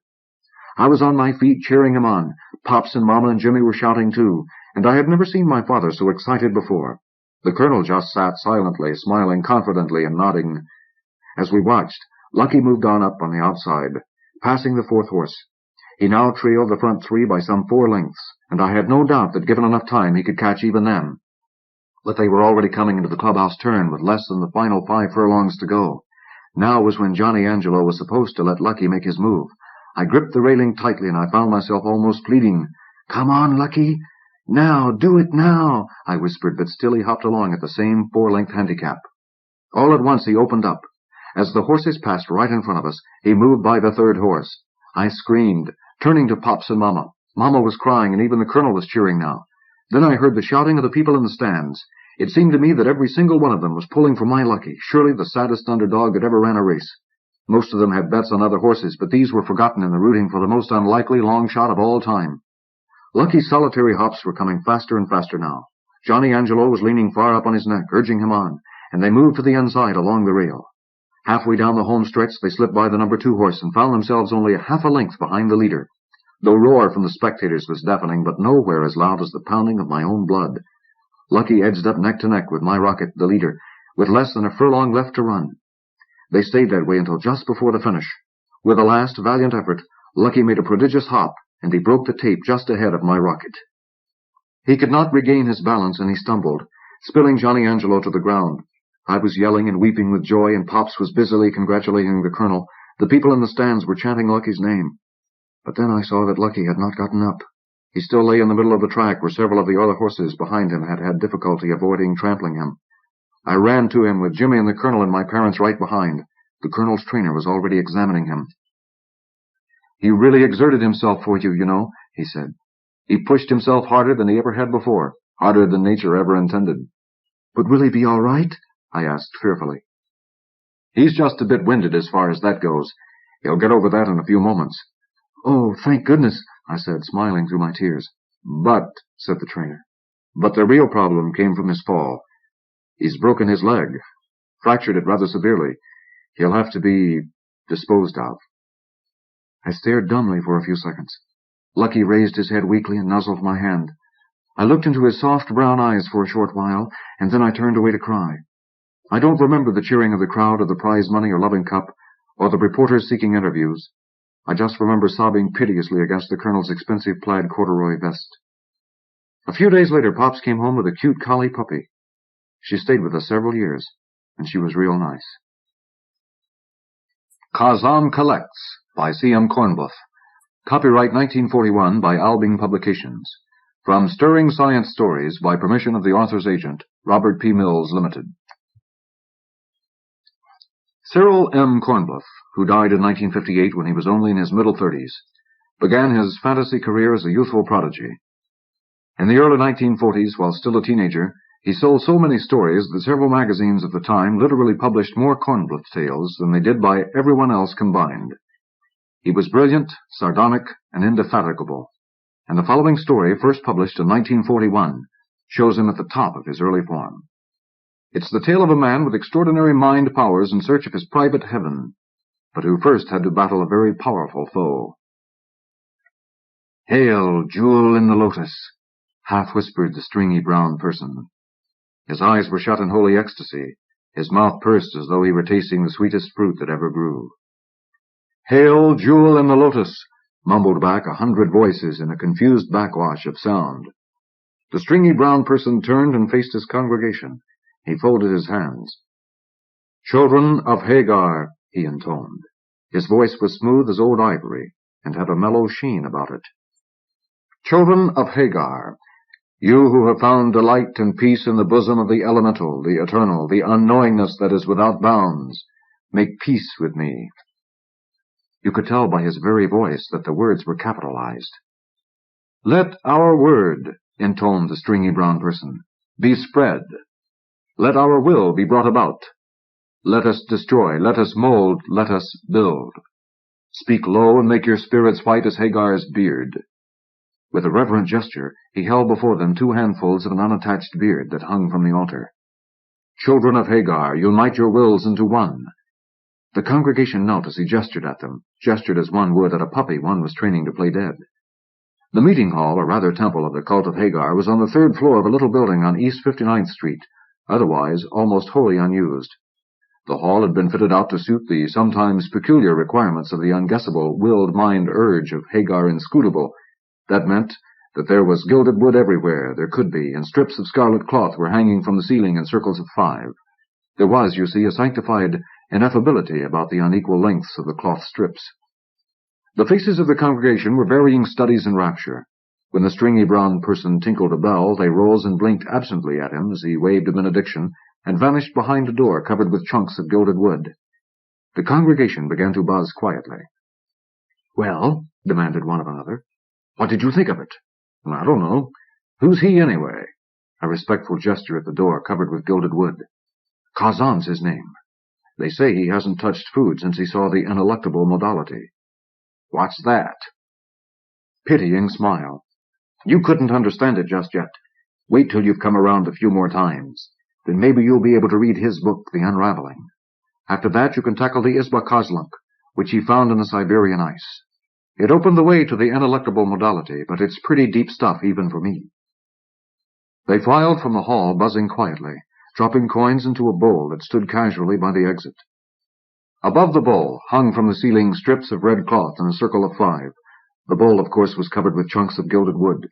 I was on my feet cheering him on. Pops and Mama and Jimmy were shouting too, and I had never seen my father so excited before. The colonel just sat silently, smiling confidently and nodding. As we watched, Lucky moved on up on the outside, passing the 4th horse. He now trailed the front 3 by some 4 lengths, and I had no doubt that given enough time he could catch even them. But they were already coming into the clubhouse turn with less than the final 5 furlongs to go. Now was when Johnny Angelo was supposed to let Lucky make his move. I gripped the railing tightly, and I found myself almost pleading, "Come on, Lucky." "Now, do it now," I whispered, but still he hopped along at the same 4-length handicap. All at once he opened up. As the horses passed right in front of us, he moved by the 3rd horse. I screamed, turning to Pops and Mama. Mama was crying, and even the Colonel was cheering now. Then I heard the shouting of the people in the stands. It seemed to me that every single one of them was pulling for my Lucky, surely the saddest underdog that ever ran a race. Most of them had bets on other horses, but these were forgotten in the rooting for the most unlikely long shot of all time. Lucky's solitary hops were coming faster and faster now. Johnny Angelo was leaning far up on his neck, urging him on, and they moved to the inside along the rail. Halfway down the home stretch, they slipped by the number 2 horse and found themselves only a half a length behind the leader. The roar from the spectators was deafening, but nowhere as loud as the pounding of my own blood. Lucky edged up neck to neck with my Rocket, the leader, with less than a furlong left to run. They stayed that way until just before the finish. With a last valiant effort, Lucky made a prodigious hop, and he broke the tape just ahead of my Rocket. He could not regain his balance, and he stumbled, spilling Johnny Angelo to the ground. I was yelling and weeping with joy, and Pops was busily congratulating the Colonel. The people in the stands were chanting Lucky's name. But then I saw that Lucky had not gotten up. He still lay in the middle of the track, where several of the other horses behind him had had difficulty avoiding trampling him. I ran to him with Jimmy and the Colonel and my parents right behind. The Colonel's trainer was already examining him. "He really exerted himself for you, you know," he said. "He pushed himself harder than he ever had before, harder than nature ever intended." "But will he be all right?" I asked fearfully. "He's just a bit winded as far as that goes. He'll get over that in a few moments." "Oh, thank goodness," I said, smiling through my tears. "But," said the trainer, "but the real problem came from his fall. He's broken his leg, fractured it rather severely. He'll have to be disposed of." I stared dumbly for a few seconds. Lucky raised his head weakly and nuzzled my hand. I looked into his soft brown eyes for a short while, and then I turned away to cry. I don't remember the cheering of the crowd, or the prize money or loving cup, or the reporters seeking interviews. I just remember sobbing piteously against the Colonel's expensive plaid corduroy vest. A few days later, Pops came home with a cute collie puppy. She stayed with us several years, and she was real nice. Kazam Collects by C.M. Kornbluth. Copyright 1941 by Albing Publications. From Stirring Science Stories by permission of the author's agent, Robert P. Mills, Limited. Cyril M. Kornbluth, who died in 1958 when he was only in his middle 30s, began his fantasy career as a youthful prodigy. In the early 1940s, while still a teenager, he sold so many stories that several magazines of the time literally published more Kornbluth tales than they did by everyone else combined. He was brilliant, sardonic, and indefatigable, and the following story, first published in 1941, shows him at the top of his early form. It's the tale of a man with extraordinary mind powers in search of his private heaven, but who first had to battle a very powerful foe. "Hail, jewel in the lotus," half-whispered the stringy brown person. His eyes were shut in holy ecstasy, his mouth pursed as though he were tasting the sweetest fruit that ever grew. "Hail, jewel in the lotus," mumbled back 100 voices in a confused backwash of sound. The stringy brown person turned and faced his congregation. He folded his hands. "Children of Hagar," he intoned. His voice was smooth as old ivory, and had a mellow sheen about it. "Children of Hagar, you who have found delight and peace in the bosom of the elemental, the eternal, the unknowingness that is without bounds, make peace with me." You could tell by his very voice that the words were capitalized. "Let our word," intoned the stringy brown person, "be spread. Let our will be brought about. Let us destroy, let us mold, let us build. Speak low and make your spirits white as Hagar's beard." With a reverent gesture, he held before them 2 handfuls of an unattached beard that hung from the altar. "Children of Hagar, unite your wills into one." The congregation knelt as he gestured at them, gestured as one would at a puppy one was training to play dead. The meeting hall, or rather temple of the cult of Hagar, was on the 3rd floor of a little building on East 59th Street, otherwise almost wholly unused. The hall had been fitted out to suit the sometimes peculiar requirements of the unguessable, willed mind urge of Hagar Inscrutable. That meant that there was gilded wood everywhere there could be, and strips of scarlet cloth were hanging from the ceiling in circles of 5. There was, you see, a sanctified ineffability about the unequal lengths of the cloth strips. The faces of the congregation were varying studies in rapture. When the stringy brown person tinkled a bell, they rose and blinked absently at him as he waved a benediction and vanished behind a door covered with chunks of gilded wood. The congregation began to buzz quietly. "Well," demanded one of another, "what did you think of it?" "I don't know. Who's he, anyway?" A respectful gesture at the door covered with gilded wood. "Kazam's his name. They say he hasn't touched food since he saw the ineluctable modality." "What's that?" Pitying smile. "You couldn't understand it just yet. Wait till you've come around a few more times. Then maybe you'll be able to read his book, The Unraveling. After that you can tackle the Izba-Kozlunk, which he found in the Siberian ice. It opened the way to the ineluctable modality, but it's pretty deep stuff even for me." They filed from the hall, buzzing quietly, dropping coins into a bowl that stood casually by the exit. Above the bowl hung from the ceiling strips of red cloth in a circle of 5. The bowl, of course, was covered with chunks of gilded wood.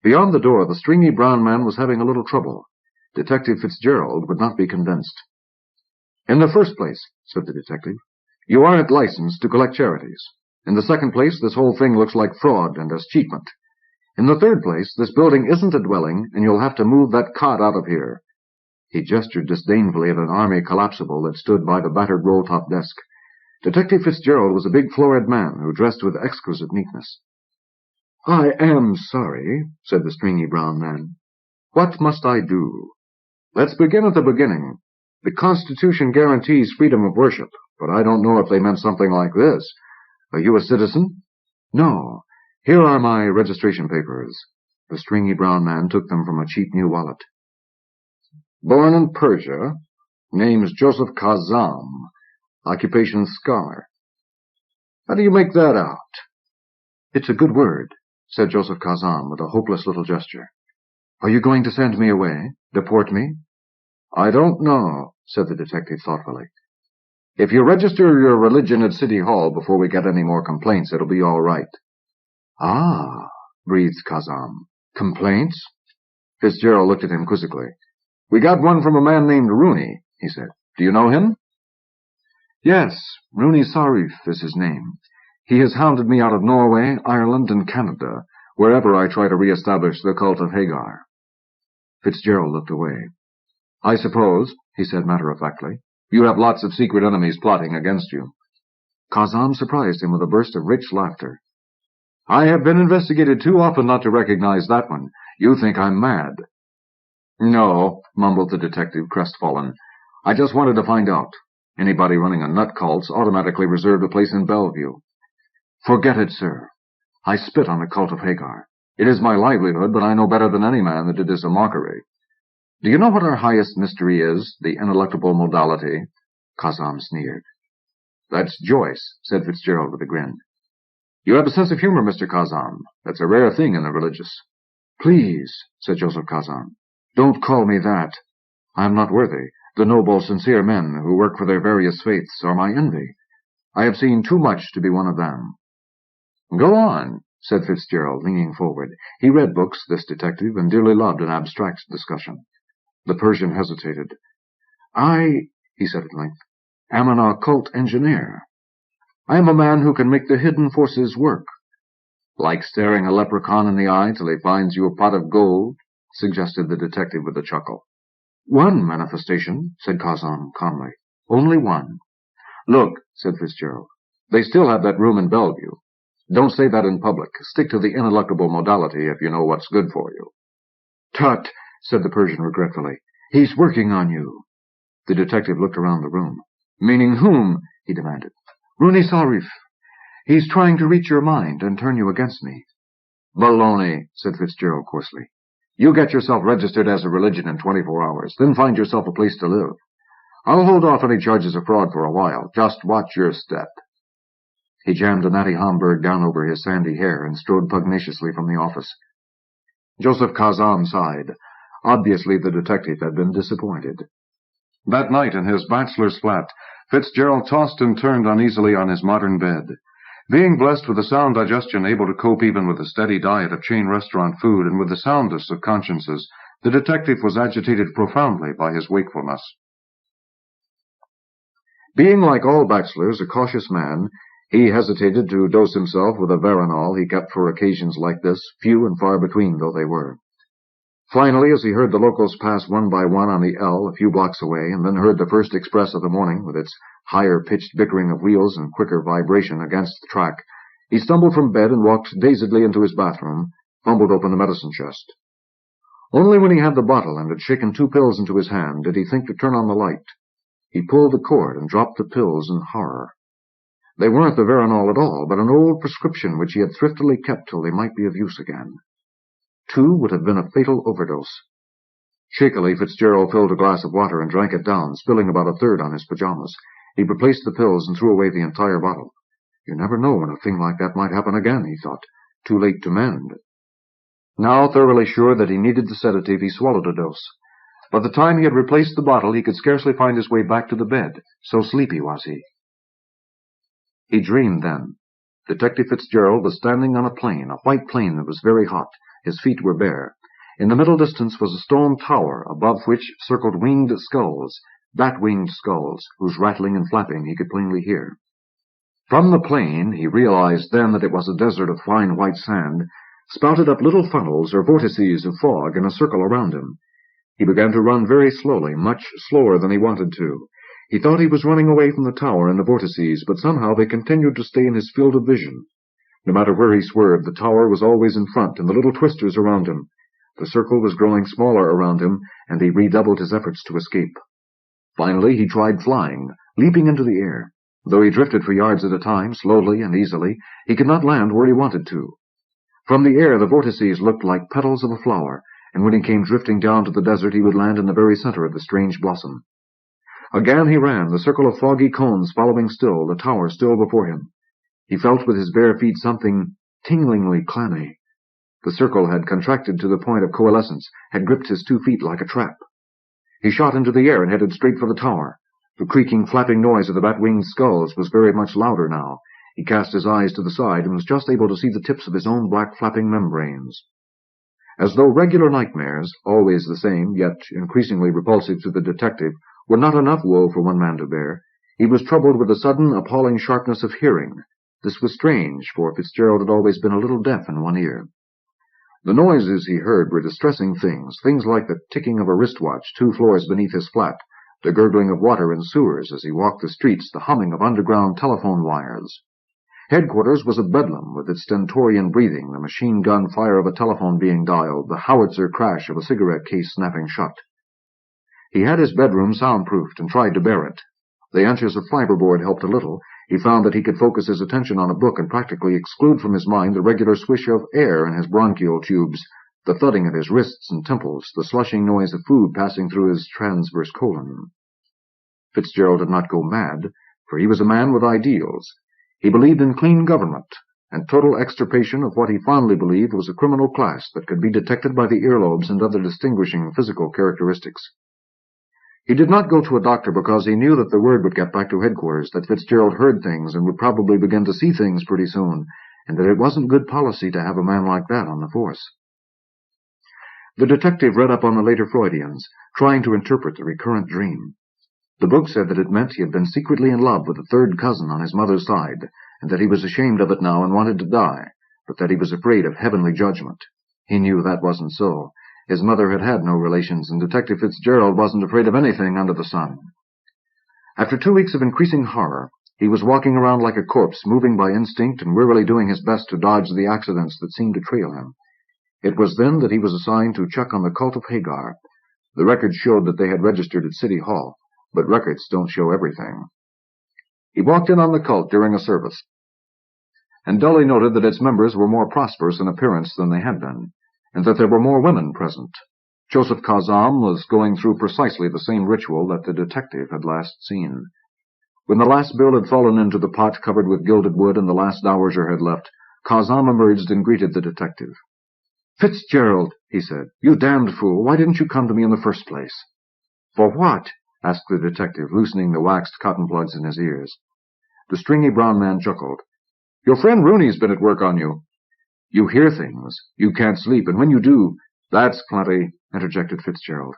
Beyond the door, the stringy brown man was having a little trouble. Detective Fitzgerald would not be convinced. "In the first place," said the detective, "you aren't licensed to collect charities. In the second place, this whole thing looks like fraud and escheatment. In the third place, this building isn't a dwelling, and you'll have to move that cot out of here." He gestured disdainfully at an army collapsible that stood by the battered roll-top desk. Detective Fitzgerald was a big, florid man who dressed with exquisite neatness. "I am sorry," said the stringy brown man. "What must I do?" "Let's begin at the beginning. The Constitution guarantees freedom of worship, but I don't know if they meant something like this. Are you a citizen?" "No. Here are my registration papers." The stringy brown man took them from a cheap new wallet. "Born in Persia. Name's Joseph Kazam. Occupation scholar. How do you make that out?" "It's a good word," said Joseph Kazam with a hopeless little gesture. "Are you going to send me away? Deport me?" "I don't know," said the detective thoughtfully. "If you register your religion at City Hall before we get any more complaints, it'll be all right." "Ah," breathed Kazam. "Complaints?" Fitzgerald looked at him quizzically. "We got one from a man named Rooney," he said. "Do you know him?" "Yes, Rooney Sarif is his name. He has hounded me out of Norway, Ireland, and Canada, wherever I try to re-establish the cult of Hagar." Fitzgerald looked away. "I suppose," he said matter-of-factly, "you have lots of secret enemies plotting against you." Kazam surprised him with a burst of rich laughter. "I have been investigated too often not to recognize that one. You think I'm mad." "No," mumbled the detective, crestfallen. "I just wanted to find out. Anybody running a nut cult's automatically reserved a place in Bellevue." "Forget it, sir. I spit on the cult of Hagar. It is my livelihood, but I know better than any man that it is a mockery. Do you know what our highest mystery is, the ineluctable modality?" Kazam sneered. "That's Joyce," said Fitzgerald with a grin. "You have a sense of humor, Mr. Kazam. That's a rare thing in the religious." "Please," said Joseph Kazam, "don't call me that. I am not worthy. The noble, sincere men who work for their various faiths are my envy. I have seen too much to be one of them." "Go on," said Fitzgerald, leaning forward. He read books, this detective, and dearly loved an abstract discussion. The Persian hesitated. "I," he said at length, "am an occult engineer. I am a man who can make the hidden forces work." "Like staring a leprechaun in the eye till he finds you a pot of gold?" suggested the detective with a chuckle. "One manifestation," said Kazam calmly. "Only one." "Look," said Fitzgerald, "they still have that room in Bellevue. Don't say that in public. Stick to the ineluctable modality if you know what's good for you." "Tut," said the Persian regretfully. "He's working on you." The detective looked around the room. "Meaning whom?" he demanded. "Rooney Sarif. He's trying to reach your mind and turn you against me." "Baloney," said Fitzgerald coarsely. "You get yourself registered as a religion in 24 hours, then find yourself a place to live. I'll hold off any charges of fraud for a while. Just watch your step." He jammed a natty Homburg down over his sandy hair and strode pugnaciously from the office. Joseph Kazam sighed. Obviously the detective had been disappointed. That night in his bachelor's flat, Fitzgerald tossed and turned uneasily on his modern bed. Being blessed with a sound digestion, able to cope even with a steady diet of chain restaurant food and with the soundest of consciences, the detective was agitated profoundly by his wakefulness. Being, like all bachelors, a cautious man, He hesitated to dose himself with a veronal he kept for occasions like this, few and far between though they were. Finally, as he heard the locals pass one by one on the L a few blocks away, and then heard the first express of the morning, with its higher-pitched bickering of wheels and quicker vibration against the track, he stumbled from bed and walked dazedly into his bathroom, fumbled open the medicine chest. Only when he had the bottle and had shaken 2 pills into his hand did he think to turn on the light. He pulled the cord and dropped the pills in horror. They weren't the veronal at all, but an old prescription which he had thriftily kept till they might be of use again. 2 would have been a fatal overdose. Shakily, Fitzgerald filled a glass of water and drank it down, spilling about a third on his pajamas. He replaced the pills and threw away the entire bottle. You never know when a thing like that might happen again, he thought. Too late to mend. Now thoroughly sure that he needed the sedative, he swallowed a dose. By the time he had replaced the bottle, he could scarcely find his way back to the bed, so sleepy was he. He dreamed then. Detective Fitzgerald was standing on a plain, a white plain that was very hot. His feet were bare. In the middle distance was a stone tower, above which circled winged skulls, bat-winged skulls, whose rattling and flapping he could plainly hear. From the plain, he realized then that it was a desert of fine white sand, spouted up little funnels or vortices of fog in a circle around him. He began to run very slowly, much slower than he wanted to. He thought he was running away from the tower and the vortices, but somehow they continued to stay in his field of vision. No matter where he swerved, the tower was always in front, and the little twisters around him. The circle was growing smaller around him, and he redoubled his efforts to escape. Finally, he tried flying, leaping into the air. Though he drifted for yards at a time, slowly and easily, he could not land where he wanted to. From the air, the vortices looked like petals of a flower, and when he came drifting down to the desert, he would land in the very center of the strange blossom. Again he ran, the circle of foggy cones following still, the tower still before him. He felt with his bare feet something tinglingly clammy. The circle had contracted to the point of coalescence, had gripped his 2 feet like a trap. He shot into the air and headed straight for the tower. The creaking, flapping noise of the bat-winged skulls was very much louder now. He cast his eyes to the side and was just able to see the tips of his own black flapping membranes. As though regular nightmares, always the same, yet increasingly repulsive to the detective, were not enough woe for one man to bear, he was troubled with a sudden, appalling sharpness of hearing. This was strange, for Fitzgerald had always been a little deaf in one ear. The noises he heard were distressing things like the ticking of a wristwatch 2 floors beneath his flat, the gurgling of water in sewers as he walked the streets, the humming of underground telephone wires. Headquarters was a bedlam, with its stentorian breathing, the machine-gun fire of a telephone being dialed, the howitzer crash of a cigarette case snapping shut. He had his bedroom soundproofed and tried to bear it. The inches of fiberboard helped a little. He found that he could focus his attention on a book and practically exclude from his mind the regular swish of air in his bronchial tubes, the thudding at his wrists and temples, the slushing noise of food passing through his transverse colon. Fitzgerald did not go mad, for he was a man with ideals. He believed in clean government, and total extirpation of what he fondly believed was a criminal class that could be detected by the earlobes and other distinguishing physical characteristics. He did not go to a doctor because he knew that the word would get back to headquarters, that Fitzgerald heard things and would probably begin to see things pretty soon, and that it wasn't good policy to have a man like that on the force. The detective read up on the later Freudians, trying to interpret the recurrent dream. The book said that it meant he had been secretly in love with a third cousin on his mother's side, and that he was ashamed of it now and wanted to die, but that he was afraid of heavenly judgment. He knew that wasn't so. His mother had had no relations, and Detective Fitzgerald wasn't afraid of anything under the sun. After 2 weeks of increasing horror, he was walking around like a corpse, moving by instinct and wearily doing his best to dodge the accidents that seemed to trail him. It was then that he was assigned to check on the cult of Hagar. The records showed that they had registered at City Hall, but records don't show everything. He walked in on the cult during a service, and dully noted that its members were more prosperous in appearance than they had been, and that there were more women present. Joseph Kazam was going through precisely the same ritual that the detective had last seen. When the last bill had fallen into the pot covered with gilded wood and the last dowager had left, Kazam emerged and greeted the detective. "Fitzgerald," he said, "you damned fool, why didn't you come to me in the first place?" "For what?" asked the detective, loosening the waxed cotton plugs in his ears. The stringy brown man chuckled. "Your friend Rooney's been at work on you. You hear things. You can't sleep, and when you do—" "That's plenty," interjected Fitzgerald.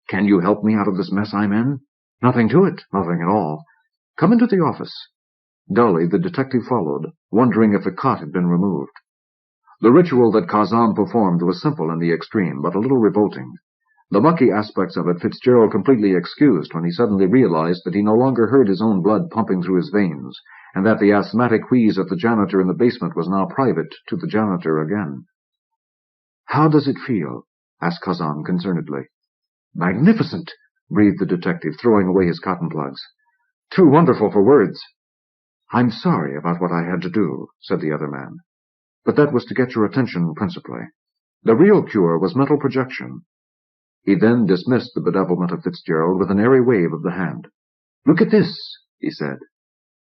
"Can you help me out of this mess I'm in?" "Nothing to it. Nothing at all. Come into the office." Dully, the detective followed, wondering if the cot had been removed. The ritual that Kazam performed was simple in the extreme, but a little revolting. The mucky aspects of it Fitzgerald completely excused when he suddenly realized that he no longer heard his own blood pumping through his veins, and that the asthmatic wheeze of the janitor in the basement was now private to the janitor again. "How does it feel?" asked Kazam concernedly. "Magnificent," breathed the detective, throwing away his cotton plugs. "Too wonderful for words." "I'm sorry about what I had to do," said the other man. "But that was to get your attention principally. The real cure was mental projection." He then dismissed the bedevilment of Fitzgerald with an airy wave of the hand. "Look at this," he said.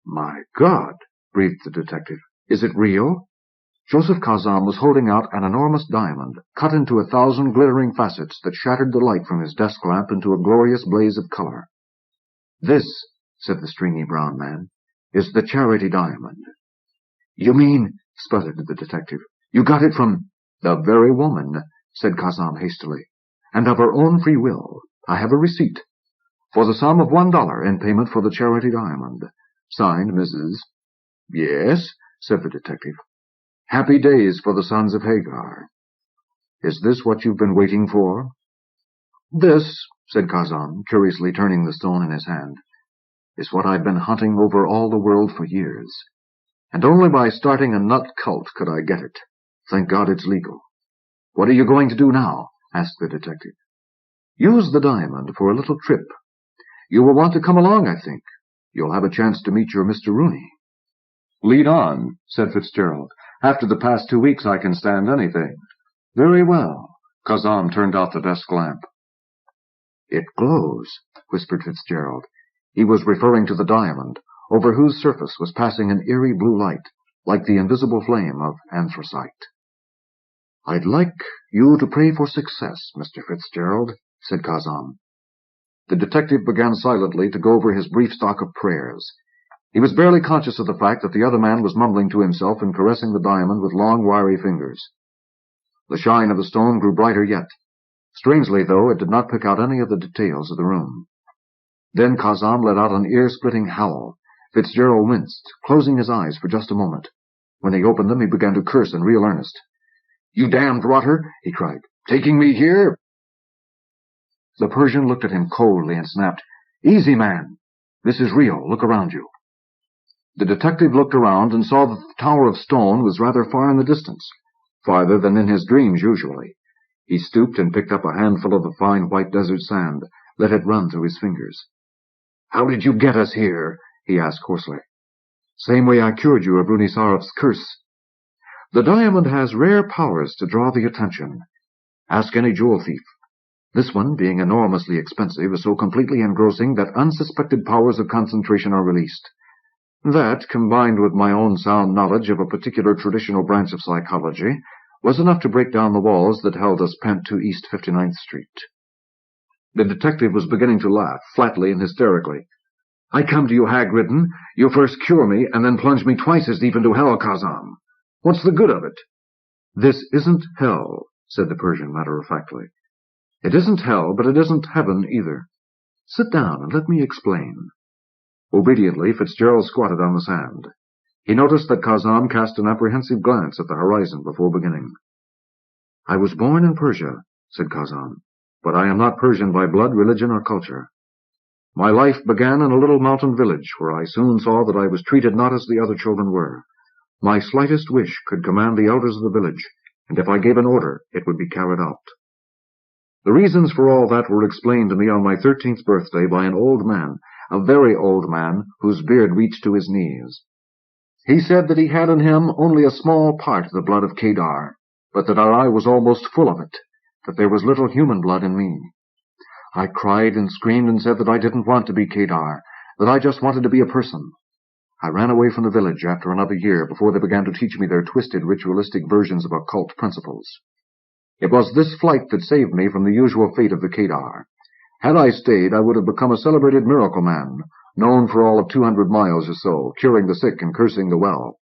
"My God," breathed the detective. "Is it real?" Joseph Kazam was holding out an enormous diamond, cut into 1,000 glittering facets that shattered the light from his desk lamp into a glorious blaze of color. "This," said the stringy brown man, "is the charity diamond." "You mean," sputtered the detective, "you got it from—" "The very woman," said Kazam hastily, "and of her own free will. I have a receipt. For the sum of $1 in payment for the charity diamond. Signed, Mrs. "Yes," said the detective. "Happy days for the sons of Hagar." "Is this what you've been waiting for?" "This," said Kazam, curiously turning the stone in his hand, "is what I've been hunting over all the world for years. And only by starting a nut cult could I get it. Thank God it's legal." "What are you going to do now?" asked the detective. "Use the diamond for a little trip. You will want to come along, I think. You'll have a chance to meet your Mr. Rooney." "Lead on," said Fitzgerald. "After the past 2 weeks I can stand anything." "Very well." Kazam turned out the desk lamp. "It glows," whispered Fitzgerald. He was referring to the diamond, over whose surface was passing an eerie blue light, like the invisible flame of anthracite. "I'd like you to pray for success, Mr. Fitzgerald," said Kazam. The detective began silently to go over his brief stock of prayers. He was barely conscious of the fact that the other man was mumbling to himself and caressing the diamond with long, wiry fingers. The shine of the stone grew brighter yet. Strangely, though, it did not pick out any of the details of the room. Then Kazam let out an ear-splitting howl. Fitzgerald winced, closing his eyes for just a moment. When he opened them, he began to curse in real earnest. "You damned rotter!" he cried. "Taking me here?" The Persian looked at him coldly and snapped, "Easy, man! This is real. Look around you." The detective looked around and saw that the tower of stone was rather far in the distance, farther than in his dreams usually. He stooped and picked up a handful of the fine white desert sand, let it run through his fingers. "How did you get us here?" he asked hoarsely. "Same way I cured you of Runisarof's curse. The diamond has rare powers to draw the attention. Ask any jewel thief. This one, being enormously expensive, is so completely engrossing that unsuspected powers of concentration are released. That, combined with my own sound knowledge of a particular traditional branch of psychology, was enough to break down the walls that held us pent to East 59th Street. The detective was beginning to laugh, flatly and hysterically. "I come to you hag-ridden, you first cure me, and then plunge me twice as deep into hell, Kazam. What's the good of it?" "This isn't hell," said the Persian matter-of-factly. "It isn't hell, but it isn't heaven either. Sit down and let me explain." Obediently, Fitzgerald squatted on the sand. He noticed that Kazam cast an apprehensive glance at the horizon before beginning. "I was born in Persia," said Kazam, "but I am not Persian by blood, religion, or culture. My life began in a little mountain village, where I soon saw that I was treated not as the other children were. My slightest wish could command the elders of the village, and if I gave an order, it would be carried out. The reasons for all that were explained to me on my 13th birthday by an old man, a very old man, whose beard reached to his knees. He said that he had in him only a small part of the blood of Kedar, but that I was almost full of it, that there was little human blood in me. I cried and screamed and said that I didn't want to be Kedar, that I just wanted to be a person. I ran away from the village after another year before they began to teach me their twisted ritualistic versions of occult principles. It was this flight that saved me from the usual fate of the Kedar. Had I stayed, I would have become a celebrated miracle man, known for all of 200 miles or so, curing the sick and cursing the well.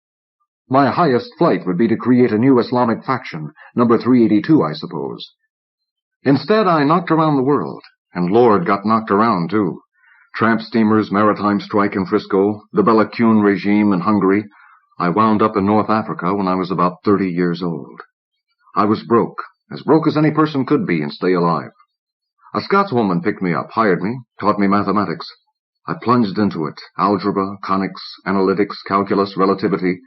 My highest flight would be to create a new Islamic faction, number 382, I suppose. Instead, I knocked around the world, and Lord got knocked around, too, Tramp steamers, maritime strike in Frisco, the Bella Kuhn regime in Hungary. I wound up in North Africa when I was about 30 years old. I was broke as any person could be and stay alive. A Scotswoman picked me up, hired me, taught me mathematics. I plunged into it, algebra, conics, analytics, calculus, relativity.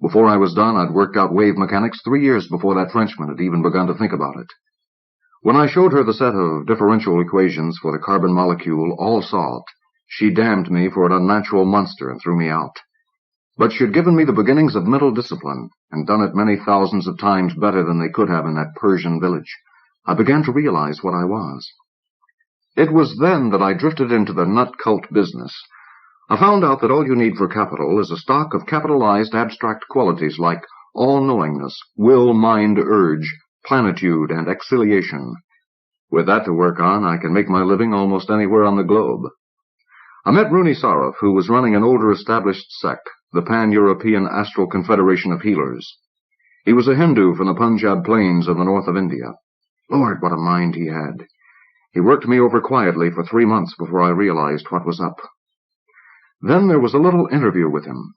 Before I was done, I'd worked out wave mechanics 3 years before that Frenchman had even begun to think about it. When I showed her the set of differential equations for the carbon molecule, all solved, she damned me for an unnatural monster and threw me out. But she'd given me the beginnings of mental discipline, and done it many thousands of times better than they could have in that Persian village. I began to realize what I was. It was then that I drifted into the nut cult business. I found out that all you need for capital is a stock of capitalized abstract qualities like all-knowingness, will, mind, urge, plenitude, and exiliation. With that to work on, I can make my living almost anywhere on the globe. I met Rooney Saraf, who was running an older established sect, the Pan-European Astral Confederation of Healers. He was a Hindu from the Punjab plains of the north of India. Lord, what a mind he had. He worked me over quietly for 3 months before I realized what was up. Then there was a little interview with him.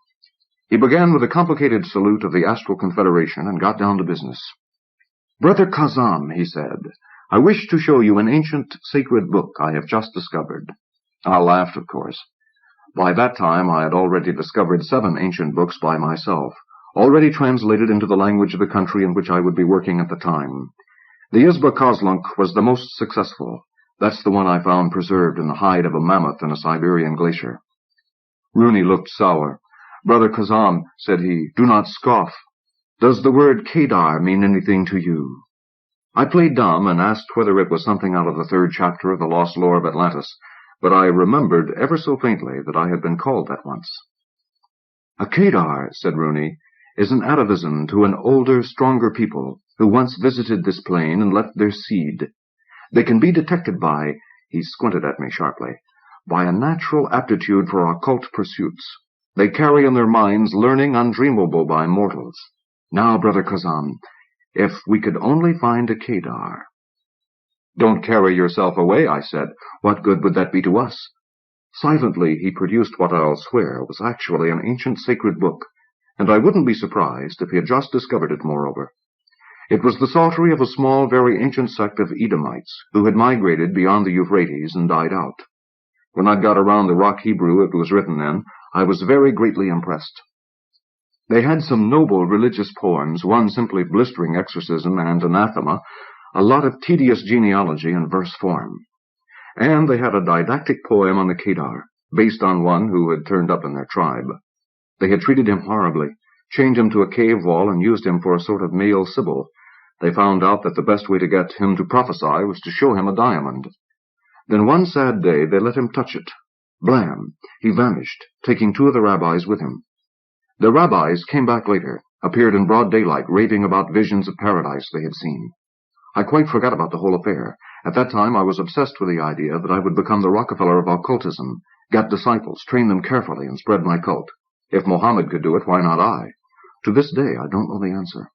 He began with a complicated salute of the Astral Confederation and got down to business. "Brother Kazam," he said, "I wish to show you an ancient sacred book I have just discovered." I laughed, of course. By that time I had already discovered 7 ancient books by myself, already translated into the language of the country in which I would be working at the time. The Izba Kozlunk was the most successful. That's the one I found preserved in the hide of a mammoth in a Siberian glacier. Rooney looked sour. "Brother Kazam," said he, "do not scoff. Does the word Kedar mean anything to you?" I played dumb and asked whether it was something out of the 3rd chapter of the Lost Lore of Atlantis, but I remembered ever so faintly that I had been called that once. "A Kedar," said Rooney, "is an atavism to an older, stronger people who once visited this plane and left their seed. They can be detected by," he squinted at me sharply, "by a natural aptitude for occult pursuits. They carry in their minds learning undreamable by mortals. Now, Brother Kazam, if we could only find a Kedar." "Don't carry yourself away," I said. "What good would that be to us?" Silently he produced what I'll swear was actually an ancient sacred book, and I wouldn't be surprised if he had just discovered it, moreover. It was the psaltery of a small, very ancient sect of Edomites, who had migrated beyond the Euphrates and died out. When I'd got around the rock Hebrew it was written in, I was very greatly impressed. They had some noble religious poems, one simply blistering exorcism and anathema, a lot of tedious genealogy in verse form. And they had a didactic poem on the Kedar, based on one who had turned up in their tribe. They had treated him horribly, chained him to a cave wall and used him for a sort of male Sibyl. They found out that the best way to get him to prophesy was to show him a diamond. Then one sad day they let him touch it. Blam! He vanished, taking 2 of the rabbis with him. The rabbis came back later, appeared in broad daylight, raving about visions of paradise they had seen. I quite forgot about the whole affair. At that time I was obsessed with the idea that I would become the Rockefeller of occultism, get disciples, train them carefully, and spread my cult. If Mohammed could do it, why not I? To this day I don't know the answer.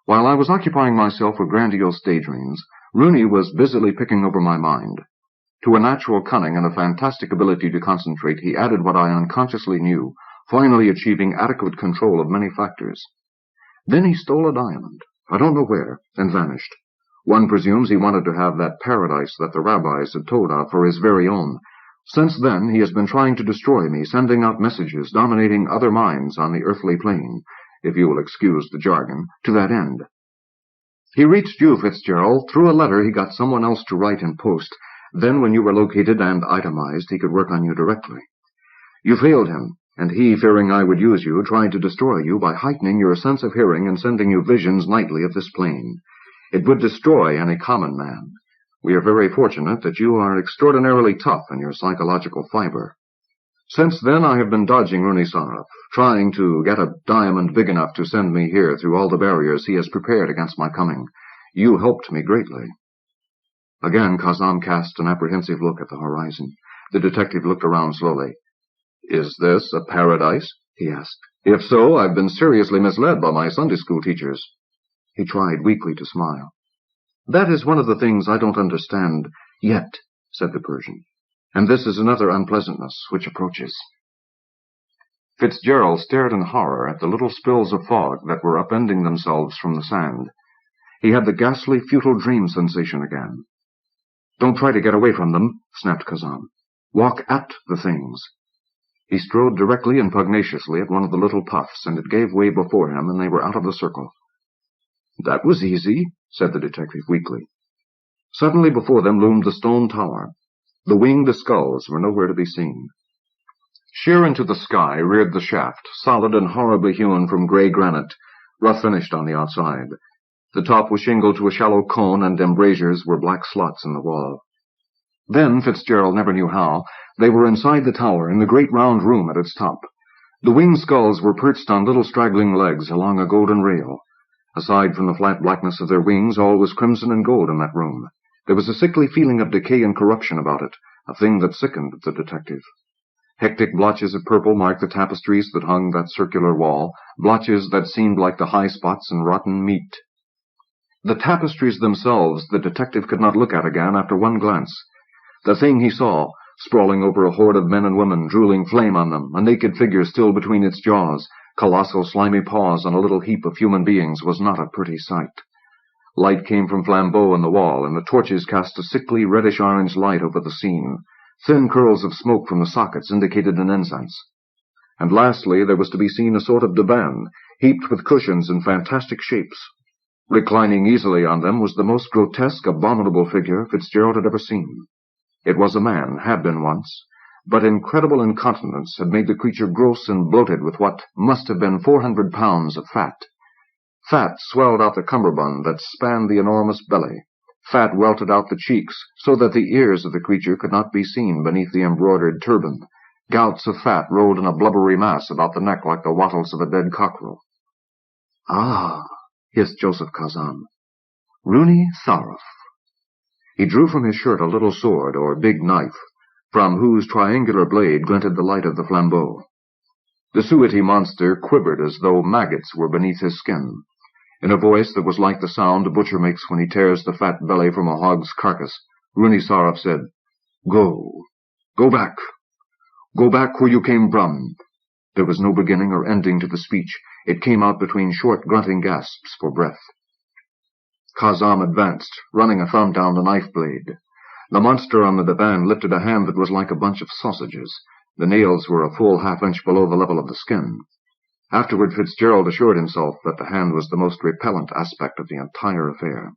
While I was occupying myself with grandiose daydreams, Rooney was busily picking over my mind. To a natural cunning and a fantastic ability to concentrate, he added what I unconsciously knew, finally achieving adequate control of many factors. Then he stole a diamond, I don't know where, and vanished. One presumes he wanted to have that paradise that the rabbis had told of for his very own. Since then he has been trying to destroy me, sending out messages, dominating other minds on the earthly plane, if you will excuse the jargon, to that end. He reached you, Fitzgerald. Through a letter he got someone else to write and post. Then when you were located and itemized, he could work on you directly. You failed him, and he, fearing I would use you, tried to destroy you by heightening your sense of hearing and sending you visions nightly of this plane. It would destroy any common man. We are very fortunate that you are extraordinarily tough in your psychological fiber. Since then I have been dodging Rooney Saraf, trying to get a diamond big enough to send me here through all the barriers he has prepared against my coming. You helped me greatly. Again Kazam cast an apprehensive look at the horizon. The detective looked around slowly. "Is this a paradise?" he asked. "If so, I've been seriously misled by my Sunday school teachers." He tried weakly to smile. "That is one of the things I don't understand yet," said the Persian. And this is another unpleasantness which approaches. Fitzgerald stared in horror at the little spills of fog that were upending themselves from the sand. He had the ghastly, futile dream sensation again. "Don't try to get away from them," snapped Kazam. "Walk at the things." He strode directly and pugnaciously at one of the little puffs, and it gave way before him, and they were out of the circle. "That was easy," said the detective weakly. Suddenly before them loomed the stone tower. The winged skulls were nowhere to be seen. Sheer into the sky reared the shaft, solid and horribly hewn from grey granite, rough-finished on the outside. The top was shingled to a shallow cone, and embrasures were black slots in the wall. Then, Fitzgerald never knew how, they were inside the tower, in the great round room at its top. The winged skulls were perched on little straggling legs along a golden rail. Aside from the flat blackness of their wings, all was crimson and gold in that room. There was a sickly feeling of decay and corruption about it, a thing that sickened the detective. Hectic blotches of purple marked the tapestries that hung that circular wall, blotches that seemed like the high spots in rotten meat. The tapestries themselves the detective could not look at again after one glance. The thing he saw, sprawling over a horde of men and women, drooling flame on them, a naked figure still between its jaws, colossal slimy paws on a little heap of human beings, was not a pretty sight. Light came from flambeaux in the wall, and the torches cast a sickly reddish-orange light over the scene. Thin curls of smoke from the sockets indicated an incense. And lastly, there was to be seen a sort of divan, heaped with cushions in fantastic shapes. Reclining easily on them was the most grotesque, abominable figure Fitzgerald had ever seen. It was a man, had been once, but incredible incontinence had made the creature gross and bloated with what must have been 400 pounds of fat. Fat swelled out the cummerbund that spanned the enormous belly. Fat welted out the cheeks, so that the ears of the creature could not be seen beneath the embroidered turban. Gouts of fat rolled in a blubbery mass about the neck like the wattles of a dead cockerel. "Ah," hissed Joseph Kazam. "Rooney Tharaf." He drew from his shirt a little sword, or big knife, from whose triangular blade glinted the light of the flambeau. The suetty monster quivered as though maggots were beneath his skin. In a voice that was like the sound a butcher makes when he tears the fat belly from a hog's carcass, Rooney Tharaf said, "Go. Go back. Go back where you came from." There was no beginning or ending to the speech. It came out between short, grunting gasps for breath. Kazam advanced, running a thumb down the knife blade. The monster on the divan lifted a hand that was like a bunch of sausages. The nails were a full half-inch below the level of the skin. Afterward, Fitzgerald assured himself that the hand was the most repellent aspect of the entire affair.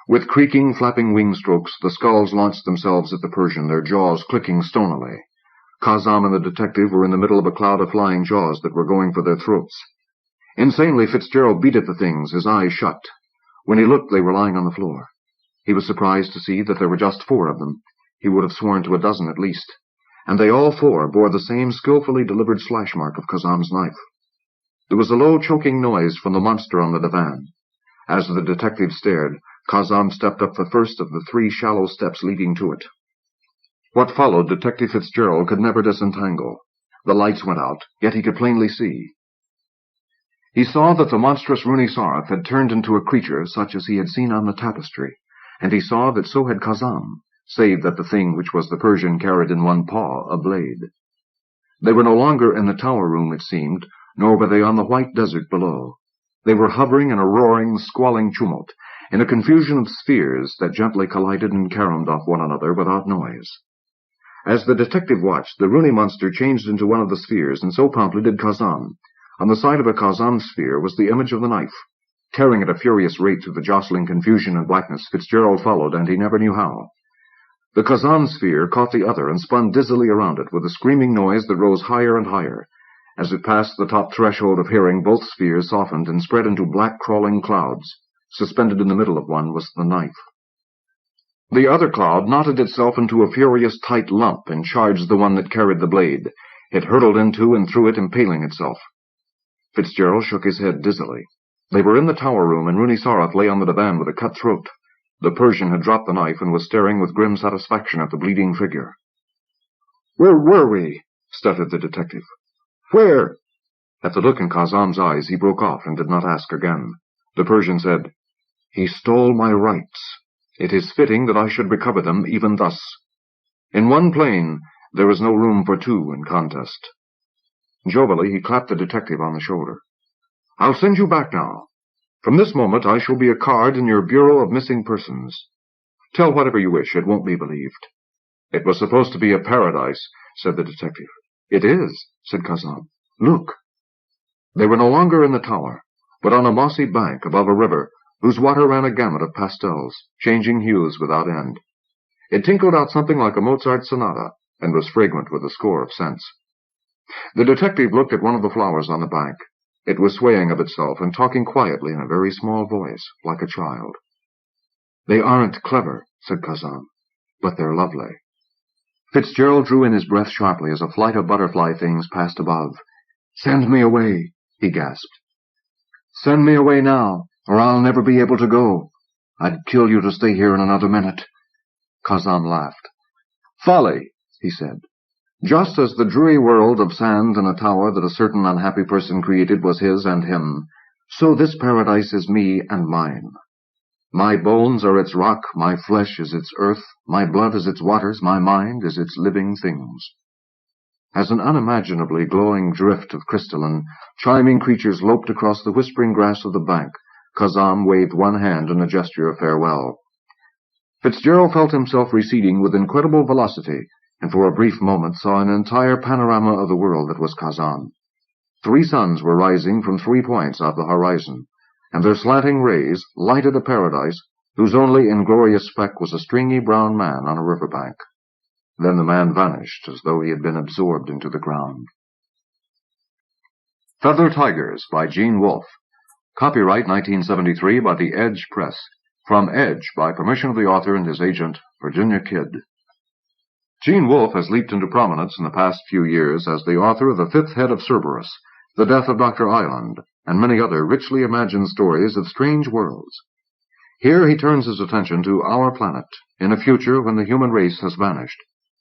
With creaking, flapping wing strokes, the skulls launched themselves at the Persian, their jaws clicking stonily. Kazam and the detective were in the middle of a cloud of flying jaws that were going for their throats. Insanely, Fitzgerald beat at the things, his eyes shut. When he looked, they were lying on the floor. He was surprised to see that there were just 4 of them. He would have sworn to a dozen at least. And they all 4 bore the same skillfully delivered slash mark of Kazam's knife. There was a low, choking noise from the monster on the divan. As the detective stared, Kazam stepped up the first of the 3 shallow steps leading to it. What followed, Detective Fitzgerald could never disentangle. The lights went out, yet he could plainly see. He saw that the monstrous Rooney Tharaf had turned into a creature such as he had seen on the tapestry, and he saw that so had Kazam, save that the thing which was the Persian carried in one paw a blade. They were no longer in the tower room, it seemed, nor were they on the white desert below. They were hovering in a roaring, squalling tumult, in a confusion of spheres that gently collided and caromed off one another without noise. As the detective watched, the Rooney monster changed into one of the spheres, and so promptly did Kazam. On the side of a Kazam sphere was the image of the knife. Tearing at a furious rate through the jostling confusion and blackness, Fitzgerald followed, and he never knew how. The Kazam sphere caught the other and spun dizzily around it with a screaming noise that rose higher and higher. As it passed the top threshold of hearing, both spheres softened and spread into black crawling clouds. Suspended in the middle of one was the knife. The other cloud knotted itself into a furious tight lump and charged the one that carried the blade. It hurtled into and through it, impaling itself. Fitzgerald shook his head dizzily. They were in the tower room, and Rooney Tharaf lay on the divan with a cut throat. The Persian had dropped the knife and was staring with grim satisfaction at the bleeding figure. "Where were we?" stuttered the detective. "Where?" At the look in Kazam's eyes, he broke off and did not ask again. The Persian said, "He stole my rights. It is fitting that I should recover them even thus." In one plane, there is no room for two in contest. Jovially, he clapped the detective on the shoulder. I'll send you back now. From this moment, I shall be a card in your Bureau of Missing Persons. Tell whatever you wish. It won't be believed. It was supposed to be a paradise, said the detective. It is, said Kazam. Look. They were no longer in the tower, but on a mossy bank above a river whose water ran a gamut of pastels, changing hues without end. It tinkled out something like a Mozart sonata, and was fragrant with a score of scents. The detective looked at one of the flowers on the bank. It was swaying of itself and talking quietly in a very small voice, like a child. They aren't clever, said Kazam, but they're lovely. Fitzgerald drew in his breath sharply as a flight of butterfly things passed above. Send me away, he gasped. Send me away now, or I'll never be able to go. I'd kill you to stay here in another minute. Kazam laughed. Folly, he said. Just as the dreary world of sand in a tower that a certain unhappy person created was his and him, so this paradise is me and mine. My bones are its rock, my flesh is its earth, my blood is its waters, my mind is its living things. As an unimaginably glowing drift of crystalline, chiming creatures loped across the whispering grass of the bank, Kazam waved one hand in a gesture of farewell. Fitzgerald felt himself receding with incredible velocity, and for a brief moment saw an entire panorama of the world that was Kazam. 3 suns were rising from 3 points of the horizon, and their slanting rays lighted a paradise whose only inglorious speck was a stringy brown man on a riverbank. Then the man vanished as though he had been absorbed into the ground. Feather Tigers by Gene Wolfe. Copyright 1973 by the Edge Press. From Edge by permission of the author and his agent, Virginia Kidd. Gene Wolfe has leaped into prominence in the past few years as the author of The Fifth Head of Cerberus, The Death of Dr. Island, and many other richly imagined stories of strange worlds. Here he turns his attention to our planet, in a future when the human race has vanished,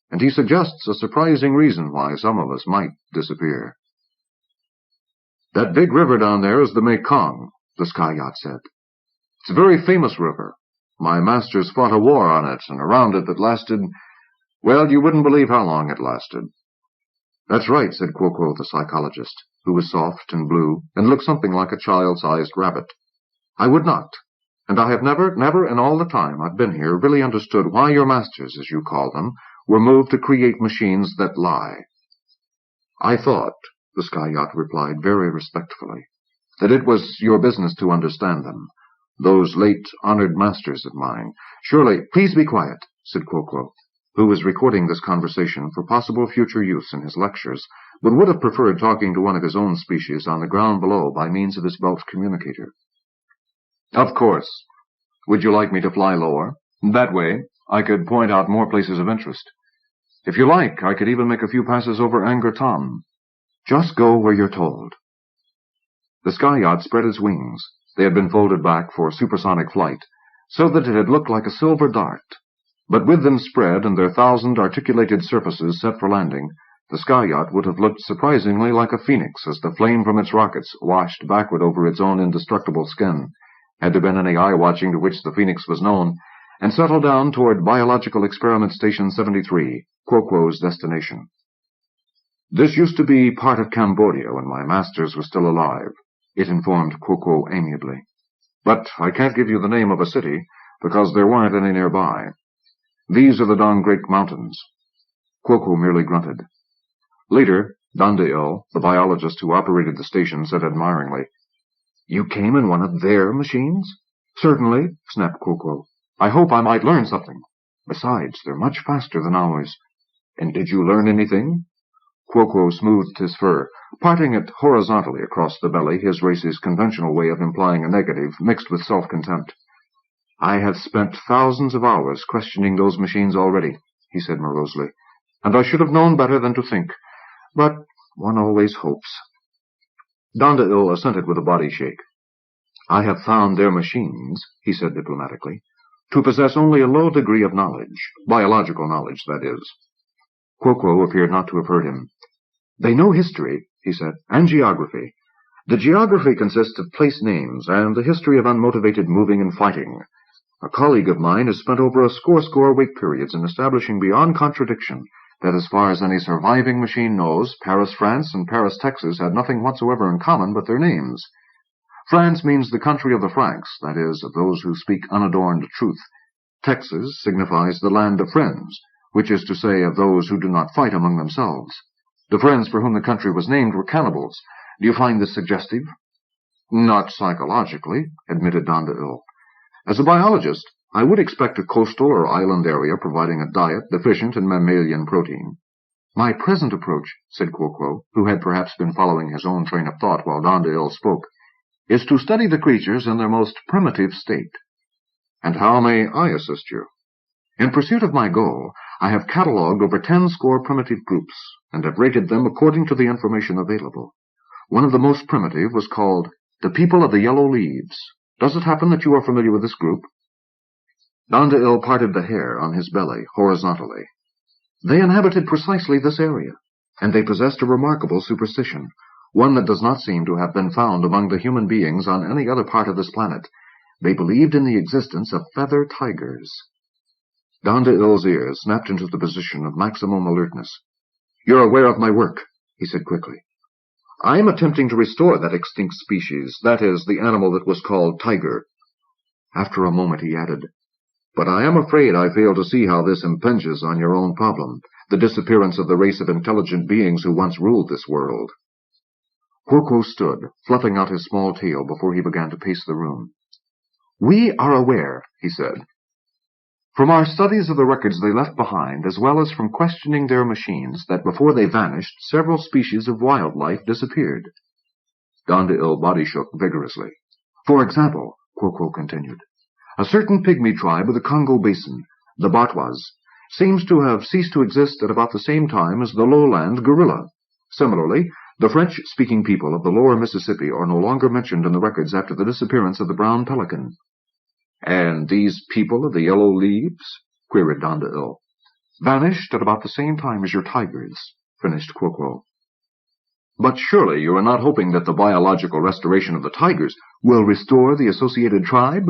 and he suggests a surprising reason why some of us might disappear. That big river down there is the Mekong, the sky yacht said. It's a very famous river. My masters fought a war on it and around it that lasted, well, you wouldn't believe how long it lasted. That's right, said Quoquo the psychologist, who was soft and blue and looked something like a child-sized rabbit. I would not, and I have never in all the time I've been here really understood why your masters, as you call them, were moved to create machines that lie. I thought, the sky yacht replied very respectfully, that it was your business to understand them, those late honored masters of mine. Surely, please be quiet, said Quoquo, who was recording this conversation for possible future use in his lectures, but would have preferred talking to one of his own species on the ground below by means of his belt communicator. Of course. Would you like me to fly lower? That way, I could point out more places of interest. If you like, I could even make a few passes over Angkor Thom. Just go where you're told. The sky yacht spread its wings. They had been folded back for supersonic flight, so that it had looked like a silver dart. But with them spread and their 1,000 articulated surfaces set for landing, the sky yacht would have looked surprisingly like a phoenix as the flame from its rockets washed backward over its own indestructible skin, had there been any eye-watching to which the phoenix was known, and settled down toward Biological Experiment Station 73, Quoquo's destination. This used to be part of Cambodia when my masters were still alive, it informed Quoquo amiably. But I can't give you the name of a city, because there weren't any nearby. These are the Dongrik Mountains. Quoquo merely grunted. Later, Dandail, the biologist who operated the station, said admiringly, You came in one of their machines? Certainly, snapped Quoquo. I hope I might learn something. Besides, they're much faster than ours. And did you learn anything? Quoquo smoothed his fur, parting it horizontally across the belly, his race's conventional way of implying a negative mixed with self-contempt. I have spent thousands of hours questioning those machines already, he said morosely, and I should have known better than to think. But one always hopes. Dandail assented with a body shake. I have found their machines, he said diplomatically, to possess only a low degree of knowledge, biological knowledge, that is. Quoquo appeared not to have heard him. They know history, he said, and geography. The geography consists of place names and the history of unmotivated moving and fighting. A colleague of mine has spent over a score wait periods in establishing beyond contradiction that as far as any surviving machine knows, Paris, France, and Paris, Texas had nothing whatsoever in common but their names. France means the country of the Franks, that is, of those who speak unadorned truth. Texas signifies the land of friends, which is to say of those who do not fight among themselves. The friends for whom the country was named were cannibals. Do you find this suggestive? Not psychologically, admitted Dandel. As a biologist, I would expect a coastal or island area providing a diet deficient in mammalian protein. My present approach, said Quoquo, who had perhaps been following his own train of thought while Dandel spoke, is to study the creatures in their most primitive state. And how may I assist you? In pursuit of my goal, I have catalogued over 10 primitive groups, and have rated them according to the information available. One of the most primitive was called the People of the Yellow Leaves. Does it happen that you are familiar with this group? Dandel parted the hair on his belly horizontally. They inhabited precisely this area, and they possessed a remarkable superstition, one that does not seem to have been found among the human beings on any other part of this planet. They believed in the existence of feather tigers. Dandel's ears snapped into the position of maximum alertness. You're aware of my work, he said quickly. I am attempting to restore that extinct species, that is, the animal that was called tiger. After a moment he added, But I am afraid I fail to see how this impinges on your own problem, the disappearance of the race of intelligent beings who once ruled this world. Quoquo stood, fluffing out his small tail before he began to pace the room. We are aware, he said, from our studies of the records they left behind, as well as from questioning their machines, that before they vanished, several species of wildlife disappeared. Dandel body shook vigorously. For example, Quoquo continued, a certain pygmy tribe of the Congo Basin, the Batwas, seems to have ceased to exist at about the same time as the lowland gorilla. Similarly, the French-speaking people of the lower Mississippi are no longer mentioned in the records after the disappearance of the brown pelican. And these people of the yellow leaves? Queried Dandel. Vanished at about the same time as your tigers, finished Quoquo. But surely you are not hoping that the biological restoration of the tigers will restore the associated tribe?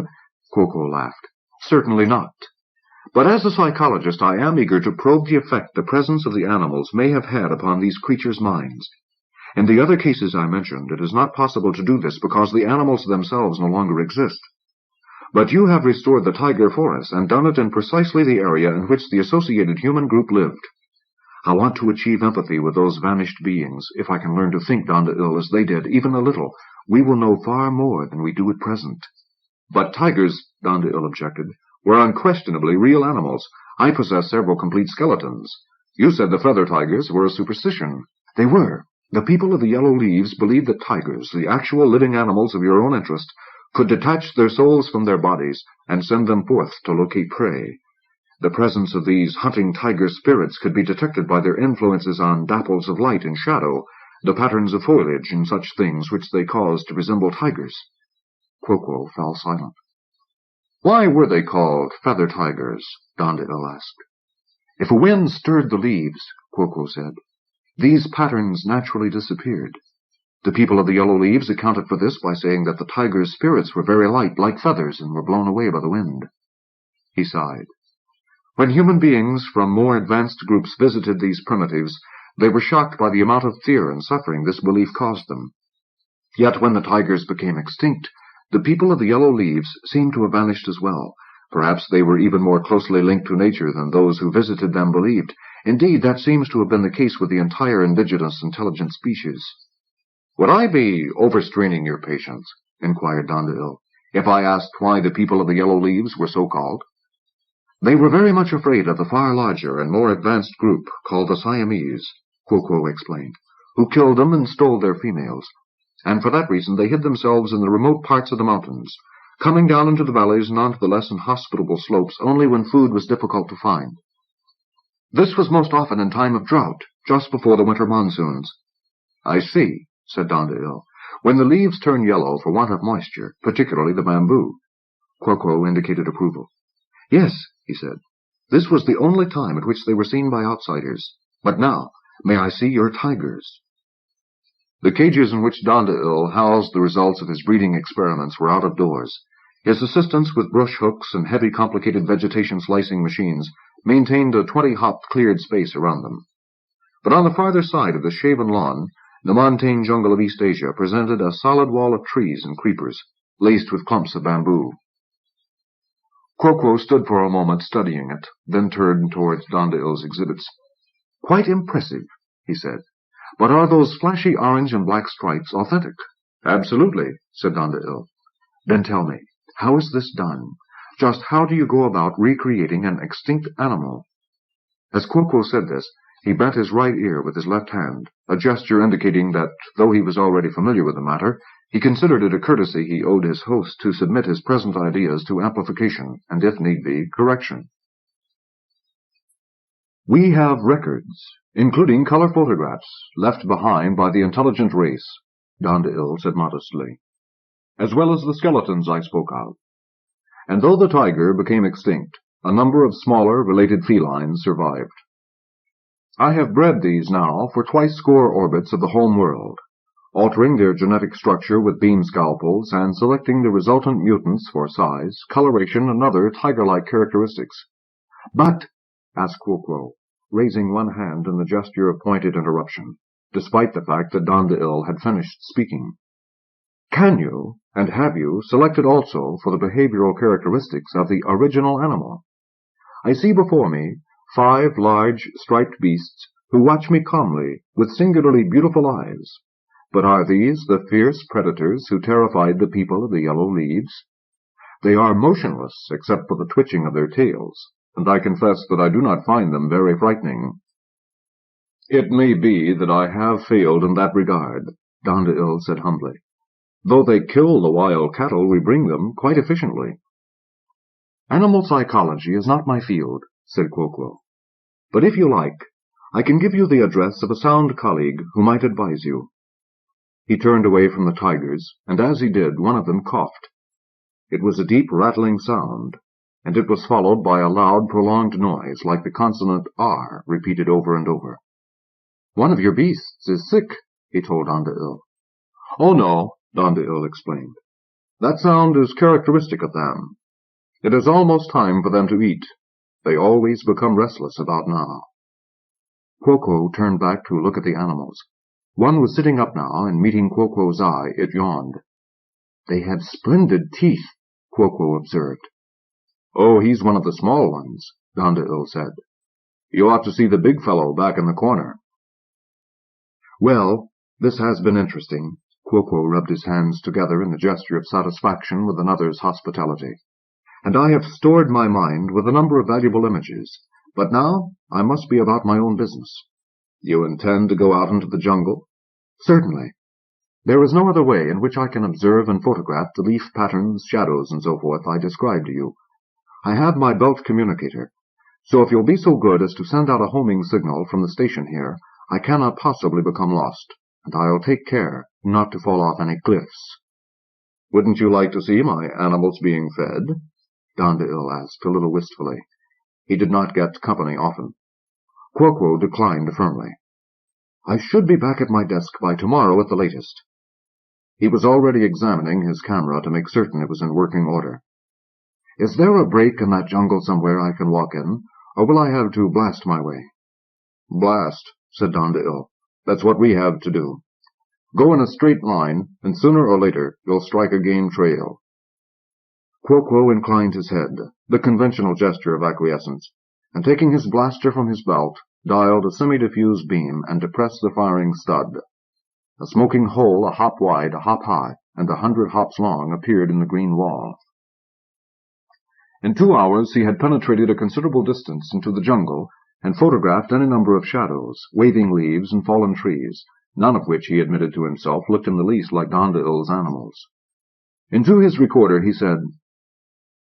Quoquo laughed. Certainly not. But as a psychologist I am eager to probe the effect the presence of the animals may have had upon these creatures' minds. In the other cases I mentioned, it is not possible to do this because the animals themselves no longer exist. But you have restored the tiger for us, and done it in precisely the area in which the associated human group lived. I want to achieve empathy with those vanished beings. If I can learn to think, Dandel, as they did, even a little, we will know far more than we do at present. But tigers, Dandel objected, were unquestionably real animals. I possess several complete skeletons. You said the feather tigers were a superstition. They were. The people of the yellow leaves believed that tigers, the actual living animals of your own interest, could detach their souls from their bodies and send them forth to locate prey. The presence of these hunting tiger spirits could be detected by their influences on dapples of light and shadow, the patterns of foliage and such things which they caused to resemble tigers. Quoquo fell silent. Why were they called feather tigers? Dandel asked. If a wind stirred the leaves, Quoquo said, these patterns naturally disappeared. The people of the yellow leaves accounted for this by saying that the tiger's spirits were very light, like feathers, and were blown away by the wind. He sighed. When human beings from more advanced groups visited these primitives, they were shocked by the amount of fear and suffering this belief caused them. Yet when the tigers became extinct, the people of the yellow leaves seemed to have vanished as well. Perhaps they were even more closely linked to nature than those who visited them believed. Indeed, that seems to have been the case with the entire indigenous intelligent species. Would I be overstraining your patience, inquired Dandel, if I asked why the people of the yellow leaves were so called? They were very much afraid of the far larger and more advanced group called the Siamese, Quoquo explained, who killed them and stole their females, and for that reason they hid themselves in the remote parts of the mountains, coming down into the valleys and onto the less inhospitable slopes only when food was difficult to find. This was most often in time of drought, just before the winter monsoons. I see, said Dandel, when the leaves turn yellow for want of moisture, particularly the bamboo. Quoquo indicated approval. Yes, he said, this was the only time at which they were seen by outsiders. But now, may I see your tigers? The cages in which Dandel housed the results of his breeding experiments were out of doors. His assistants with brush hooks and heavy complicated vegetation slicing machines maintained a 20-hop cleared space around them. But on the farther side of the shaven lawn, the montane jungle of East Asia presented a solid wall of trees and creepers, laced with clumps of bamboo. Quoquo stood for a moment studying it, then turned towards Dondail's exhibits. "Quite impressive," he said. "But are those flashy orange and black stripes authentic?" "Absolutely," said Dondail. "Then tell me, how is this done? Just how do you go about recreating an extinct animal?" As Quoquo said this, he bent his right ear with his left hand, a gesture indicating that, though he was already familiar with the matter, he considered it a courtesy he owed his host to submit his present ideas to amplification and, if need be, correction. "We have records, including color photographs, left behind by the intelligent race," Dondail said modestly, "as well as the skeletons I spoke of. And though the tiger became extinct, a number of smaller related felines survived. I have bred these now for 20 orbits of the home world, altering their genetic structure with beam scalpels and selecting the resultant mutants for size, coloration, and other tiger-like characteristics." "But," asked Quoquo, raising one hand in the gesture of pointed interruption, despite the fact that Dondail had finished speaking, "can you, and have you, selected also for the behavioral characteristics of the original animal? I see before me 5 large, striped beasts who watch me calmly with singularly beautiful eyes. But are these the fierce predators who terrified the people of the yellow leaves? They are motionless except for the twitching of their tails, and I confess that I do not find them very frightening." "It may be that I have failed in that regard," Dondail said humbly, "though they kill the wild cattle we bring them quite efficiently." "Animal psychology is not my field," said Quoquo. "But if you like, I can give you the address of a sound colleague who might advise you." He turned away from the tigers, and as he did, one of them coughed. It was a deep rattling sound, and it was followed by a loud, prolonged noise like the consonant R repeated over and over. "One of your beasts is sick," he told Dondail. "Oh, no," Dondail explained. "That sound is characteristic of them. It is almost time for them to eat. They always become restless about now." Quoquo turned back to look at the animals. One was sitting up now, and meeting Quoquo's eye, it yawned. "They have splendid teeth," Quoquo observed. "Oh, he's one of the small ones," Dondail said. "You ought to see the big fellow back in the corner." "Well, this has been interesting." Quoquo rubbed his hands together in a gesture of satisfaction with another's hospitality. "And I have stored my mind with a number of valuable images. But now I must be about my own business." "You intend to go out into the jungle?" "Certainly. There is no other way in which I can observe and photograph the leaf patterns, shadows, and so forth I described to you. I have my belt communicator, so if you'll be so good as to send out a homing signal from the station here, I cannot possibly become lost, and I'll take care not to fall off any cliffs." "Wouldn't you like to see my animals being fed?" Dondail asked a little wistfully. He did not get company often. Quoquo declined firmly. "I should be back at my desk by tomorrow at the latest." He was already examining his camera to make certain it was in working order. "Is there a break in that jungle somewhere I can walk in, or will I have to blast my way?" "Blast," said Dondail. "That's what we have to do. Go in a straight line, and sooner or later you'll strike a game trail." Quoquo inclined his head, the conventional gesture of acquiescence, and taking his blaster from his belt, dialed a semi-diffuse beam and depressed the firing stud. A smoking hole a hop wide, a hop high, and 100 hops long appeared in the green wall. In 2 hours he had penetrated a considerable distance into the jungle and photographed any number of shadows, waving leaves, and fallen trees, none of which, he admitted to himself, looked in the least like Dondail's animals. Into his recorder he said,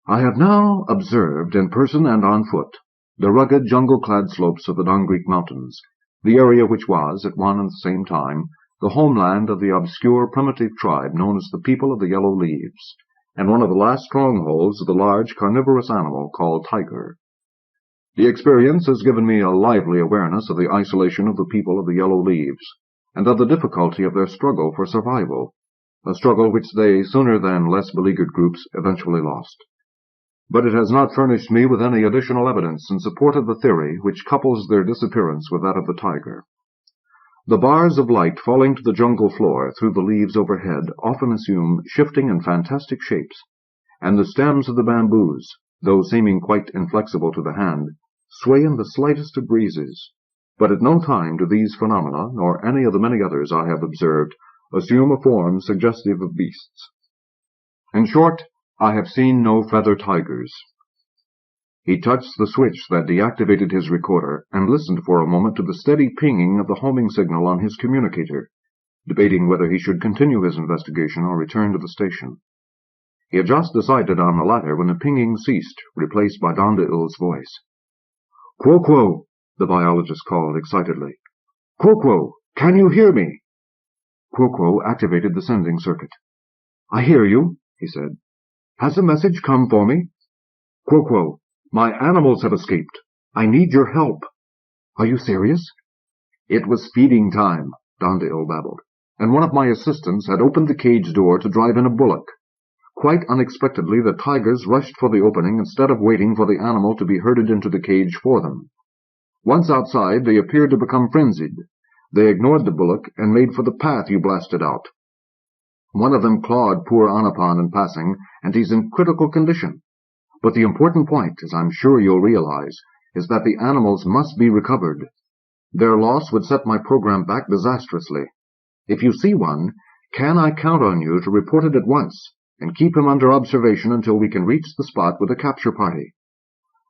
"I have now observed, in person and on foot, the rugged, jungle-clad slopes of the Dongreek Mountains, the area which was, at one and the same time, the homeland of the obscure primitive tribe known as the People of the Yellow Leaves, and one of the last strongholds of the large carnivorous animal called tiger. The experience has given me a lively awareness of the isolation of the People of the Yellow Leaves, and of the difficulty of their struggle for survival, a struggle which they, sooner than less beleaguered groups, eventually lost. But it has not furnished me with any additional evidence in support of the theory which couples their disappearance with that of the tiger. The bars of light falling to the jungle floor through the leaves overhead often assume shifting and fantastic shapes, and the stems of the bamboos, though seeming quite inflexible to the hand, sway in the slightest of breezes. But at no time do these phenomena, nor any of the many others I have observed, assume a form suggestive of beasts. In short, I have seen no feather tigers. He touched the switch that deactivated his recorder and listened for a moment to the steady pinging of the homing signal on his communicator, debating whether he should continue his investigation or return to the station. He had just decided on the latter when the pinging ceased, replaced by Dondeil's voice. "Quo-quo," the biologist called excitedly. "Quo-quo, can you hear me?" Quo-quo activated the sending circuit. "I hear you," he said. "Has a message come for me?" "Quo-quo, my animals have escaped. I need your help." "Are you serious?" "It was feeding time," Dondeil babbled, "and one of my assistants had opened the cage door to drive in a bullock. Quite unexpectedly, the tigers rushed for the opening instead of waiting for the animal to be herded into the cage for them. Once outside, they appeared to become frenzied. They ignored the bullock and made for the path you blasted out. One of them clawed poor Anapan in passing, and he's in critical condition. But the important point, as I'm sure you'll realize, is that the animals must be recovered. Their loss would set my program back disastrously. If you see one, can I count on you to report it at once, and keep him under observation until we can reach the spot with a capture party?"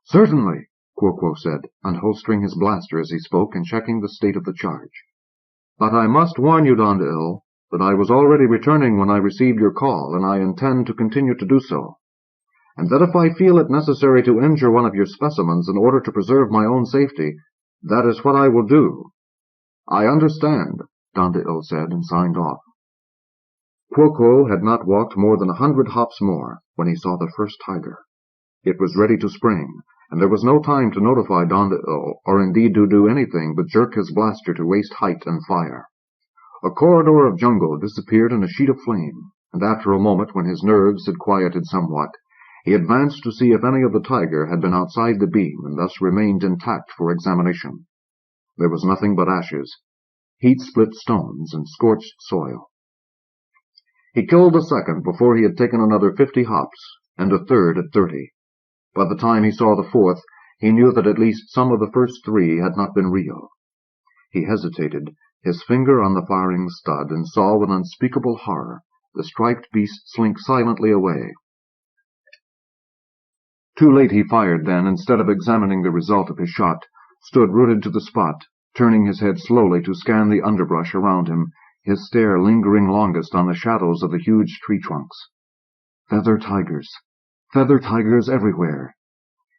"Certainly," Quo-Quo said, unholstering his blaster as he spoke and checking the state of the charge. "But I must warn you, Dondeil, that I was already returning when I received your call, and I intend to continue to do so. And that if I feel it necessary to injure one of your specimens in order to preserve my own safety, that is what I will do." "I understand," Dondeil said, and signed off. Quo-Quo had not walked more than 100 hops more when he saw the first tiger. It was ready to spring, and there was no time to notify Dondeil, or indeed to do anything but jerk his blaster to waist height and fire. A corridor of jungle disappeared in a sheet of flame, and after a moment, when his nerves had quieted somewhat, he advanced to see if any of the tiger had been outside the beam and thus remained intact for examination. There was nothing but ashes, heat-split stones, and scorched soil. He killed a second before he had taken another 50 hops, and a third at 30. By the time he saw the fourth, he knew that at least some of the first 3 had not been real. He hesitated, his finger on the firing stud, and saw with unspeakable horror the striped beast slink silently away. Too late he fired then, instead of examining the result of his shot, stood rooted to the spot, turning his head slowly to scan the underbrush around him, his stare lingering longest on the shadows of the huge tree trunks. Feather tigers everywhere.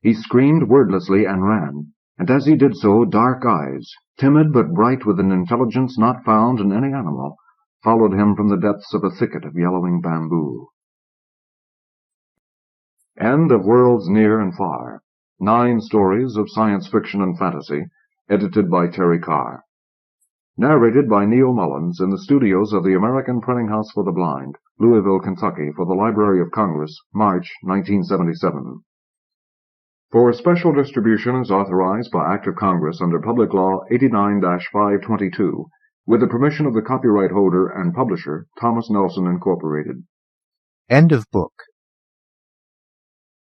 He screamed wordlessly and ran, and as he did so, dark eyes, timid but bright with an intelligence not found in any animal, followed him from the depths of a thicket of yellowing bamboo. End of Worlds Near and Far. 9 stories of science fiction and fantasy, edited by Terry Carr. Narrated by Neal Mullins in the studios of the American Printing House for the Blind, Louisville, Kentucky, for the Library of Congress, March 1977. For special distribution as authorized by Act of Congress under Public Law 89-522, with the permission of the copyright holder and publisher, Thomas Nelson, Incorporated. End of book.